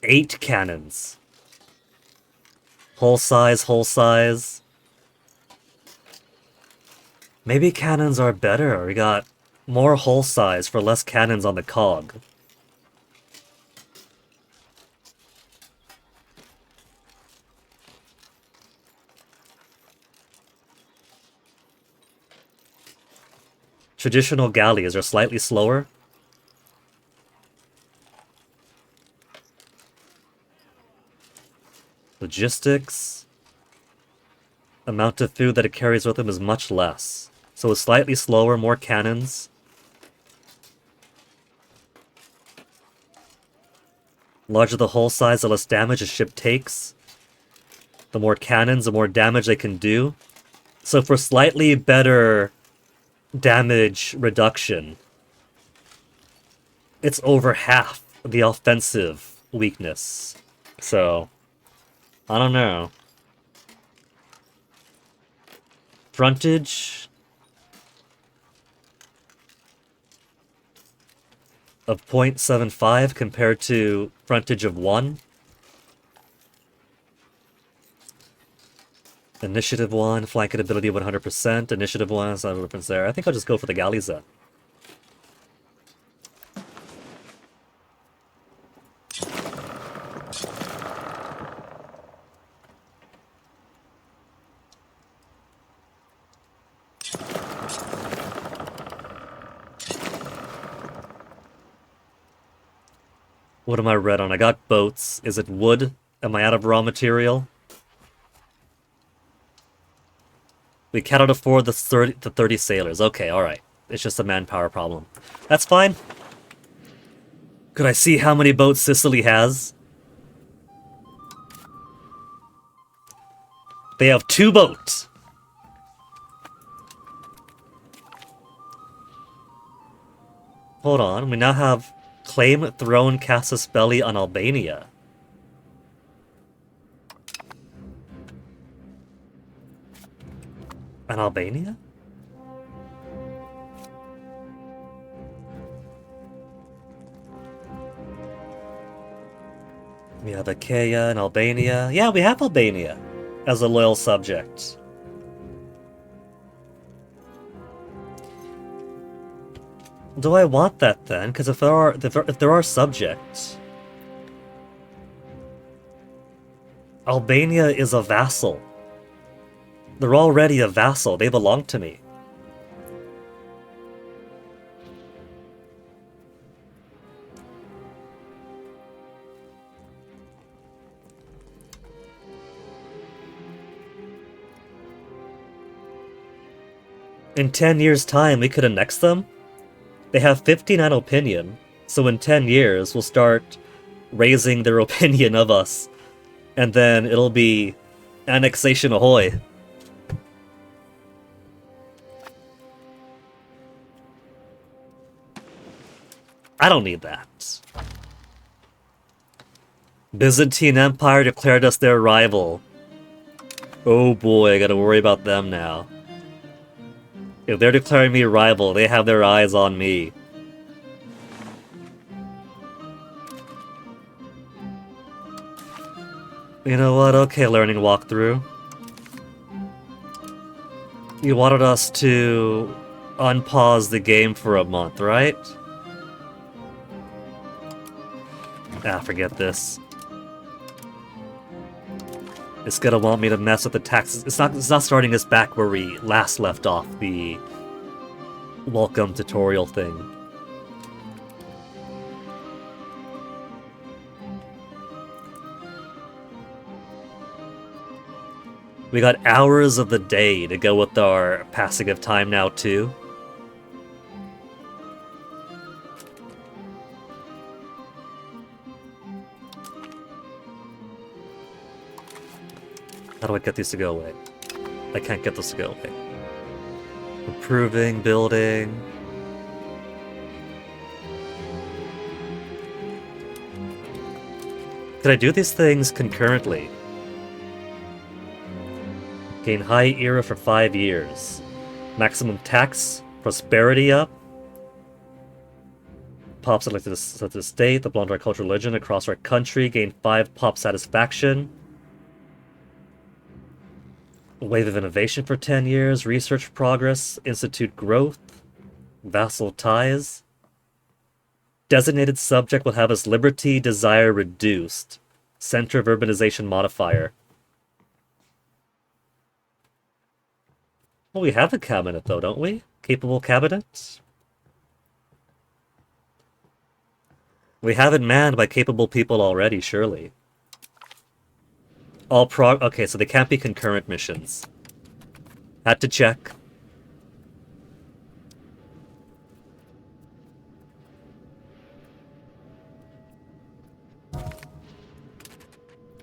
8 cannons. Whole size, whole size. Maybe cannons are better. We got more whole size for less cannons on the cog. Traditional galleys are slightly slower. Logistics. Amount of food that it carries with him is much less. So it's slightly slower, more cannons. Larger the hull size, the less damage a ship takes. The more cannons, the more damage they can do. So for slightly better damage reduction, it's over half the offensive weakness. So, I don't know. Frontage of 0.75 compared to frontage of 1. Initiative 1, flanking ability 100%. Initiative 1, is not a difference there. I think I'll just go for the galleys then. What am I red on? I got boats. Is it wood? Am I out of raw material? We cannot afford the 30 sailors. Okay, alright. It's just a manpower problem. That's fine. Could I see how many boats Sicily has? They have 2 boats. Hold on, we now have claim throne Casus Belli on Albania. On Albania? We have Achaia and Albania. Yeah, we have Albania as a loyal subject. Do I want that then? Because if there are subjects, Albania is a vassal. They're already a vassal. They belong to me. In 10 years' time, we could annex them? They have 59 opinion, so in 10 years, we'll start raising their opinion of us. And then it'll be annexation ahoy. I don't need that. Byzantine Empire declared us their rival. Oh boy, I gotta worry about them now. If they're declaring me a rival, they have their eyes on me. You know what? Okay, learning walkthrough. You wanted us to unpause the game for a month, right? Ah, forget this. It's gonna want me to mess with the taxes. It's not starting us back where we last left off. The welcome tutorial thing. We got hours of the day to go with our passing of time now, too. How do I get these to go away? I can't get this to go away. Improving, building. Could I do these things concurrently? Gain high era for 5 years. Maximum tax, prosperity up. Pops elected to the state, the blonde our cultural religion across our country. Gain 5 pop satisfaction. Wave of innovation for 10 years. Research progress. Institute growth. Vassal ties. Designated subject will have his liberty desire reduced. Center of urbanization modifier. Well, we have a cabinet, though, don't we? Capable cabinet? We have it manned by capable people already, surely. Okay, so they can't be concurrent missions. Had to check.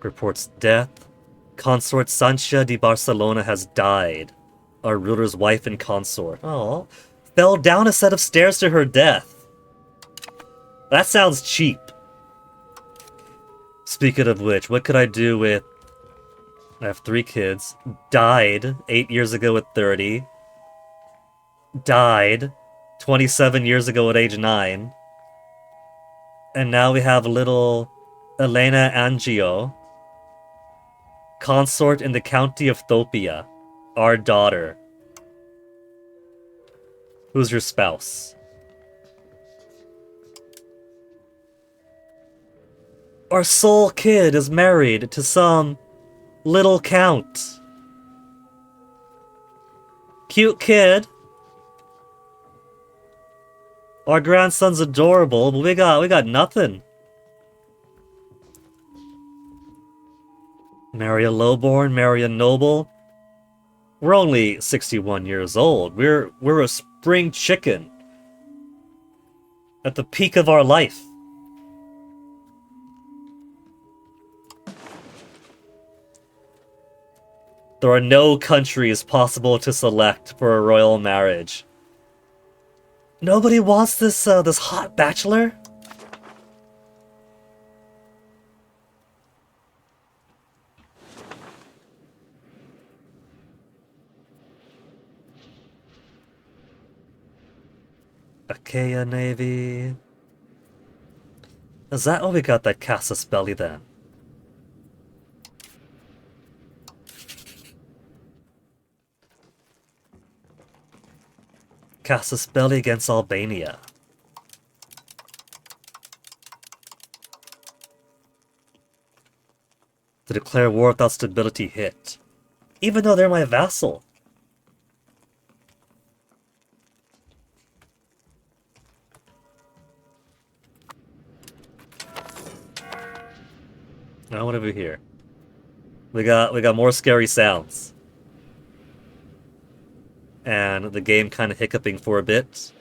Reports death. Consort Sancha de Barcelona has died. Our ruler's wife and consort. Oh, fell down a set of stairs to her death. That sounds cheap. Speaking of which, what could I do with... I have 3 kids. Died 8 years ago at 30. Died 27 years ago at age 9. And now we have little Elena Angio. Consort in the county of Thopia. Our daughter. Who's your spouse? Our sole kid is married to some little count. Cute kid. Our grandson's adorable, but we got nothing. Marry a lowborn, marry a noble. We're only 61 years old. We're a spring chicken. At the peak of our life. There are no countries possible to select for a royal marriage. Nobody wants this this hot bachelor? Achaea Navy. Is that why we got that Casus Belli then? Casus Belli against Albania. To declare war without stability hit. Even though they're my vassal. Now what have we here? We got more scary sounds. And the game kind of hiccuping for a bit.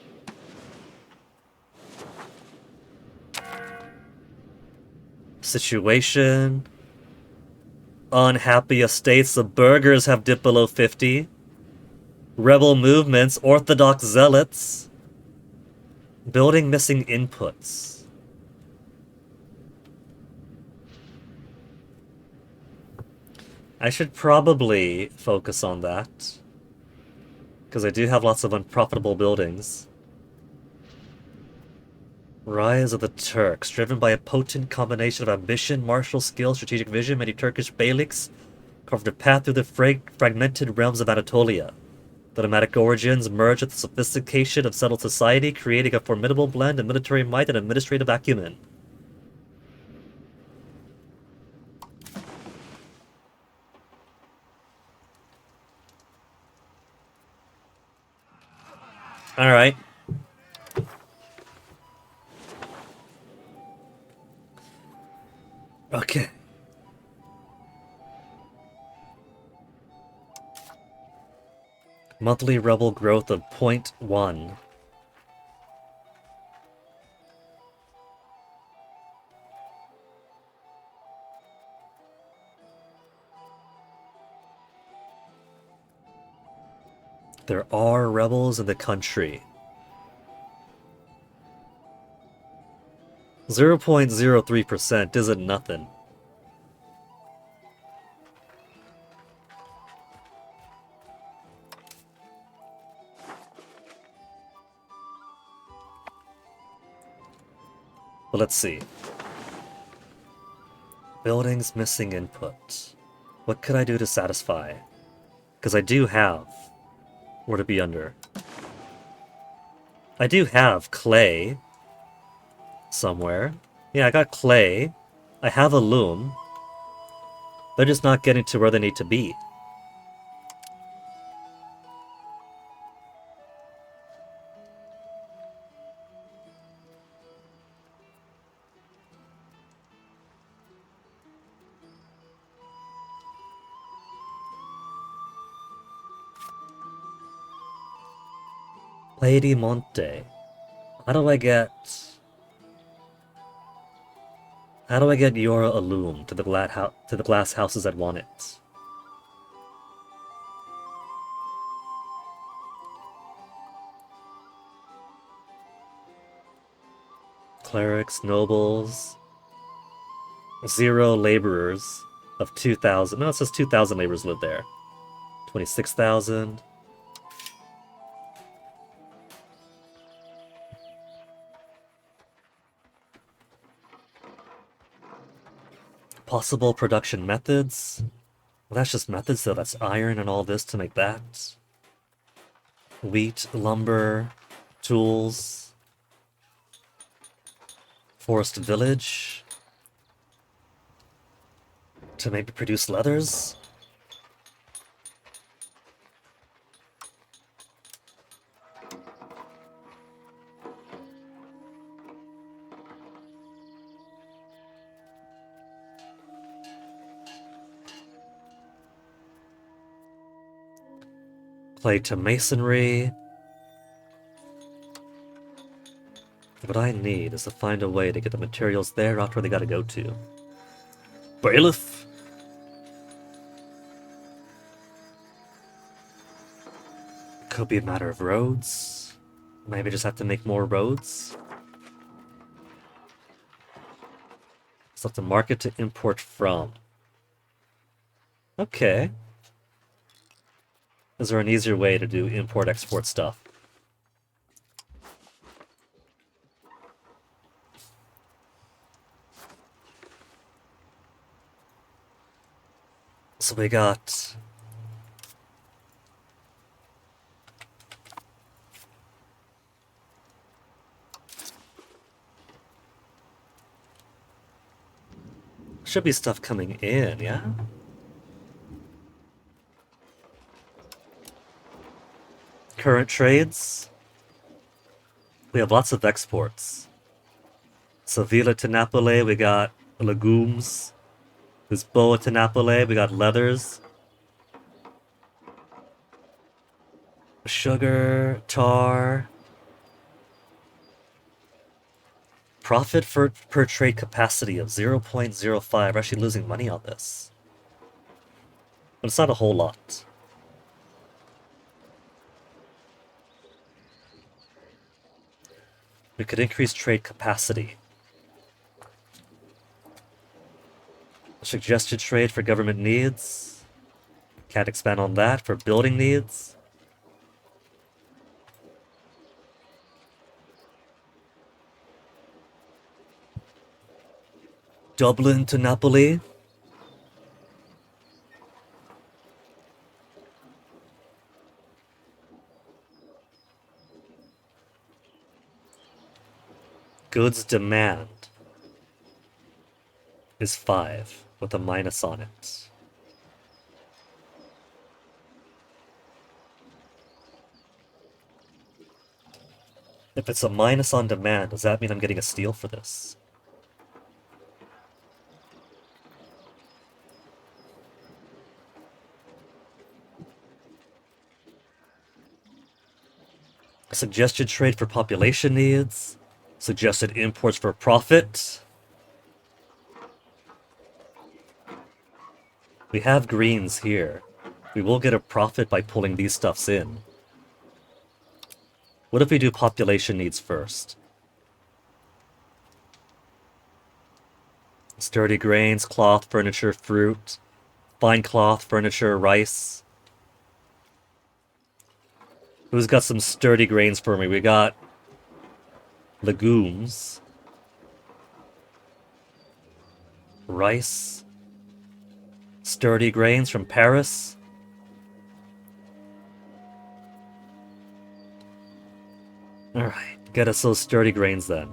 Situation. Unhappy estates, the burghers have dipped below 50. Rebel movements, orthodox zealots. Building missing inputs. I should probably focus on that. Because I do have lots of unprofitable buildings. Rise of the Turks, driven by a potent combination of ambition, martial skill, strategic vision, many Turkish beyliks carved a path through the fragmented realms of Anatolia. The nomadic origins merge with the sophistication of settled society, creating a formidable blend of military might and administrative acumen. Alright. Okay. Monthly rebel growth of 0.1. There are rebels in the country. 0.03% isn't nothing. But let's see. Buildings missing input. What could I do to satisfy? Because I do have where to be under. I do have clay somewhere. Yeah, I got clay. I have a loom. They're just not getting to where they need to be. Lady Monte. How do I get... How do I get Yora a loom to the glass houses that want it? Clerics, nobles... 0 laborers of 2,000. No, it says 2,000 laborers live there. 26,000. Possible production methods. Well, that's just methods, though. That's iron and all this to make that. Wheat, lumber, tools. Forest village. To maybe produce leathers. Play to masonry. What I need is to find a way to get the materials there, not where they gotta go to. Bailiff! Could be a matter of roads. Maybe just have to make more roads. Select the market to import from. Okay. Is there an easier way to do import-export stuff? So we got... Should be stuff coming in, yeah? Current trades. We have lots of exports. Sevilla to Napoli, we got legumes. Lisboa to Napoli, we got leathers. Sugar, tar. Profit per trade capacity of 0.05. We're actually losing money on this. But it's not a whole lot. We could increase trade capacity. Suggested trade for government needs. Can't expand on that. For building needs. Dublin to Napoli. Goods demand is 5 with a minus on it. If it's a minus on demand, does that mean I'm getting a steal for this? Suggested trade for population needs. Suggested imports for profit. We have greens here. We will get a profit by pulling these stuffs in. What if we do population needs first? Sturdy grains, cloth, furniture, fruit. Fine cloth, furniture, rice. Who's got some sturdy grains for me? We got legumes. Rice. Sturdy grains from Paris. Alright, get us those sturdy grains then.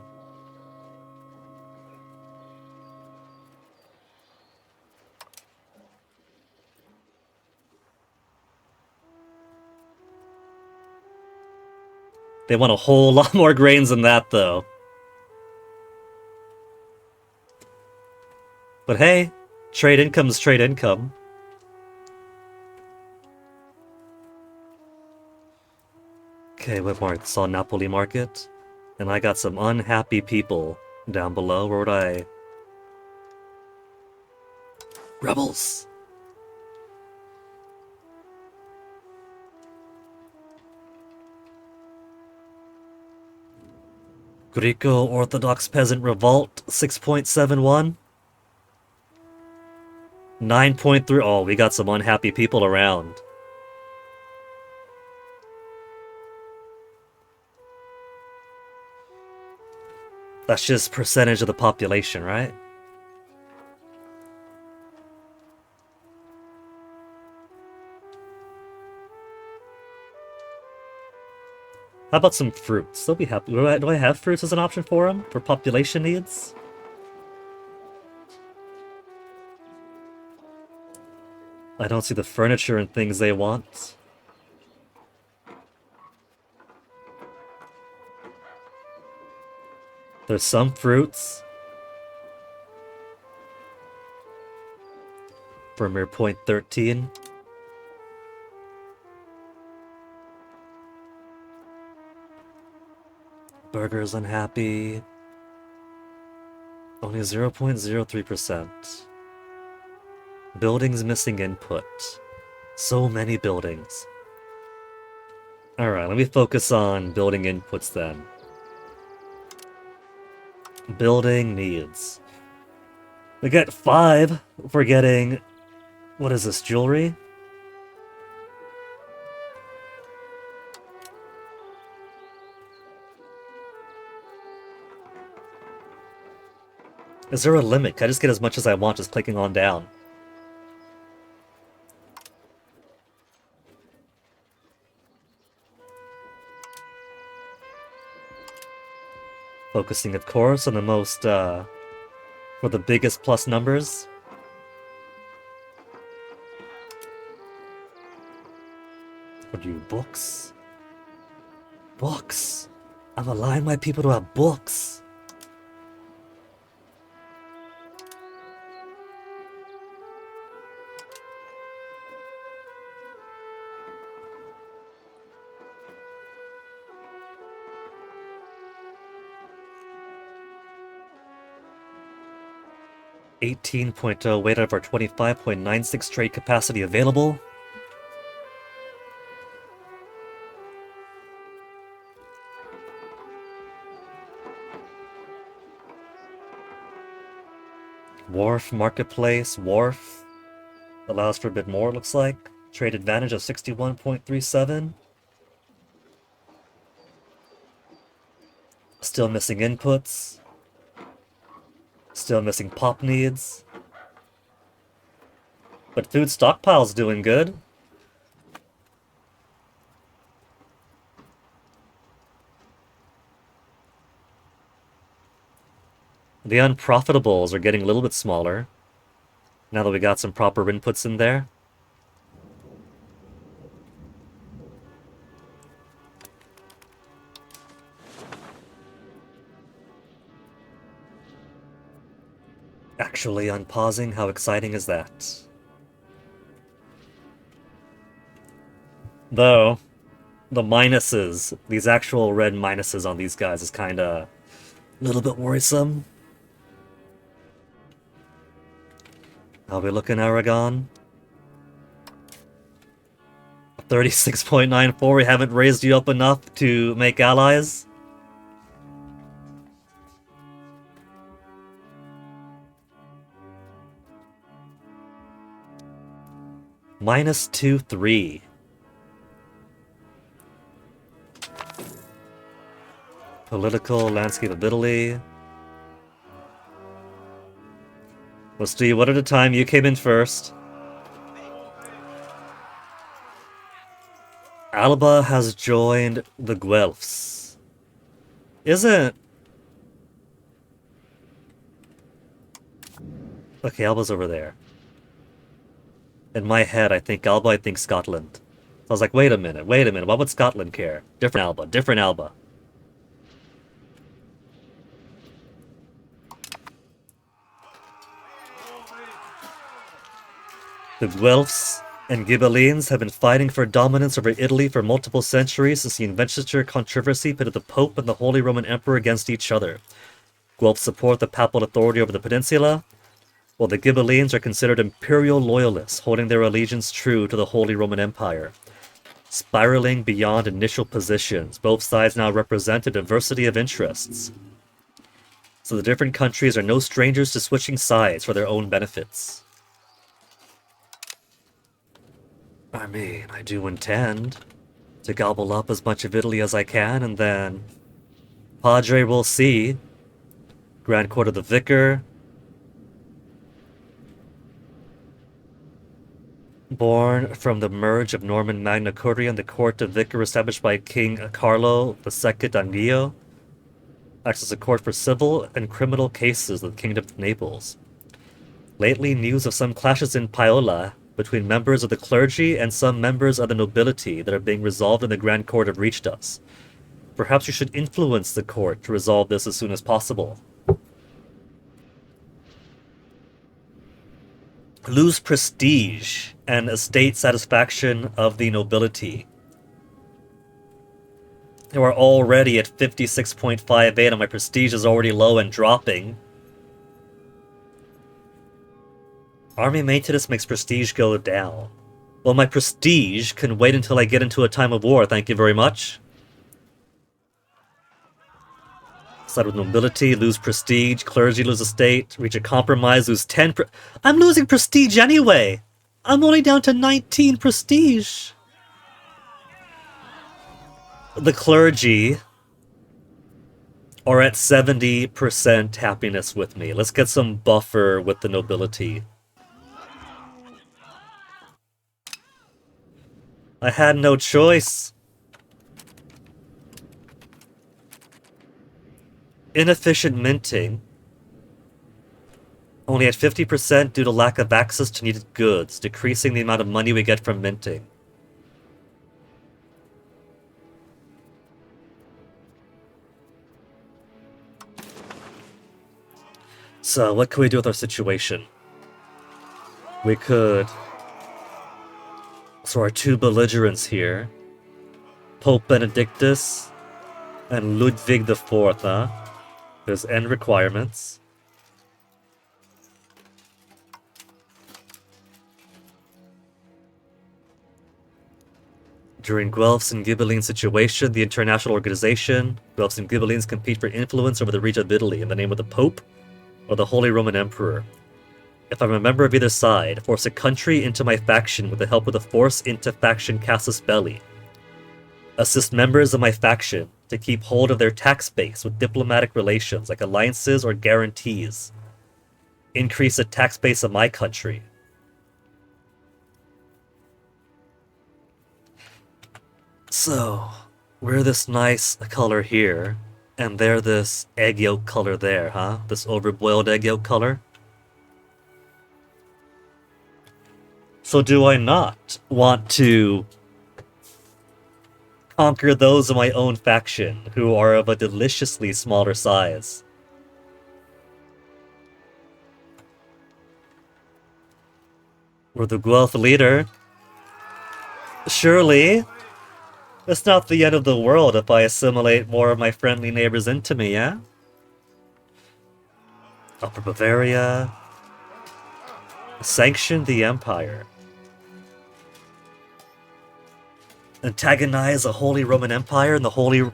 They want a whole lot more grains than that, though. But hey, trade income is trade income. Okay, what market? Saw Napoli market. And I got some unhappy people down below. Where would I... Rebels! Greco-Orthodox Peasant Revolt, 6.71. 9.3. Oh, we got some unhappy people around. That's just percentage of the population, right? How about some fruits? They'll be happy. Do I have fruits as an option for them? For population needs? I don't see the furniture and things they want. There's some fruits. For a mere 0.13. Burgers unhappy. Only 0.03%. Buildings missing input. So many buildings. Alright, let me focus on building inputs then. Building needs. We get 5 for getting... What is this, jewelry? Is there a limit? Can I just get as much as I want just clicking on down? Focusing, of course, on the most, for the biggest plus numbers. What do you, books? Books! I've aligned my people to have books! $18.0 weight out of our 25.96 trade capacity available. Wharf, marketplace, wharf. Allows for a bit more, looks like. Trade advantage of 61.37. Still missing inputs. Still missing pop needs. But food stockpile's doing good. The unprofitables are getting a little bit smaller. Now that we got some proper inputs in there. Actually unpausing, how exciting is that? Though, the minuses, these actual red minuses on these guys is kinda a little bit worrisome. How we looking, Aragon? 36.94, we haven't raised you up enough to make allies? Minus 2-3. Political landscape of Italy. Let's do one at a time. You came in first. Alba has joined the Guelphs. Isn't... Okay, Alba's over there. In my head, I think Alba, I think Scotland. So I was like, wait a minute, why would Scotland care? Different Alba, different Alba. The Guelphs and Ghibellines have been fighting for dominance over Italy for multiple centuries since the investiture controversy pitted the Pope and the Holy Roman Emperor against each other. Guelphs support the papal authority over the peninsula, while the Ghibellines are considered imperial loyalists, holding their allegiance true to the Holy Roman Empire. Spiraling beyond initial positions, both sides now represent a diversity of interests. So the different countries are no strangers to switching sides for their own benefits. I mean, I do intend to gobble up as much of Italy as I can, and then Padre will see. Grand Court of the Vicar. Born from the merge of Norman Magna Curia and the Court of Vicar established by King Carlo II Anguio, acts as a court for civil and criminal cases of the Kingdom of Naples. Lately, news of some clashes in Paola between members of the clergy and some members of the nobility that are being resolved in the Grand Court have reached us. Perhaps you should influence the court to resolve this as soon as possible. Lose prestige and estate satisfaction of the nobility. You are already at 56.58 and my prestige is already low and dropping. Army maintenance makes prestige go down. Well, my prestige can wait until I get into a time of war, thank you very much. Side with nobility, lose prestige, clergy lose estate, reach a compromise, lose 10 I'm losing prestige anyway! I'm only down to 19 prestige! The clergy are at 70% happiness with me. Let's get some buffer with the nobility. I had no choice. Inefficient minting. Only at 50% due to lack of access to needed goods, decreasing the amount of money we get from minting. So, what can we do with our situation? We could... So our two belligerents here, Pope Benedictus and Ludwig IV, huh? There's end requirements. During Guelphs and Ghibelline situation, the international organization, Guelphs and Ghibellines compete for influence over the region of Italy in the name of the Pope or the Holy Roman Emperor. If I'm a member of either side, force a country into my faction with the help of the Force into Faction Casus Belli. Assist members of my faction to keep hold of their tax base with diplomatic relations like alliances or guarantees. Increase the tax base of my country. So, we're this nice color here, and they're this egg yolk color there, huh? This overboiled egg yolk color. So do I not want to conquer those of my own faction who are of a deliciously smaller size? We're the Guelph leader. Surely, it's not the end of the world if I assimilate more of my friendly neighbors into me, yeah? Upper Bavaria. Sanction the Empire. Antagonize the Holy Roman Empire and the Holy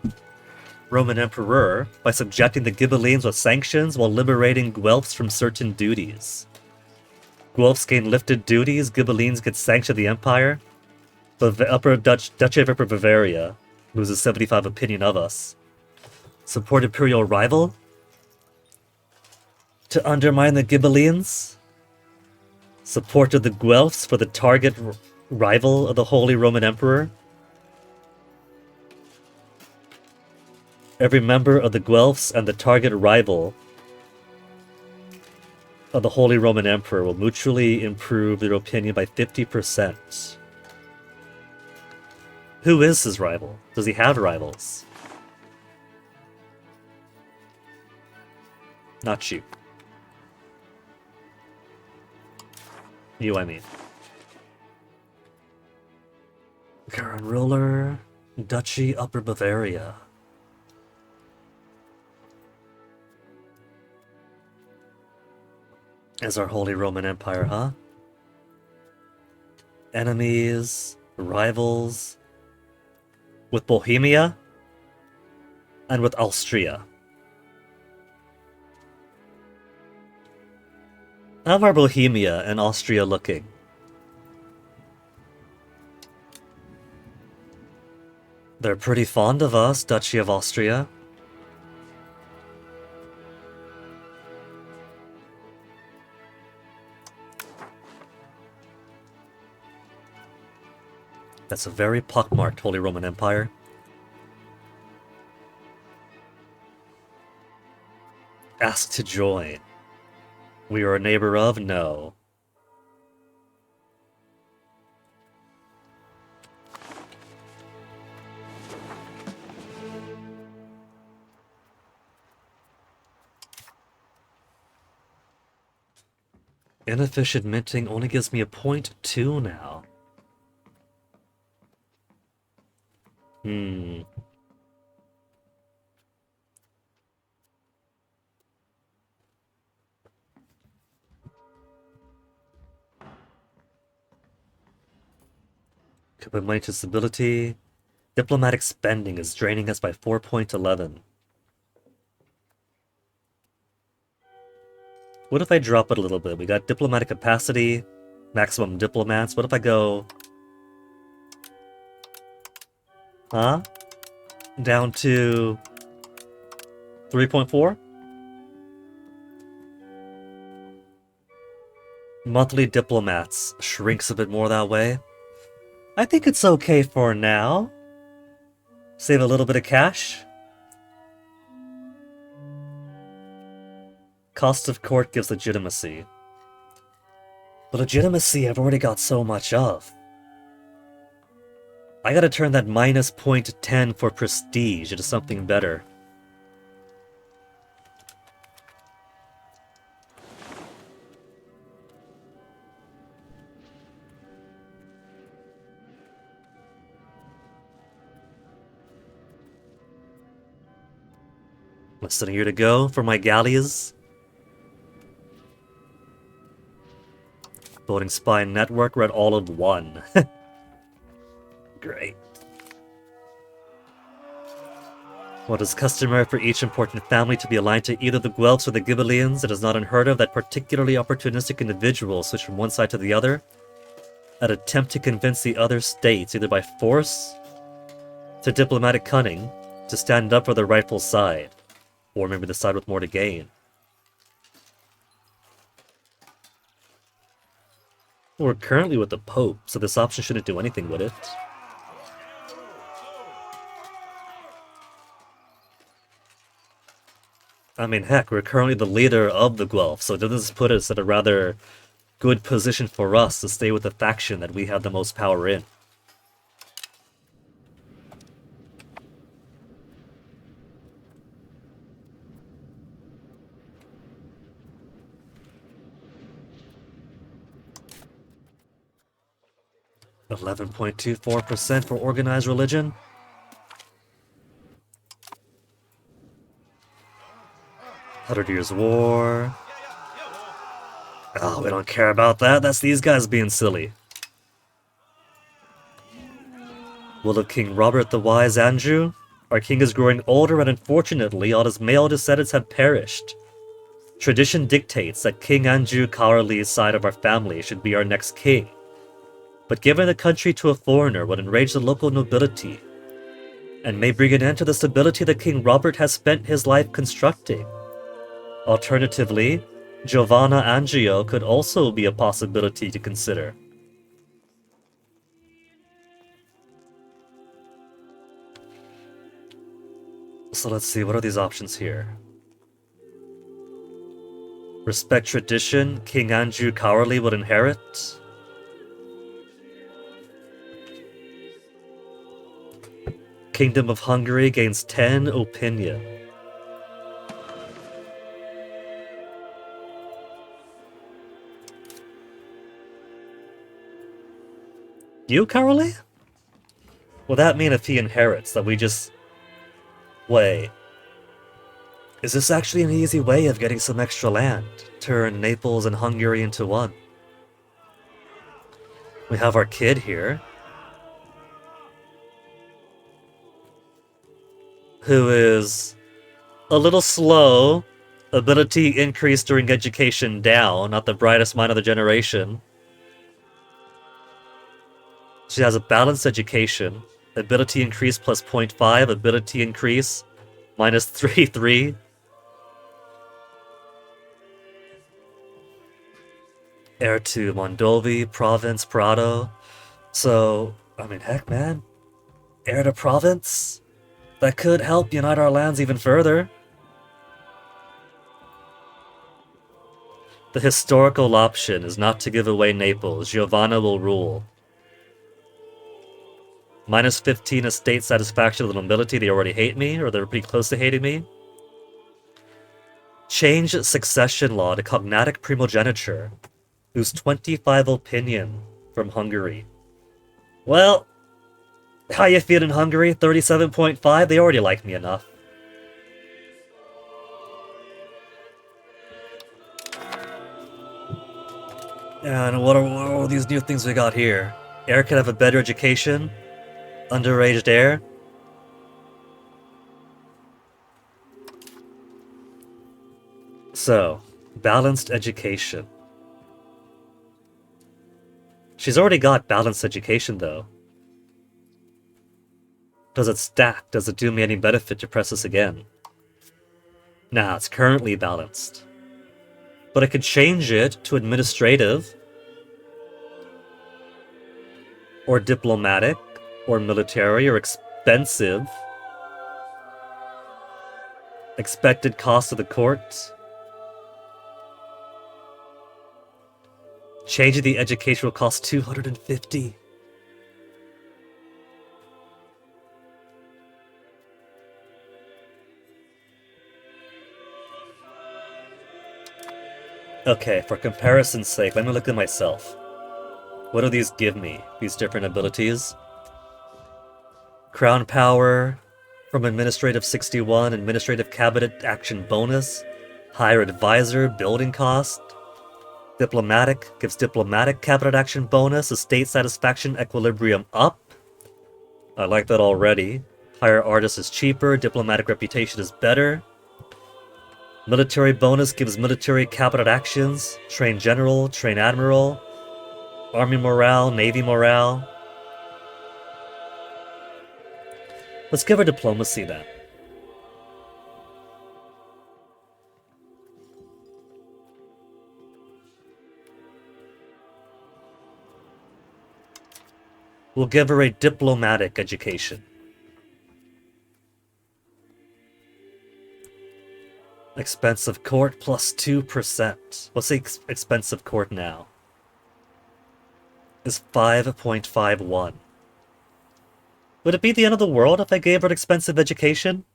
Roman Emperor by subjecting the Ghibellines with sanctions while liberating Guelphs from certain duties. Guelphs gain lifted duties, Ghibellines get sanctioned the Empire. Duchy of Upper Bavaria loses 75 opinion of us. Support Imperial rival? To undermine the Ghibellines? Support of the Guelphs for the target rival of the Holy Roman Emperor? Every member of the Guelphs and the target rival of the Holy Roman Emperor will mutually improve their opinion by 50%. Who is his rival? Does he have rivals? Not you. You, I mean. Current ruler, Duchy Upper Bavaria. Is our Holy Roman Empire, huh? Enemies, rivals, with Bohemia, and with Austria. How are Bohemia and Austria looking? They're pretty fond of us, Duchy of Austria. That's a very pockmarked Holy Roman Empire. Ask to join. We are a neighbor of? No. Inefficient minting only gives me a 0.2 now. Combined to stability. Diplomatic spending is draining us by 4.11. What if I drop it a little bit? We got diplomatic capacity, maximum diplomats. What if I go... Huh? Down to 3.4? Monthly diplomats shrinks a bit more that way. I think it's okay for now. Save a little bit of cash. Cost of court gives legitimacy. But legitimacy I've already got so much of. I gotta turn that minus 0.10 for prestige into something better. Less than a year to go for my galleys. Voting Spy Network, read all of one. Great. What is customary for each important family to be aligned to either the Guelphs or the Ghibellines? It is not unheard of that particularly opportunistic individuals switch from one side to the other and attempt to convince the other states, either by force to diplomatic cunning, to stand up for their rightful side, or maybe the side with more to gain. We're currently with the Pope, so this option shouldn't do anything with it. I mean, heck, we're currently the leader of the Guelph, so does this put us at a rather good position for us to stay with the faction that we have the most power in? 11.24% for organized religion. Hundred Years' War. Oh, we don't care about that. That's these guys being silly. Will of King Robert the Wise Andrew? Our king is growing older and unfortunately all his male descendants have perished. Tradition dictates that King Andrew Cowardly's side of our family should be our next king. But giving the country to a foreigner would enrage the local nobility, and may bring an end to the stability that King Robert has spent his life constructing. Alternatively, Giovanna Angio could also be a possibility to consider. So let's see, what are these options here? Respect tradition, King Andrew Cowardly would inherit. Kingdom of Hungary gains 10 opinion. You, Cowardly? Will that mean if he inherits that we just... Wait. Is this actually an easy way of getting some extra land? Turn Naples and Hungary into one. We have our kid here, who is a little slow, ability increase during education down, not the brightest mind of the generation. She has a balanced education, ability increase plus 0.5, ability increase minus 3. Heir to Mondovi, Province, Prado. So, I mean, heck, man. Heir to Province? That could help unite our lands even further. The historical option is not to give away Naples. Giovanna will rule. Minus 15 estate satisfaction of the nobility. They already hate me, or they're pretty close to hating me. Change succession law to cognatic primogeniture. Lose 25 opinion from Hungary. Well, how you feeling, Hungary? 37.5? They already like me enough. And what are all these new things we got here? Heir can have a better education. Underaged heir. So, balanced education. She's already got balanced education, though. Does it stack? Does it do me any benefit to press this again? Nah, it's currently balanced. But I could change it to administrative, or diplomatic, or military, or expensive. Expected cost of the court. Changing the education will cost 250. Okay, for comparison's sake, let me look at myself. What do these give me, these different abilities? Crown Power from Administrative 61, Administrative Cabinet Action Bonus, Higher Advisor, Building Cost. Diplomatic gives Diplomatic Cabinet Action Bonus, Estate Satisfaction Equilibrium up. I like that already. Higher Artist is cheaper, Diplomatic Reputation is better. Military Bonus gives Military Cabinet Actions, Train General, Train Admiral, Army Morale, Navy Morale. Let's give her Diplomacy then. We'll give her a Diplomatic Education. Expensive Court plus 2%. What's the expensive court now? Is 5.51. Would it be the end of the world if I gave her an expensive education?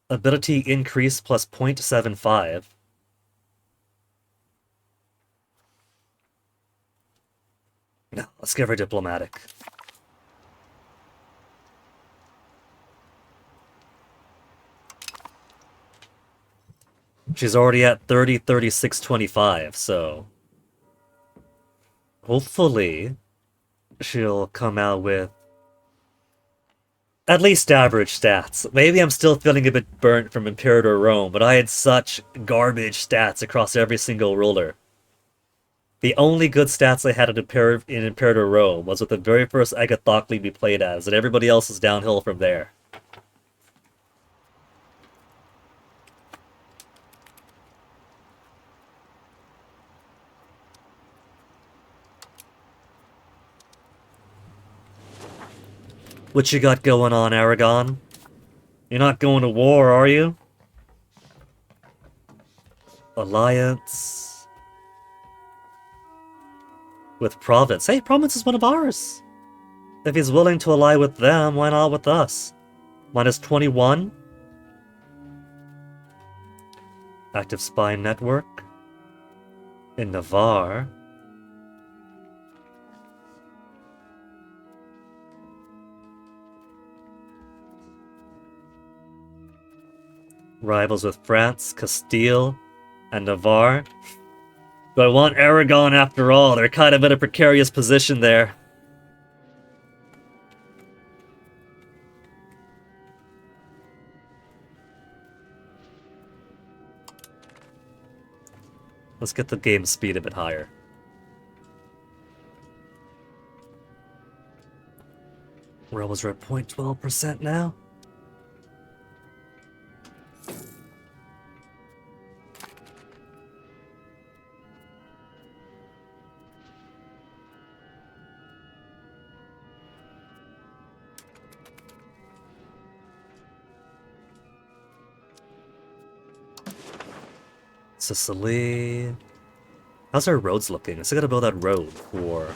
Ability increase plus 0.75. No, let's give her diplomatic. She's already at 30, 36, 25, so... hopefully, she'll come out with at least average stats. Maybe I'm still feeling a bit burnt from Imperator Rome, but I had such garbage stats across every single ruler. The only good stats I had in Imperator Rome was with the very first Agathocles we played as, and everybody else is downhill from there. What you got going on, Aragon? You're not going to war, are you? Alliance... with Province. Hey, Province is one of ours! If he's willing to ally with them, why not with us? Minus 21. Active spy network. In Navarre. Rivals with France, Castile, and Navarre. Do I want Aragon after all? They're kind of in a precarious position there. Let's get the game speed a bit higher. Rebels are at 0.12% now. Sicily. How's our roads looking? I still gotta build that road for...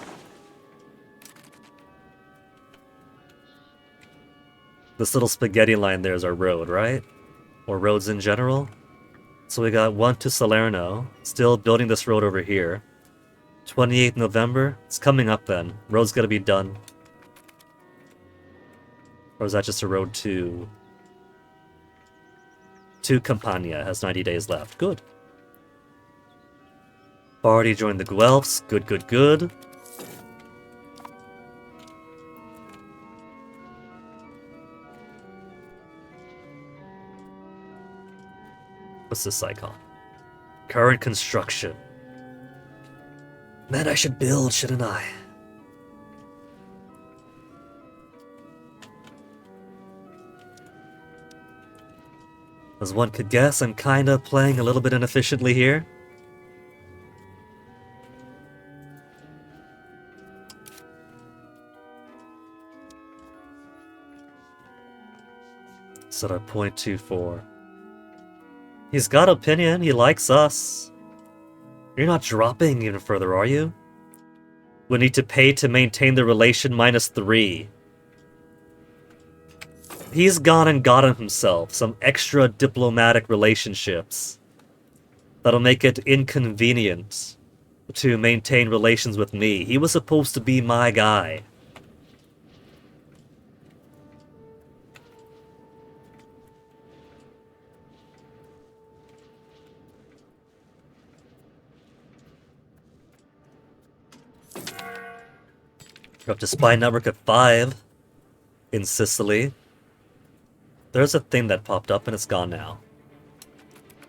this little spaghetti line there is our road, right? Or roads in general. So we got one to Salerno. Still building this road over here. 28th November. It's coming up then. Road's gotta be done. Or is that just a road to... Campania? Has 90 days left. Good. Already joined the Guelphs. Good, good, good. What's this icon? Current construction. Man, I should build, shouldn't I? As one could guess, I'm kinda playing a little bit inefficiently here. Set at 0.24. He's got opinion, he likes us. You're not dropping even further, are you? We need to pay to maintain the relation -3. He's gone and gotten himself some extra diplomatic relationships that'll make it inconvenient to maintain relations with me. He was supposed to be my guy. We're up to spy network at 5 in Sicily. There's a thing that popped up and it's gone now.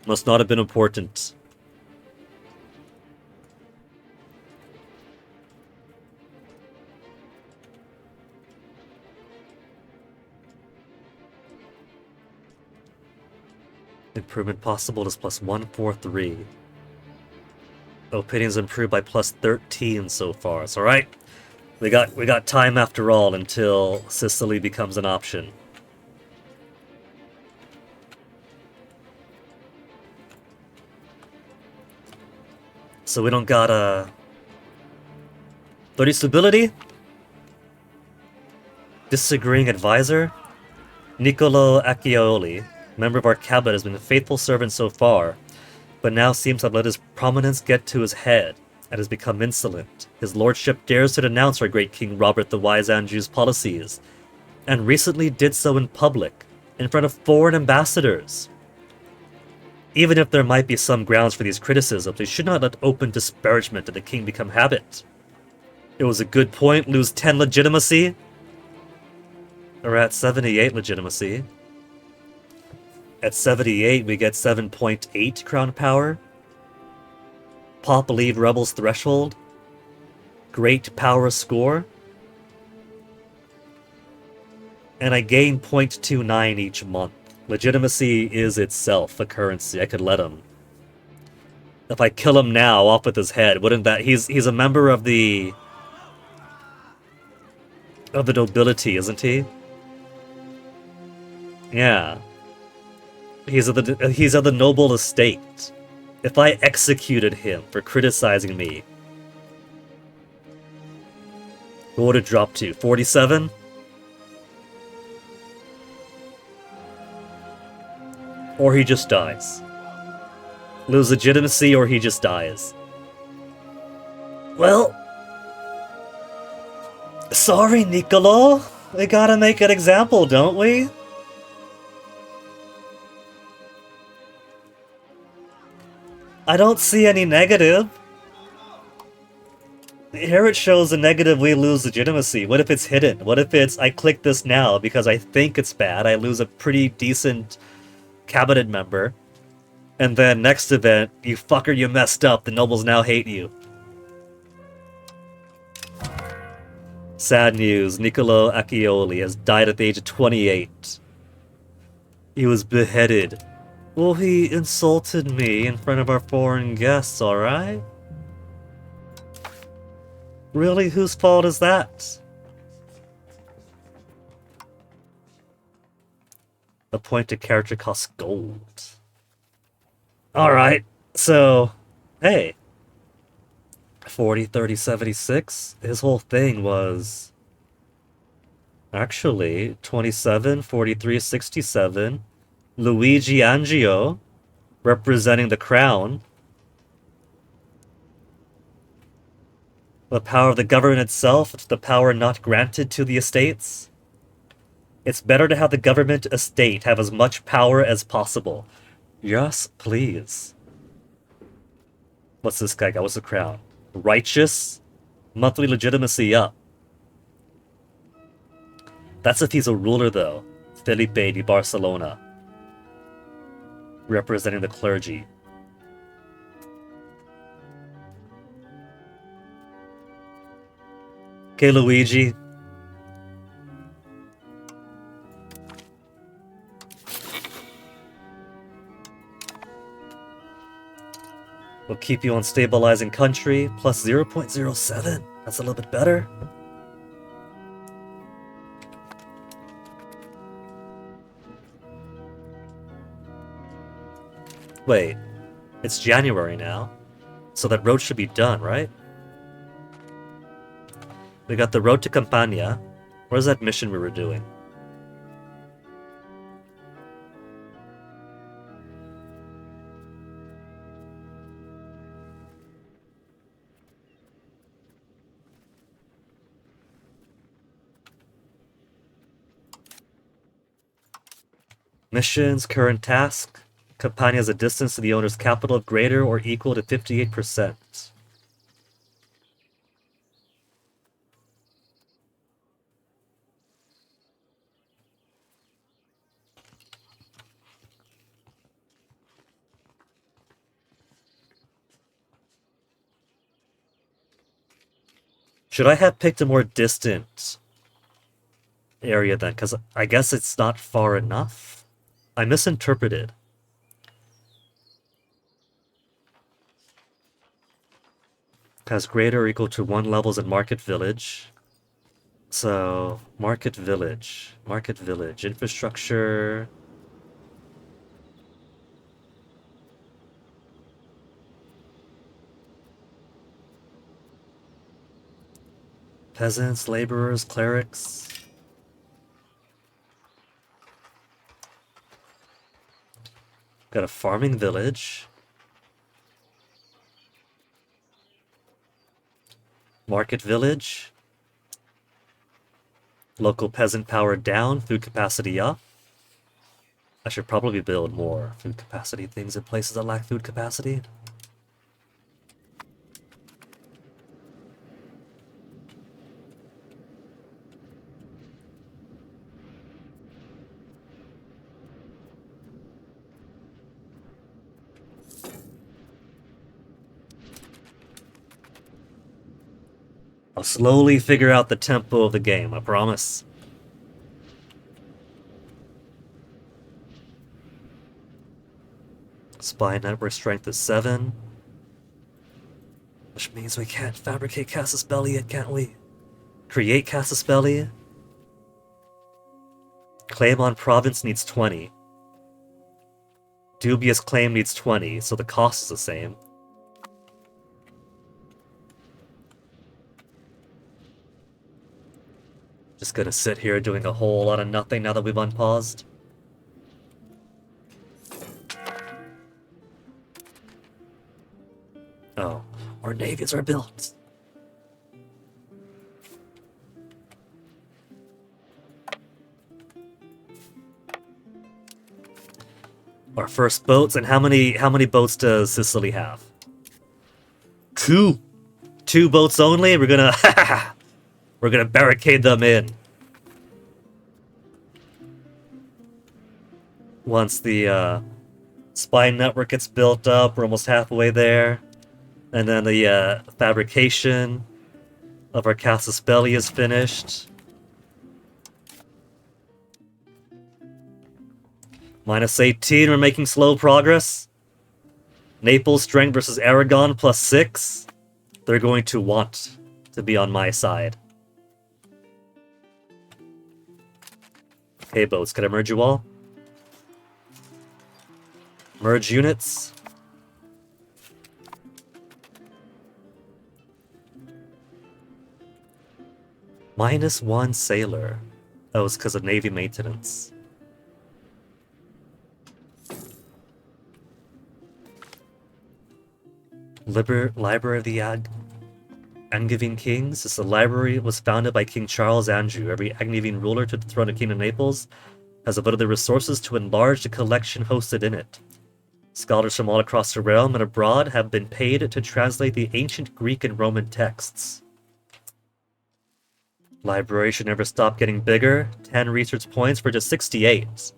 Must not have been important. Improvement possible is plus 143. Opinions improved by plus 13 so far. It's alright. We got time after all until Sicily becomes an option. So we don't got a 30 stability? Disagreeing advisor? Niccolo Acciaioli, member of our cabinet, has been a faithful servant so far, but now seems to have let his prominence get to his head. and has become insolent. His lordship dares to denounce our great King Robert the Wise Andrew's policies, and recently did so in public, in front of foreign ambassadors. Even if there might be some grounds for these criticisms, they should not let open disparagement of the king become habit. It was a good point, lose 10 legitimacy. We're at 78 legitimacy. At 78, we get 7.8 crown power. Pop lead rebels threshold. Great power score. And I gain 0.29 each month. Legitimacy is itself a currency. I could let him. If I kill him now off with his head, wouldn't that... He's a member of the nobility, isn't he? Yeah. He's of the noble estate. If I executed him for criticizing me, what would it drop to? 47? Or he just dies. Lose legitimacy or he just dies. Well... Sorry, Niccolo. We gotta make an example, don't we? I don't see any negative. Here it shows a negative, we lose legitimacy. What if it's hidden? What if it's, I click this now because I think it's bad, I lose a pretty decent cabinet member, and then next event, you fucker, you messed up, the nobles now hate you. Sad news, Niccolo Accioli has died at the age of 28. He was beheaded. Well, he insulted me in front of our foreign guests, alright? Really, whose fault is that? Appointed character costs gold. Alright, so, hey. 40, 30, 76. His whole thing was... Actually, 27, 43, 67. Luigi Angio, representing the crown. The power of the government itself, the power not granted to the estates. It's better to have the government estate have as much power as possible. Yes, please. What's this guy got? What's the crown? Righteous? Monthly legitimacy up. That's if he's a ruler, though. Felipe de Barcelona. Representing the clergy. Okay, Luigi. We'll keep you on stabilizing country, plus 0.07. That's a little bit better. Wait, it's January now, so that road should be done, right? We got the road to Campania. Where's that mission we were doing? Missions, current task. Campania has a distance to the owner's capital of greater or equal to 58%. Should I have picked a more distant area then? Because I guess it's not far enough. I misinterpreted. Has greater or equal to 1 levels in Market Village. So, Market Village. Market Village. Infrastructure. Peasants, laborers, clerics. Got a farming village. Market village. Local peasant power down, food capacity up. I should probably build more food capacity things in places that lack food capacity. I'll slowly figure out the tempo of the game, I promise. Spy network strength is 7. Which means we can't fabricate Casus Belli yet, can't we? Create Casus Belli. Claim on province needs 20. Dubious claim needs 20, so the cost is the same. Just gonna sit here doing a whole lot of nothing now that we've unpaused. Oh, our navies are built. Our first boats, and how many boats does Sicily have? 2. 2 boats only. We're gonna barricade them in. Once the spy network gets built up, we're almost halfway there. And then the fabrication of our Casus Belli is finished. -18, we're making slow progress. Naples strength versus Aragon +6. They're going to want to be on my side. Okay, boats, can I merge you all? Merge units. -1 sailor. Oh, it's because of Navy maintenance. Library of the Angevin Kings. This library was founded by King Charles Andrew. Every Angevin ruler to the throne of King of Naples has devoted the resources to enlarge the collection hosted in it. Scholars from all across the realm and abroad have been paid to translate the ancient Greek and Roman texts. Library should never stop getting bigger. 10 research points for just 68.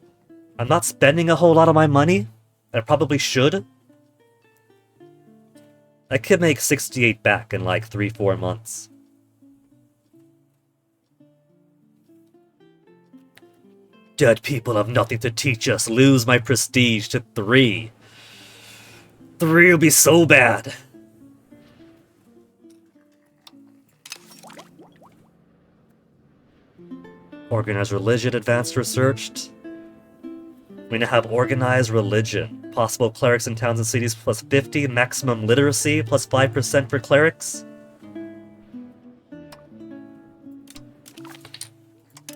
I'm not spending a whole lot of my money. I probably should. I could make 68 back in like 3-4 months. Dead people have nothing to teach us. Lose my prestige to 3. 3 will be so bad. Organized religion advanced researched. We now have organized religion. Possible clerics in towns and cities +50. Maximum literacy +5% for clerics.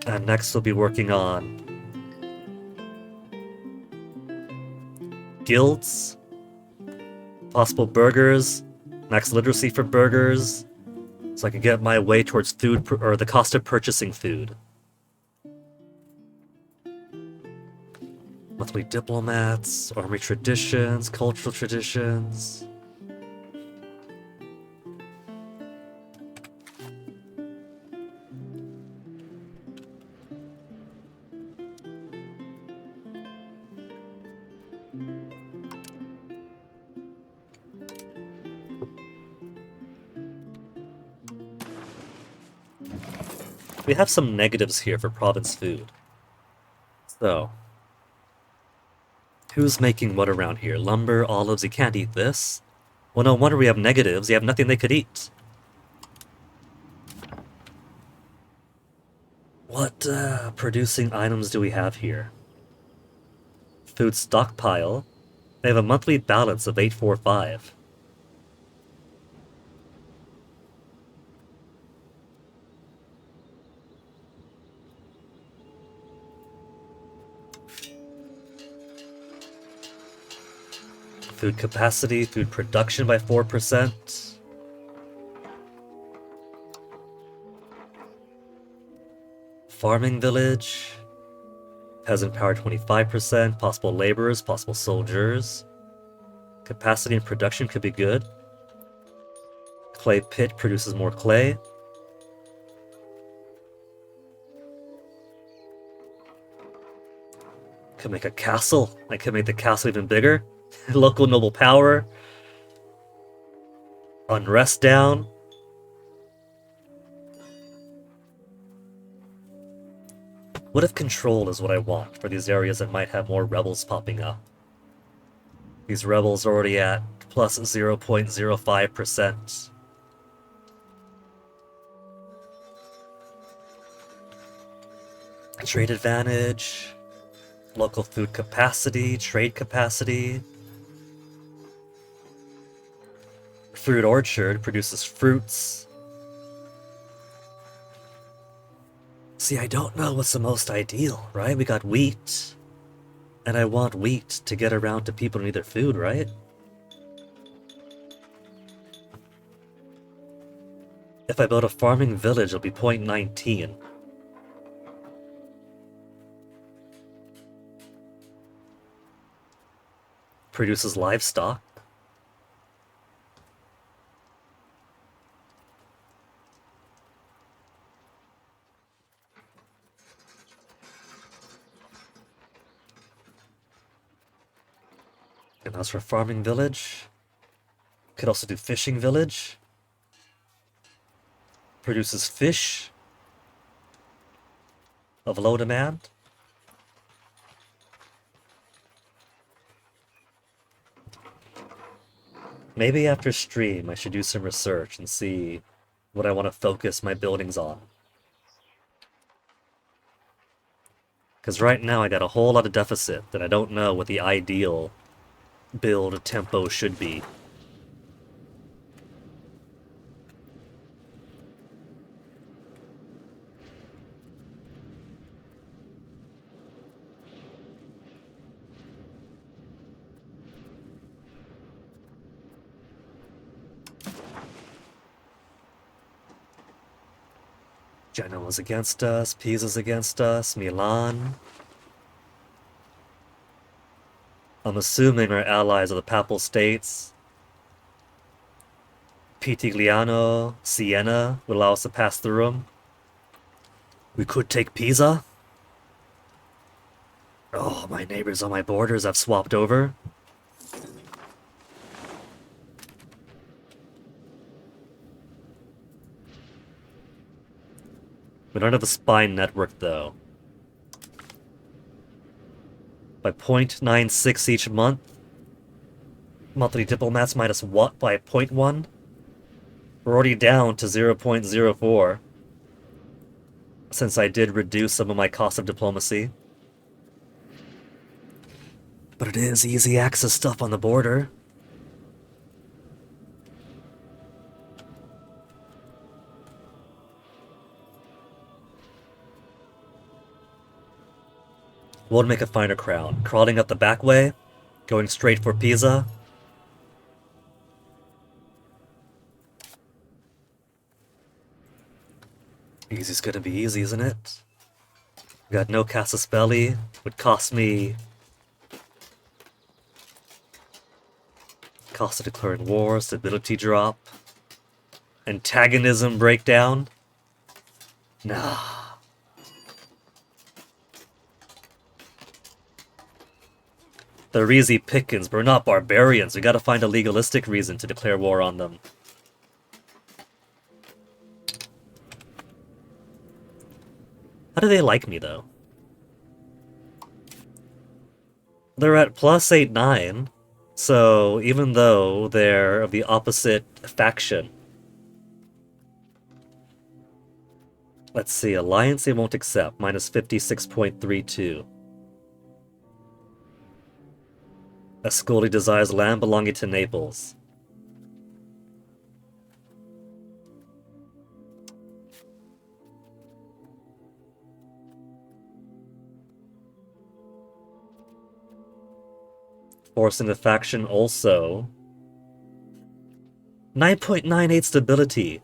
And next we'll be working on guilds. Possible burgers. Max literacy for burgers. So I can get my way towards food, or the cost of purchasing food. Monthly diplomats, army traditions, cultural traditions. We have some negatives here for province food. So, who's making what around here? Lumber, olives, you can't eat this. Well, no wonder we have negatives. You have nothing they could eat. What producing items do we have here? Food stockpile. They have a monthly balance of 845. Food capacity, food production by 4%. farming village. Peasant power 25%. Possible laborers, possible soldiers. Capacity and production could be good. Clay pit produces more clay. Could make a castle. I could make the castle even bigger. Local noble power. Unrest down. What if control is what I want for these areas that might have more rebels popping up? These rebels are already at plus 0.05%. Trade advantage. Local food capacity, trade capacity. Fruit orchard produces fruits. See, I don't know what's the most ideal, right? We got wheat. And I want wheat to get around to people who need their food, right? If I build a farming village, it'll be 0.19. Produces livestock. And that's for farming village. Could also do fishing village. Produces fish of low demand. Maybe after stream I should do some research and see what I want to focus my buildings on. Because right now I got a whole lot of deficit that I don't know what the ideal build tempo should be. Genoa's against us, Pisa's against us, Milan. I'm assuming our allies are the Papal States. Pitigliano, Siena would allow us to pass through them. We could take Pisa. Oh, my neighbors on my borders have swapped over. We don't have a spine network, though. By 0.96 each month. Monthly diplomats minus what by 0.1? We're already down to 0.04. Since I did reduce some of my cost of diplomacy. But it is easy access stuff on the border. We'll make a finer crown. Crawling up the back way. Going straight for Pisa. Easy's gonna be easy, isn't it? We got no Casaspelli. Would cost me... Cost of declaring war, stability drop. Antagonism breakdown. Nah. They're easy pickings, but we're not barbarians. We gotta find a legalistic reason to declare war on them. How do they like me, though? They're at plus 8-9, so even though they're of the opposite faction... Let's see, alliance they won't accept, minus 56.32. Ascoli desires land belonging to Naples. Forcing the faction also. 9.98 stability.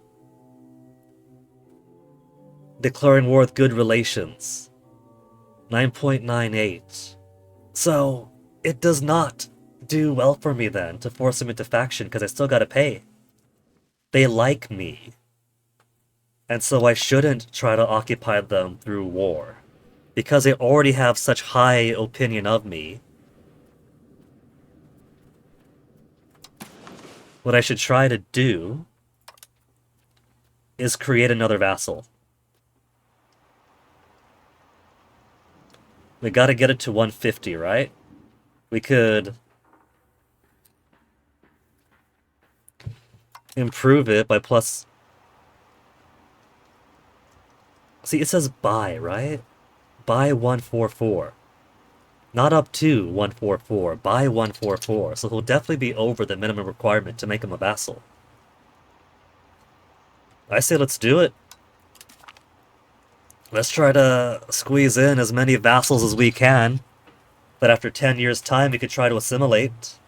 declaring war with good relations. 9.98. So, it does not do well for me then to force them into faction because I still gotta pay. They like me. And so I shouldn't try to occupy them through war. Because they already have such high opinion of me. What I should try to do is create another vassal. We gotta get it to 150, right? We could improve it by plus... See, it says buy, right? Buy 144. Not up to 144, buy 144. So he'll definitely be over the minimum requirement to make him a vassal. I say let's do it. Let's try to squeeze in as many vassals as we can, that after 10 years' time we could try to assimilate.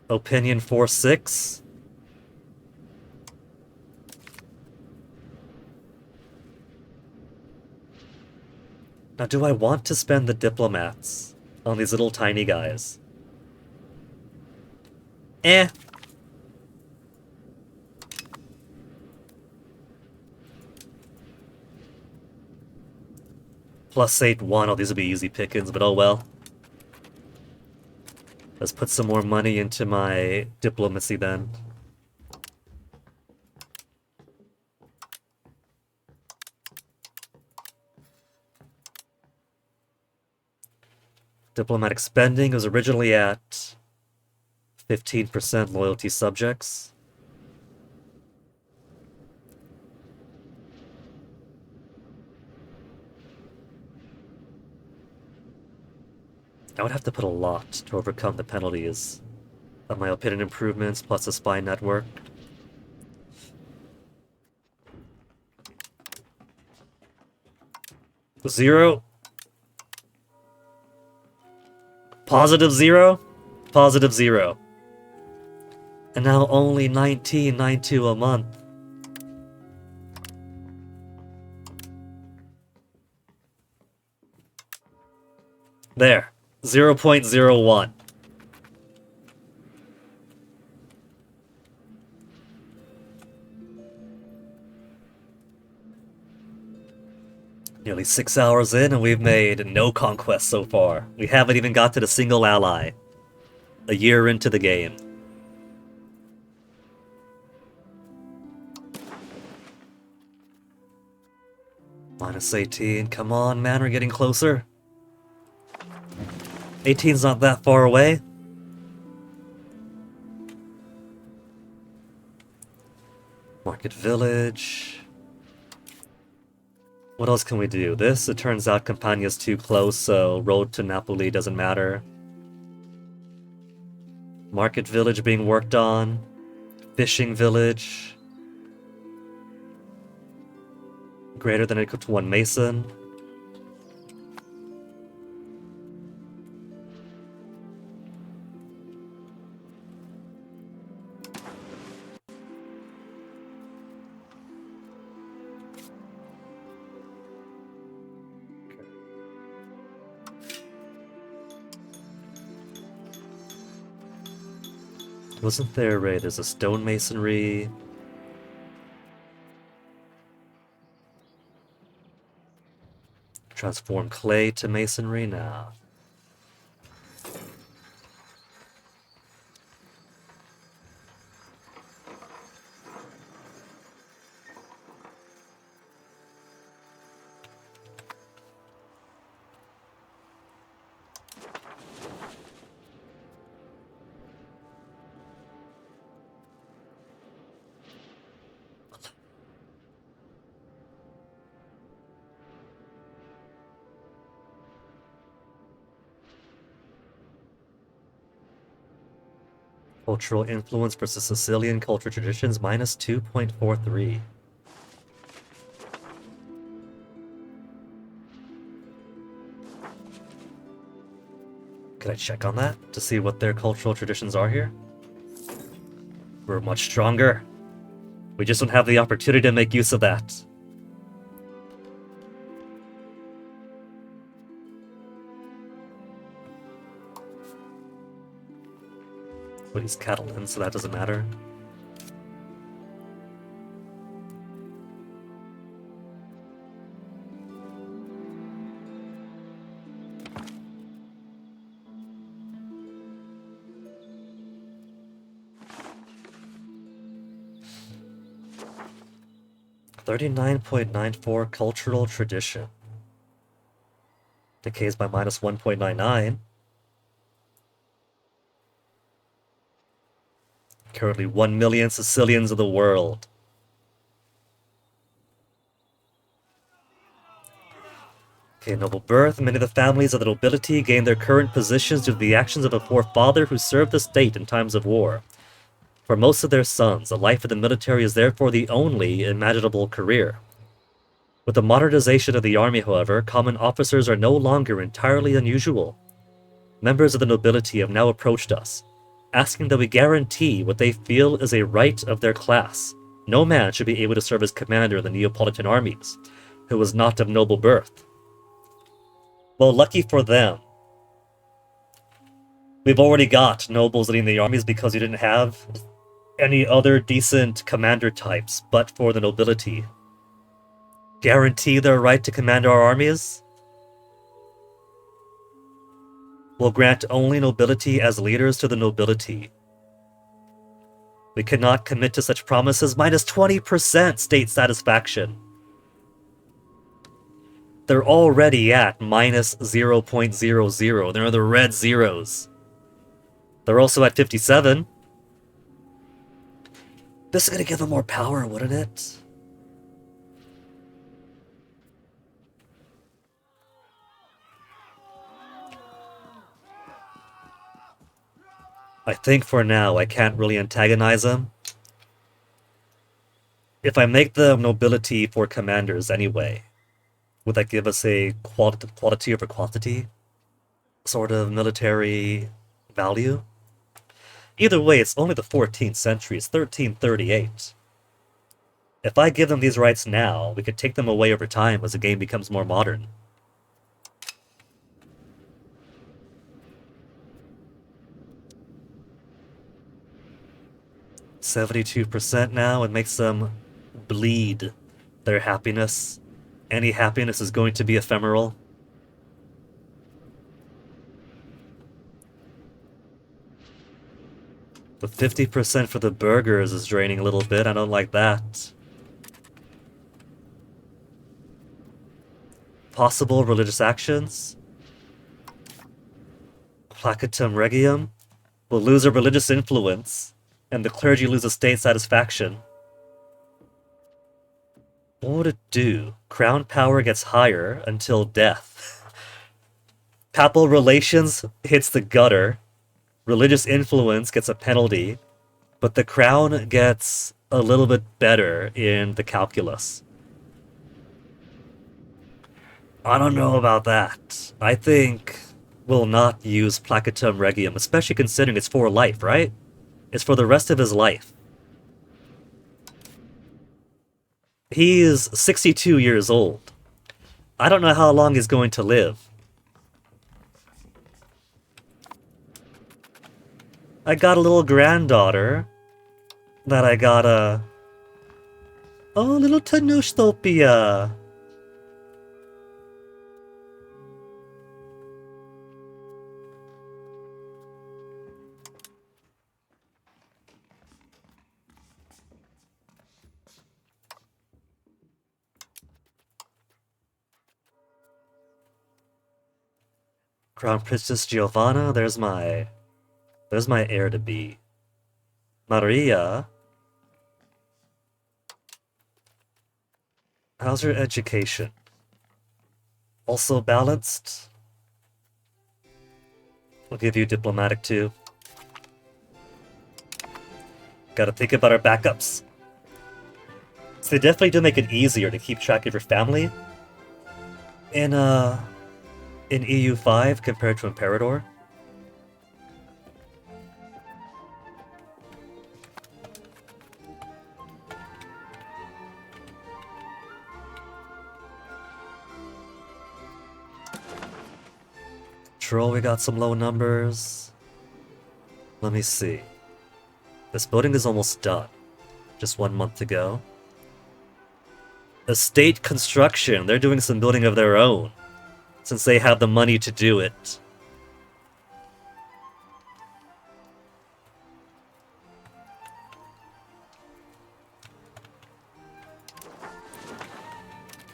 Opinion 4-6. Now, do I want to spend the diplomats on these little tiny guys? Eh. Plus 8-1. Oh, these will be easy pickings, but oh well. Let's put some more money into my diplomacy then. Diplomatic spending was originally at 15% loyalty subjects. I would have to put a lot to overcome the penalties of my opinion improvements plus the spy network. Zero. Positive 0. Positive 0. And now only 19.92 a month. There. 0.01. Nearly 6 hours in and we've made no conquests so far. We haven't even got to the single ally. A year into the game. Minus 18. Come on, man, we're getting closer. 18's not that far away. Market Village. What else can we do? This, it turns out Campania's too close, so road to Napoli doesn't matter. Market Village being worked on. Fishing Village. Greater than or equal to 1 Mason. Wasn't there, right? There's a stonemasonry. Transform clay to masonry now. Cultural influence versus Sicilian culture traditions, minus 2.43. Can I check on that to see what their cultural traditions are here? We're much stronger. We just don't have the opportunity to make use of that. But he's Catalan, so that doesn't matter. $39.94 cultural tradition. Decays by minus 1.99. Currently 1 million Sicilians of the world. Okay, noble birth. Many of the families of the nobility gained their current positions due to the actions of a forefather who served the state in times of war. For most of their sons, a life in the military is therefore the only imaginable career. With the modernization of the army, however, common officers are no longer entirely unusual. Members of the nobility have now approached us, asking that we guarantee what they feel is a right of their class. No man should be able to serve as commander in the Neapolitan armies, who was not of noble birth. Well, lucky for them. We've already got nobles leading the armies because we didn't have any other decent commander types but for the nobility. Guarantee their right to command our armies? Will grant only nobility as leaders to the nobility. We cannot commit to such promises. Minus 20% state satisfaction. They're already at minus 0.00. They're the red zeros. They're also at 57. This is going to give them more power, wouldn't it? I think for now I can't really antagonize them. If I make the nobility for commanders anyway, would that give us a quality over quantity sort of military value? Either way, it's only the 14th century. It's 1338. If I give them these rights now, we could take them away over time as the game becomes more modern. $72% now. It makes them bleed their happiness. Any happiness is going to be ephemeral. The 50% for the burgers is draining a little bit. I don't like that. Possible religious actions. Placatum regium will lose a religious influence, and the clergy lose a state satisfaction. What would it do? Crown power gets higher until death. Papal relations hits the gutter. Religious influence gets a penalty, but the crown gets a little bit better in the calculus. I don't know about that. I think we'll not use Placatum Regium, especially considering it's for life, right? It's for the rest of his life. He is 62 years old. I don't know how long he's going to live. I got a little granddaughter that I got a... Oh, little Tanushtopia. Crown Princess Giovanna, there's my heir to be. Maria. How's your education? Also balanced? We'll give you diplomatic too. Gotta think about our backups. So they definitely do make it easier to keep track of your family in EU5 compared to Imperador. Cultural, we got some low numbers. Let me see. This building is almost done. Just 1 month to go. Estate construction, they're doing some building of their own, since they have the money to do it.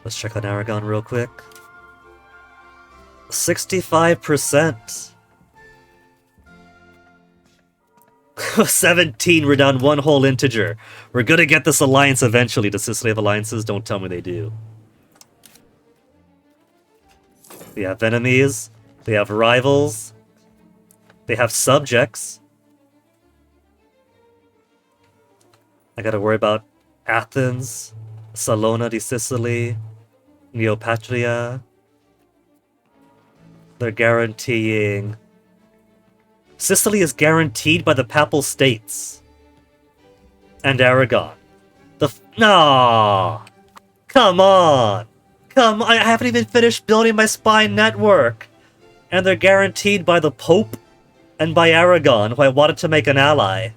Let's check on Aragon real quick. 65%. 17, we're down one whole integer. We're gonna get this alliance eventually. Does Sicily have alliances? Don't tell me they do. They have enemies. They have rivals. They have subjects. I gotta worry about Athens, Salona di Sicily, Neopatria. They're guaranteeing... Sicily is guaranteed by the Papal States. And Aragon. No! Come on! I haven't even finished building my spy network! And they're guaranteed by the Pope and by Aragon, who I wanted to make an ally.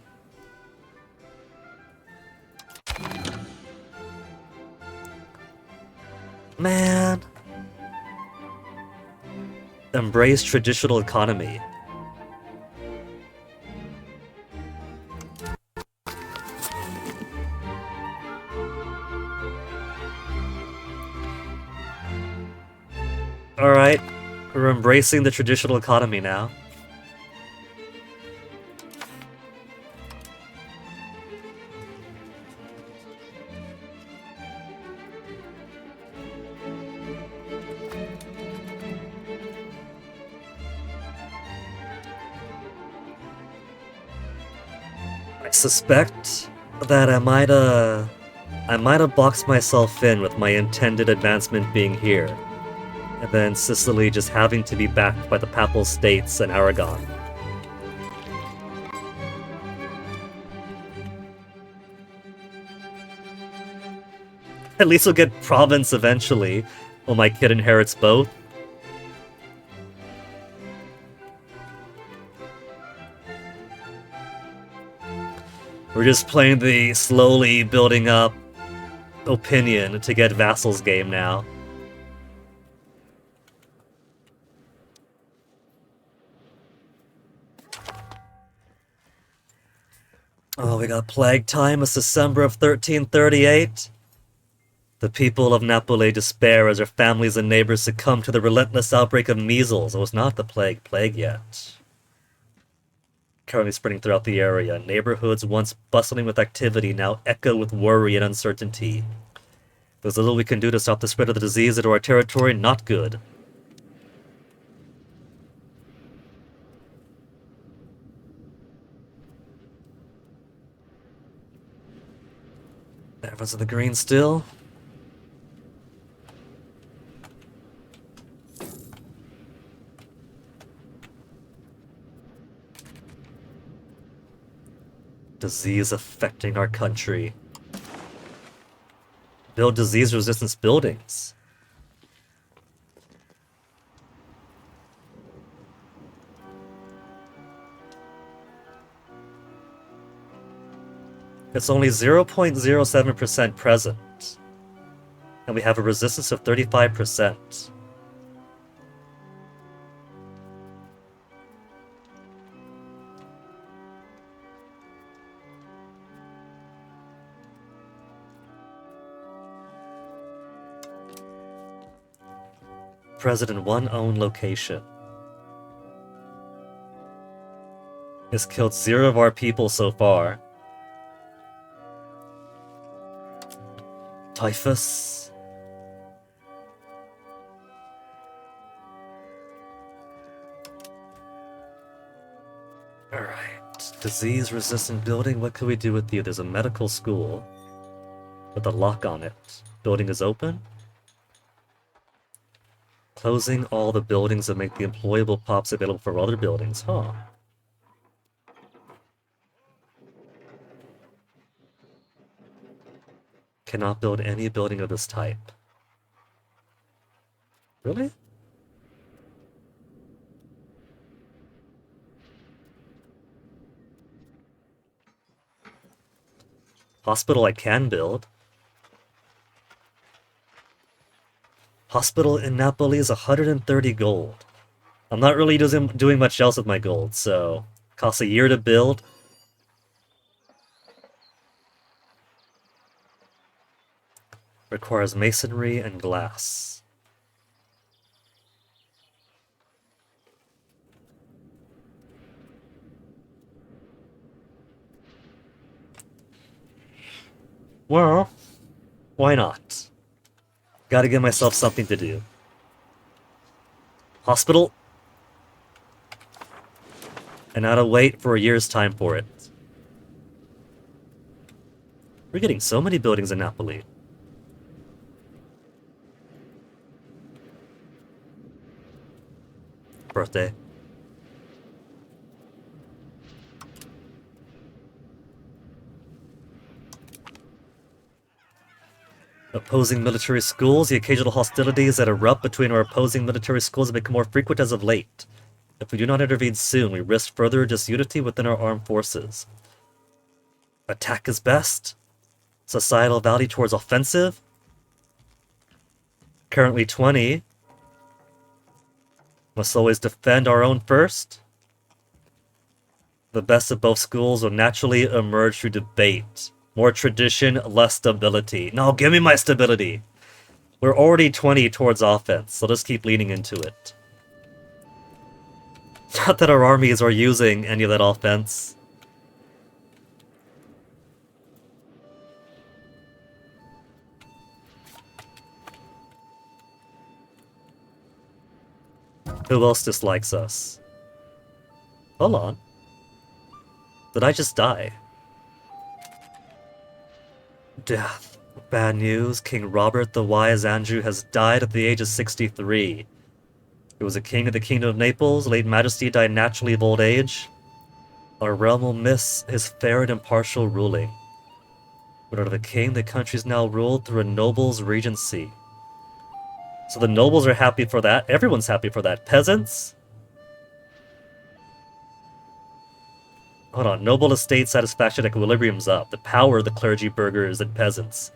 Man. Embrace traditional economy. Alright, we're embracing the traditional economy now. I suspect that I might have boxed myself in with my intended advancement being here. And then Sicily just having to be backed by the Papal States and Aragon. At least we'll get province eventually, when my kid inherits both. We're just playing the slowly building up opinion to get vassals game now. Oh, we got plague time. It's December of 1338. The people of Napoli despair as their families and neighbors succumb to the relentless outbreak of measles. It was not the plague yet. Currently spreading throughout the area. Neighborhoods once bustling with activity now echo with worry and uncertainty. There's little we can do to stop the spread of the disease into our territory. Not good. Everyone's in the green still. Disease affecting our country. Build disease-resistant buildings. It's only 0.07% present. And we have a resistance of 35%. Present in one own location. It's killed 0 of our people so far. Typhus. Alright. Disease-resistant building, what can we do with you? There's a medical school with a lock on it. Building is open. Closing all the buildings that make the employable pops available for other buildings. Huh. Cannot build any building of this type. Really? Hospital I can build. Hospital in Napoli is 130 gold. I'm not really doing much else with my gold, so costs a year to build. Requires masonry and glass. Well, why not? Gotta give myself something to do. Hospital. And now to wait for a year's time for it. We're getting so many buildings in Napoli. Birthday. Opposing military schools. The occasional hostilities that erupt between our opposing military schools have become more frequent as of late. If we do not intervene soon, we risk further disunity within our armed forces. Attack is best. Societal value towards offensive. Currently 20. Must always defend our own first. The best of both schools will naturally emerge through debate. More tradition, less stability. No, give me my stability. We're already 20 towards offense, so let's keep leaning into it. Not that our armies are using any of that offense. Who else dislikes us? Hold on. Did I just die? Death. Bad news. King Robert the Wise Andrew has died at the age of 63. He was a king of the Kingdom of Naples. Late Majesty died naturally of old age. Our realm will miss his fair and impartial ruling. But under the king, the country is now ruled through a noble's regency. So the nobles are happy for that. Everyone's happy for that. Peasants? Hold on. Noble estate satisfaction equilibrium's up. The power of the clergy, burghers, and peasants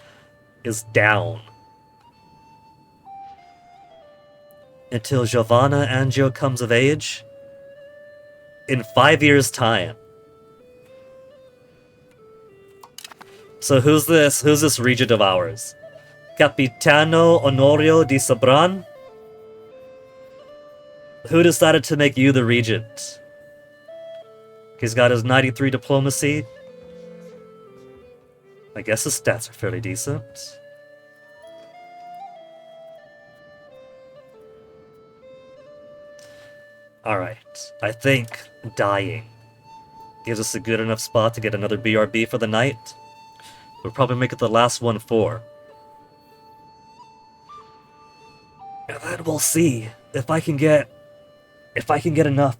is down. Until Giovanna Angio comes of age? In 5 years' time. So who's this? Who's this regent of ours? Capitano Honorio di Sabran? Who decided to make you the regent? He's got his 93 diplomacy. I guess his stats are fairly decent. Alright, I think dying gives us a good enough spot to get another BRB for the night. We'll probably make it the last one for. And then we'll see if I can get enough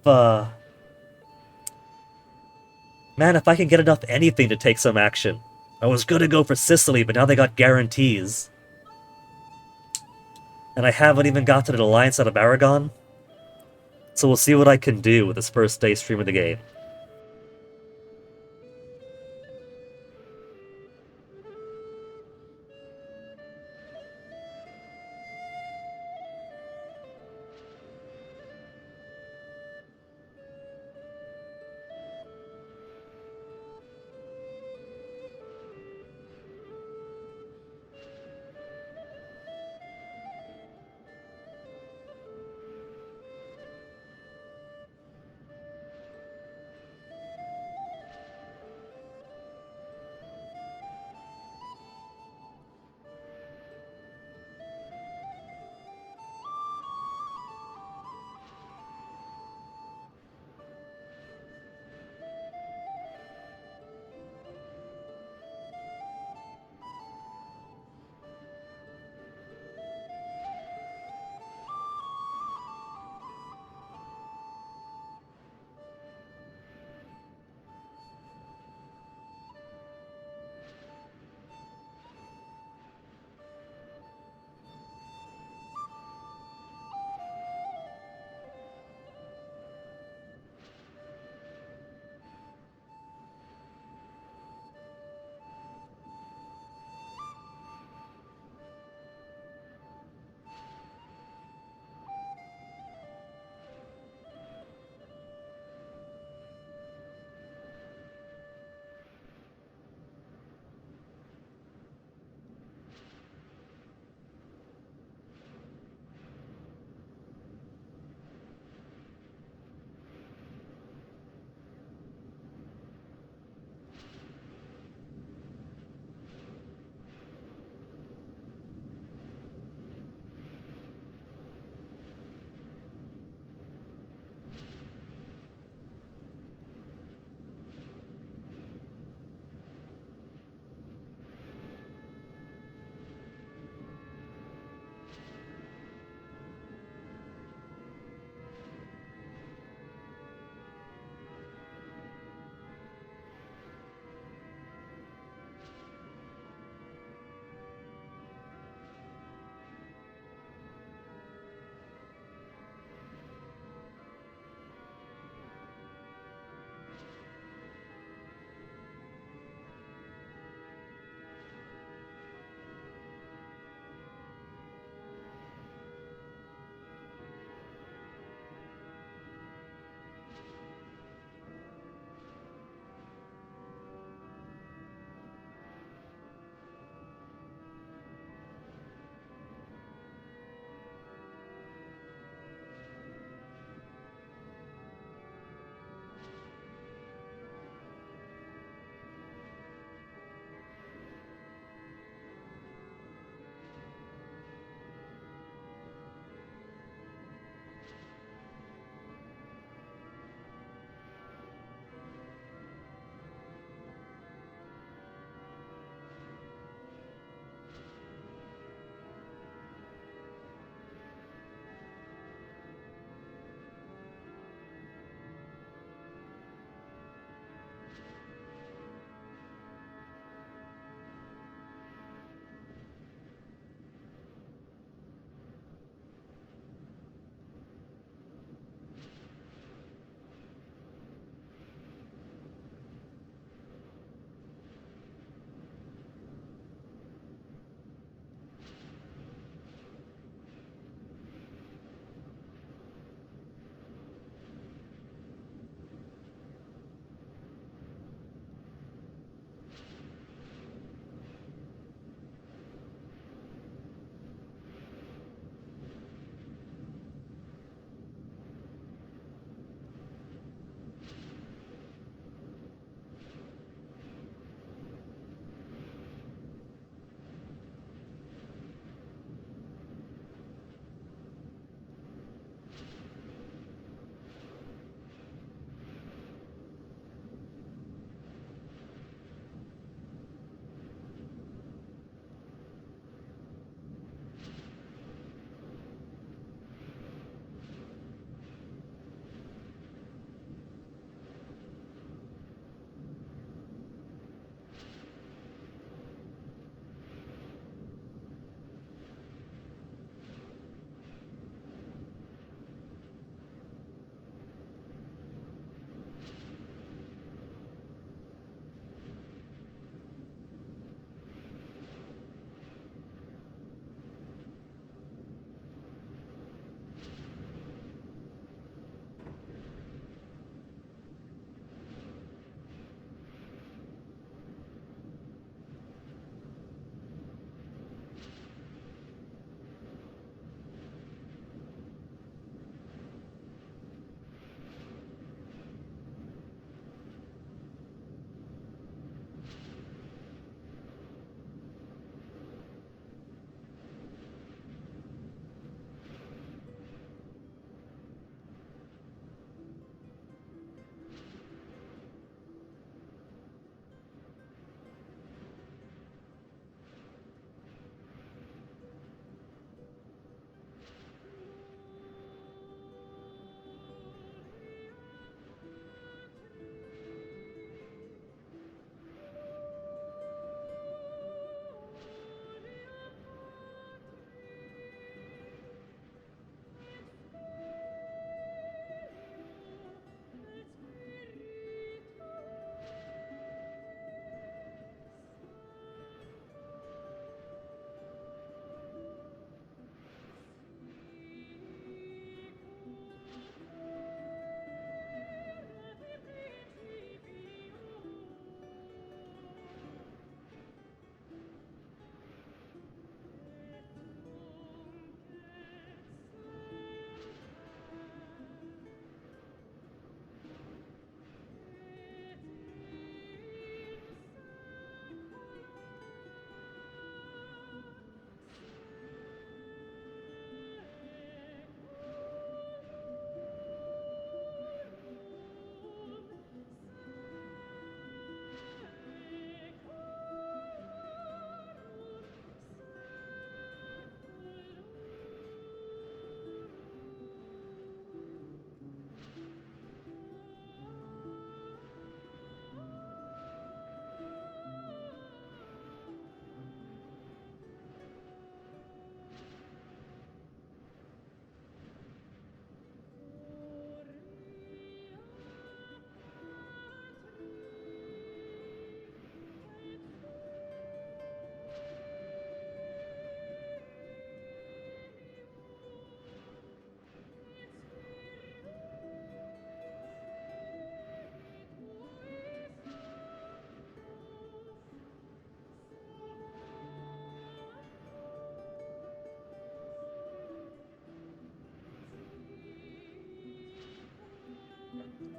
man, if I can get enough anything to take some action. I was gonna go for Sicily, but now they got guarantees. And I haven't even got to an alliance out of Aragon. So we'll see what I can do with this first day stream of the game.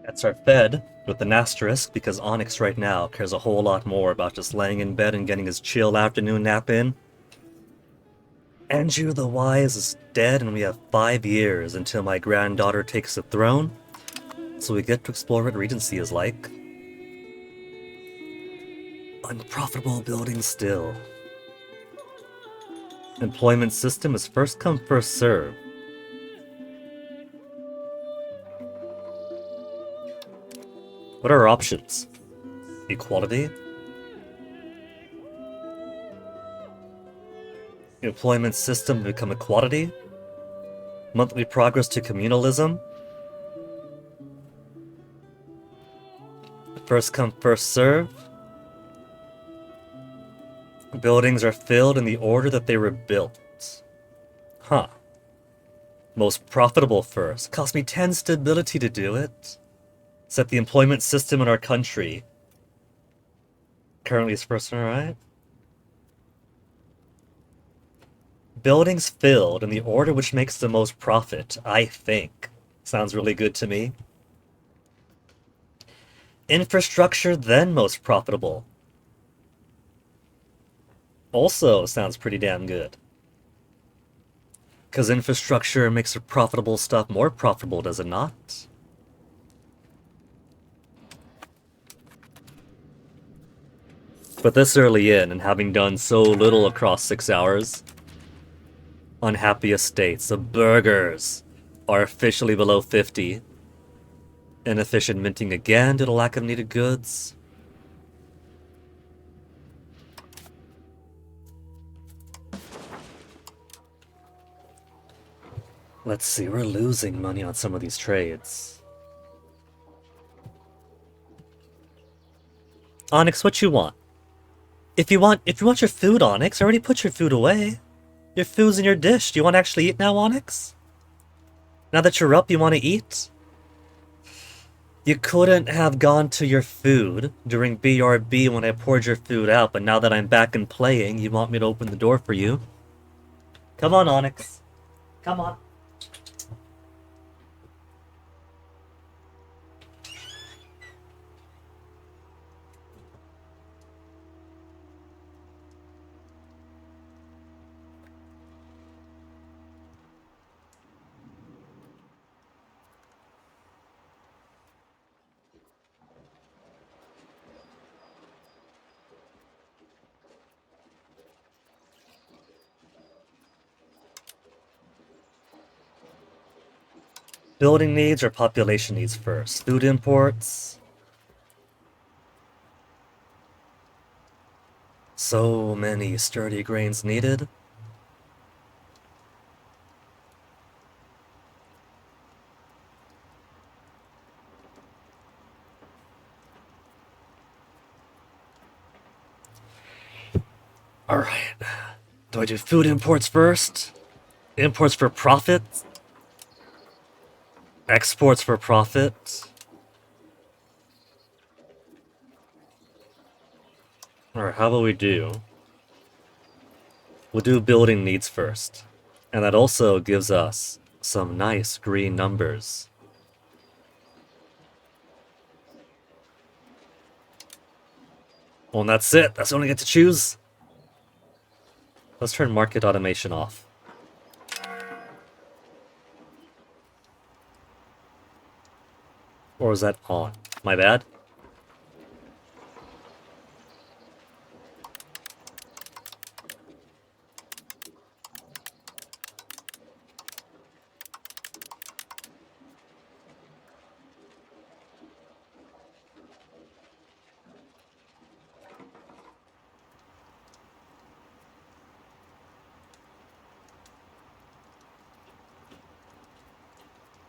Pets are fed with an asterisk because Onyx right now cares a whole lot more about just laying in bed and getting his chill afternoon nap in. Andrew the Wise is dead, and we have 5 years until my granddaughter takes the throne, so we get to explore what Regency is like. Unprofitable building still. Employment system is first come, first serve. What are our options? Equality? Employment system to become equality? Monthly progress to communalism? First come, first serve? Buildings are filled in the order that they were built. Huh. Most profitable first. Cost me 10 stability to do it. Set the employment system in our country. Currently is first, alright? Buildings filled in the order which makes the most profit, I think. Sounds really good to me. Infrastructure, then most profitable. Also sounds pretty damn good. Because infrastructure makes the profitable stuff more profitable, does it not? But this early in, and having done so little across 6 hours, unhappy estates, the burgers are officially below 50. Inefficient minting again due to lack of needed goods. Let's see, we're losing money on some of these trades. Onyx, what you want? If you want your food, Onyx, already put your food away. Your food's in your dish. Do you want to actually eat now, Onyx? Now that you're up, you want to eat? You couldn't have gone to your food during BRB when I poured your food out, but now that I'm back and playing, you want me to open the door for you? Come on, Onyx. Come on. Building needs or population needs first? Food imports. So many sturdy grains needed. Alright. Do I do food imports first? Imports for profit? Exports for profit? Alright, how about we do? We'll do building needs first. And that also gives us some nice green numbers. Well, and that's it. That's all I get to choose. Let's turn market automation off. Or is that on? My bad?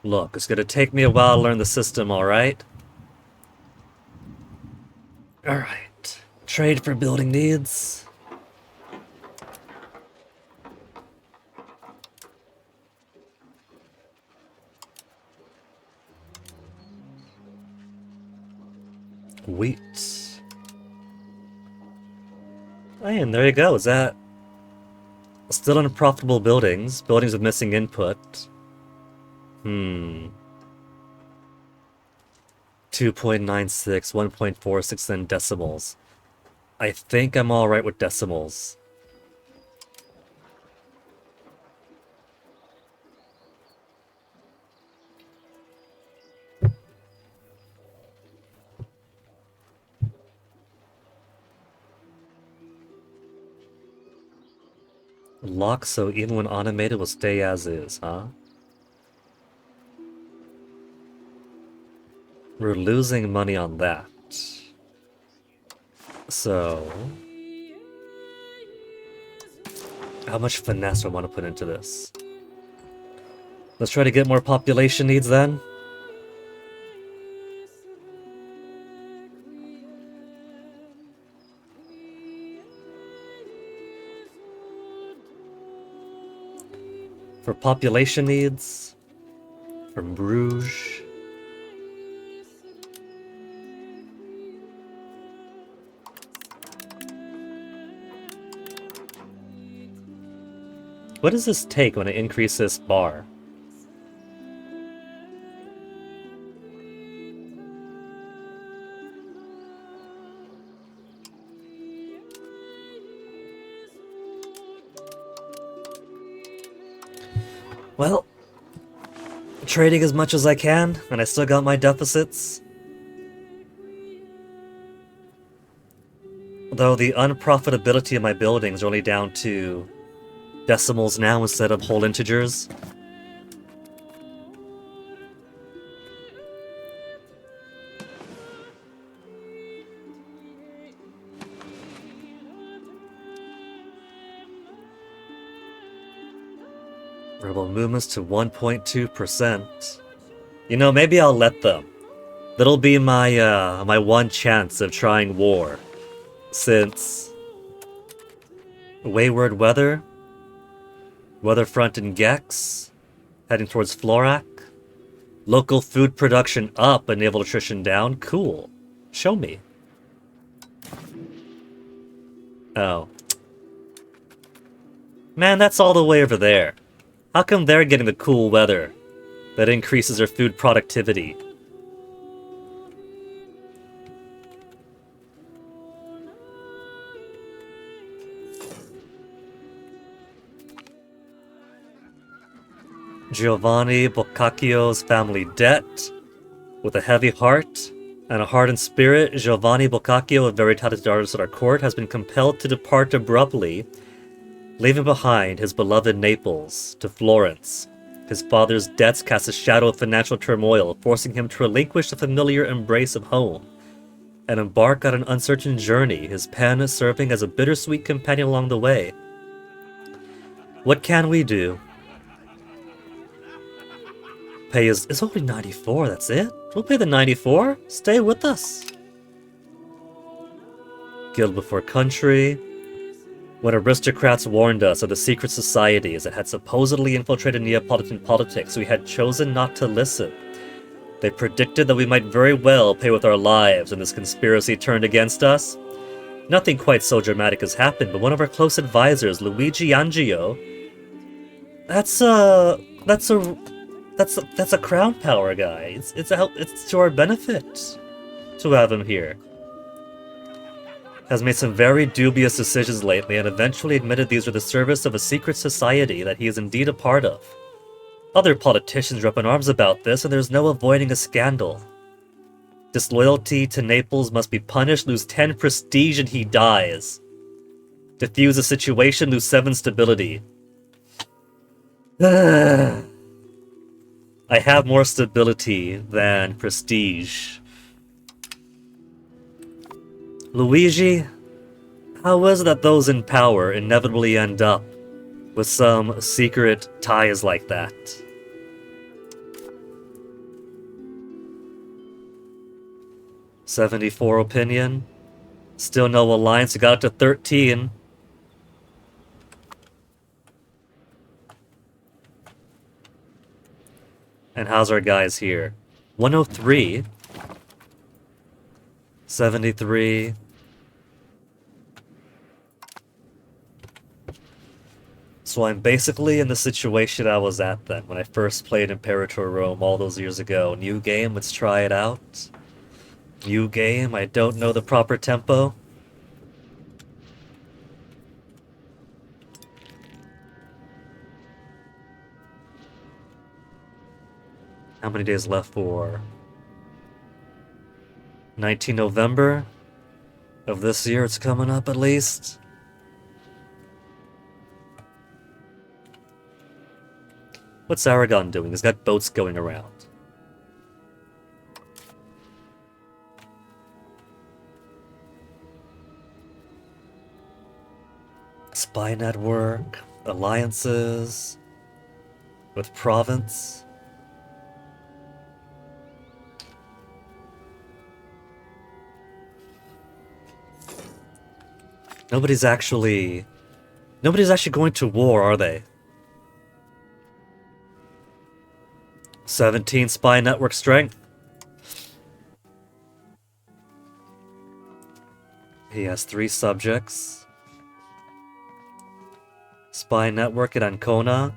Look, it's gonna take me a while to learn the system, alright? Alright. Trade for building needs. Wheat. And there you go. Is that still unprofitable buildings? Buildings with missing input. 2.96, 1.46, then decimals. I think I'm alright with decimals. Lock so even when automated will stay as is, huh? We're losing money on that. So... how much finesse do I want to put into this? Let's try to get more population needs then. For population needs, from Bruges. What does this take when I increase this bar? Well, trading as much as I can, and I still got my deficits. Though the unprofitability of my buildings are only down to decimals now instead of whole integers. Rebel movements to 1.2%. You know, maybe I'll let them. That'll be my my one chance of trying war. Since wayward weather, weatherfront in Gex, heading towards Florac, local food production up and naval attrition down. Cool. Show me. Oh. Man, that's all the way over there. How come they're getting the cool weather that increases their food productivity? Giovanni Boccaccio's family debt. With a heavy heart and a hardened spirit, Giovanni Boccaccio, a very talented artist at our court, has been compelled to depart abruptly, leaving behind his beloved Naples to Florence. His father's debts cast a shadow of financial turmoil, forcing him to relinquish the familiar embrace of home and embark on an uncertain journey, his pen serving as a bittersweet companion along the way. What can we do? Pay is it's only 94, that's it? We'll pay the 94. Stay with us. Guild before country. When aristocrats warned us of the secret societies that had supposedly infiltrated Neapolitan politics, we had chosen not to listen. They predicted that we might very well pay with our lives when this conspiracy turned against us. Nothing quite so dramatic has happened, but one of our close advisors, Luigi Angio, that's a crown power guy. It's to our benefit to have him here. Has made some very dubious decisions lately and eventually admitted these are the service of a secret society that he is indeed a part of. Other politicians are up in arms about this, and there's no avoiding a scandal. Disloyalty to Naples must be punished, lose 10 prestige and he dies. Diffuse the situation, lose 7 stability. I have more stability than prestige. Luigi, how is it that those in power inevitably end up with some secret ties like that? $74 opinion. Still no alliance, we got it to 13. And how's our guys here? 103. 73. So I'm basically in the situation I was at then, when I first played Imperator Rome all those years ago. New game, let's try it out. You game, I don't know the proper tempo. How many days left for 19 November of this year? It's coming up at least. What's Aragon doing? He's got boats going around. Spy network, alliances with province. Nobody's actually going to war, are they? 17 spy network strength. He has 3 subjects. Spy network at Ancona.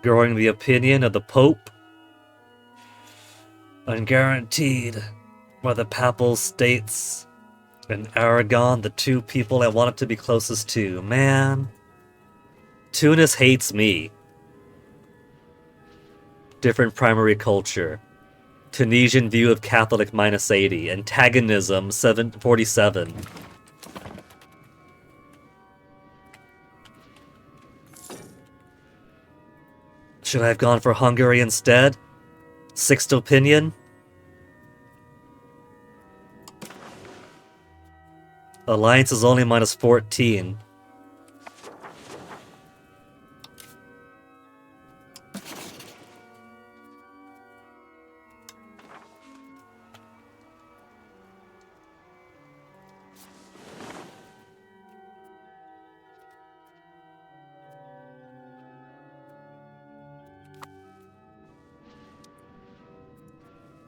Growing the opinion of the Pope. Unguaranteed by the Papal States and Aragon, the 2 people I want it to be closest to. Man. Tunis hates me. Different primary culture. Tunisian view of Catholic -80. Antagonism 747. Should I have gone for Hungary instead? Sixth opinion? Alliance is only -14.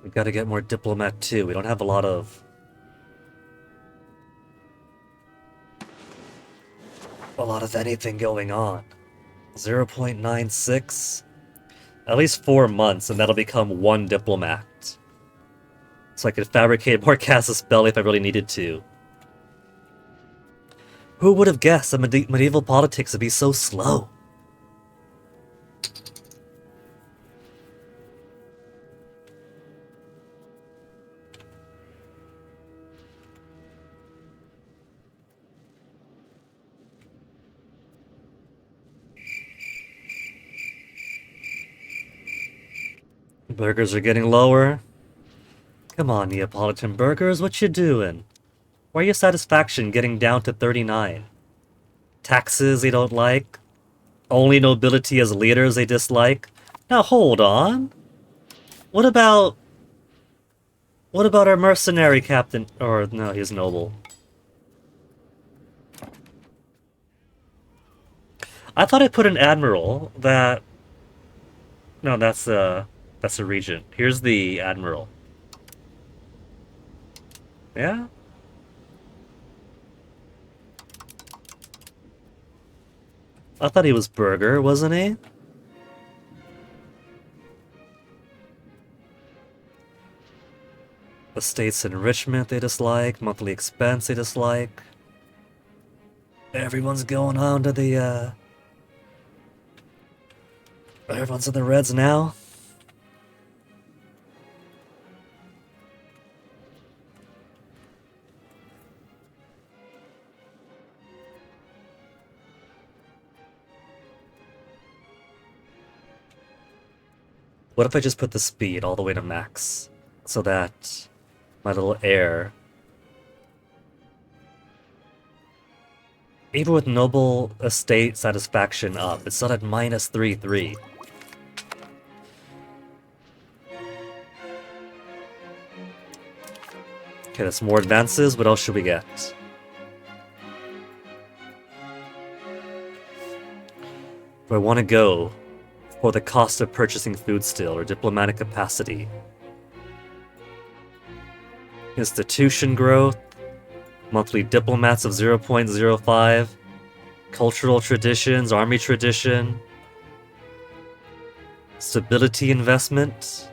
We gotta get more diplomat too. We don't have a lot of anything going on. 0.96? At least 4 months, and that'll become 1 diplomat. So I could fabricate more casus belli if I really needed to. Who would have guessed that medieval politics would be so slow? Burgers are getting lower. Come on, Neapolitan burgers, what you doing? Why are your satisfaction getting down to 39? Taxes they don't like? Only nobility as leaders they dislike? Now hold on. What about our mercenary captain? Or no, he's noble. I thought I put an admiral that... No, that's a regent. Here's the admiral. Yeah? I thought he was burger, wasn't he? Estates enrichment they dislike, monthly expense they dislike. Everyone's going on to the, everyone's in the reds now. What if I just put the speed all the way to max? So that my little heir... Even with noble estate satisfaction up, it's still at -33. Okay, that's more advances. What else should we get? Do I want to go for the cost of purchasing food still, or diplomatic capacity? Institution growth, monthly diplomats of 0.05, cultural traditions, army tradition, stability investment.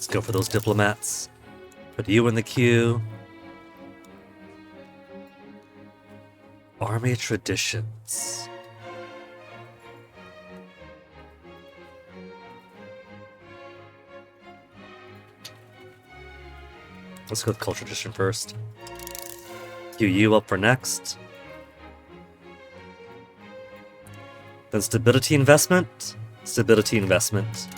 Let's go for those diplomats. Put you in the queue. Army traditions. Let's go with culture tradition first. Queue you up for next. Then stability investment. Stability investment.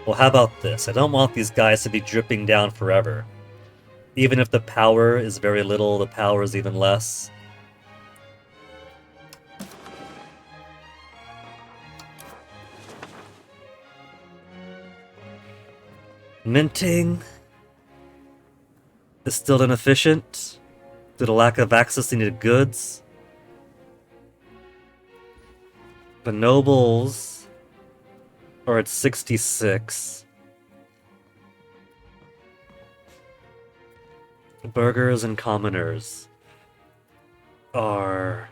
Well, how about this? I don't want these guys to be dripping down forever. Even if the power is very little, the power is even less. Minting is still inefficient due to lack of access to needed goods. The nobles are at 66. Burghers and commoners are...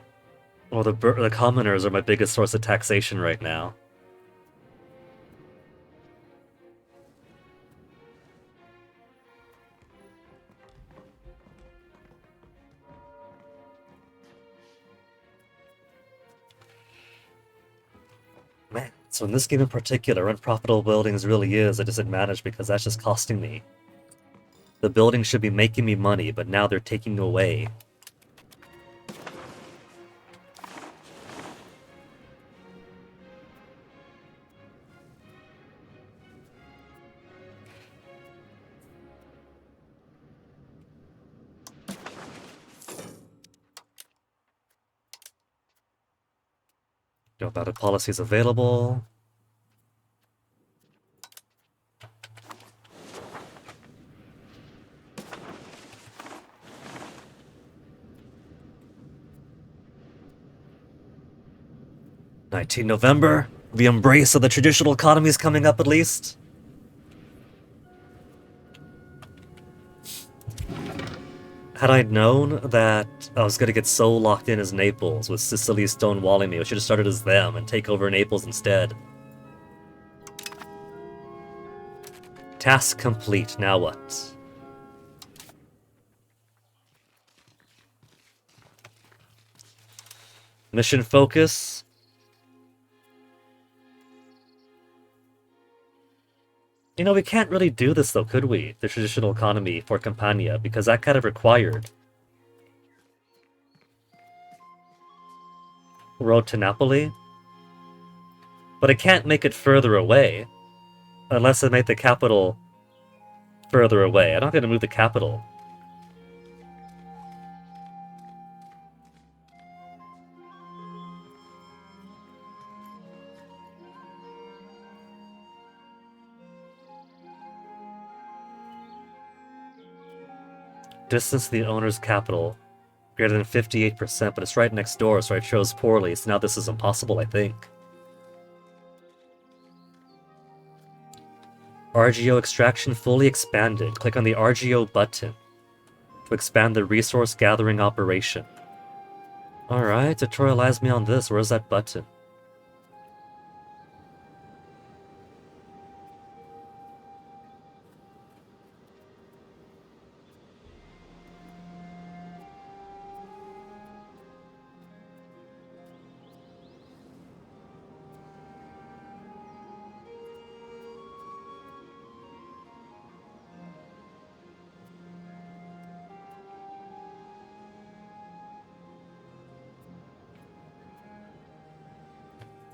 Well, the commoners are my biggest source of taxation right now. Man, so in this game in particular, unprofitable buildings really is a disadvantage because that's just costing me. The buildings should be making me money, but now they're taking away. No valid policies available. November. The embrace of the traditional economy is coming up at least. Had I known that I was gonna get so locked in as Naples with Sicily stonewalling me, I should have started as them and take over Naples instead. Task complete, now what? Mission focus. You know, we can't really do this though, could we? The traditional economy for Campania, because that kind of required. Road to Napoli. But I can't make it further away. Unless I make the capital further away. I'm not gonna move the capital. Distance to the owner's capital. Greater than 58%, but it's right next door, so I chose poorly, so now this is impossible, I think. RGO extraction fully expanded. Click on the RGO button to expand the resource gathering operation. Alright, tutorialize me on this. Where's that button?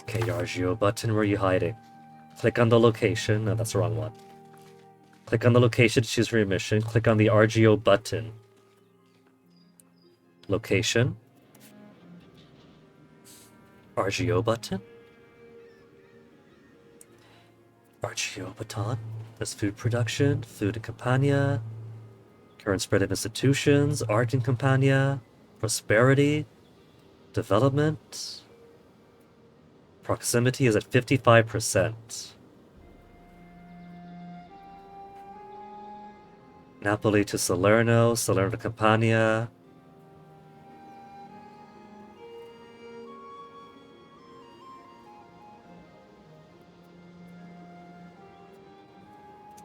Okay, RGO button, where are you hiding? Click on the location. No, that's the wrong one. Click on the location to choose for your mission. Click on the RGO button. Location. RGO button. RGO baton. There's food production, food in Campania, current spread of institutions, art in Campania, prosperity, development. Proximity is at 55%. Napoli to Salerno, Salerno to Campania.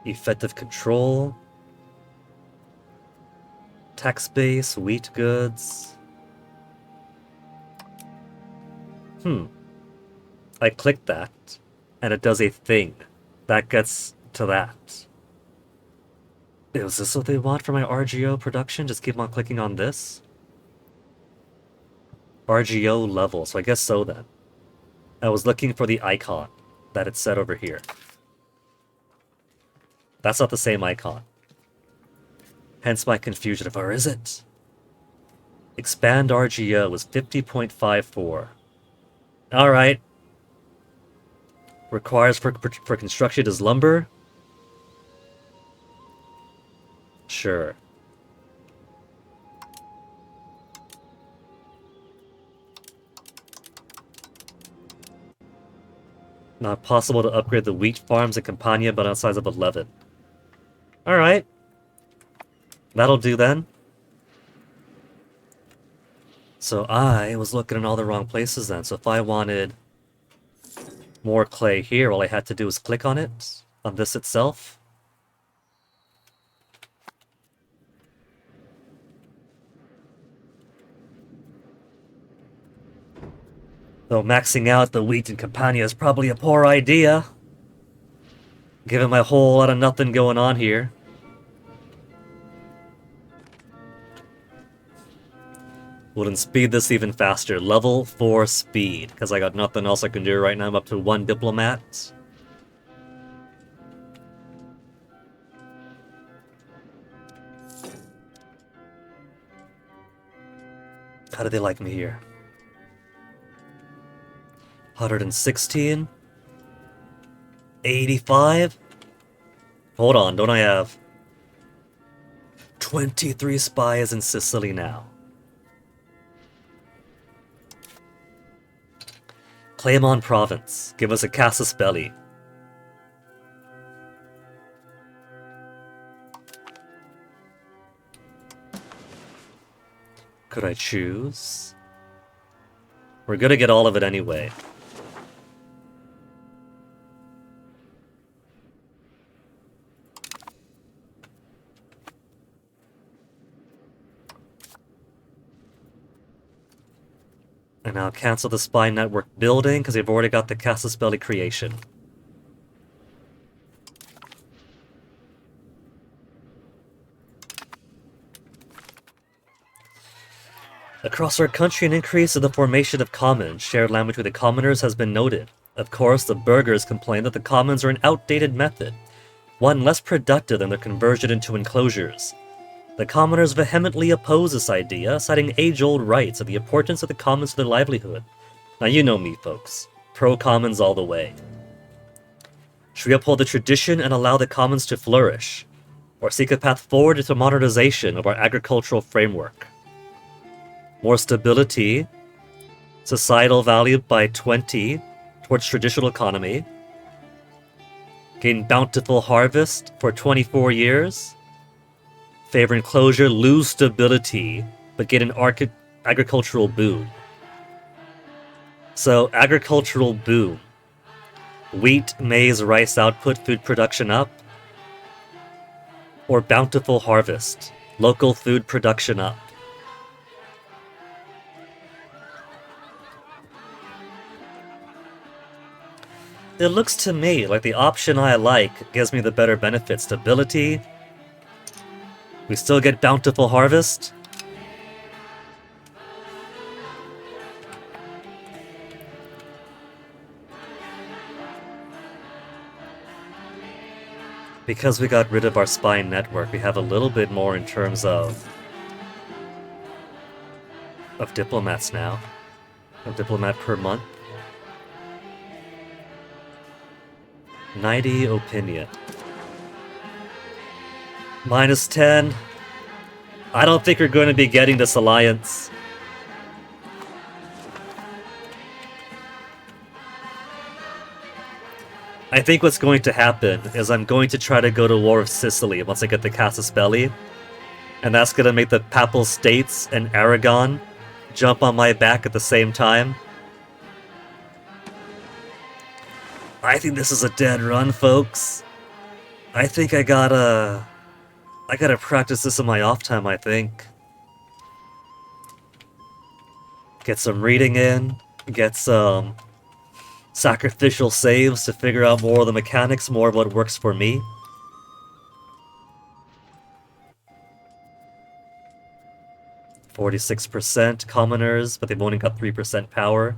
Effective control. Tax base, wheat goods. I click that, and it does a thing. That gets to that. Is this what they want for my RGO production? Just keep on clicking on this? RGO level, so I guess so then. I was looking for the icon that it said over here. That's not the same icon. Hence my confusion, or is it? Expand RGO is 50.54. Alright. Requires for construction is lumber? Sure. Not possible to upgrade the wheat farms in Campania, but on size of 11. Alright. That'll do then. So I was looking in all the wrong places then. So if I wanted more clay here, all I had to do was click on it, on this itself. Though maxing out the wheat in Campania is probably a poor idea, given my whole lot of nothing going on here. Wouldn't speed this even faster. Level 4 speed, because I got nothing else I can do right now. I'm up to 1 diplomat. How do they like me here? 116? 85? Hold on, don't I have 23 spies in Sicily now? Claymon Province. Give us a casus belli. Could I choose? We're gonna get all of it anyway. And now cancel the spy network building because they've already got the casus belli creation. Across our country, an increase in the formation of commons. Shared land between the commoners has been noted. Of course, the burghers complain that the commons are an outdated method, one less productive than their conversion into enclosures. The commoners vehemently oppose this idea, citing age-old rights and the importance of the commons to their livelihood. Now you know me, folks. Pro-commons all the way. Should we uphold the tradition and allow the commons to flourish? Or seek a path forward into modernization of our agricultural framework? More stability, societal value by 20 towards traditional economy, gain bountiful harvest for 24 years, favor enclosure, lose stability, but get an agricultural boom. So, agricultural boom. Wheat, maize, rice output, food production up. Or bountiful harvest. Local food production up. It looks to me like the option I like gives me the better benefit. Stability. We still get bountiful harvest. Because we got rid of our spy network, we have a little bit more in terms of diplomats now. A diplomat per month. 90 opinion. Minus 10. I don't think we're going to be getting this alliance. I think what's going to happen is I'm going to try to go to war with Sicily once I get the casus belli. And that's going to make the Papal States and Aragon jump on my back at the same time. I think this is a dead run, folks. I think I gotta practice this in my off time, I think. Get some reading in, get some sacrificial saves to figure out more of the mechanics, more of what works for me. %46% commoners, but they've only got 3% power.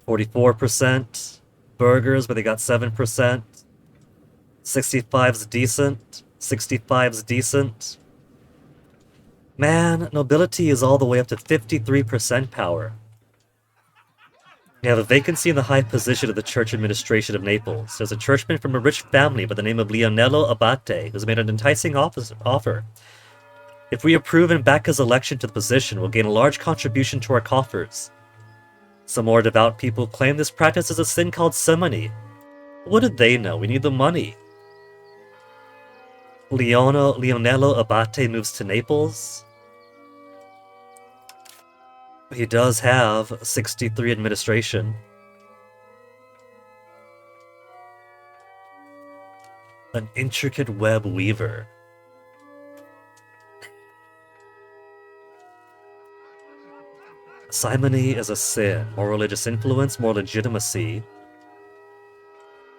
44% burghers, but they got 7%. 65's decent. 65's decent. Man, nobility is all the way up to 53% power. We have a vacancy in the high position of the church administration of Naples. There's a churchman from a rich family by the name of Leonello Abate who's made an enticing offer. If we approve and back his election to the position, we'll gain a large contribution to our coffers. Some more devout people claim this practice is a sin called simony. What did they know? We need the money. Leonello Abate moves to Naples. He does have 63 administration. An intricate web weaver. Simony is a sin. More religious influence, more legitimacy.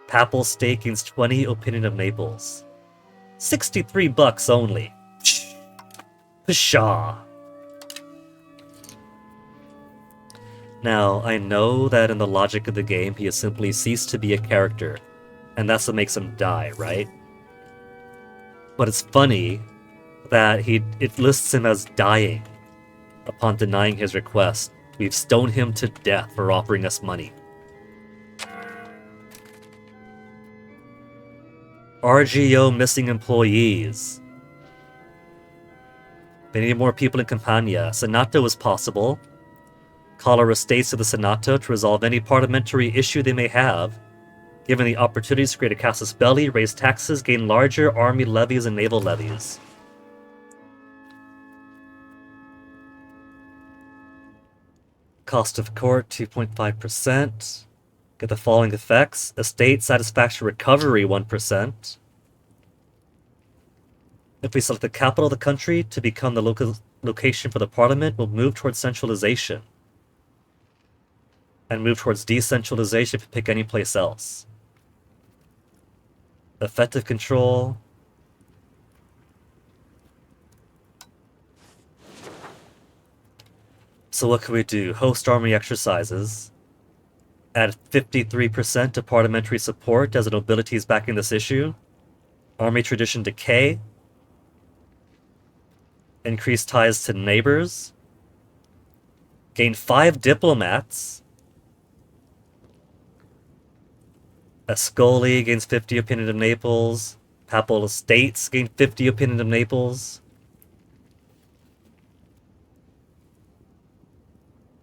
Papal state gains 20 opinion of Naples. $63 only. Pshaw. Now, I know that in the logic of the game, he has simply ceased to be a character, and that's what makes him die, right? But it's funny that it lists him as dying upon denying his request. We've stoned him to death for offering us money. RGO missing employees. They need more people in Campania. Senato is possible. Call estates to the Senato to resolve any parliamentary issue they may have. Given the opportunities to create a casus belli, raise taxes, gain larger army levies and naval levies. Cost of court, 2.5%. Get the following effects. Estate satisfaction recovery, 1%. If we select the capital of the country to become the location for the parliament, we'll move towards centralization. And move towards decentralization if we pick any place else. Effective control. So what can we do? Host army exercises. Add 53% to parliamentary support as the nobility is backing this issue. Army tradition decay. Increase ties to neighbors. Gain 5 diplomats. Ascoli gains 50 opinion of Naples. Papal estates gain 50 opinion of Naples.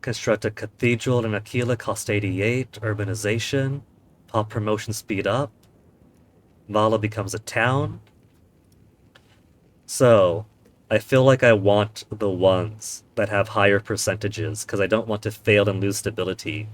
Construct a cathedral in Aquila, cost 88. Urbanization. Pop promotion speed up. Vala becomes a town. So, I feel like I want the ones that have higher percentages, because I don't want to fail and lose stability.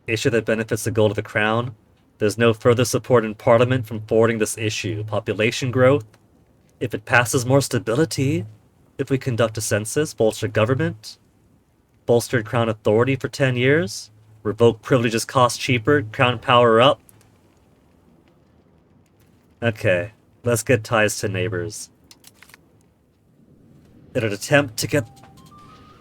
Issue that benefits the goal of the crown. There's no further support in Parliament from forwarding this issue. Population growth. If it passes, more stability. If we conduct a census, bolster government. Bolstered crown authority for 10 years. Revoke privileges cost cheaper. Crown power up. Okay, let's get ties to neighbors. In an attempt to get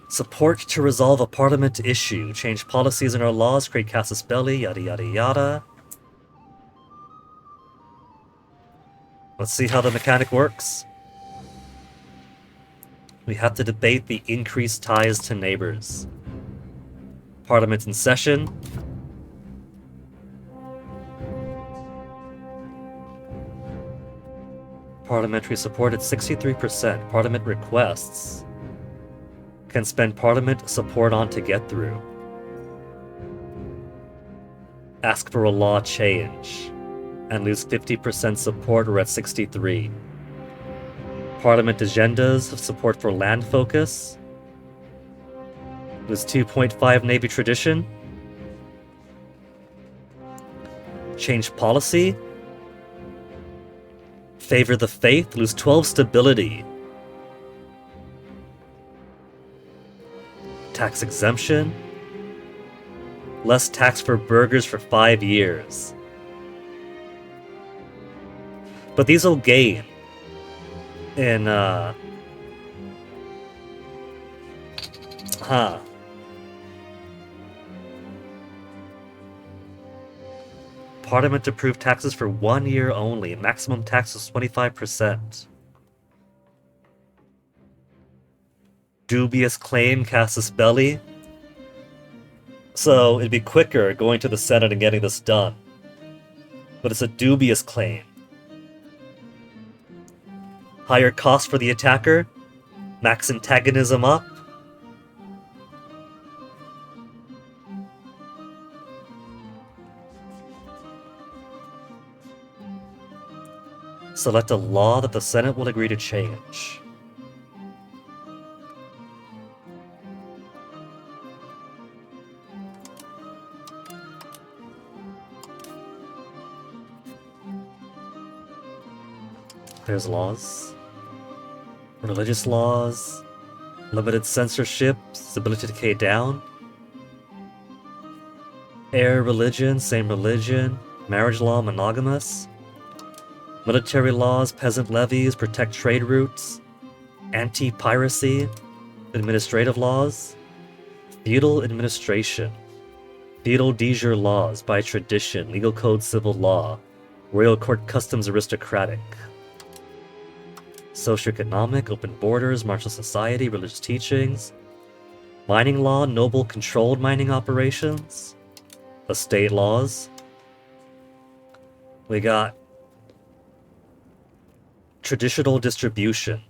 support to resolve a parliament issue, change policies in our laws, create casus belli, yada yada yada. Let's see how the mechanic works. We have to debate the increased ties to neighbors. Parliament in session. Parliamentary support at 63%. Parliament requests. Can spend Parliament support on to get through. Ask for a law change. And lose 50% support, we're at 63. Parliament agendas of support for land focus. Lose 2.5 Navy tradition. Change policy. Favor the faith. Lose 12 stability. Tax exemption. Less tax for burgers for 5 years. But these will gain in, Parliament approved taxes for 1 year only. Maximum tax was 25%. Dubious claim, casus belli. So it'd be quicker going to the Senate and getting this done. But it's a dubious claim. Higher cost for the attacker. Max antagonism up. Select a law that the Senate will agree to change. There's laws. Religious laws. Limited censorship. Stability decay down. Heir religion, same religion. Marriage law, monogamous. Military laws, peasant levies, protect trade routes. Anti-piracy. Administrative laws. Feudal administration. Feudal de jure laws by tradition. Legal code, civil law. Royal court customs, aristocratic. Socioeconomic, open borders, martial society, religious teachings. Mining law, noble controlled mining operations. Estate laws. We got traditional distribution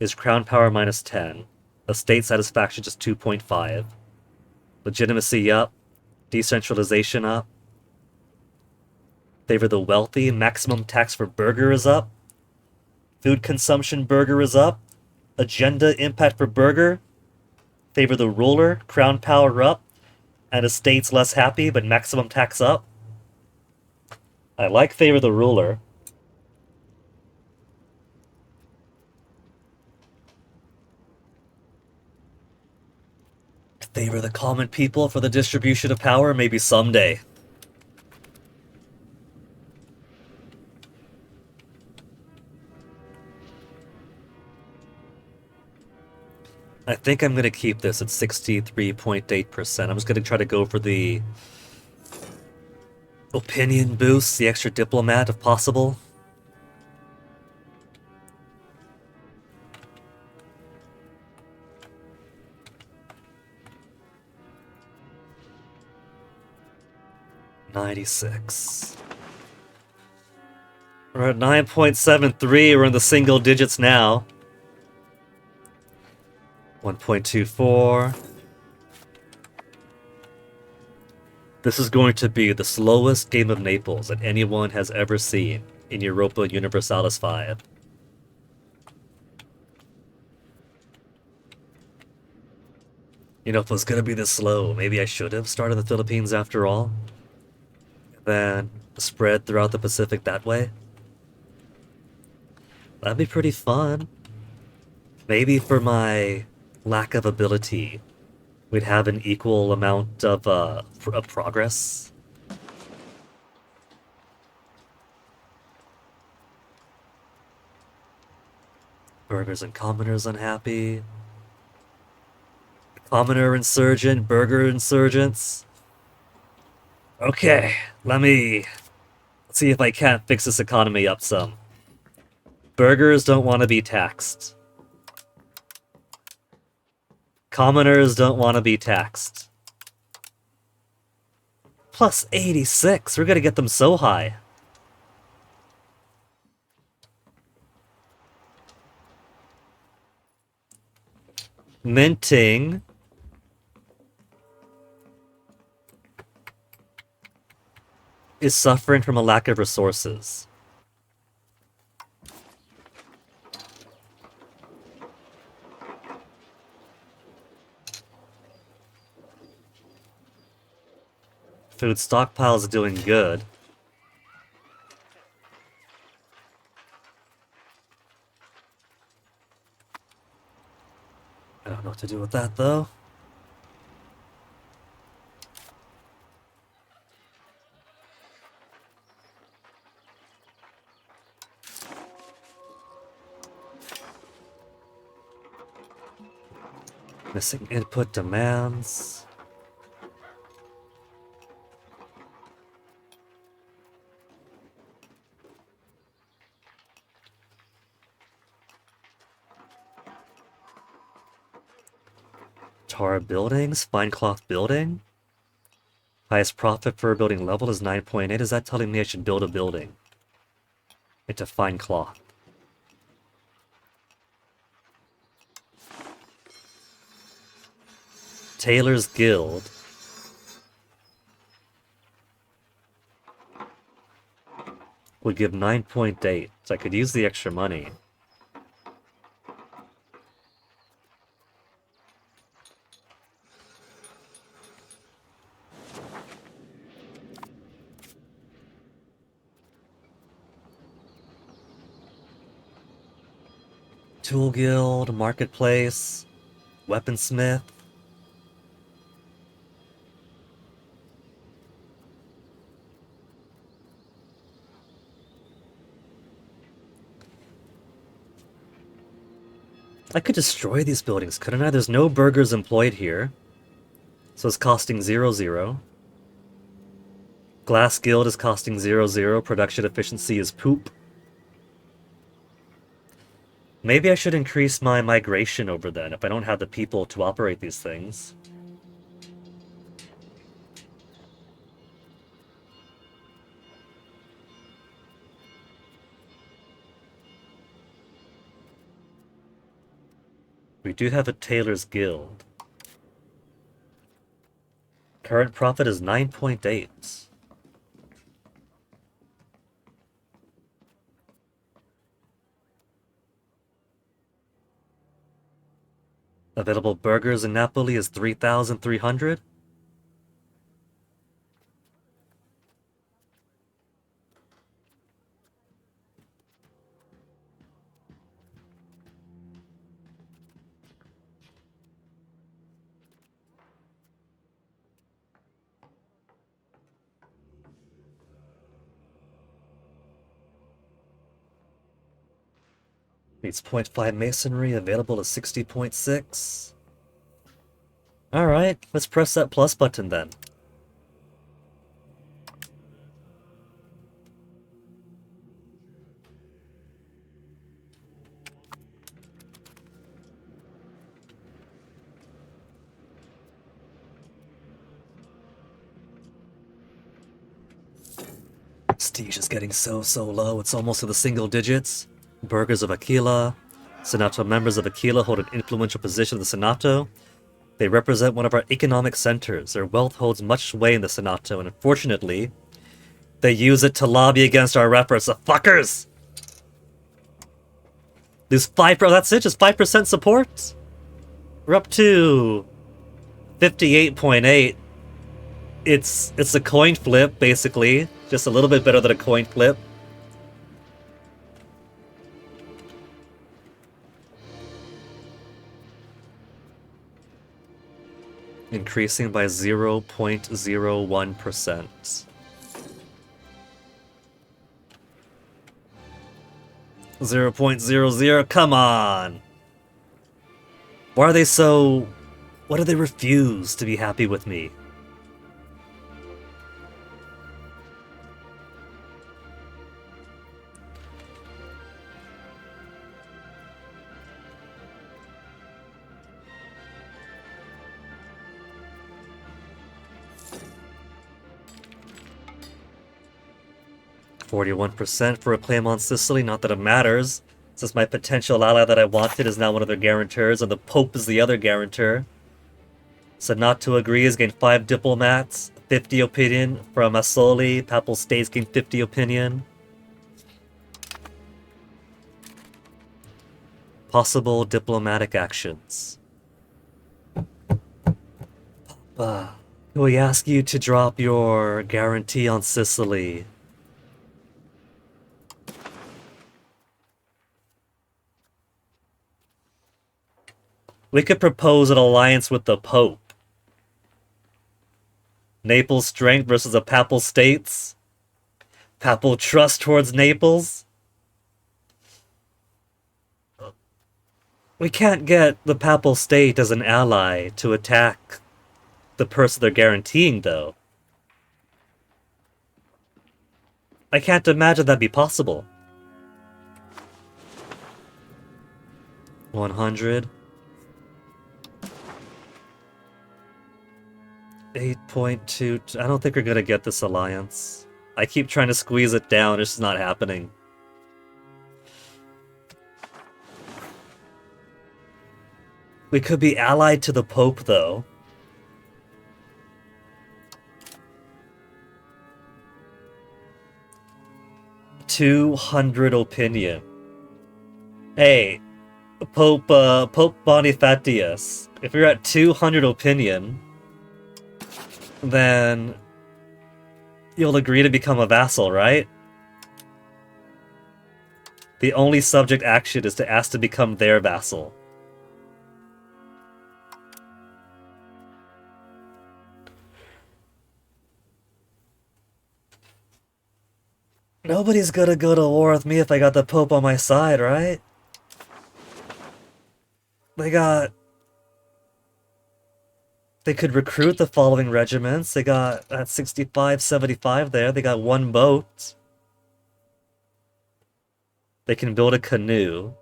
is crown power minus 10. Estate satisfaction just 2.5. Legitimacy up. Decentralization up. Favor the wealthy. Maximum tax for burger is up. Food consumption burger is up. Agenda impact for burger. Favor the ruler. Crown power up. And estates less happy, but maximum tax up. I like favor the ruler. Favor the common people for the distribution of power, maybe someday. I think I'm going to keep this at 63.8%. I'm just going to try to go for the opinion boost, the extra diplomat if possible. $96. We're at 9.73. We're in the single digits now. 1.24. This is going to be the slowest game of Naples that anyone has ever seen in Europa Universalis 5. You know, if it was going to be this slow, maybe I should have started the Philippines after all. Then spread throughout the Pacific that way. That'd be pretty fun. Maybe for my lack of ability, we'd have an equal amount of progress. Burgers and commoners unhappy. Commoner insurgent, burger insurgents. Okay, let's see if I can't fix this economy up some. Burgers don't want to be taxed. Commoners don't want to be taxed. Plus 86. We're going to get them so high. Minting. Is suffering from a lack of resources. Food stockpile's doing good. I don't know what to do with that, though. Missing input demands. Tar buildings, fine cloth building. Highest profit per building level is 9.8. Is that telling me I should build a building into fine cloth? Tailor's Guild. Would give 9.8, so I could use the extra money. Tool Guild, Marketplace, Weaponsmith. I could destroy these buildings, couldn't I? There's no burgers employed here. So it's costing 0. Glass Guild is costing 0. Production efficiency is poop. Maybe I should increase my migration over then if I don't have the people to operate these things. We do have a Tailor's Guild. Current profit is 9.8. Available burgers in Napoli is 3,300. Needs 0.5 masonry, available is 60.6. Alright, let's press that plus button then. Prestige is getting so low, it's almost to the single digits. Burghers of Aquila. Senato members of Aquila hold an influential position in the Senato. They represent one of our economic centers. Their wealth holds much sway in the Senato, and unfortunately, they use it to lobby against our efforts. The fuckers! Lose 5%, that's it, just 5% support? We're up to 58.8. It's a coin flip, basically. Just a little bit better than a coin flip. Increasing by 0.01%. 0.00, come on! Why are they so... Why do they refuse to be happy with me? %41% for a claim on Sicily, not that it matters, since my potential ally that I wanted is now one of their guarantors, and the Pope is the other guarantor. So not to agree has gained 5 diplomats, 50 opinion from Asoli, Papal States gained 50 opinion. Possible diplomatic actions. We ask you to drop your guarantee on Sicily. We could propose an alliance with the Pope. Naples' strength versus the Papal States. Papal trust towards Naples. We can't get the Papal State as an ally to attack the person they're guaranteeing, though. I can't imagine that'd be possible. 100. 8.2. I don't think we're gonna get this alliance. I keep trying to squeeze it down, it's just not happening. We could be allied to the Pope, though. $200 opinion. Hey, Pope Bonifacius, if you're at 200 opinion, then you'll agree to become a vassal, right? The only subject action is to ask to become their vassal. Nobody's gonna go to war with me if I got the Pope on my side, right? They could recruit the following regiments. They got at 65, 75 there. They got one boat. They can build a canoe.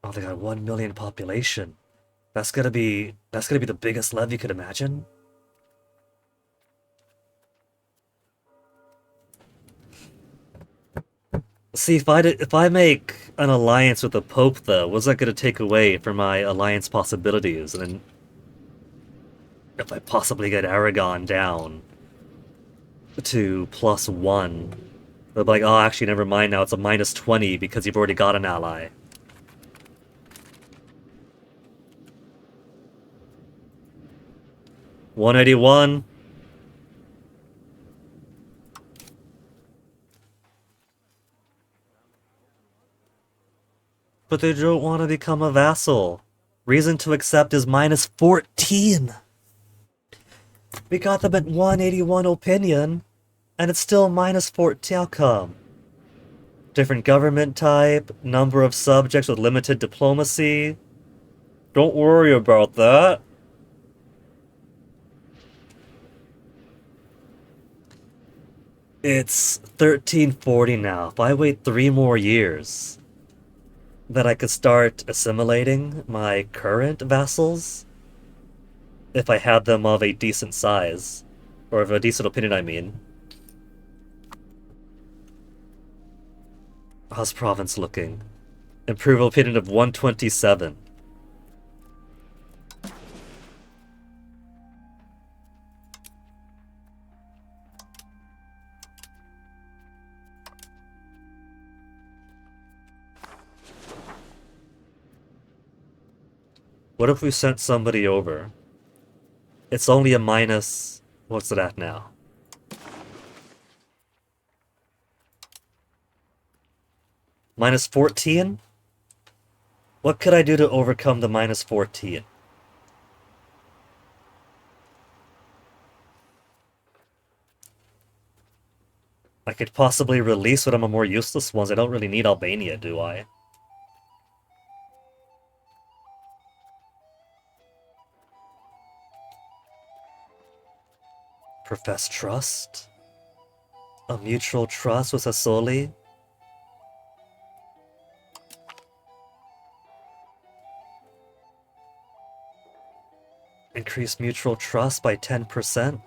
Oh, they got 1 million population. That's gonna be the biggest levy you could imagine. See, if I make an alliance with the Pope, though, what's that gonna take away from my alliance possibilities? And then if I possibly get Aragon down to +1, they'll be like, oh, actually, never mind. Now it's a -20 because you've already got an ally. $181. But they don't want to become a vassal. Reason to accept is -14. We got them at 181 opinion, and it's still -14. How come? Different government type, number of subjects with limited diplomacy. Don't worry about that. It's 1340 now. If I wait 3 more years, then I could start assimilating my current vassals. If I had them of a decent size. Or of a decent opinion, I mean. How's province looking? Improve opinion of 127. What if we sent somebody over? It's only a minus... What's it at now? -14? What could I do to overcome the -14? I could possibly release one of my more useless ones. I don't really need Albania, do I? Profess trust? A mutual trust with Sassoli? Increase mutual trust by 10%?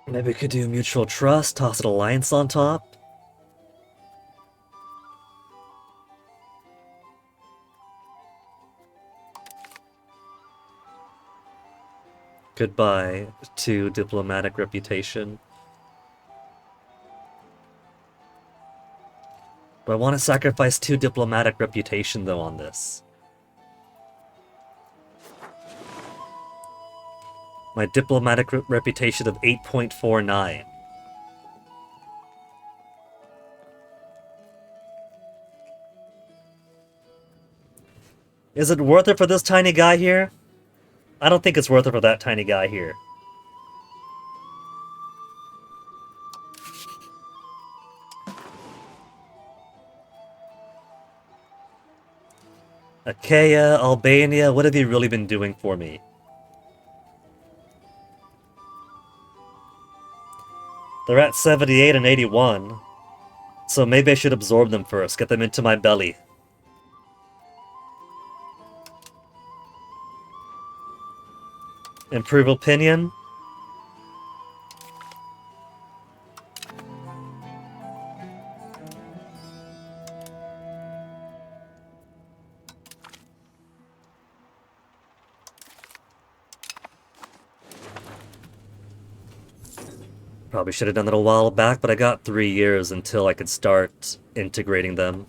Maybe we could do mutual trust, toss an alliance on top? Goodbye to diplomatic reputation. But I want to sacrifice 2 diplomatic reputation though on this. My diplomatic reputation of 8.49. Is it worth it for this tiny guy here? I don't think it's worth it for that tiny guy here. Achaia, Albania, what have you really been doing for me? They're at 78 and 81. So maybe I should absorb them first, get them into my belly. Improve opinion. Probably should have done that a while back, but I got 3 years until I could start integrating them.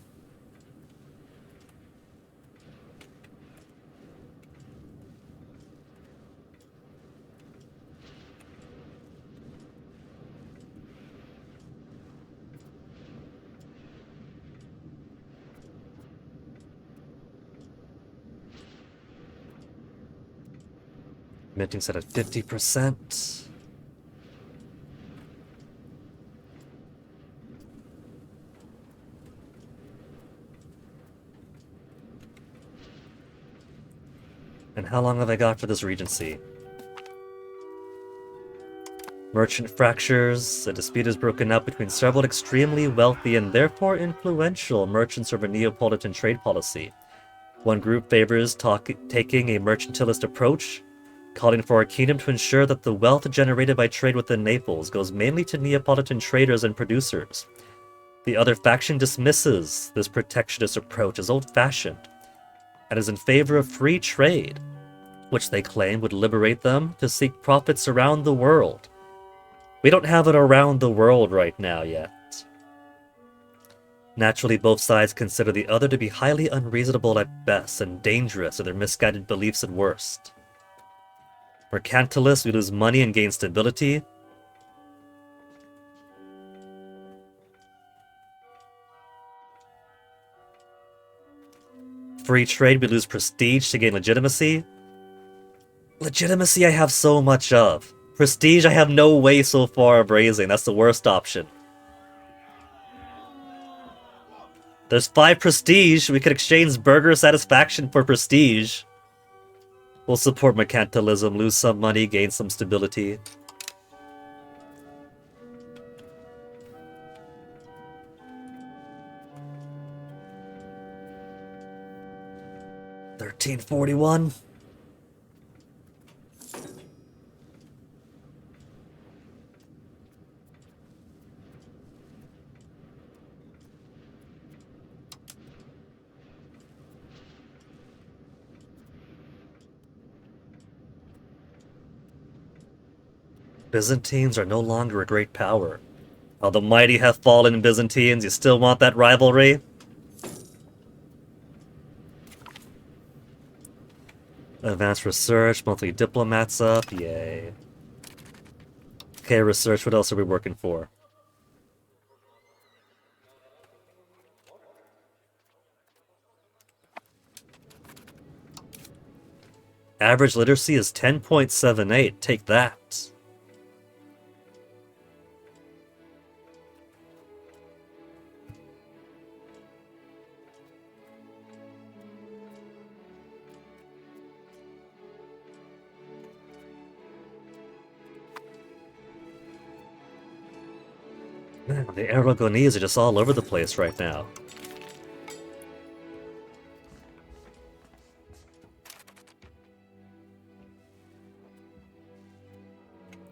Minting set at 50%. And how long have I got for this regency? Merchant fractures. A dispute is broken up between several extremely wealthy and therefore influential merchants over Neapolitan trade policy. One group favors taking a mercantilist approach, calling for a kingdom to ensure that the wealth generated by trade within Naples goes mainly to Neapolitan traders and producers. The other faction dismisses this protectionist approach as old-fashioned, and is in favor of free trade, which they claim would liberate them to seek profits around the world. We don't have it around the world right now yet. Naturally, both sides consider the other to be highly unreasonable at best and dangerous in their misguided beliefs at worst. Mercantilists, we lose money and gain stability. Free trade, we lose prestige to gain legitimacy. Legitimacy I have so much of. Prestige I have no way so far of raising. That's the worst option. There's 5 prestige. We could exchange burger satisfaction for prestige. We'll support mercantilism, lose some money, gain some stability. $13.41. Byzantines are no longer a great power. While the mighty have fallen, Byzantines, you still want that rivalry? Advanced research, monthly diplomats up, yay. Okay, research, what else are we working for? Average literacy is 10.78, take that. Man, the Aragonese are just all over the place right now.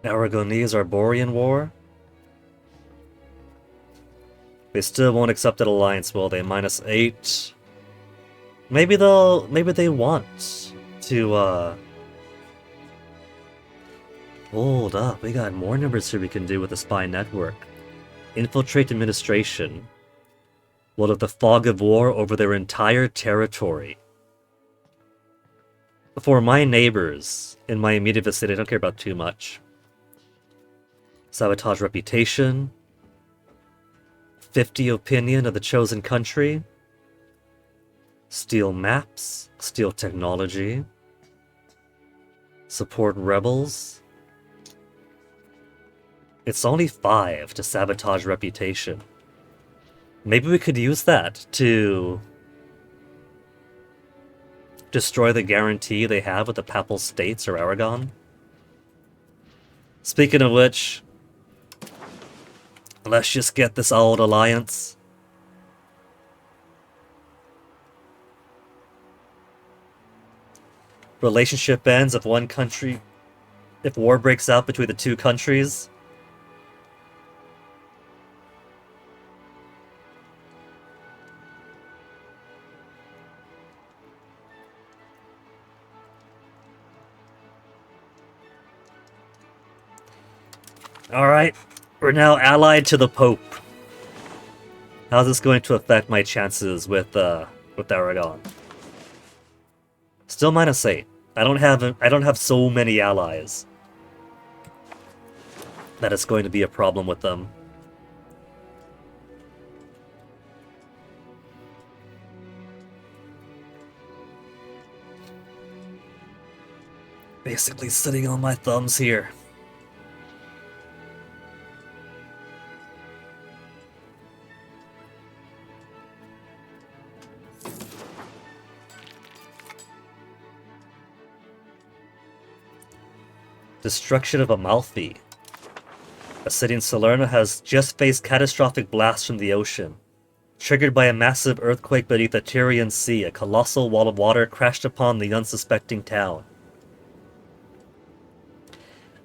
Aragonese Arborian War? They still won't accept that alliance, will they? -8. Maybe they want to, Hold up, we got more numbers here we can do with the spy network. Infiltrate administration. Will lift the fog of war over their entire territory. For my neighbors in my immediate vicinity, I don't care about too much. Sabotage reputation. 50 opinion of the chosen country. Steal maps. Steal technology. Support rebels. It's only 5 to sabotage reputation. Maybe we could use that to destroy the guarantee they have with the Papal States or Aragon. Speaking of which, let's just get this old alliance. Relationship ends if one country... if war breaks out between the two countries. Alright, we're now allied to the Pope. How's this going to affect my chances with Aragon? Still -8. I don't have so many allies that it's going to be a problem with them. Basically sitting on my thumbs here. Destruction of Amalfi. A city in Salerno has just faced catastrophic blasts from the ocean. Triggered by a massive earthquake beneath the Tyrian Sea, a colossal wall of water crashed upon the unsuspecting town.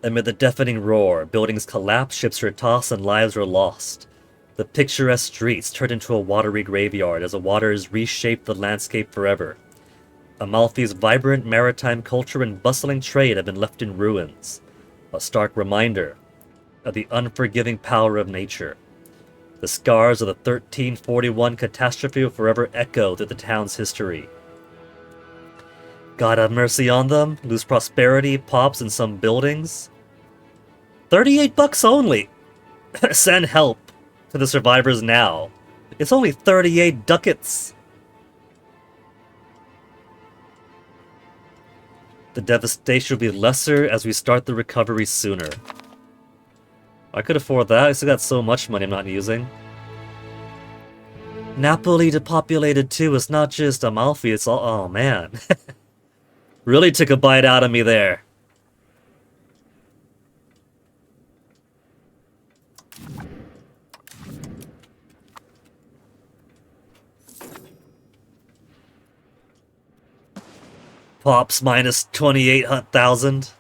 Amid the deafening roar, buildings collapsed, ships were tossed, and lives were lost. The picturesque streets turned into a watery graveyard as the waters reshaped the landscape forever. Amalfi's vibrant maritime culture and bustling trade have been left in ruins, a stark reminder of the unforgiving power of nature. The scars of the 1341 catastrophe will forever echo through the town's history. God have mercy on them, lose prosperity, pops in some buildings. $38 only! Send help to the survivors now. It's only 38 ducats! The devastation will be lesser as we start the recovery sooner. I could afford that. I still got so much money I'm not using. Napoli depopulated too. It's not just Amalfi, it's all... Oh, man. Really took a bite out of me there. Pops minus 28,000.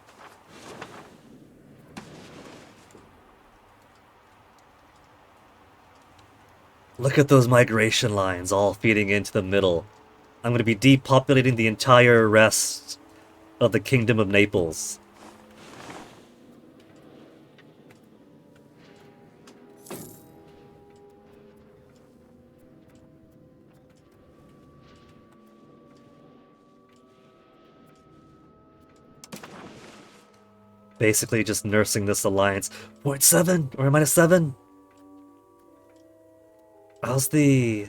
Look at those migration lines all feeding into the middle. I'm going to be depopulating the entire rest of the Kingdom of Naples. Basically just nursing this alliance. 0.7 or -7? How's the...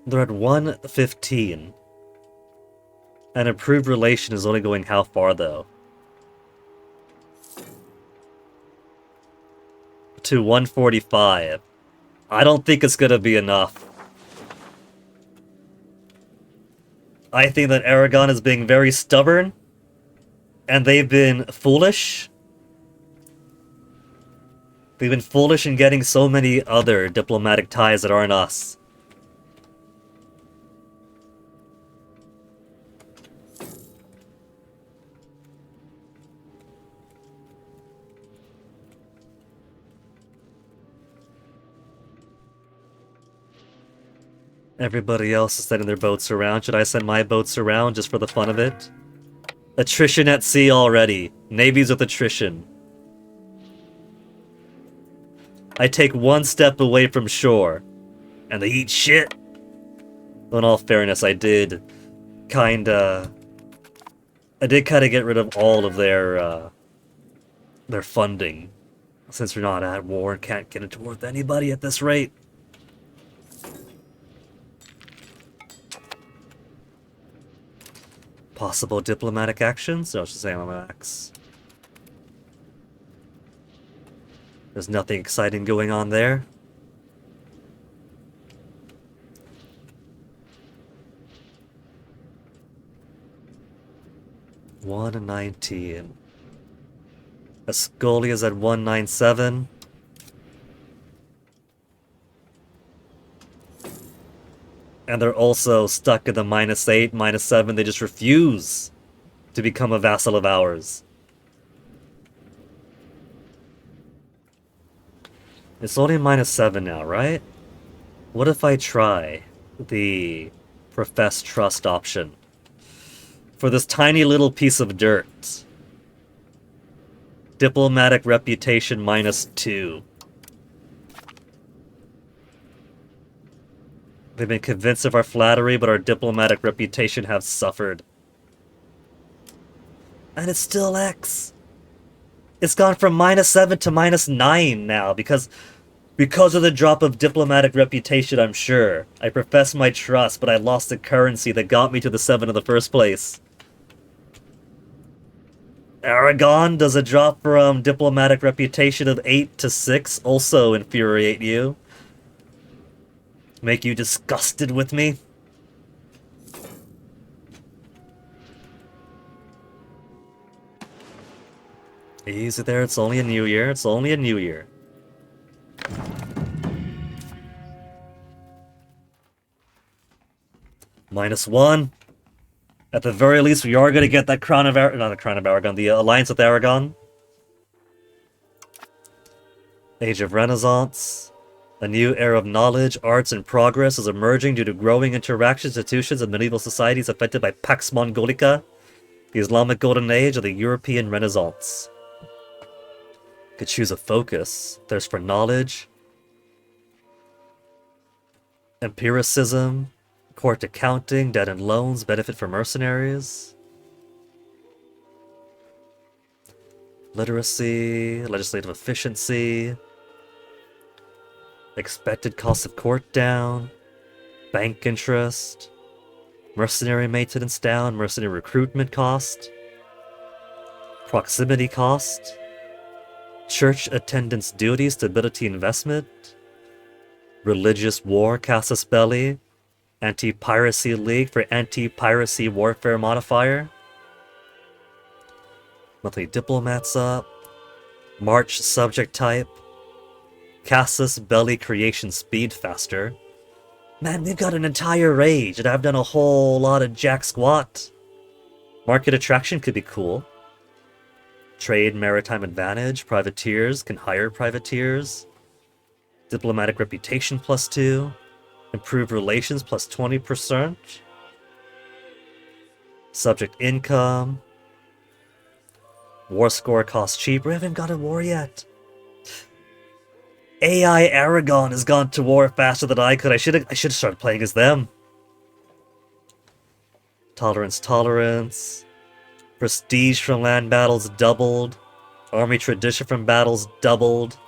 They're at 115. An improved relation is only going how far, though? To 145. I don't think it's gonna be enough. I think that Aragon is being very stubborn. And they've been foolish. They've been foolish in getting so many other diplomatic ties that aren't us. Everybody else is sending their boats around. Should I send my boats around just for the fun of it? Attrition at sea already. Navies with attrition. I take one step away from shore, and they eat shit. Well, in all fairness, I did kinda get rid of all of their funding, since we're not at war and can't get into war with anybody at this rate. Possible diplomatic actions? No, it's just max. There's nothing exciting going on there. $119. Ascolia's at 197. And they're also stuck in the -8, -7. They just refuse to become a vassal of ours. It's only -7 now, right? What if I try the profess trust option for this tiny little piece of dirt? Diplomatic reputation -2. They've been convinced of our flattery, but our diplomatic reputation have suffered. And it's still X. It's gone from -7 to -9 now because of the drop of diplomatic reputation, I'm sure. I profess my trust, but I lost the currency that got me to the 7 in the first place. Aragon, does a drop from diplomatic reputation of 8 to 6 also infuriate you? Make you disgusted with me? Easy there, it's only a new year, it's only a new year. -1. At the very least, we are going to get that Crown of Aragon, not the Crown of Aragon, the Alliance with Aragon. Age of Renaissance. A new era of knowledge, arts, and progress is emerging due to growing interactions, institutions, and medieval societies affected by Pax Mongolica, the Islamic Golden Age, or the European Renaissance. Could choose a focus. There's for knowledge, empiricism, court accounting, debt and loans, benefit for mercenaries, literacy, legislative efficiency, expected cost of court down, bank interest, mercenary maintenance down, mercenary recruitment cost, proximity cost, church attendance duty, stability investment, religious war, casus belli, anti-piracy league for anti-piracy warfare modifier, monthly diplomats up, March subject type, casus belli creation speed faster. Man, we've got an entire age, and I've done a whole lot of jack squat. Market attraction could be cool. Trade maritime advantage, privateers can hire privateers. Diplomatic reputation +2. Improved relations +20%. Subject income. War score costs cheap. We haven't got a war yet. AI Aragon has gone to war faster than I could. I should have started playing as them. Tolerance. Prestige from land battles doubled. Army tradition from battles doubled.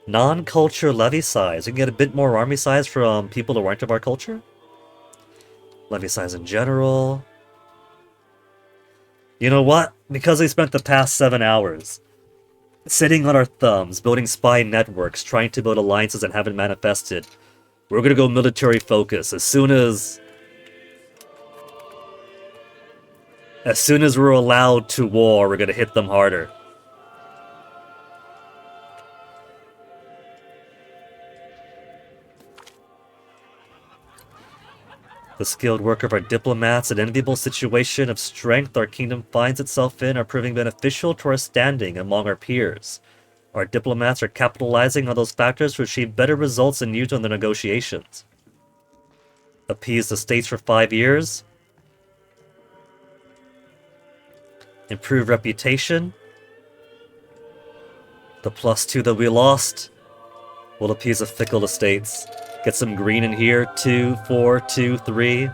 Non-culture levy size. We can get a bit more army size from people who aren't of our culture. Levy size in general. You know what? Because we spent the past 7 hours sitting on our thumbs, building spy networks, trying to build alliances that haven't manifested, we're gonna go military focus. As soon as we're allowed to war, we're gonna hit them harder. The skilled work of our diplomats, an enviable situation of strength our kingdom finds itself in, are proving beneficial to our standing among our peers. Our diplomats are capitalizing on those factors to achieve better results than usual in the negotiations. Appease the states for 5 years. Improve reputation. The +2 that we lost will appease the fickle estates. Get some green in here. 2, 4, 2, 3.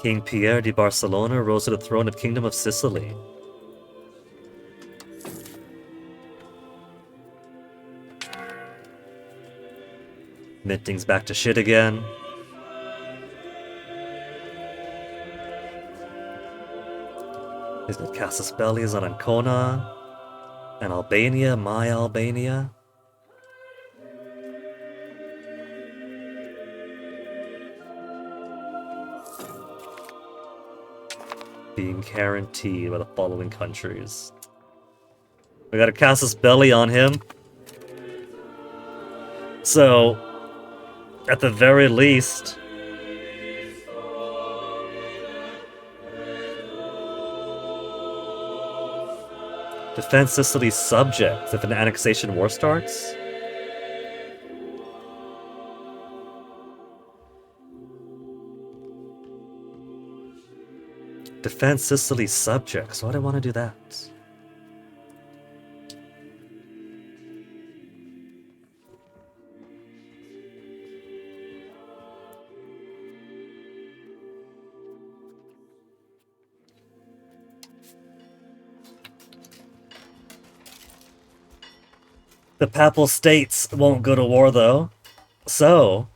King Pierre de Barcelona rose to the throne of Kingdom of Sicily. Minting's back to shit again. He's got Casus Belli on Ancona. And Albania, my Albania. Being guaranteed by the following countries. We got a Casus Belli on him. So, at the very least, defend Sicily's subjects if an annexation war starts? Defend Sicily's subjects. Why do I want to do that? The Papal States won't go to war, though. So,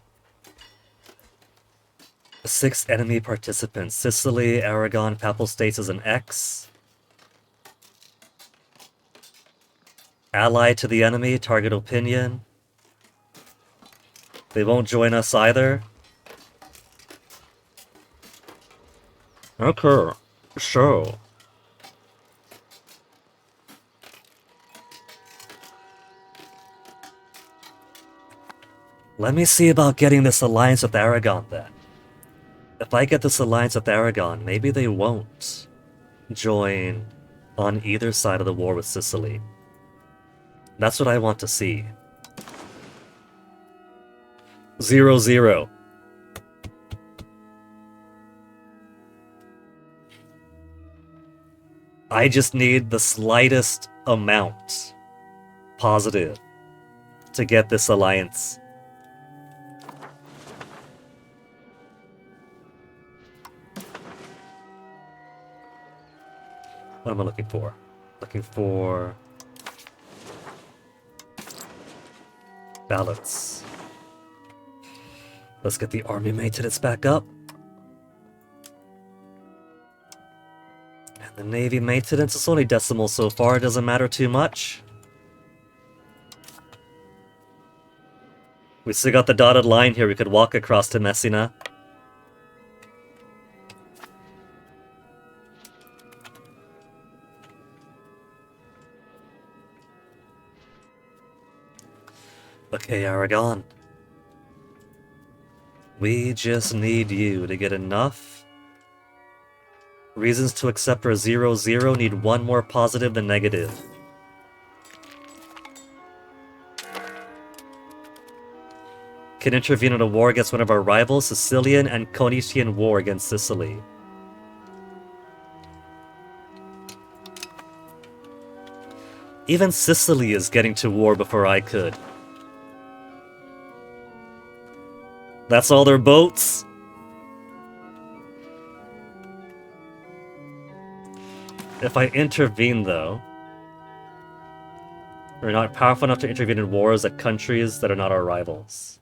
6 enemy participants. Sicily, Aragon, Papal States is an X. Ally to the enemy, target opinion. They won't join us either. Okay, so... let me see about getting this alliance with Aragon, then. If I get this alliance with Aragon, maybe they won't join on either side of the war with Sicily. That's what I want to see. 0-0. I just need the slightest amount positive to get this alliance. What am I looking for? Looking for... ballots. Let's get the army maintenance back up. And the navy maintenance is only decimal so far, it doesn't matter too much. We still got the dotted line here, we could walk across to Messina. Okay, Aragon. We just need you to get enough reasons to accept our 0-0. Need one more positive than negative. Can intervene in a war against one of our rivals, Sicilian and Conitian war against Sicily. Even Sicily is getting to war before I could. That's all their boats? If I intervene, though, we're not powerful enough to intervene in wars at countries that are not our rivals.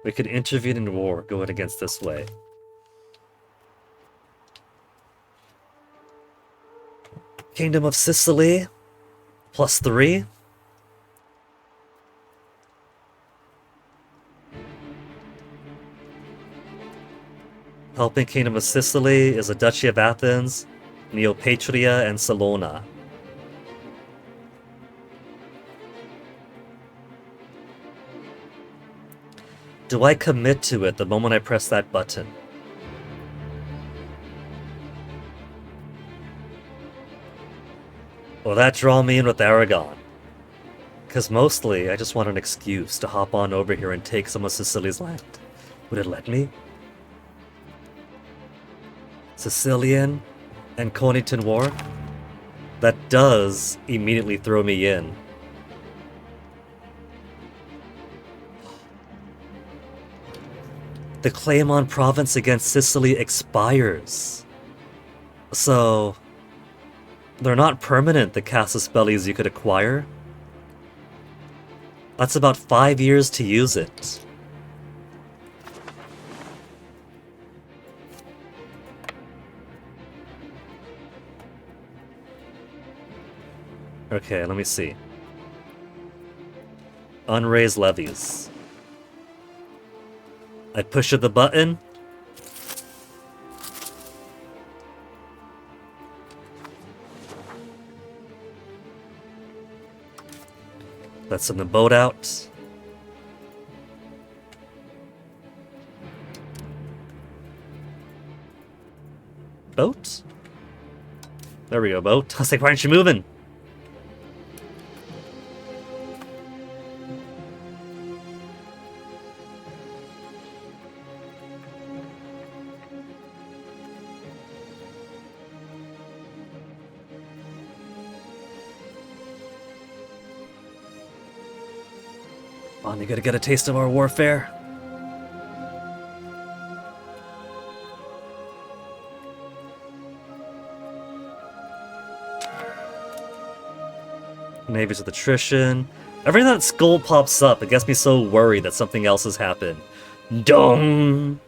We could intervene in war going against this way. Kingdom of Sicily, +3. Helping Kingdom of Sicily is the Duchy of Athens, Neopatria, and Salona. Do I commit to it the moment I press that button? Will that draw me in with Aragon? Because mostly, I just want an excuse to hop on over here and take some of Sicily's land. Would it let me? Sicilian and Conington War? That does immediately throw me in. The claim on province against Sicily expires. So, they're not permanent, the casus bellis you could acquire. That's about 5 years to use it. Okay, let me see. Unraised levies. I push the button. Let's send the boat out. Boat? There we go, boat. I was like, why aren't you moving? On, you gotta get a taste of our warfare. Navy's with attrition. Every time that skull pops up, it gets me so worried that something else has happened. Dong!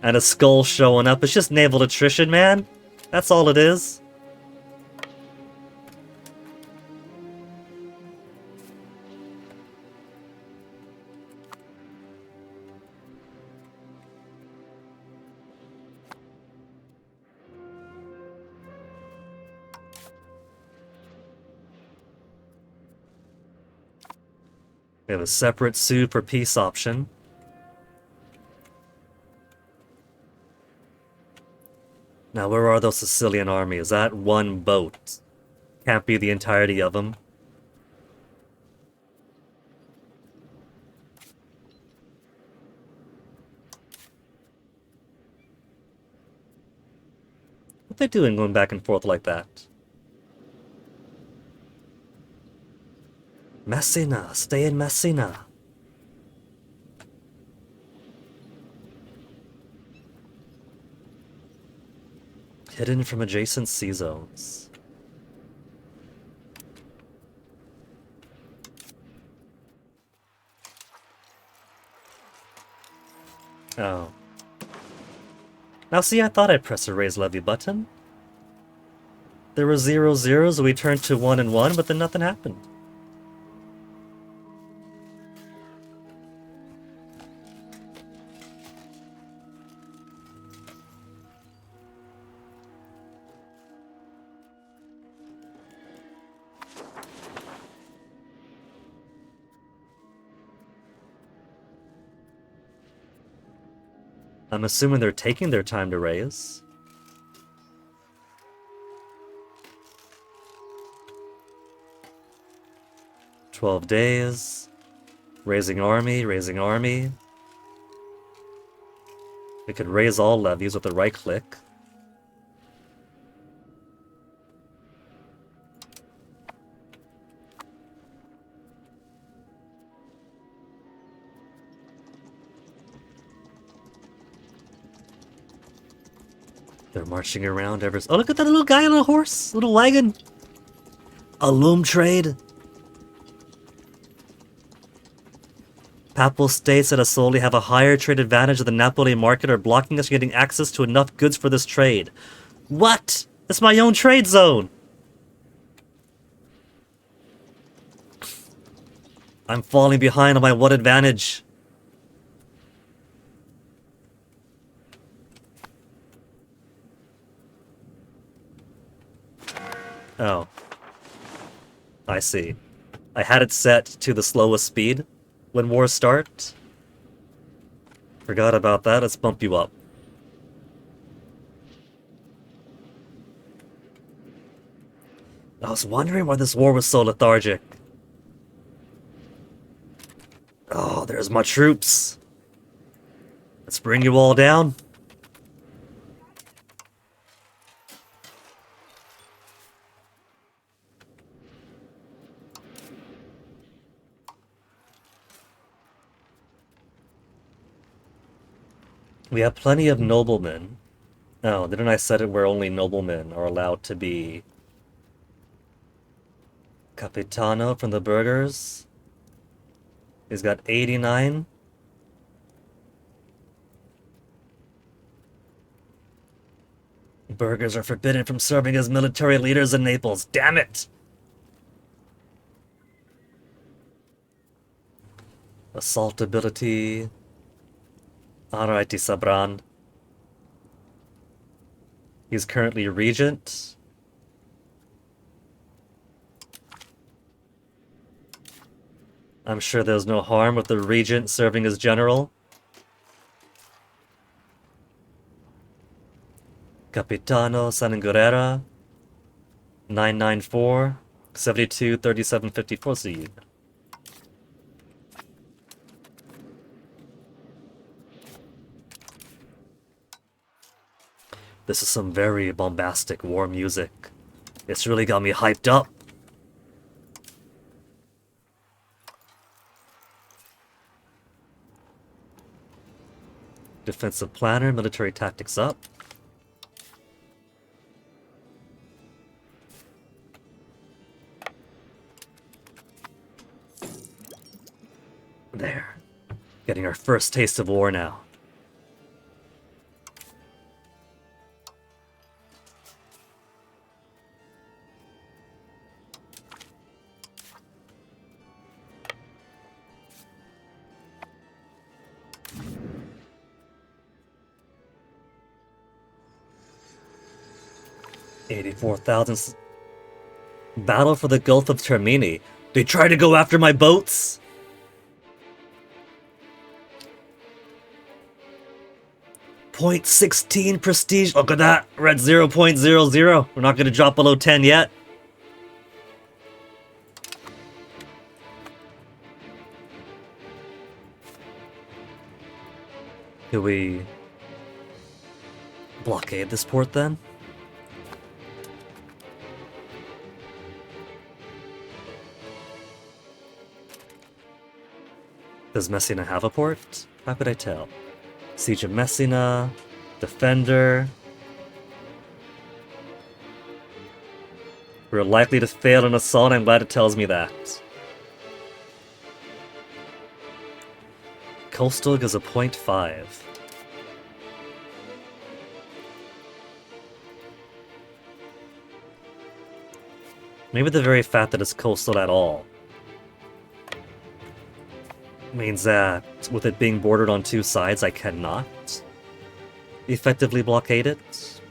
And a skull showing up. It's just naval attrition, man. That's all it is. We have a separate sue for peace option. Now, where are those Sicilian armies? That one boat. Can't be the entirety of them. What are they doing going back and forth like that? Messina, stay in Messina. Hidden from adjacent sea zones. Oh. Now see, I thought I'd press a raise levy button. There were 0 zeros, we turned to 1 and 1, but then nothing happened. I'm assuming they're taking their time to raise. "12 days. Raising army, raising army. We could raise all levies with a right click. They're marching around ever... Oh, look at that little guy on a horse! Little wagon! A loom trade! Papal states that Asoli have a higher trade advantage of the Napoli market are blocking us from getting access to enough goods for this trade. What? It's my own trade zone! I'm falling behind on my what advantage? Oh. I see. I had it set to the slowest speed when wars start. Forgot about that, let's bump you up. I was wondering why this war was so lethargic. There's my troops. Let's bring you all down. We have plenty of noblemen. Oh, didn't I set it where only noblemen are allowed to be Capitano from the burghers? He's got 89. Burghers are forbidden from serving as military leaders in Naples. Damn it! Assault ability. Alrighty, Sabran. He's currently regent. I'm sure there's no harm with the regent serving as general. Capitano Sanangurera. 994. 72, 37, 54. See. This is some very bombastic war music. It's really got me hyped up. Defensive planner, military tactics up. There. Getting our first taste of war now. $84,000. Battle for the Gulf of Termini. They try to go after my boats? .16 prestige. Look at that. We're at 0.00. We're not going to drop below 10 yet. Do we blockade this port then? Does Messina have a port? How could I tell? Siege of Messina, Defender. We're likely to fail an assault, I'm glad it tells me that. Coastal gives a 0.5. Maybe the very fact that it's coastal at all means that with it being bordered on two sides, I cannot effectively blockade it.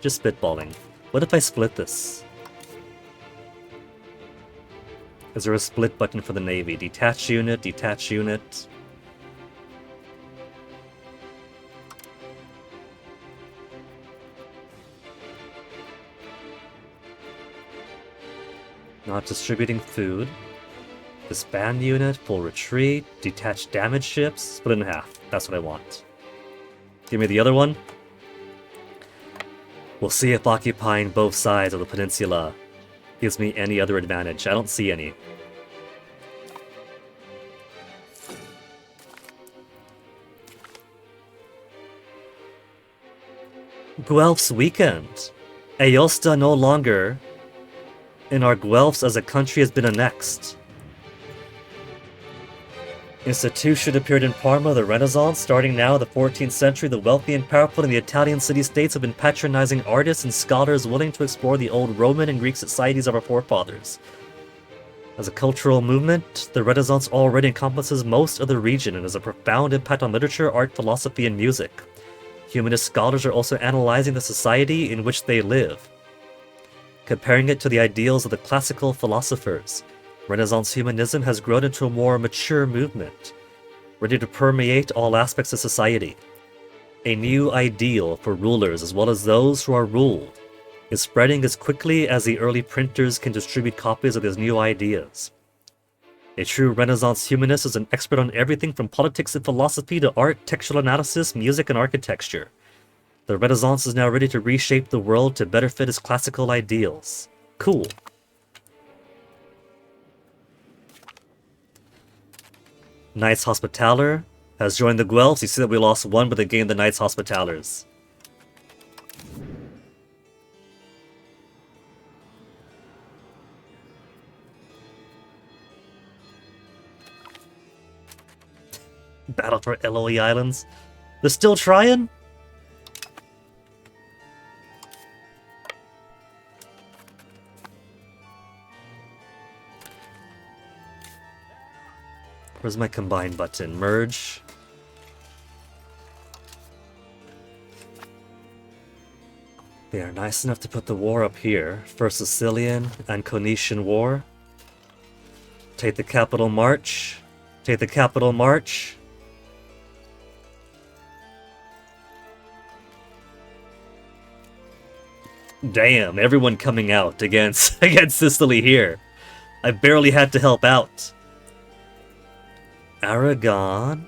Just spitballing. What if I split this? Is there a split button for the Navy? Detach unit, detach unit. Not distributing food. Disband unit, full retreat, detach damage ships, split in half. That's what I want. Give me the other one. We'll see if occupying both sides of the peninsula gives me any other advantage. I don't see any. Guelph's weekend. Aosta no longer in our Guelphs as a country has been annexed. Institution appeared in Parma, the Renaissance. Starting now, the 14th century, the wealthy and powerful in the Italian city-states have been patronizing artists and scholars willing to explore the old Roman and Greek societies of our forefathers. As a cultural movement, the Renaissance already encompasses most of the region and has a profound impact on literature, art, philosophy, and music. Humanist scholars are also analyzing the society in which they live, comparing it to the ideals of the classical philosophers. Renaissance humanism has grown into a more mature movement, ready to permeate all aspects of society. A new ideal for rulers as well as those who are ruled is spreading as quickly as the early printers can distribute copies of these new ideas. A true Renaissance humanist is an expert on everything from politics and philosophy to art, textual analysis, music, and architecture. The Renaissance is now ready to reshape the world to better fit its classical ideals. Cool. Knights Hospitaller has joined the Guelphs. You see that we lost one, but they gained the Knights Hospitallers. Battle for Eloy Islands. They're still trying? Where's my combine button? Merge. They are nice enough to put the war up here. First Sicilian and Conetian War. Take the capital, march. Take the capital, march. Damn, everyone coming out against Sicily here. I barely had to help out. Aragon.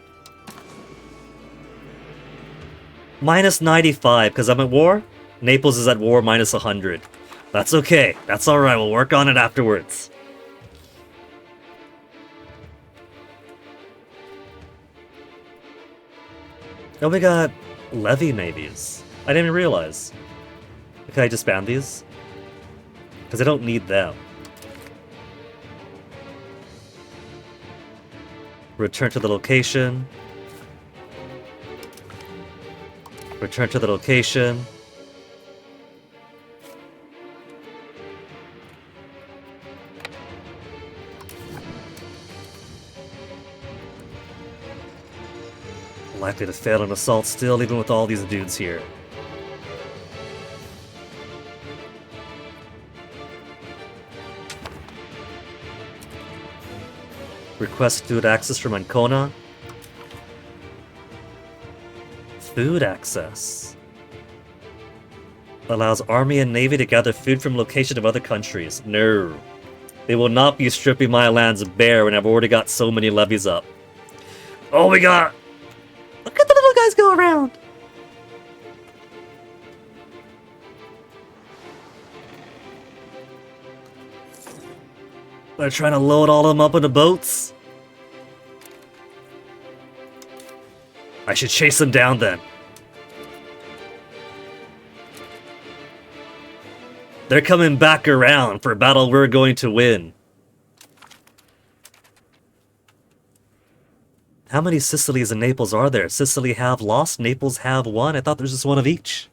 Minus 95, because I'm at war? Naples is at war minus 100. That's okay. That's alright, we'll work on it afterwards. Oh, we got levy navies. I didn't even realize. Can I just ban these? Because I don't need them. Return to the location. Return to the location. Likely to fail an assault still, even with all these dudes here. Request food access from Ancona. Food access. Allows army and navy to gather food from location of other countries. No. They will not be stripping my lands bare when I've already got so many levies up. Oh, we got... Look at the little guys go around! They're trying to load all of them up into boats. I should chase them down then. They're coming back around for a battle we're going to win. How many Sicilies and Naples are there? Sicily have lost, Naples have won. I thought there was just one of each.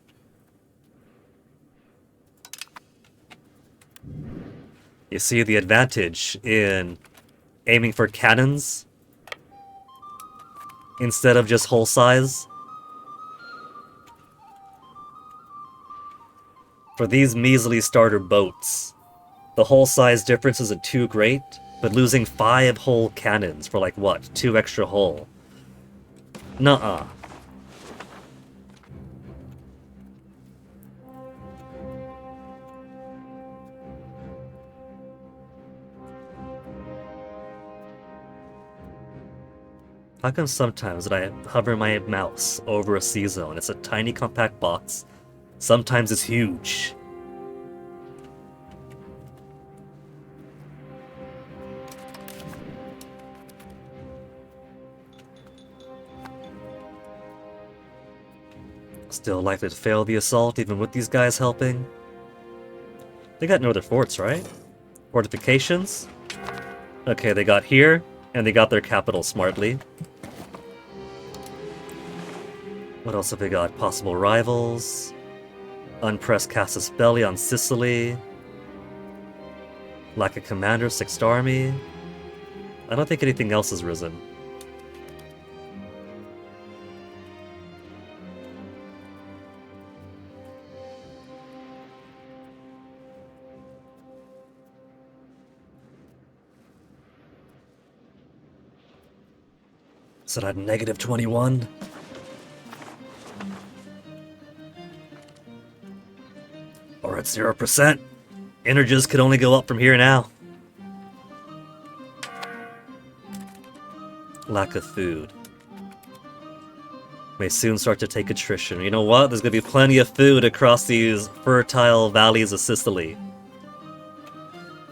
You see the advantage in aiming for cannons instead of just hull size. For these measly starter boats, the hull size difference isn't too great, but losing 5 hull cannons for like what, 2 extra hull? Nuh-uh. How come sometimes that I hover my mouse over a C-zone, it's a tiny compact box, sometimes it's huge? Still likely to fail the assault even with these guys helping. They got no other forts, right? Fortifications? Okay, they got here, and they got their capital smartly. What else have we got? Possible rivals. Unpressed Casus Belli on Sicily. Lack of commander, 6th army. I don't think anything else has risen. Is it at negative 21? Or at 0%? Energies could only go up from here now. Lack of food. May soon start to take attrition. You know what? There's gonna be plenty of food across these fertile valleys of Sicily.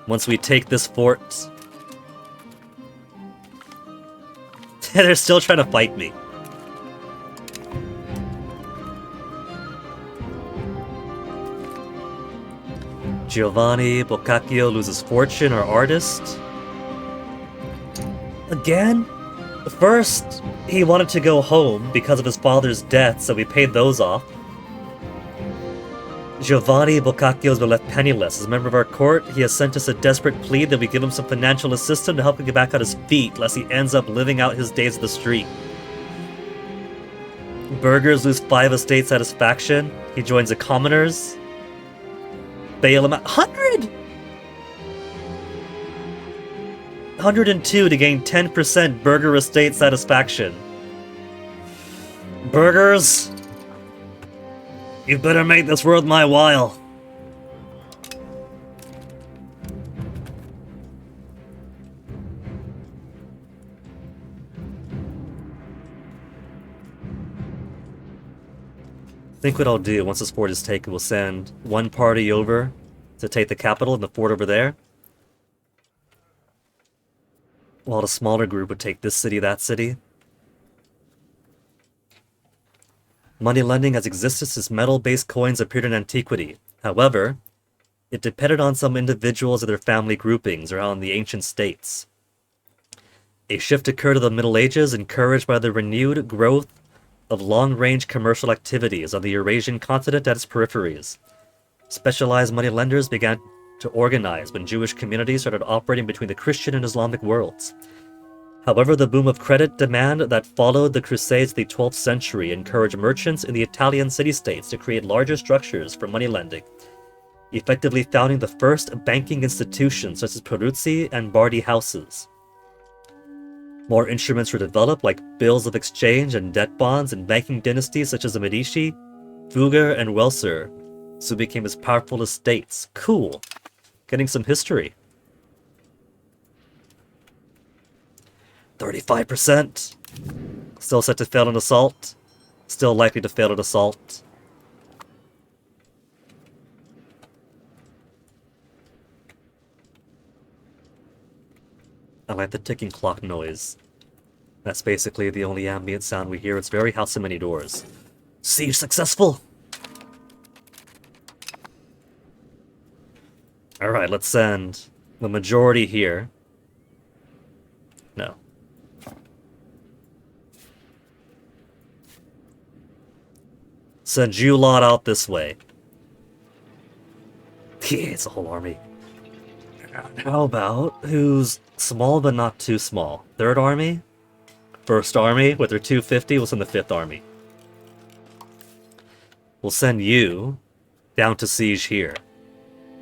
Once we take this fort... They're still trying to fight me. Giovanni Boccaccio loses fortune, our artist. Again? First, he wanted to go home because of his father's death, so we paid those off. Giovanni Boccaccio's been left penniless. As a member of our court, he has sent us a desperate plea that we give him some financial assistance to help him get back on his feet, lest he ends up living out his days of the street. Burghers lose 5 estate satisfaction. He joins the commoners. Bail him out. 100! 102 to gain 10% burger estate satisfaction. Burgers, you better make this worth my while. I think what I'll do once this fort is taken, we'll send one party over to take the capital and the fort over there, while the smaller group would take this city, that city. Money lending has existed since metal-based coins appeared in antiquity. However, it depended on some individuals or their family groupings around the ancient states. A shift occurred in the Middle Ages, encouraged by the renewed growth of long-range commercial activities on the Eurasian continent and its peripheries. Specialized money lenders began to organize when Jewish communities started operating between the Christian and Islamic worlds. However, the boom of credit demand that followed the Crusades of the 12th century encouraged merchants in the Italian city-states to create larger structures for money lending, effectively founding the first banking institutions such as Peruzzi and Bardi houses. More instruments were developed, like bills of exchange and debt bonds, and banking dynasties such as the Medici, Fugger, and Welser soon became as powerful as states. Cool. Getting some history. 35%. Still set to fail an assault. Still likely to fail an assault. I like the ticking clock noise. That's basically the only ambient sound we hear. It's very House of Many Doors. Siege successful! Alright, let's send the majority here. No. Send you lot out this way. Yeah, it's a whole army. How about who's small but not too small? Third army? First army with their 250. We'll send the 5th army. We'll send you down to siege here.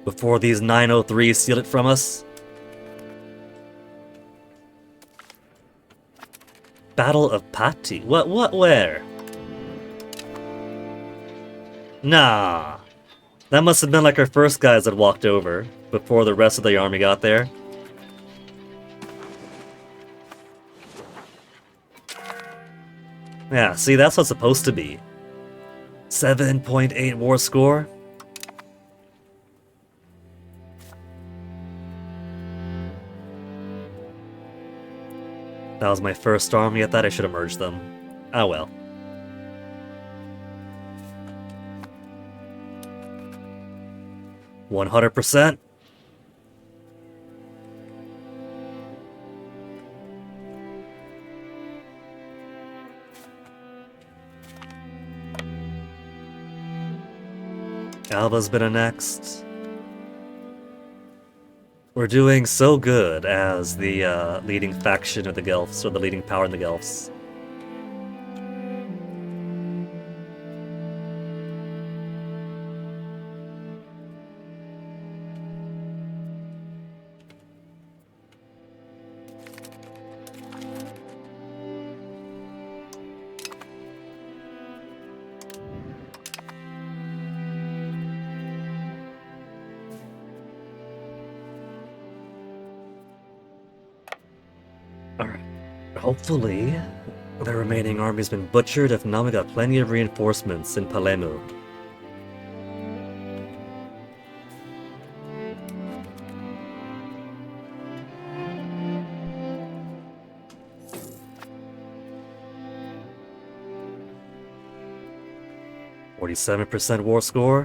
Before these 903s steal it from us. Battle of Patti. What, where? Nah. That must have been like our first guys that walked over before the rest of the army got there. Yeah, see, that's what's supposed to be. 7.8 war score. That was my first army. I thought I should have merged them. Oh well. $100%. Alba's been annexed. We're doing so good as the leading faction of the Guelphs, or the leading power in the Guelphs. Hopefully, the remaining army's been butchered. If not, we got plenty of reinforcements in Palermo. .47% war score.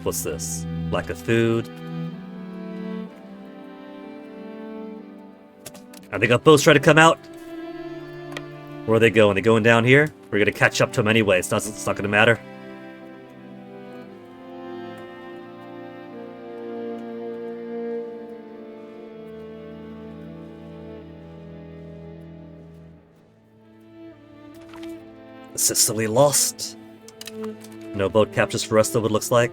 What's this? Lack of food. And they got boats trying to come out. Where are they going? They going down here? We're gonna catch up to them anyway. It's not gonna matter. Sicily lost. No boat captures for us, though, it looks like.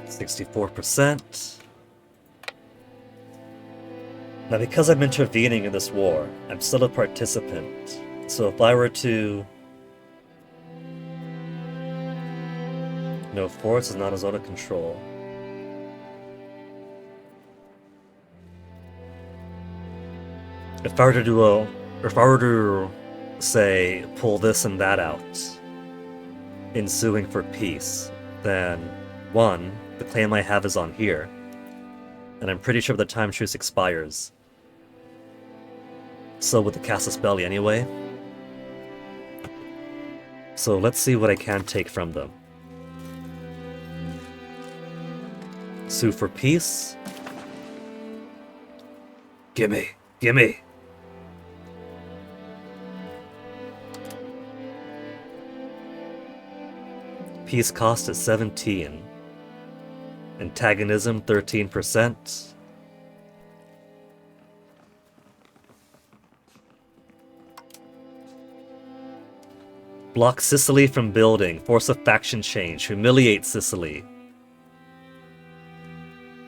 %64%. Now, because I'm intervening in this war, I'm still a participant. So if I were to... No, force is not a zone of control. If I were to do say, pull this and that out in suing for peace, then, one, the claim I have is on here, and I'm pretty sure the time truce expires. So with the Casus Belli anyway. So let's see what I can take from them. Sue for peace. Gimme, gimme. Peace cost is 17. Antagonism 13%. Block Sicily from building. Force a faction change. Humiliate Sicily.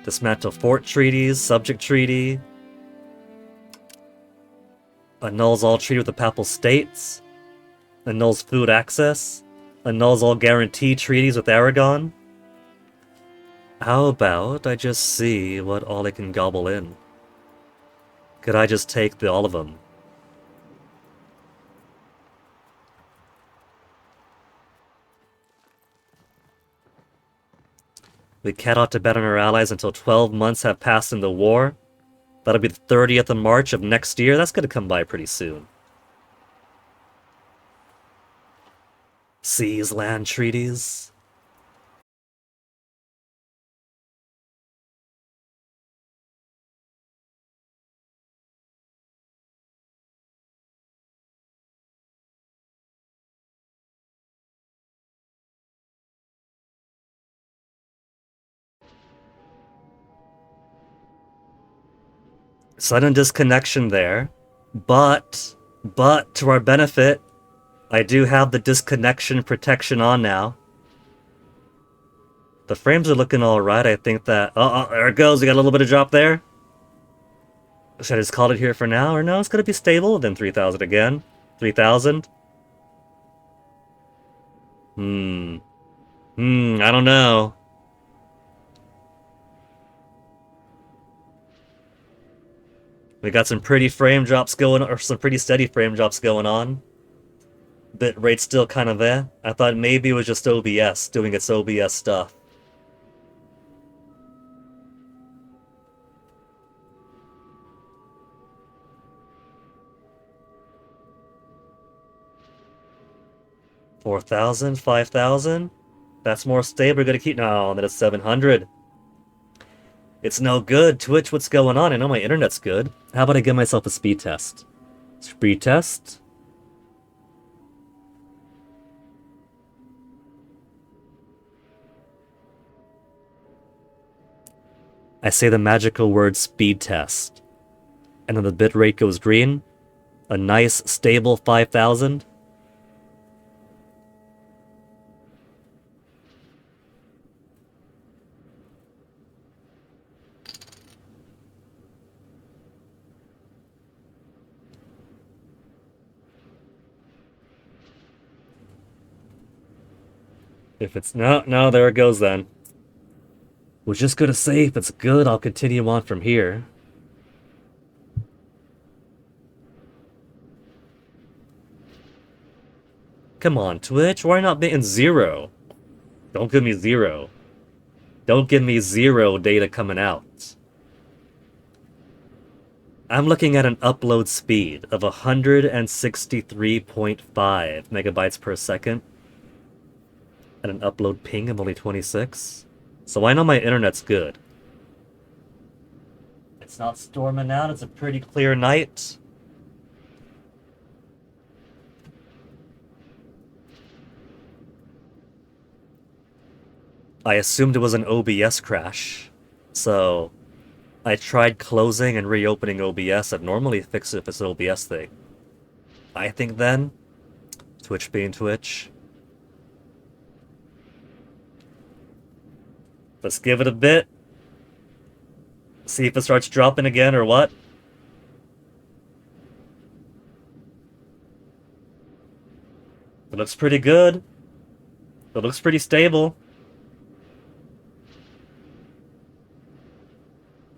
Dismantle fort treaties. Subject treaty. Annuls all treaty with the Papal States. Annuls food access. Annuls all guarantee treaties with Aragon. How about I just see what all I can gobble in? Could I just take all of them? We cannot to bet on our allies until 12 months have passed in the war. That'll be the 30th of March of next year. That's gonna come by pretty soon. Seize land treaties. Sudden disconnection there, but to our benefit, I do have the disconnection protection on now. The frames are looking alright. I think that... Oh, there it goes. We got a little bit of drop there. Should I just call it here for now? Or no, it's going to be stable. Then 3,000 again. 3,000. I don't know. We got some pretty frame drops going, or some pretty steady frame drops going on. Bit rate's still kind of there. I thought maybe it was just OBS doing its OBS stuff. $4,000, $5,000. That's more stable. We're gonna keep. No, then it's 700. It's no good. Twitch, what's going on? I know my internet's good. How about I give myself a speed test? Speed test. I say the magical word speed test. And then the bitrate goes green. A nice, stable 5,000. If it's no, there it goes then. Was just gonna say if it's good, I'll continue on from here. Come on, Twitch, why not being 0? Don't give me 0. Don't give me 0 data coming out. I'm looking at an upload speed of 163.5 megabytes per second. And an upload ping of only 26. So I know my internet's good. It's not storming out, it's a pretty clear night. I assumed it was an OBS crash, so I tried closing and reopening OBS. I'd normally fix it if it's an OBS thing. I think then, Twitch being Twitch. Let's give it a bit. See if it starts dropping again or what. It looks pretty good. It looks pretty stable.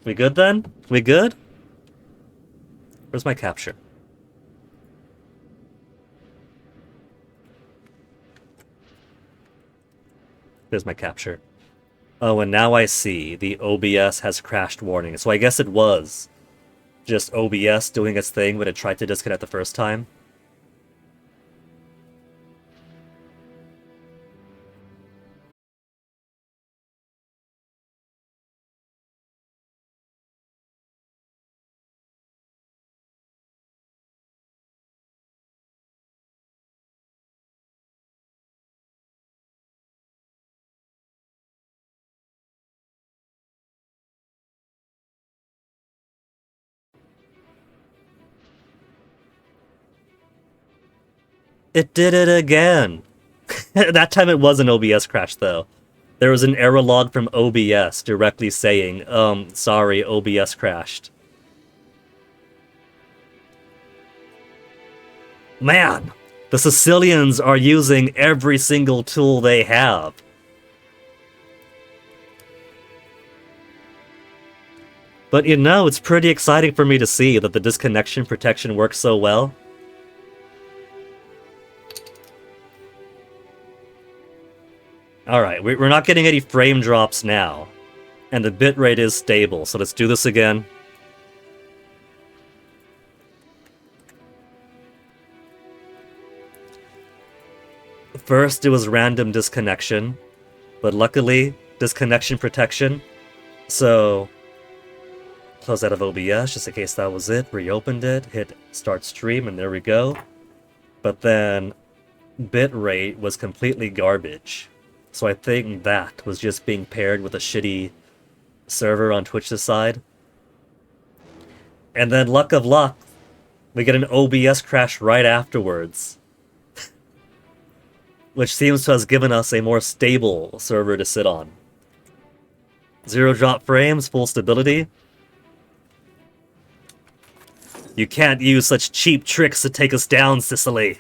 We good then? We good? Where's my capture? There's my capture. Oh, and now I see the OBS has crashed warning. So I guess it was just OBS doing its thing when it tried to disconnect the first time. It did it again. That time it was an OBS crash, though. There was an error log from OBS directly saying, sorry, OBS crashed. Man, the Sicilians are using every single tool they have. But you know, it's pretty exciting for me to see that the disconnection protection works so well. Alright, we're not getting any frame drops now. And the bitrate is stable, so let's do this again. First, it was random disconnection. But luckily, disconnection protection. So, close out of OBS, just in case that was it. Reopened it, hit start stream, and there we go. But then, bitrate was completely garbage. So I think that was just being paired with a shitty server on Twitch's side. And then, luck of luck, we get an OBS crash right afterwards. Which seems to have given us a more stable server to sit on. 0 drop frames, full stability. You can't use such cheap tricks to take us down, Sicily.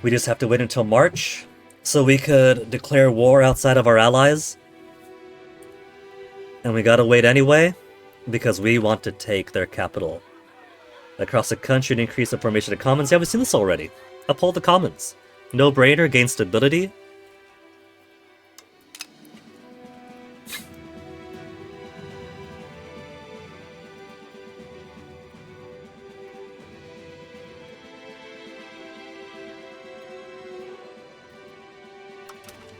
We just have to wait until March, so we could declare war outside of our allies. And we gotta wait anyway, because we want to take their capital. Across the country and increase the formation of commons. Yeah, we've seen this already. Uphold the commons. No-brainer, gain stability.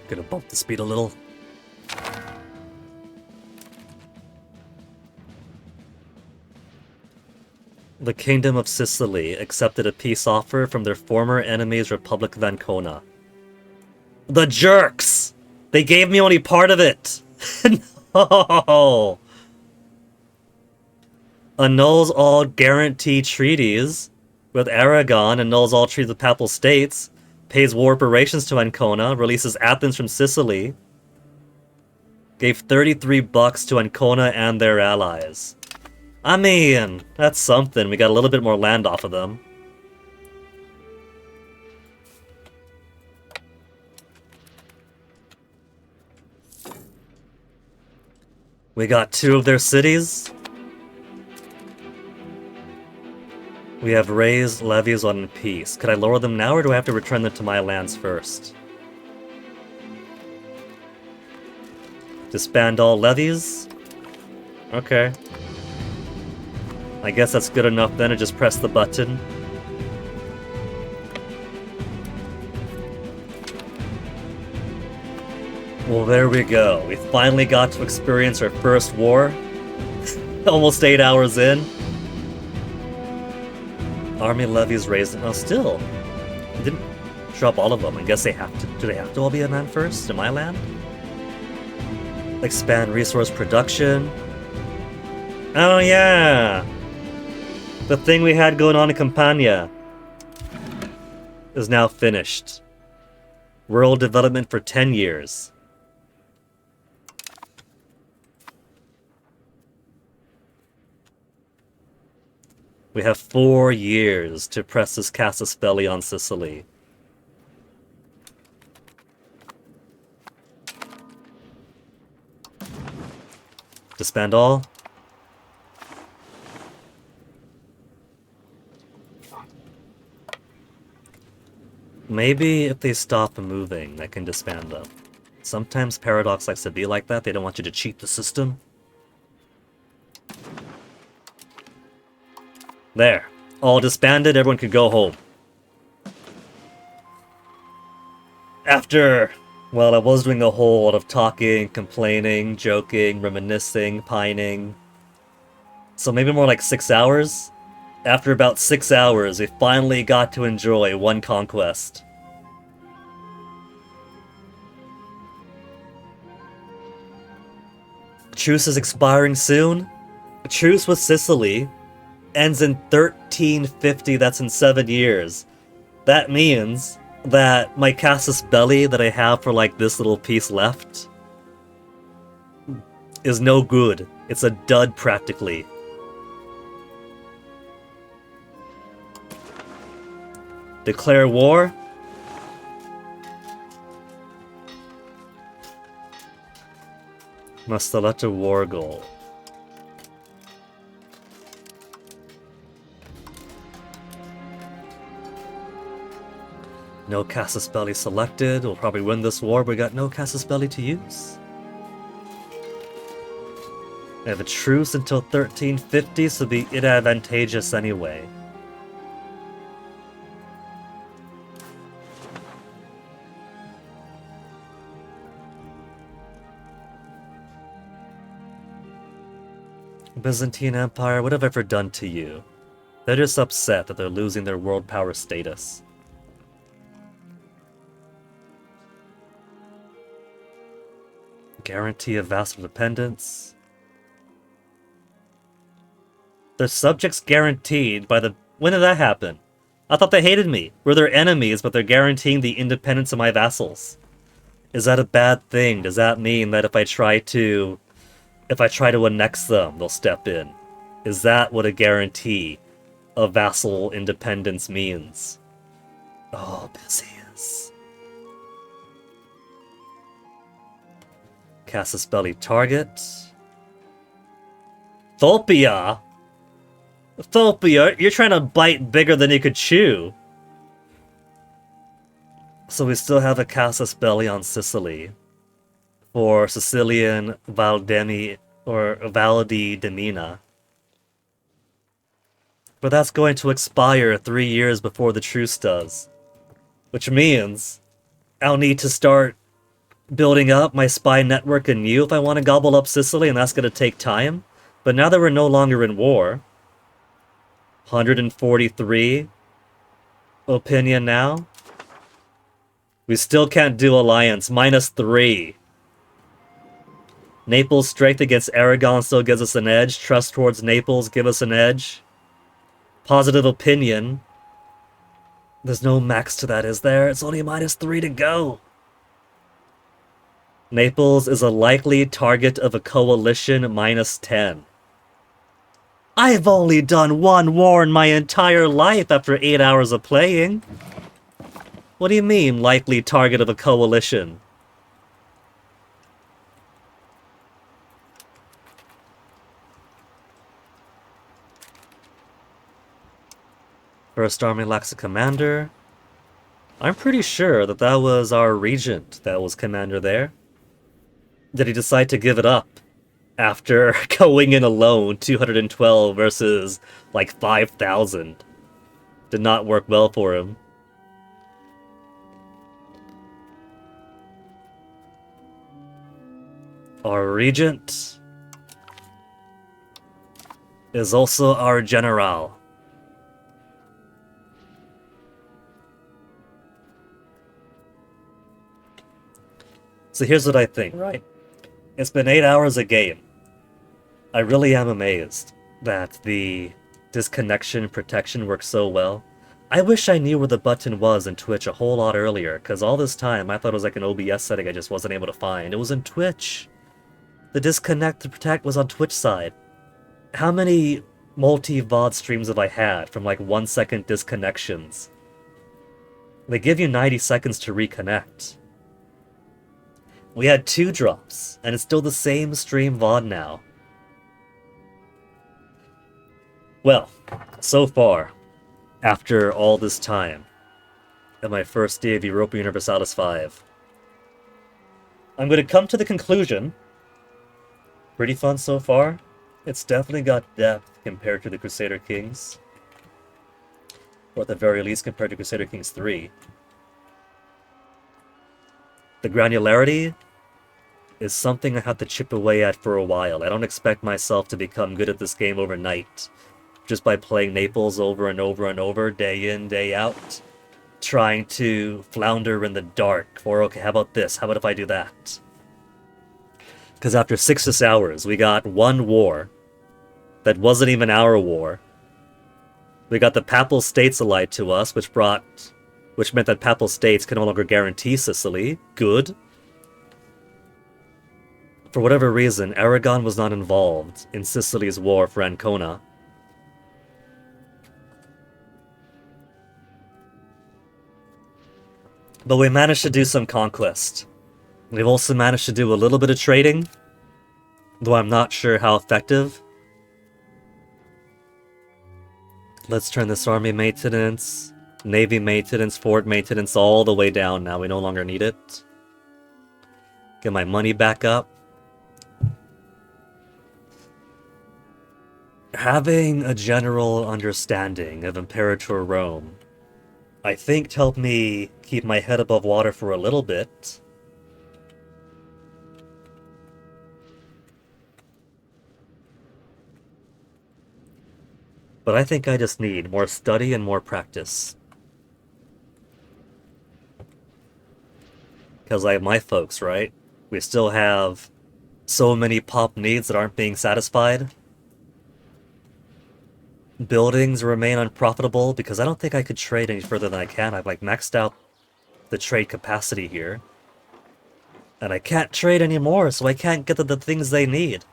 Gonna bump the speed a little. The Kingdom of Sicily accepted a peace offer from their former enemies, Republic of Ancona. The jerks! They gave me only part of it! No! Annuls all guaranteed treaties with Aragon, annuls all treaties with Papal States, pays war reparations to Ancona, releases Athens from Sicily, Gave 33 bucks to Ancona and their allies. I mean, that's something. We got a little bit more land off of them. We got 2 of their cities. We have raised levies on peace. Could I lower them now, or do I have to return them to my lands first? Disband all levies? Okay. I guess that's good enough then to just press the button. Well, there we go. We finally got to experience our first war. Almost 8 hours in. Army levies raised. Oh, still. They didn't drop all of them. I guess they have to. Do they have to all be a man first in my land? Expand resource production. Oh, yeah. The thing we had going on in Campania is now finished. Rural development for 10 years. We have 4 years to press this Casus Belli on Sicily. Disband all. Maybe if they stop moving, I can disband them. Sometimes Paradox likes to be like that. They don't want you to cheat the system. There. All disbanded, everyone can go home. After, well, I was doing a whole lot of talking, complaining, joking, reminiscing, pining. So maybe more like 6 hours? After about 6 hours, we finally got to enjoy one conquest. Truce is expiring soon. Truce with Sicily ends in 1350, that's in 7 years. That means that my Casus Belli that I have for like this little piece left is no good. It's a dud practically. Declare war. Must select a war goal. No Casus Belli selected. We'll probably win this war, but we got no Casus Belli to use. I have a truce until 1350, so it'll be advantageous anyway. Byzantine Empire, what have I ever done to you? They're just upset that they're losing their world power status. Guarantee of vassal dependence. Their subjects guaranteed by the... When did that happen? I thought they hated me. We're their enemies, but they're guaranteeing the independence of my vassals. Is that a bad thing? Does that mean that if I try to annex them, they'll step in? Is that what a guarantee of vassal independence means? Oh, Byzantius. Casus Belli target. Thulpia? Thulpia, you're trying to bite bigger than you could chew. So we still have a Casus Belli on Sicily. For Sicilian Valdemi or Valdi de Mina. But that's going to expire 3 years before the truce does. Which means I'll need to start building up my spy network anew if I want to gobble up Sicily, and that's going to take time. But now that we're no longer in war, 143 opinion now. We still can't do alliance, -3. Naples' strength against Aragon still gives us an edge. Trust towards Naples give us an edge. Positive opinion. There's no max to that, is there? It's only -3 to go. Naples is a likely target of a coalition -10. I've only done one war in my entire life after 8 hours of playing. What do you mean, likely target of a coalition? First Army lacks a commander. I'm pretty sure that that was our regent that was commander there. Did he decide to give it up after going in alone, 212 versus like 5,000? Did not work well for him. Our regent is also our general. So here's what I think, right? It's been 8 hours a game. I really am amazed that the disconnection protection works so well. I wish I knew where the button was in Twitch a whole lot earlier, because all this time I thought it was like an OBS setting I just wasn't able to find. It was in Twitch. The disconnect to protect was on Twitch side. How many multi-VOD streams have I had from like 1-second disconnections? They give you 90 seconds to reconnect. We had 2 drops, and it's still the same stream VOD now. Well, so far, after all this time, at my first day of Europa Universalis 5, I'm going to come to the conclusion, pretty fun so far, it's definitely got depth compared to the Crusader Kings, or at the very least compared to Crusader Kings 3. The granularity is something I have to chip away at for a while. I don't expect myself to become good at this game overnight, just by playing Naples over and over and over, day in, day out, trying to flounder in the dark, or okay, how about this? How about if I do that? Because after 6 hours, we got one war that wasn't even our war. We got the Papal States allied to us, which meant that Papal States can no longer guarantee Sicily. Good. For whatever reason, Aragon was not involved in Sicily's war for Ancona. But we managed to do some conquest. We've also managed to do a little bit of trading, though I'm not sure how effective. Let's turn this army maintenance, navy maintenance, fort maintenance all the way down now. We no longer need it. Get my money back up. Having a general understanding of Imperator Rome, I think, helped me keep my head above water for a little bit. But I think I just need more study and more practice. Because I have my folks, right? We still have so many pop needs that aren't being satisfied. Buildings remain unprofitable because I don't think I could trade any further than I can. I've like maxed out the trade capacity here. And I can't trade anymore, so I can't get the things they need.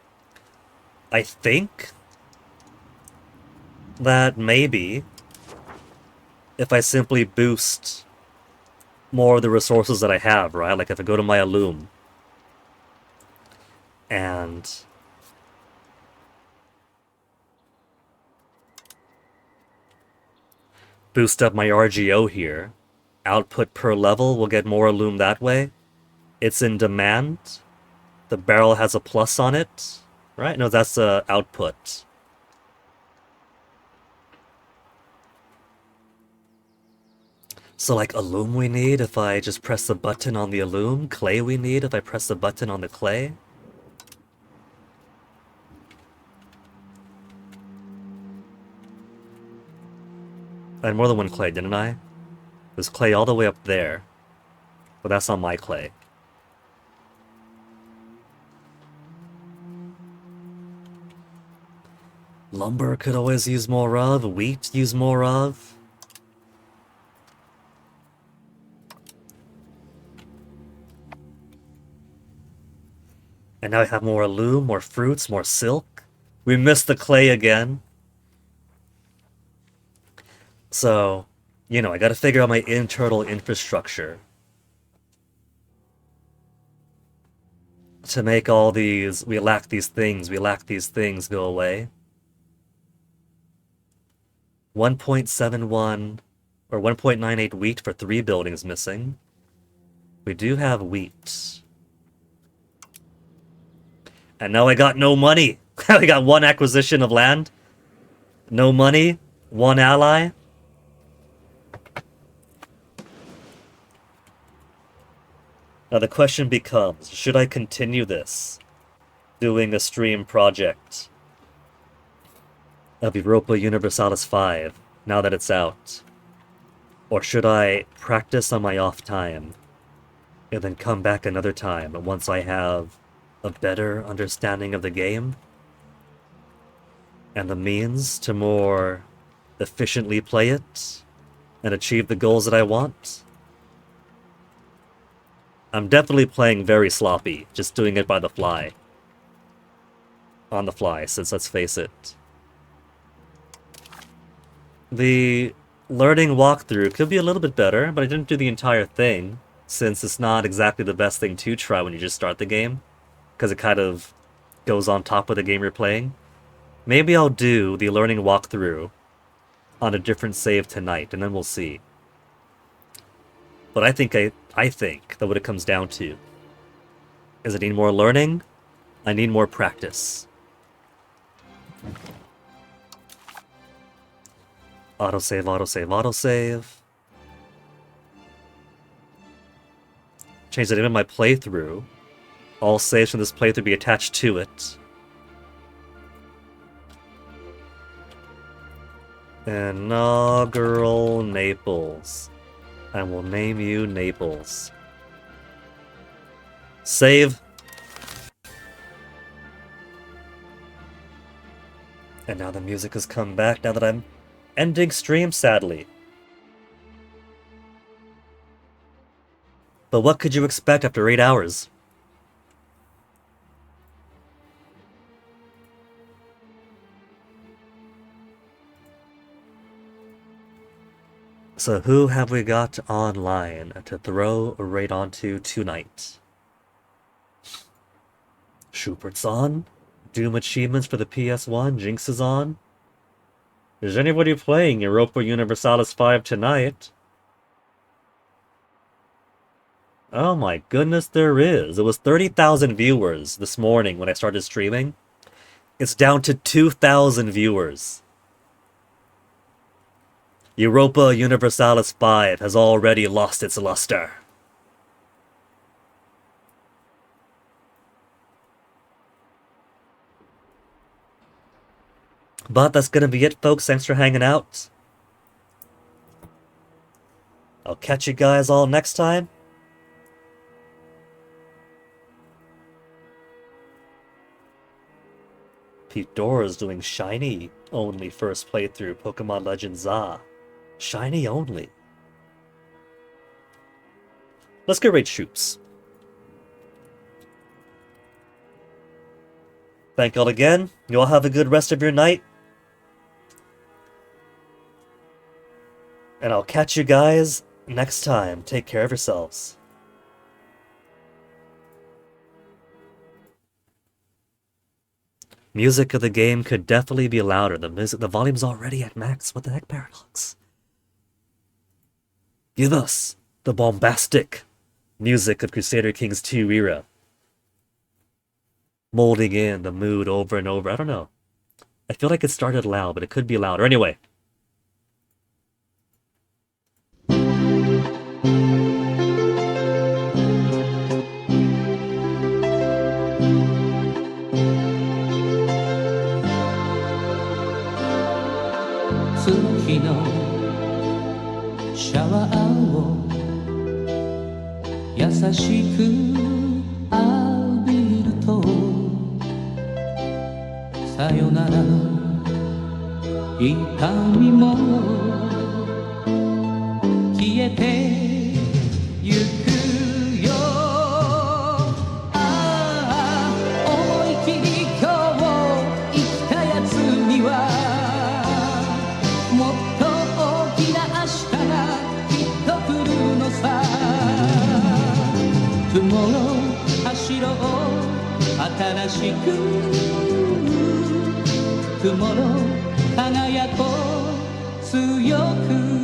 I think that maybe if I simply boost more of the resources that I have, right? Like if I go to my Alum and boost up my RGO here, output per level will get more Alum that way. It's in demand. The barrel has a plus on it, right? No, that's output. So like Alum we need if I just press the button on the Alum, clay we need if I press the button on the clay. I had more than one clay, didn't I? There's clay all the way up there, but that's not my clay. Lumber could always use more of, wheat use more of. And now I have more loom, more fruits, more silk. We missed the clay again. So, you know, I gotta figure out my internal infrastructure to make all these, we lack these things go away. 1.71 or 1.98 wheat for 3 buildings missing. We do have wheat. And now I got no money. I got 1 acquisition of land. No money. 1 ally. Now the question becomes, should I continue this? Doing a stream project of Europa Universalis 5, now that it's out? Or should I practice on my off time, and then come back another time once I have a better understanding of the game, and the means to more efficiently play it, and achieve the goals that I want? I'm definitely playing very sloppy, just doing it by the fly. On the fly, since let's face it. The learning walkthrough could be a little bit better, but I didn't do the entire thing, since it's not exactly the best thing to try when you just start the game, because it kind of goes on top of the game you're playing. Maybe I'll do the learning walkthrough on a different save tonight, and then we'll see. But I think that what it comes down to is I need more learning, I need more practice. Autosave, autosave, autosave. Change the name of my playthrough. All saves from this playthrough be attached to it. Inaugural Naples. I will name you Naples. Save. And now the music has come back now that I'm ending stream, sadly. But what could you expect after 8 hours? So who have we got online to throw a raid onto tonight? Schubert's on? Doom achievements for the PS1? Jinx is on? Is anybody playing Europa Universalis 5 tonight? Oh my goodness, there is. It was 30,000 viewers this morning when I started streaming. It's down to 2,000 viewers. Europa Universalis 5 has already lost its luster. But that's gonna be it, folks. Thanks for hanging out. I'll catch you guys all next time. Pete Dora's doing shiny only first playthrough Pokemon Legends Ah. Shiny only. Let's go raid Shoops. Thank y'all again. You all have a good rest of your night. And I'll catch you guys next time. Take care of yourselves. Music of the game could definitely be louder. The volume's already at max. What the heck, Paradox? Give us the bombastic music of Crusader Kings 2 era. Molding in the mood over and over. I don't know. I feel like it started loud, but it could be louder. Anyway.シャワーを優しく浴びるとさよならの痛みも消えてゆくよ。ああ走ろう新しく雲の輝こう強く